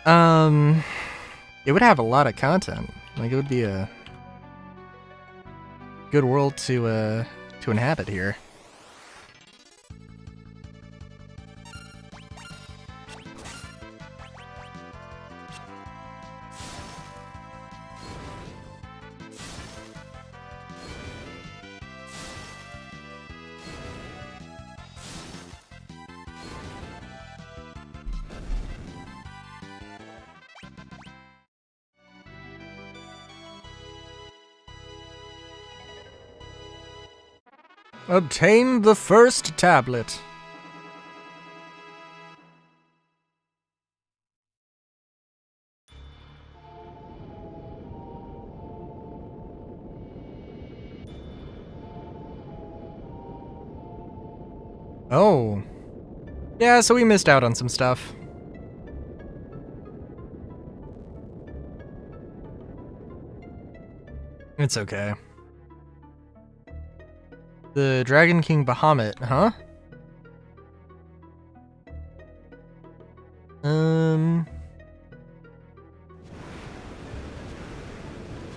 it would have a lot of content. Like, it would be a good world to inhabit here. Obtain the first tablet. Oh. Yeah, so we missed out on some stuff. It's okay. The Dragon King Bahamut, huh?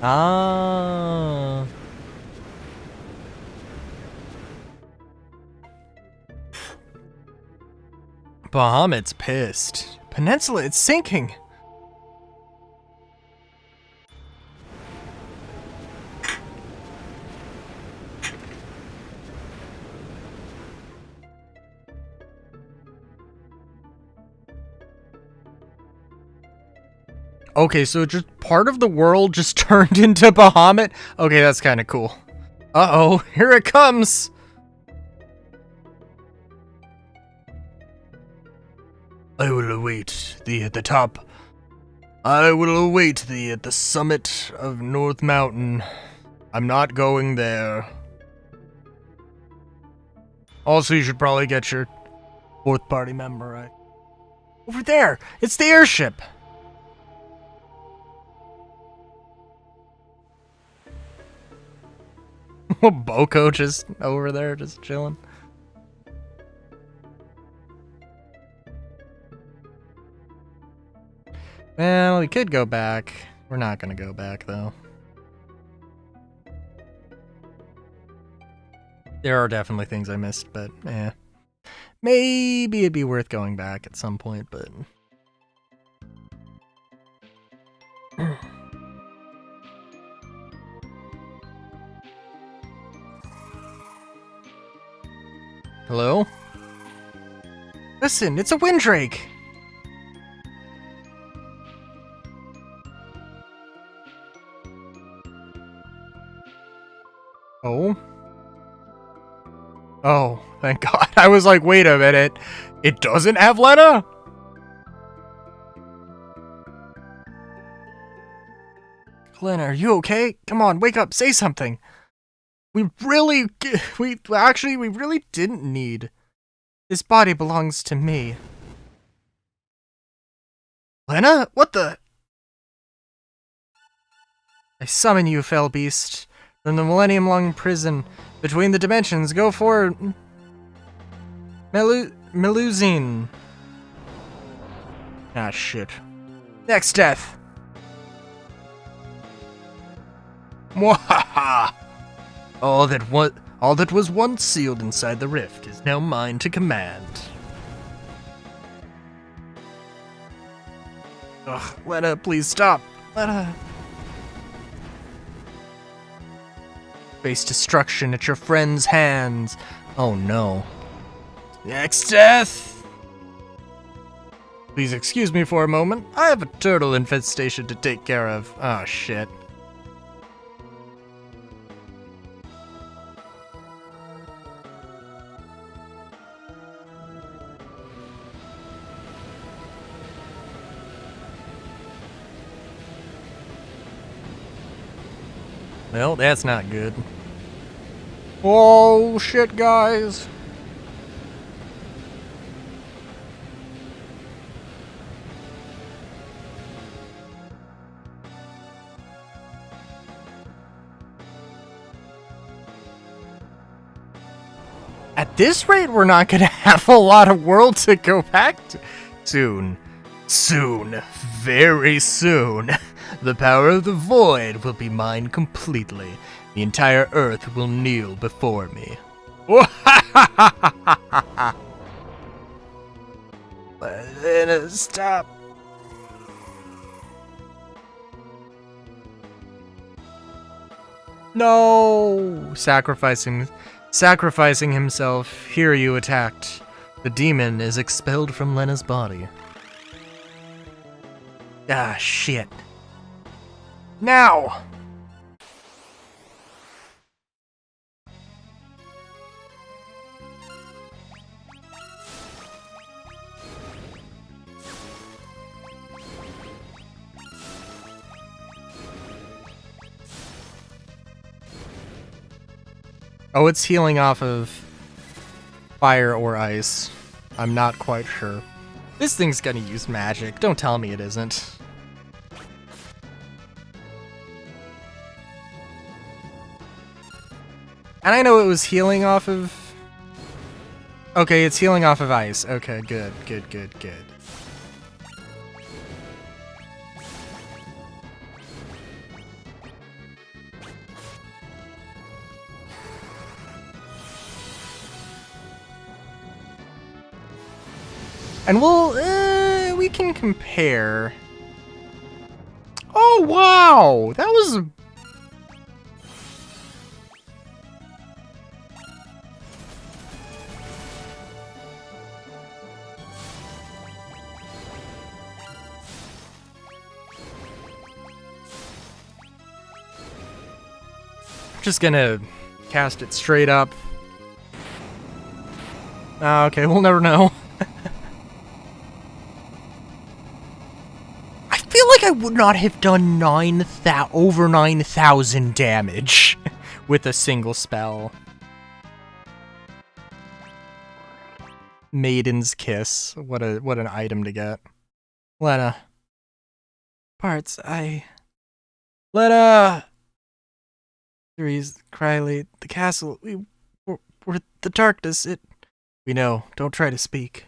Ah. Bahamut's pissed. Peninsula, it's sinking. Okay, so just part of the world just turned into Bahamut? Okay, that's kind of cool. Uh-oh, here it comes! I will await thee at the top. I will await thee at the summit of North Mountain. I'm not going there. Also, you should probably get your fourth party member right. Over there! It's the airship! Boko just over there, just chilling. Well, we could go back. We're not gonna go back, though. There are definitely things I missed, but maybe it'd be worth going back at some point, but... Hello? Listen, it's a Windrake! Oh? Oh, thank God. I was like, wait a minute. It doesn't have Lena? Lena, are you okay? Come on, wake up, say something. We really didn't need. This body belongs to me. Lena? What the? I summon you, fell beast. From the millennium-long prison between the dimensions, go for Melusine. Ah, shit. Next death. Mwahaha! All that was once sealed inside the rift is now mine to command. Ugh, Lena, please stop. Lena. Face destruction at your friend's hands. Oh no. Next death! Please excuse me for a moment. I have a turtle infestation to take care of. Oh shit. Well, that's not good. Oh, shit, guys. At this rate, we're not gonna have a lot of world to go back to. Soon. Soon. Very soon. The power of the void will be mine completely. The entire earth will kneel before me. Stop. No! Sacrificing himself, Hiryu attacked. The demon is expelled from Lena's body. Ah, shit. Now! Oh, it's healing off of fire or ice. I'm not quite sure. This thing's gonna use magic. Don't tell me it isn't. And I know it was healing off of... Okay, it's healing off of ice. Okay, good, good, good, good. And we can compare. Oh, wow! That was... Just gonna cast it straight up. Okay, we'll never know. I feel like I would not have done over 9,000 damage with a single spell. Maiden's Kiss. What an item to get. Lena. Parts, Lena! Therese, Cryly, the castle, we're the darkness, We know, don't try to speak.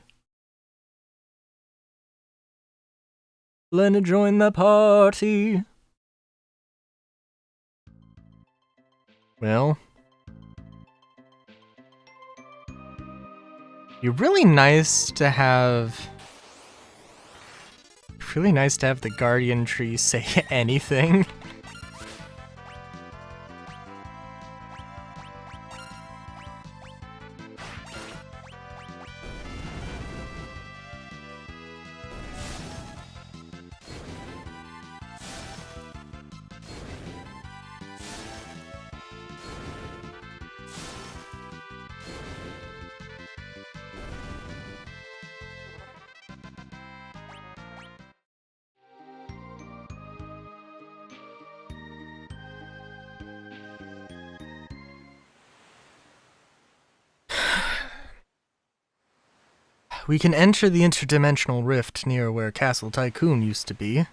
Lena, join the party! Well... You're really nice to have... Really nice to have the Guardian Tree say anything. We can enter the interdimensional rift near where Castle Tycoon used to be. You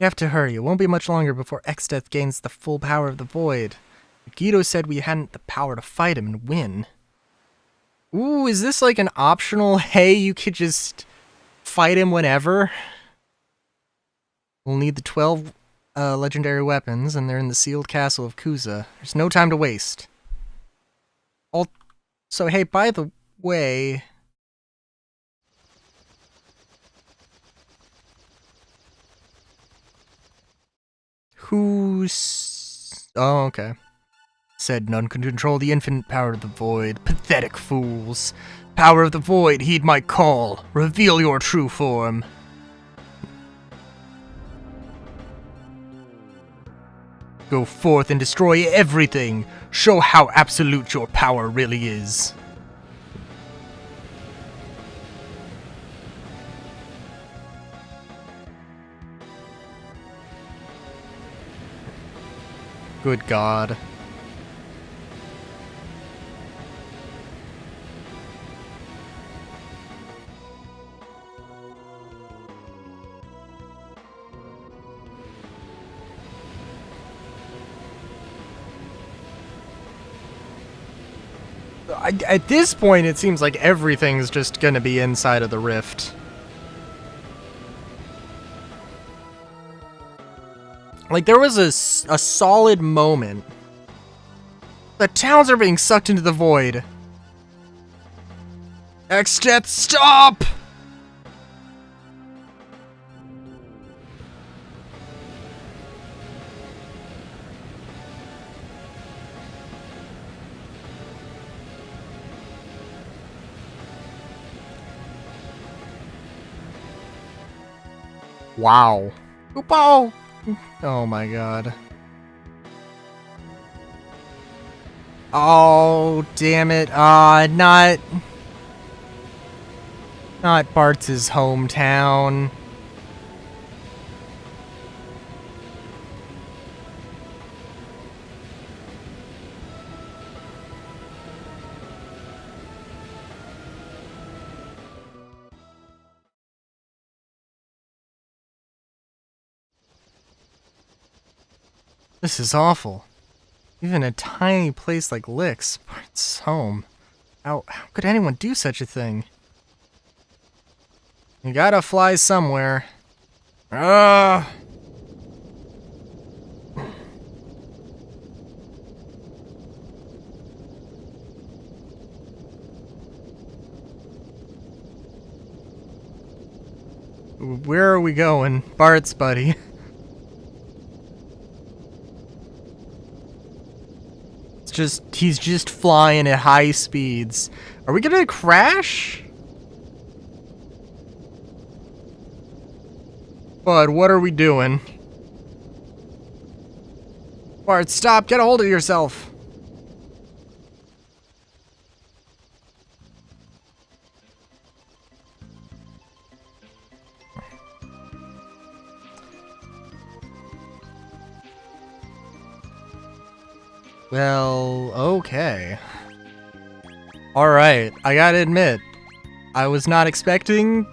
have to hurry. It won't be much longer before Exdeath gains the full power of the Void. Guido said we hadn't the power to fight him and win. Ooh, is this like an optional, hey, you could just fight him whenever? We'll need the 12 legendary weapons, and they're in the sealed castle of Kuza. There's no time to waste. So, hey, by the way... Who's... Oh, okay. Said none can control the infinite power of the Void. Pathetic fools. Power of the Void, heed my call. Reveal your true form. Go forth and destroy everything. Show how absolute your power really is. Good God. At this point, it seems like everything's just gonna be inside of the rift. Like, there was a solid moment. The towns are being sucked into the void. Exjet, stop! Wow. Oopow! Oh my god. Oh, damn it. Not Bart's hometown. This is awful. Even a tiny place like Lix, Bart's home. How could anyone do such a thing? You gotta fly somewhere. Ugh! Where are we going? Bart's buddy. He's just flying at high speeds. Are we gonna crash? Bud, what are we doing? Bart, stop! Get a hold of yourself! Well, okay. Alright, I gotta admit, I was not expecting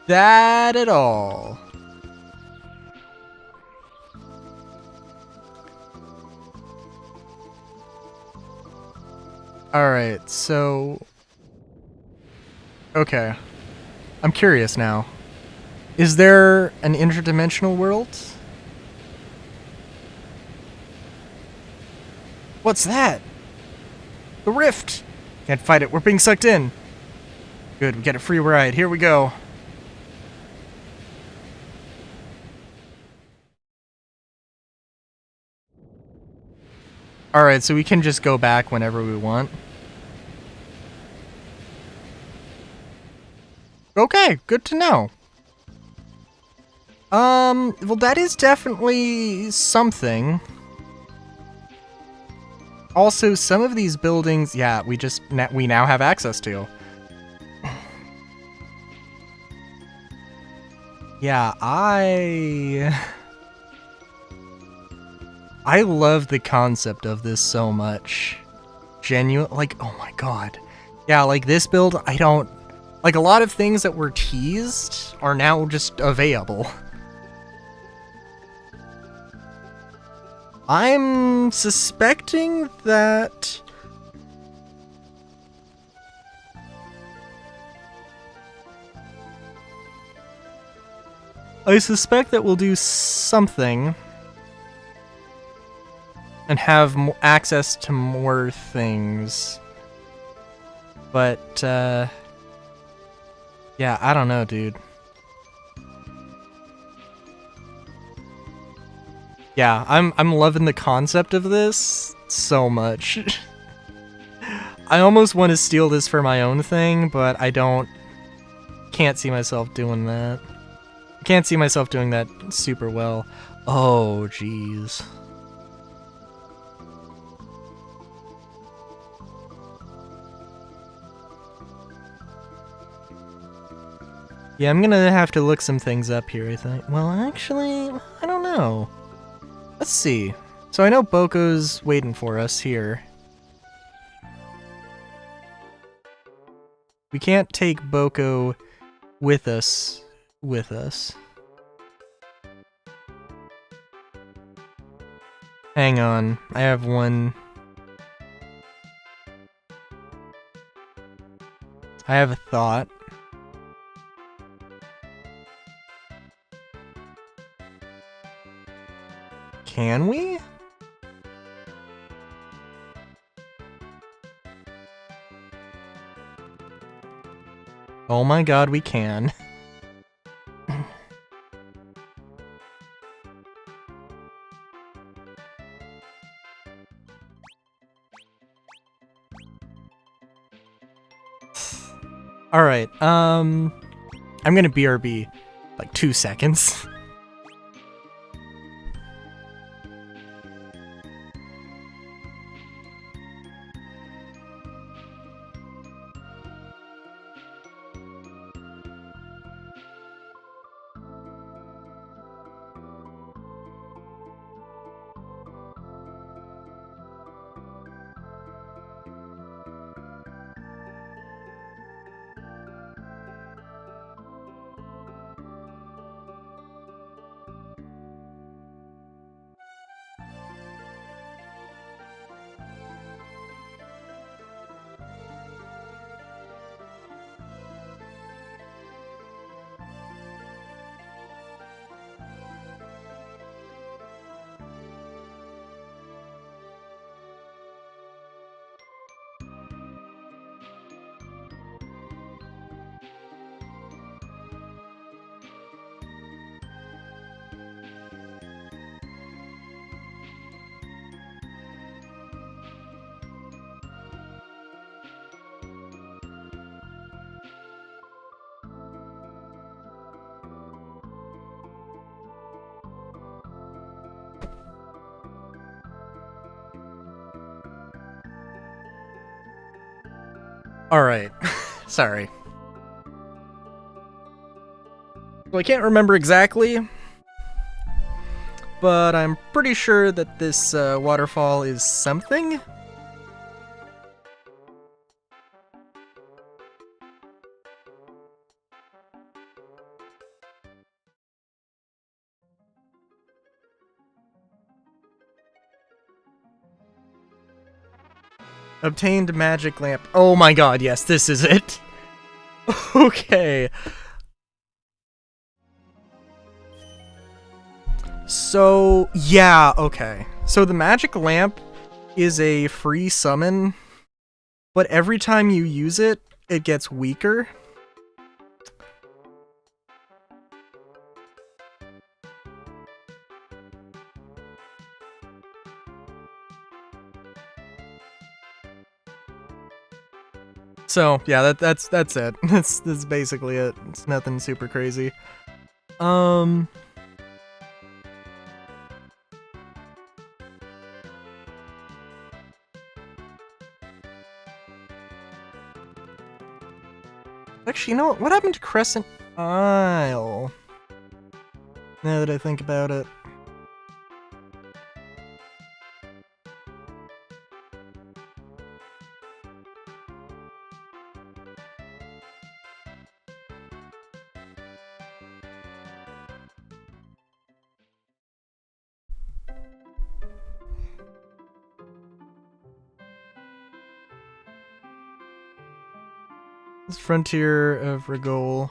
that at all. Alright, so... Okay. I'm curious now. Is there an interdimensional world? What's that? The rift! Can't fight it, we're being sucked in. Good, we get a free ride, here we go. Alright, so we can just go back whenever we want. Okay, good to know. Well that is definitely something. Also, some of these buildings, yeah, we now have access to. Yeah, I love the concept of this so much. Like, oh my god. Yeah, like this build, like a lot of things that were teased are now just available. I'm suspecting that... I suspect that we'll do something and have access to more things. But, yeah, I don't know, dude. Yeah, I'm loving the concept of this so much. I almost want to steal this for my own thing, but I can't see myself doing that. I can't see myself doing that super well. Oh, jeez. Yeah, I'm gonna have to look some things up here, I think. Well, actually, I don't know. Let's see. So I know Boko's waiting for us here. We can't take Boko with us. Hang on. I have one. I have a thought. Can we? Oh my god, we can. Alright, I'm gonna BRB like 2 seconds. Alright, sorry. Well, I can't remember exactly, but I'm pretty sure that this waterfall is something. Obtained magic lamp. Oh my god, yes, this is it. Okay. So, yeah, okay. So the magic lamp is a free summon, but every time you use it, it gets weaker. So yeah, that's it. That's basically it. It's nothing super crazy. Actually, you know what happened to Crescent Isle? Now that I think about it. It's Frontier of Rigol.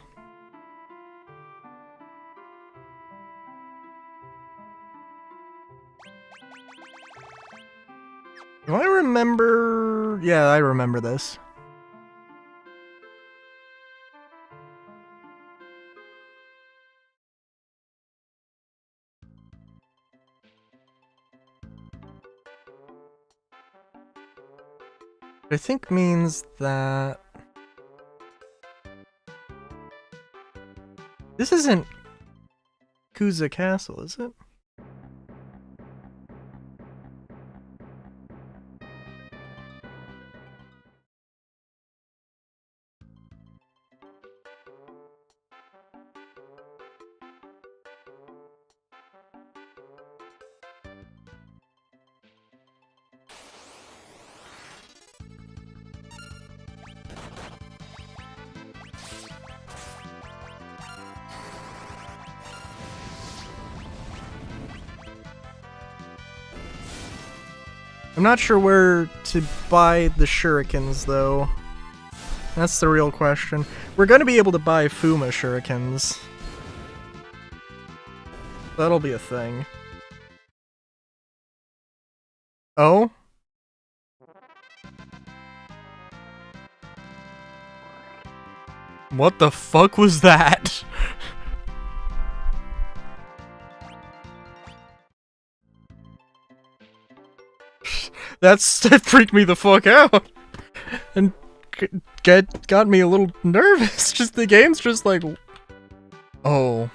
Do I remember? Yeah, I remember this. I think means that this isn't Kuza Castle, is it? I'm not sure where to buy the shurikens, though. That's the real question. We're gonna be able to buy Fuma shurikens. That'll be a thing. Oh? What the fuck was that? That freaked me the fuck out. And got me a little nervous. Just the game's just like, oh.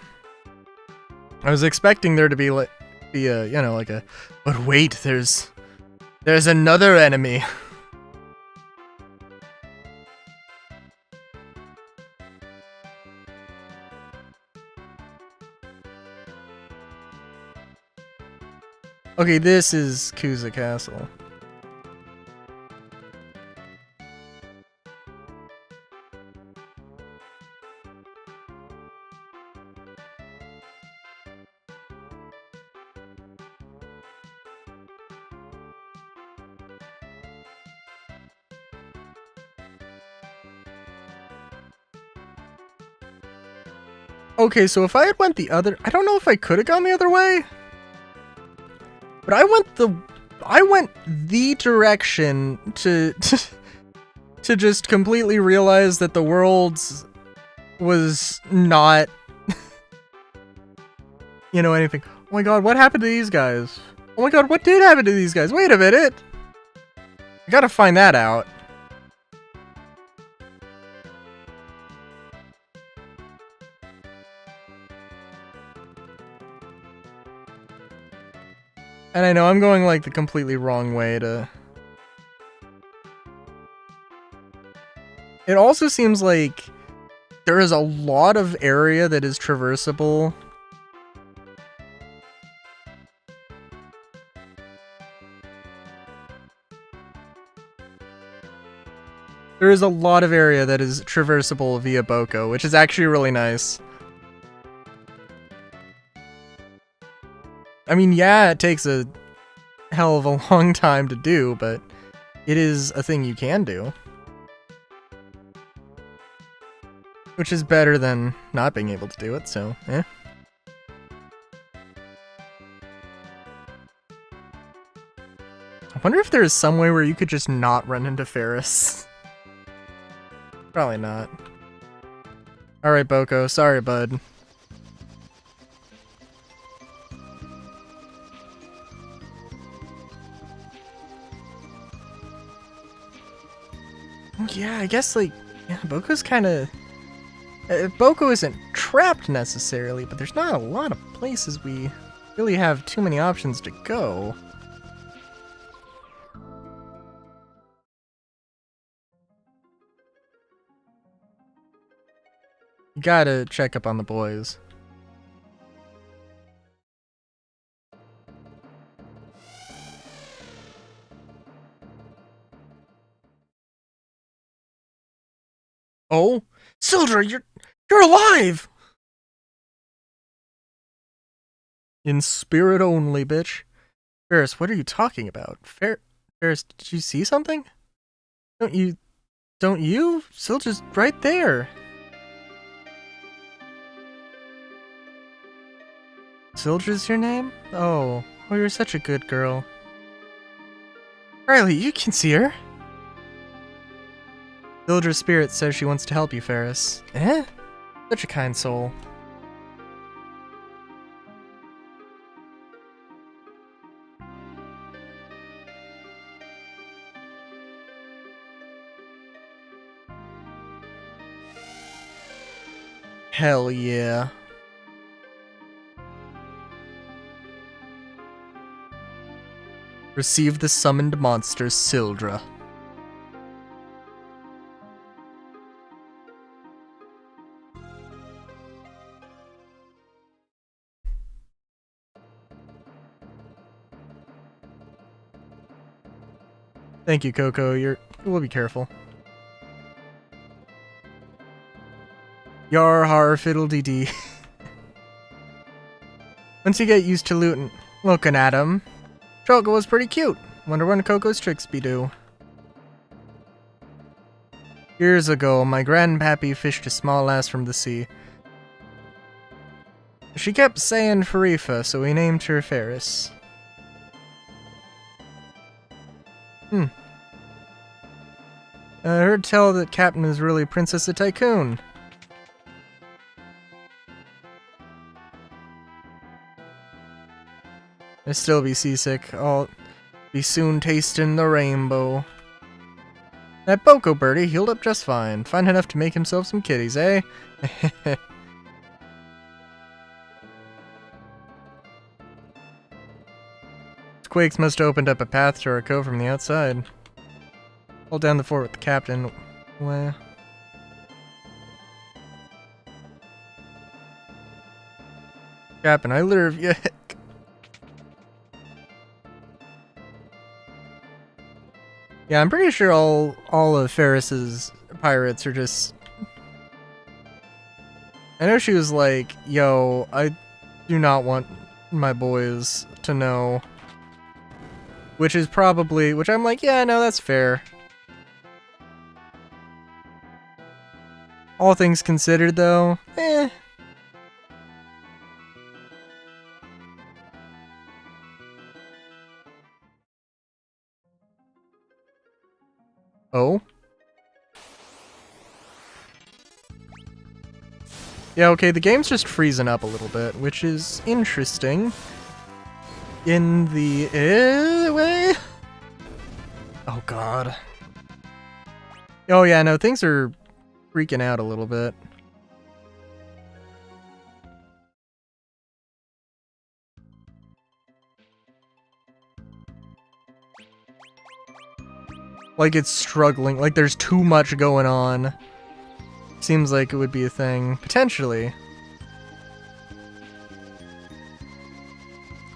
I was expecting there to be like, you know, like a, but wait, there's another enemy. Okay, this is Kuza Castle. Okay, so if I had went the other, I don't know if I could have gone the other way. But I went the direction to to just completely realize that the world was not you know, anything. Oh my god, what happened to these guys? Oh my god, what did happen to these guys? Wait a minute. I gotta find that out. And I know I'm going like the completely wrong way to... It also seems like there is a lot of area that is traversable. There is a lot of area that is traversable via Boko, which is actually really nice. I mean, yeah, it takes a hell of a long time to do, but it is a thing you can do. Which is better than not being able to do it, so, eh. I wonder if there is some way where you could just not run into Ferris. Probably not. Alright, Boko, sorry, bud. Yeah, I guess, like, yeah, Boko's kinda... Boko isn't trapped necessarily, but there's not a lot of places we really have too many options to go. You gotta check up on the boys. Oh? Sildra, you're alive! In spirit only, bitch. Ferris, what are you talking about? Ferris, did you see something? Don't you? Sildra's right there. Sildra's your name? Oh, well, you're such a good girl. Riley, you can see her. Sildra's spirit says she wants to help you, Ferris. Eh? Such a kind soul. Hell yeah. Receive the summoned monster, Sildra. Thank you, Coco. We'll be careful. Yar har fiddle-dee-dee. Once you get used to looking at him, Choco was pretty cute. Wonder when Coco's tricks be due. Years ago, my grandpappy fished a small lass from the sea. She kept saying Farifa, so we named her Ferris. I heard tell that Captain is really Princess of Tycoon. I still be seasick. I'll be soon tasting the rainbow. That Boko birdie healed up just fine. Fine enough to make himself some kitties, eh? Quakes must have opened up a path to our cove from the outside. Hold down the fort with the captain. Well... Captain, I live yet. Yeah, I'm pretty sure all of Ferris's pirates are just... I know she was like, yo, I do not want my boys to know. Which is probably... Which I'm like, yeah, no, that's fair. All things considered, though, eh. Oh? Yeah, okay, the game's just freezing up a little bit, which is interesting. In the way? Oh god. Oh yeah, no, things are freaking out a little bit. Like it's struggling, like there's too much going on. Seems like it would be a thing. Potentially.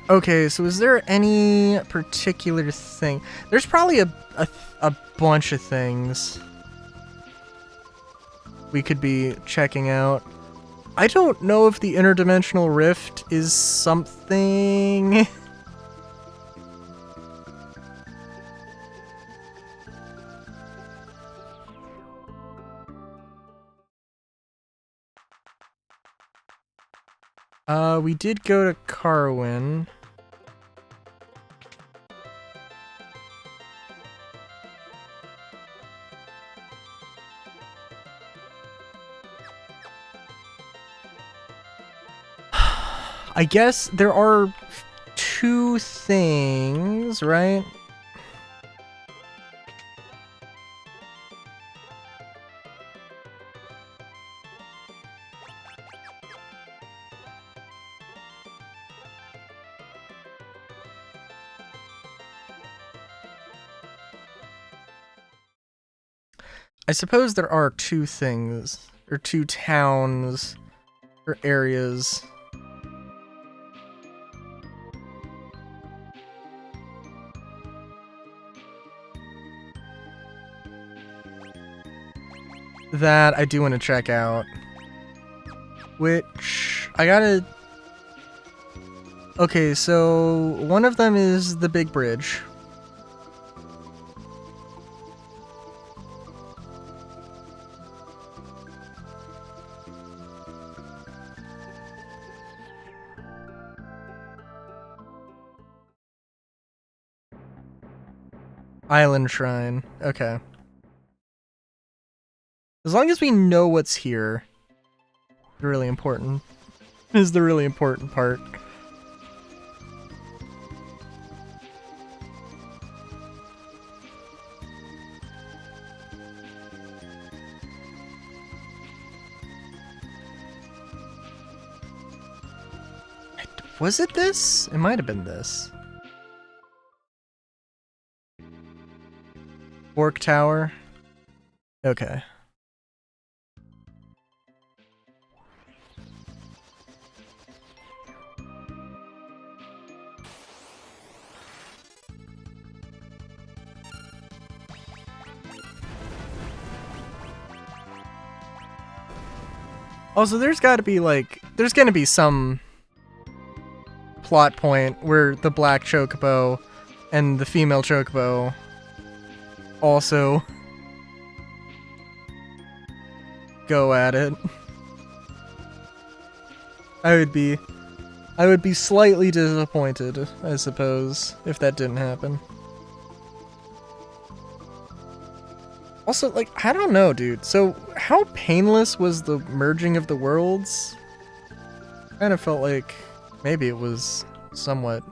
Okay, so is there any particular thing? There's probably a bunch of things we could be checking out. I don't know if the interdimensional rift is something... we did go to Carwin. I guess there are two things, right? I suppose there are two things, or two towns, or areas. That I do want to check out. Which, I gotta... Okay, so one of them is the big bridge. Island Shrine. Okay. As long as we know what's here, really important. Is the really important part. Was it this? It might have been this. Fork Tower. Okay. Also, there's gotta be like, there's gonna be some plot point where the black chocobo and the female chocobo also go at it. I would be slightly disappointed, I suppose, if that didn't happen. Also, like, I don't know, dude. So, how painless was the merging of the worlds? Kind of felt like maybe it was somewhat.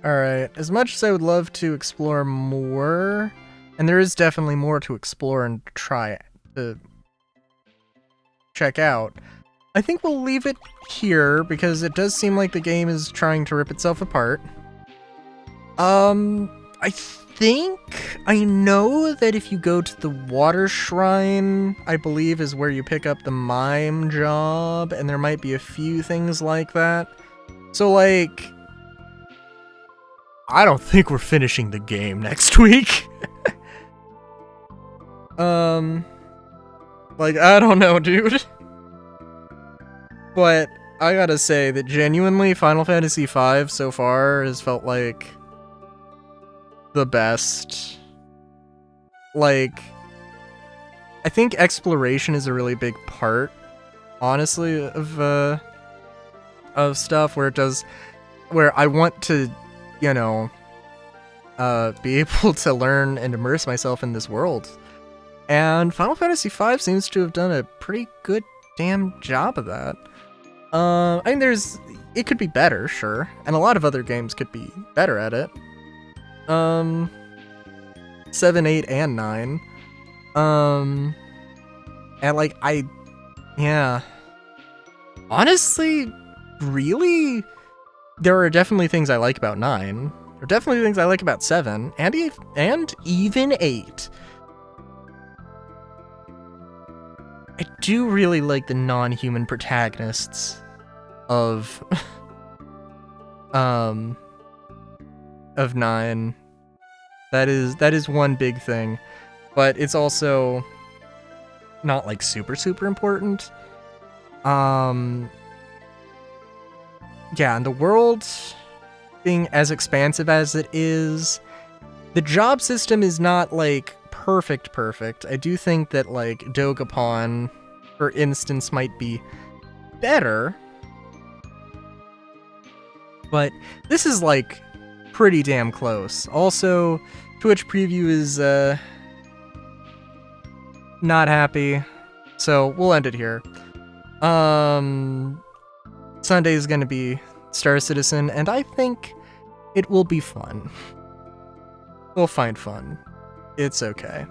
Alright, as much as I would love to explore more, and there is definitely more to explore and try to check out, I think we'll leave it here, because it does seem like the game is trying to rip itself apart. I think I know that if you go to the water shrine, I believe is where you pick up the mime job, and there might be a few things like that. So, like, I don't think we're finishing the game next week. Like, I don't know, dude. But I gotta say that genuinely Final Fantasy V so far has felt like the best. Like, I think exploration is a really big part, honestly, of stuff where I want to, you know, be able to learn and immerse myself in this world. And Final Fantasy V seems to have done a pretty good damn job of that. I mean, it could be better, sure, and a lot of other games could be better at it. 7, 8, and 9. And like, yeah. Honestly, really, there are definitely things I like about 9. There are definitely things I like about 7, and even 8. I do really like the non-human protagonists of 9. That is one big thing, but it's also not like super important. Yeah, and the world being as expansive as it is, the job system is not like perfect. I do think that like Dogapon, for instance, might be better, but this is like pretty damn close. Also, Twitch Preview is not happy, so we'll end it here. Sunday is gonna be Star Citizen, and I think it will be fun. We'll find fun. It's okay.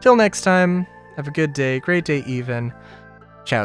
Till next time, have a good day, great day even.